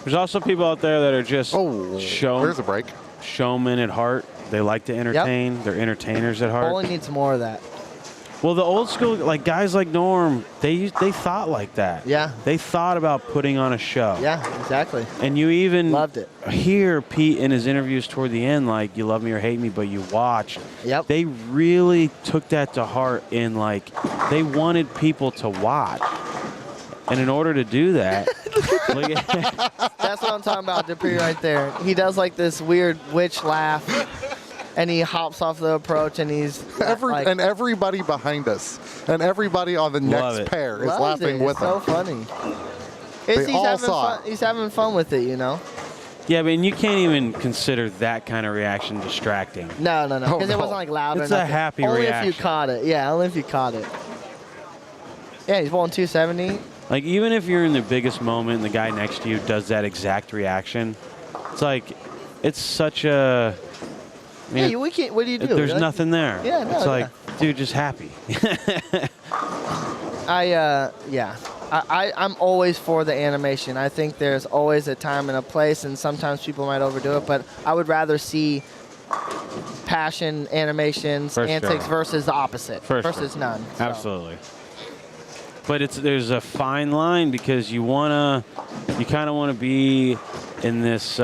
There's also people out there that are just there's a break. Showmen at heart. They like to entertain. They're entertainers at heart. Bowling needs more of that. Well, the old school, like guys like Norm, they thought like that. Yeah. They thought about putting on a show. Yeah, exactly. And you even loved it. Hear Pete in his interviews toward the end, like, you love me or hate me, but you watched. Yep. They really took that to heart in, like, they wanted people to watch. And in order to do that, that's what I'm talking about, Dupree, right there. He does like this weird witch laugh. And he hops off the approach, and he's and everybody behind us, and everybody on the next pair is laughing with him. It's so funny. He's having fun with it, Yeah, but you can't even consider that kind of reaction distracting. No, because it wasn't like loud. It's a happy only reaction. Only if you caught it. Yeah, only if you caught it. Yeah, he's bowling 270. Like, even if you're in the biggest moment and the guy next to you does that exact reaction, it's like, it's such a... I mean, we can't. What do you do? There's nothing there. Yeah, no, it's like, dude, just happy. I'm always for the animation. I think there's always a time and a place, and sometimes people might overdo it. But I would rather see passion, animations, antics versus the opposite, versus none. So. Absolutely. But there's a fine line because you kind of want to be in this.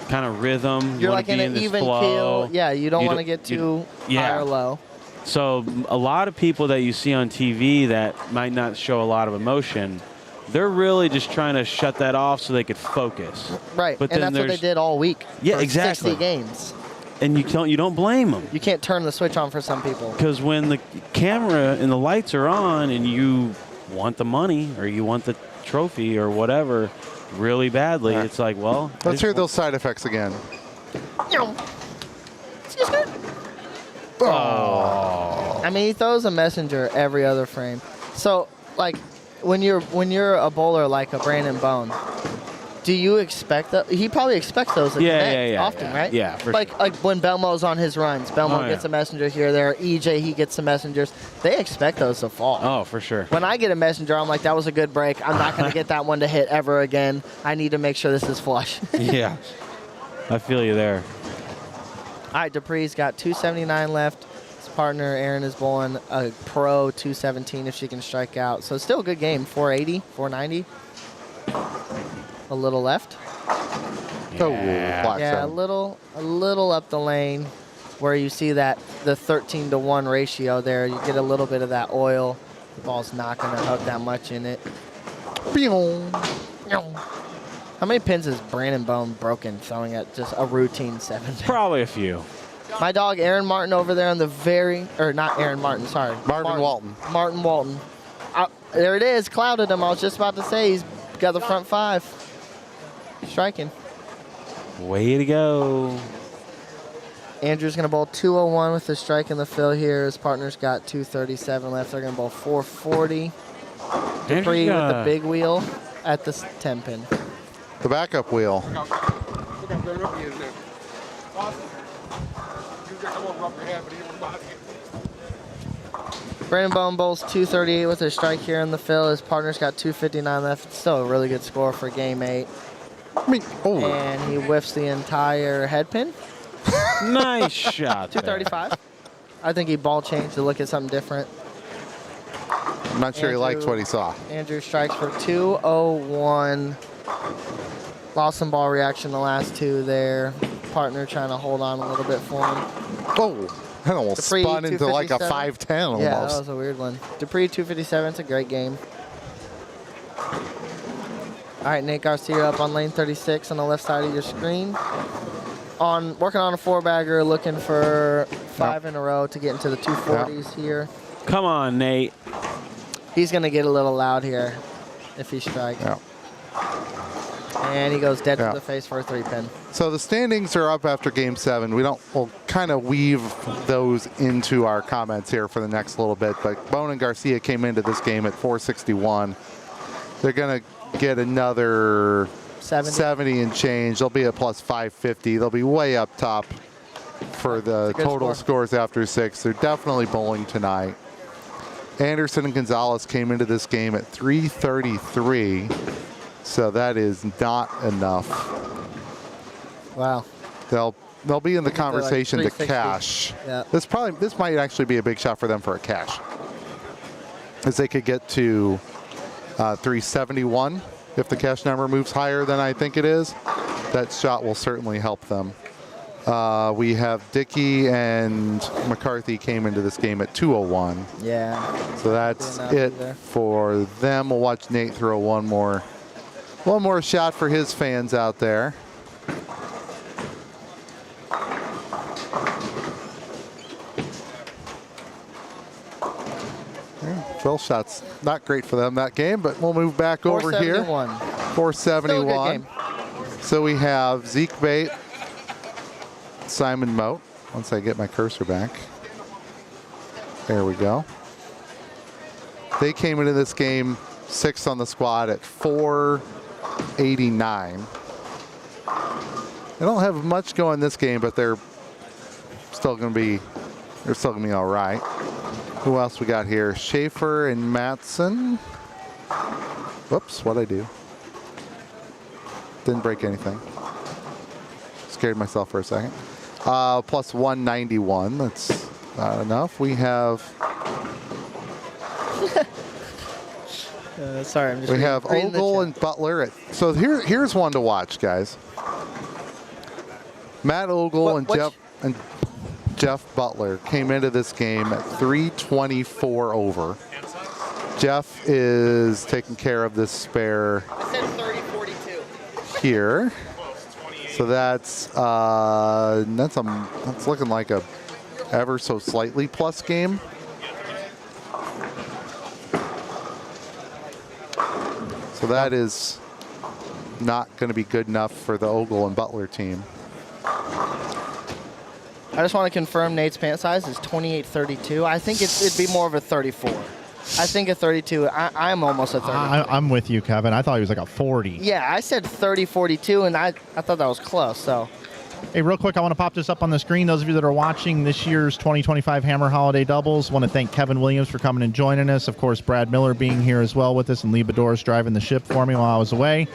Kind of rhythm. You're like in an even keel. Yeah, you don't want to get too high or low. So a lot of people that you see on TV that might not show a lot of emotion, they're really just trying to shut that off so they could focus. Right, but and that's what they did all week. Yeah, for exactly. 60 games. And you don't blame them. You can't turn the switch on for some people. Because when the camera and the lights are on and you want the money or you want the trophy or whatever really badly, it's like, well... Let's hear those side effects again. Oh. I mean, he throws a messenger every other frame. So, like, when you're a bowler like a Brandon Bone, do you expect that? He probably expects those often, right? Yeah, for like when Belmo's on his runs, Belmo gets a messenger here, there. EJ, he gets some messengers. They expect those to fall. Oh, for sure. When I get a messenger, I'm like, that was a good break. I'm not going to get that one to hit ever again. I need to make sure this is flush. Yeah, I feel you there. All right, Dupree's got 279 left. His partner, Aaron, is bowling a pro 217 if she can strike out. So still a good game, 480, 490. A little left. Yeah, a little up the lane where you see that the 13-to-1 ratio there. You get a little bit of that oil. The ball's not going to hook that much in it. How many pins has Brandon Bone broken throwing at just a routine 7? Probably a few. My dog Aaron Martin over there on the not Aaron Martin, sorry. Martin Walton. Martin Walton. There it is, clouded him. I was just about to say he's got the front 5. Striking. Way to go. Andrew's going to bowl 201 with the strike in the fill here. His partner's got 237 left. They're going to bowl 440. Dupree with the big wheel at the 10 pin. The backup wheel. Brandon Bone bowls 238 with a strike here in the fill. His partner's got 259 left. Still a really good score for game 8. And he whiffs the entire head pin. Nice shot. 235. I think he ball changed to look at something different. I'm not sure he liked what he saw. Andrew strikes for 201. Lost some ball reaction the last 2 there. Partner trying to hold on a little bit for him. Oh, that almost Dupree, spun into like a 5'10" almost. Yeah, that was a weird one. Dupree 257. It's a great game. All right, Nate Garcia up on lane 36 on the left side of your screen. Working on a 4-bagger, looking for 5 in a row to get into the 240s here. Come on, Nate. He's going to get a little loud here if he strikes. Yeah. And he goes dead to the face for a 3-pin. So the standings are up after Game 7. We'll kind of weave those into our comments here for the next little bit. But Bone and Garcia came into this game at 461. They're going to get another 70 and change. They'll be at plus 550. They'll be way up top for the total scores after 6. They're definitely bowling tonight. Anderson and Gonzalez came into this game at 333. So that is not enough. Wow. They'll be in the conversation like to cash. Yeah. This might actually be a big shot for them for a cash, as they could get to 371 if the cash number moves higher than I think it is. That shot will certainly help them. We have Dickey and McCarthy came into this game at 201. Yeah. So that's it for them. We'll watch Nate throw one more shot for his fans out there. Well, shots not great for them that game, but we'll move back over here. 471. So we have Zeke Bate, Simon Moat. Once I get my cursor back. There we go. They came into this game 6th on the squad at 489. They don't have much going this game, but they're still going to be all right. Who else we got here? Schaefer and Matson. Whoops, what'd I do? Didn't break anything. Scared myself for a second. Plus 191. That's not enough. We have. Sorry, I'm just. We have Ogle and Butler. So here's one to watch, guys. Matt Ogle and Jeff Butler came into this game at 324 over. Jeff is taking care of this spare. I said 30-42. Here. So that's looking like a ever so slightly plus game. So that is not going to be good enough for the Ogle and Butler team. I just want to confirm Nate's pant size is 28-32. I think it'd be more of a 34. I think a 32. I'm almost a 30. I'm with you, Kevin. I thought he was like a 40. Yeah, I said 30-42, and I thought that was close. So, hey, real quick, I want to pop this up on the screen. Those of you that are watching this year's 2025 Hammer Holiday Doubles, want to thank Kevin Williams for coming and joining us. Of course, Brad Miller being here as well with us, and Lee Boudouris driving the ship for me while I was away.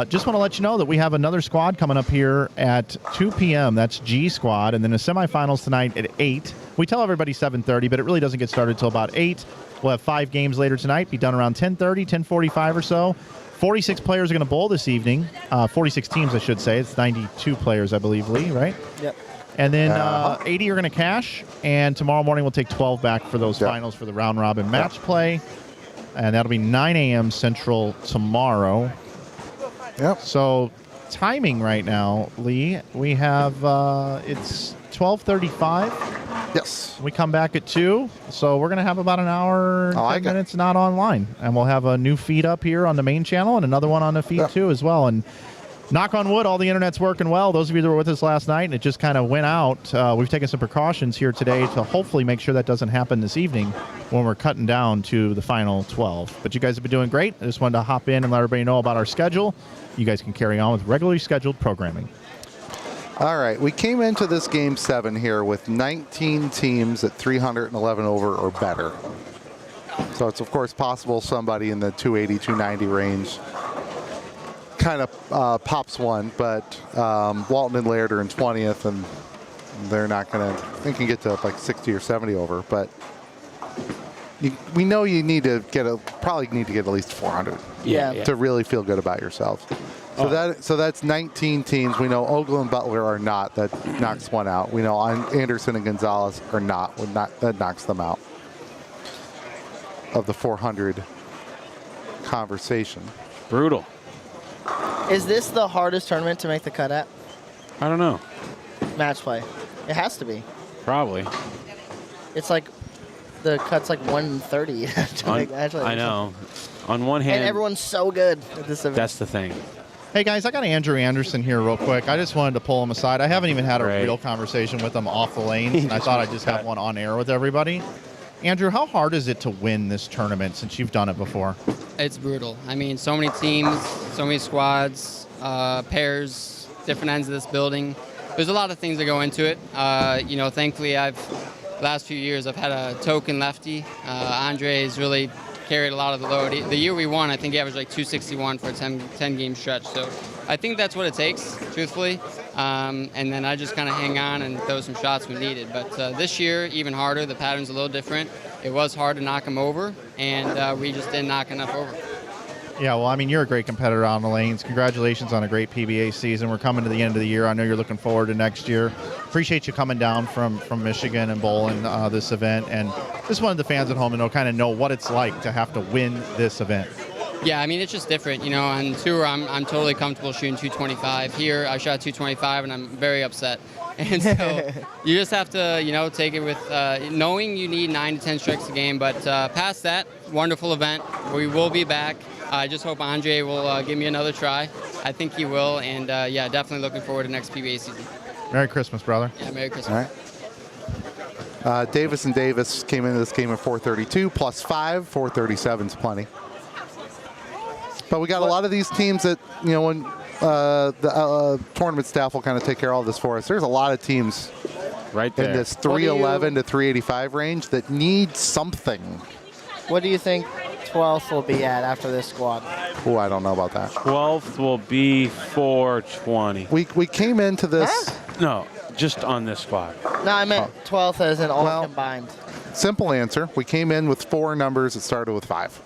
Just want to let you know that we have another squad coming up here at 2 p.m. That's G Squad, and then the semifinals tonight at 8. We tell everybody 7:30, but it really doesn't get started till about 8. We'll have 5 games later tonight, be done around 10:30, 10:45 or so. 46 players are going to bowl this evening. 46 teams, I should say. It's 92 players, I believe, Lee, right? Yep. And then 80 are going to cash, and tomorrow morning we'll take 12 back for those finals for the round-robin match play. And that'll be 9 a.m. Central tomorrow. Yep. So timing right now, Lee, we have it's 12:35. Yes. We come back at 2, so we're going to have about an hour and 10 minutes not online. And we'll have a new feed up here on the main channel and another one on the feed too as well. And knock on wood, all the internet's working well. Those of you that were with us last night and it just kind of went out, we've taken some precautions here today to hopefully make sure that doesn't happen this evening when we're cutting down to the final 12. But you guys have been doing great. I just wanted to hop in and let everybody know about our schedule. You guys can carry on with regularly scheduled programming. All right, we came into this game 7 here with 19 teams at 311 over or better. So it's, of course, possible somebody in the 280, 290 range kind of pops one, but Walton and Laird are in 20th, and they're not going to, they can get to like 60 or 70 over, but we know you need to probably need to get at least 400 to really feel good about yourselves. So that's 19 teams. We know Ogle and Butler are not. That knocks one out. We know Anderson and Gonzalez are not. That knocks them out of the 400 conversation. Brutal. Is this the hardest tournament to make the cut at? I don't know. Match play. It has to be. Probably. It's like the cut's like 130 to make match play. I know. On one hand, and everyone's so good at this event. That's the thing. Hey guys, I got Andrew Anderson here real quick. I just wanted to pull him aside. I haven't even had a real conversation with him off the lanes, and I thought I'd just have one on air with everybody. Andrew, how hard is it to win this tournament since you've done it before? It's brutal. I mean, so many teams, so many squads, pairs, different ends of this building. There's a lot of things that go into it. Thankfully, last few years, I've had a token lefty. Andre's really carried a lot of the load. The year we won, I think he averaged like 261 for a 10-game stretch. So I think that's what it takes, truthfully. And then I just kind of hang on and throw some shots when needed. But this year, even harder. The pattern's a little different. It was hard to knock him over, and we just didn't knock enough over. Yeah, well, I mean, you're a great competitor on the lanes. Congratulations on a great PBA season. We're coming to the end of the year. I know you're looking forward to next year. Appreciate you coming down from Michigan and bowling this event. And just wanted the fans at home to know what it's like to have to win this event. Yeah, I mean, it's just different. On tour, I'm totally comfortable shooting 225. Here, I shot 225, and I'm very upset. And so you just have to, take it with knowing you need 9 to 10 strikes a game. But past that, wonderful event. We will be back. I just hope Andre will give me another try. I think he will. And, definitely looking forward to next PBA season. Merry Christmas, brother. Yeah, Merry Christmas. All right. Davis and Davis came into this game at 432 plus 5. 437's plenty. But we got a lot of these teams that, when the tournament staff will kind of take care of all this for us. There's a lot of teams right there in this 311 to 385 range that need something. What do you think 12th will be at after this squad? Oh, I don't know about that. 12th will be 420. We came into this. Huh? No, just on this squad. No, I meant 12th as in all combined. Simple answer. We came in with 4 numbers that started with 5.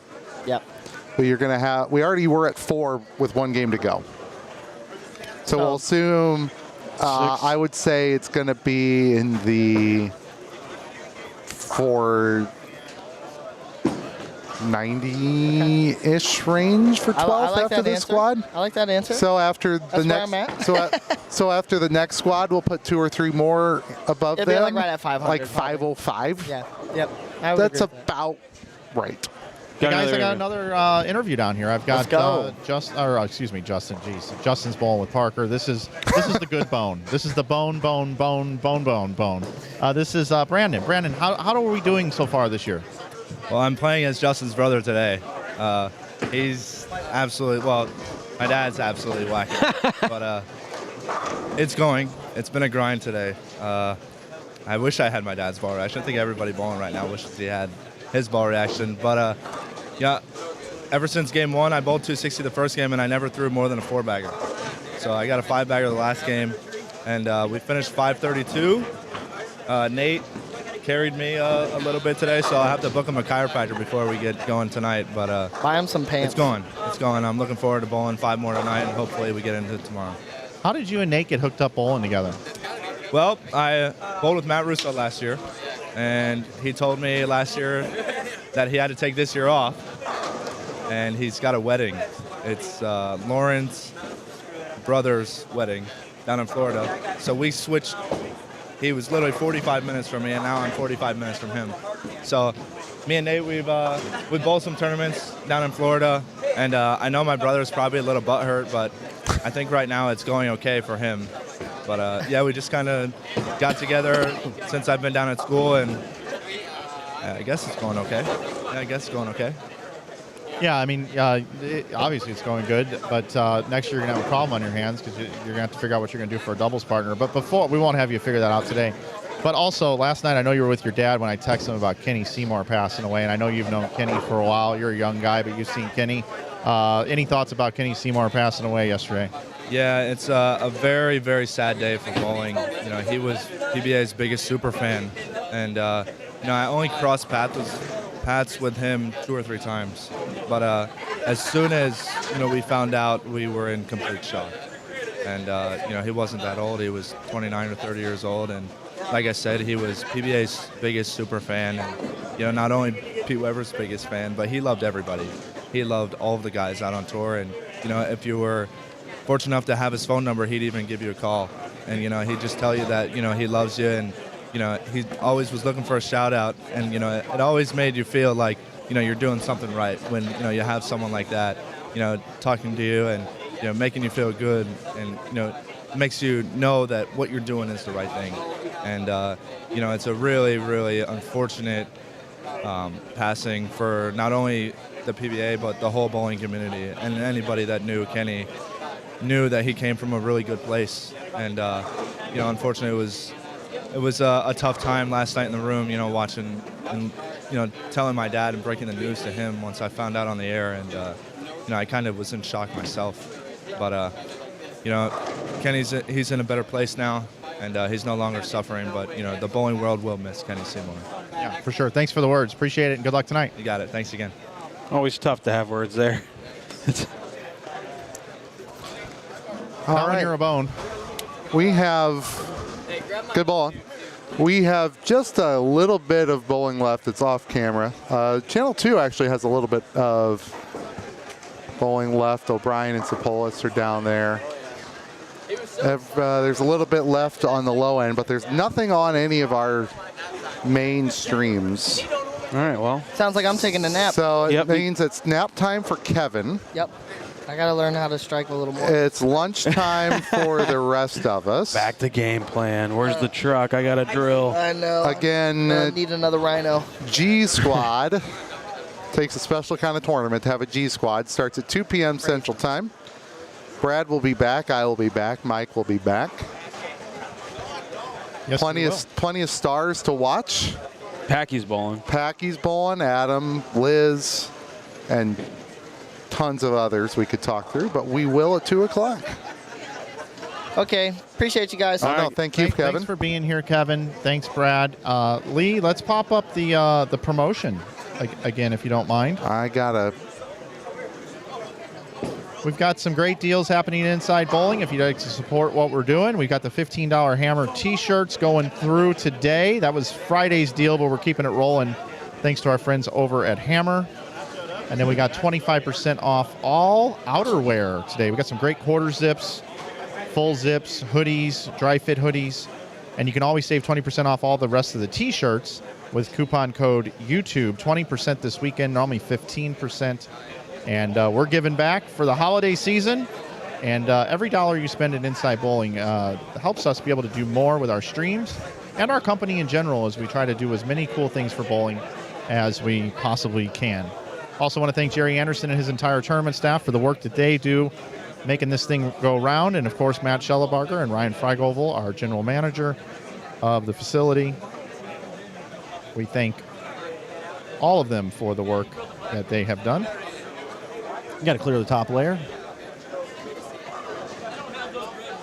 Yep. But you're going to have, we already were at 4 with 1 game to go. So we'll assume, I would say it's going to be in the 490-ish range for 12th after this squad. I like that answer. So after the That's next, where I'm at. so after the next squad, we'll put 2 or 3 more above It'll be them. like right at 500. Like 505. Yeah. Yep. I would That's agree with that. about right. Hey guys, I got another interview down here. I've got Justin. Jeez, Justin's bowling with Parker. This is the good bone. This is the bone. This is Brandon. Brandon, how are we doing so far this year? Well, I'm playing as Justin's brother today. He's absolutely my dad's absolutely whack, but it's going. It's been a grind today. I wish I had my dad's ball reaction. I think everybody bowling right now wishes he had his ball reaction, but yeah, ever since game 1, I bowled 260 the first game, and I never threw more than a 4-bagger. So I got a 5-bagger the last game, and we finished 532. Nate carried me a little bit today, so I'll have to book him a chiropractor before we get going tonight. But buy him some pants. It's going. I'm looking forward to bowling 5 more tonight, and hopefully we get into it tomorrow. How did you and Nate get hooked up bowling together? Well, I bowled with Matt Russo last year, and he told me last year that he had to take this year off, and he's got a wedding. It's Lauren's brother's wedding down in Florida. So we switched he was literally 45 minutes from me, and now I'm 45 minutes from him. So me and Nate, we've bowled some tournaments down in Florida, and I know my brother's probably a little butthurt, but I think right now it's going okay for him. But yeah, we just kind of got together since I've been down at school, and I guess it's going okay. Yeah, I guess it's going okay. Yeah, I mean, obviously it's going good, but next year you're going to have a problem on your hands because you're going to have to figure out what you're going to do for a doubles partner. But before, we won't have you figure that out today. But also, last night I know you were with your dad when I texted him about Kenny Seymour passing away, and I know you've known Kenny for a while. You're a young guy, but you've seen Kenny. Any thoughts about Kenny Seymour passing away yesterday? Yeah, it's a very, very sad day for bowling. You know, he was PBA's biggest super fan, and you know, I only crossed paths with him 2 or 3 times. But as soon as we found out, we were in complete shock. And he wasn't that old. He was 29 or 30 years old, and like I said, he was PBA's biggest super fan, and not only Pete Weber's biggest fan, but he loved everybody. He loved all of the guys out on tour, and if you were fortunate enough to have his phone number, he'd even give you a call, and he'd just tell you that he loves you, and he always was looking for a shout out, and it always made you feel like you're doing something right when you have someone like that talking to you and making you feel good, and makes you know that what you're doing is the right thing. And it's a really, really unfortunate passing for not only the PBA but the whole bowling community, and anybody that knew Kenny knew that he came from a really good place. And unfortunately it was a tough time last night in the room, watching and telling my dad and breaking the news to him once I found out on the air, and I kind of was in shock myself. But he's in a better place now, and he's no longer suffering. But the bowling world will miss Kenny Seymour. Yeah, for sure. Thanks for the words. Appreciate it, and good luck tonight. You got it. Thanks again. Always tough to have words there. All right. You're a bone. We have good ball. We have just a little bit of bowling left. It's off camera. Channel 2 actually has a little bit of bowling left. O'Brien and Sapolis are down there. There's a little bit left on the low end, but there's nothing on any of our main streams. All right, well. Sounds like I'm taking a nap. So it means it's nap time for Kevin. Yep. I got to learn how to strike a little more. It's lunchtime for the rest of us. Back to game plan. Where's the truck? I got to drill. I know. Again, I need another rhino. G Squad takes a special kind of tournament to have a G Squad. Starts at 2 p.m. Central Time. Brad will be back. I will be back. Mike will be back. Yes, plenty of stars to watch. Packy's bowling. Packy's bowling. Adam, Liz, and tons of others we could talk through, but we will at 2 o'clock. Okay. Appreciate you guys. All right. Thank you, Kevin. Thanks for being here, Kevin. Thanks, Brad. Lee, let's pop up the promotion again, if you don't mind. We've got some great deals happening inside bowling. If you'd like to support what we're doing, we've got the $15 Hammer T-shirts going through today. That was Friday's deal, but we're keeping it rolling thanks to our friends over at Hammer. And then we got 25% off all outerwear today. We got some great quarter zips, full zips, hoodies, dry fit hoodies. And you can always save 20% off all the rest of the T-shirts with coupon code YouTube. 20% this weekend, normally 15%. And we're giving back for the holiday season. And every dollar you spend in Inside Bowling helps us be able to do more with our streams and our company in general as we try to do as many cool things for bowling as we possibly can. Also want to thank Jerry Anderson and his entire tournament staff for the work that they do making this thing go round. And, of course, Matt Schellebarger and Ryan Freigovel, our general manager of the facility. We thank all of them for the work that they have done. You got to clear the top layer.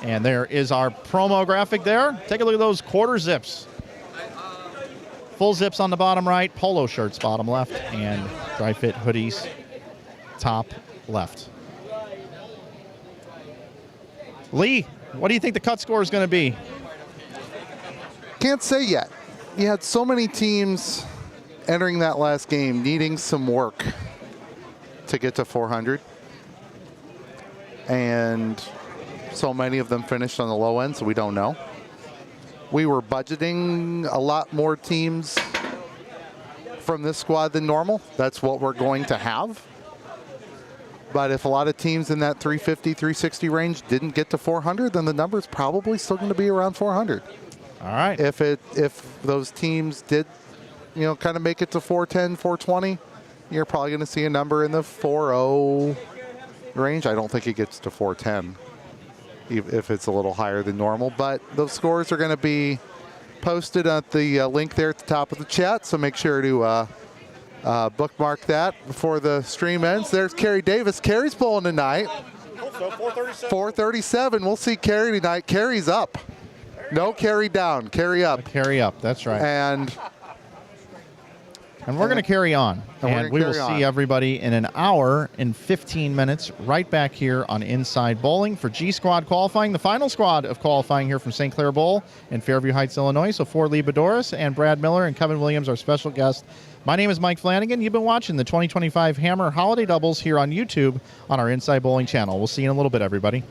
And there is our promo graphic there. Take a look at those quarter zips. Full zips on the bottom right, polo shirts bottom left, and dry fit hoodies top left. Lee, what do you think the cut score is going to be? Can't say yet. You had so many teams entering that last game needing some work to get to 400. And so many of them finished on the low end, so we don't know. we were budgeting a lot more teams from this squad than normal. That's what we're going to have. But if a lot of teams in that 350, 360 range didn't get to 400, then the number's probably still going to be around 400. All right. If those teams did, kind of make it to 410, 420, you're probably going to see a number in the 4.0 range. I don't think it gets to 410 if it's a little higher than normal. But those scores are going to be posted at the link there at the top of the chat, so make sure to bookmark that before the stream ends. There's Kerry Davis. Kerry's bowling tonight. 437. We'll see Kerry tonight. Kerry's up. No carry down. Carry up. Carry up. That's right. And we're going to carry on. And we will see everybody in an hour and 15 minutes right back here on Inside Bowling for G Squad qualifying, the final squad of qualifying here from St. Clair Bowl in Fairview Heights, Illinois. So for Lee Boudouris and Brad Miller and Kevin Williams, our special guest. My name is Mike Flanagan. You've been watching the 2025 Hammer Holiday Doubles here on YouTube on our Inside Bowling channel. We'll see you in a little bit, everybody.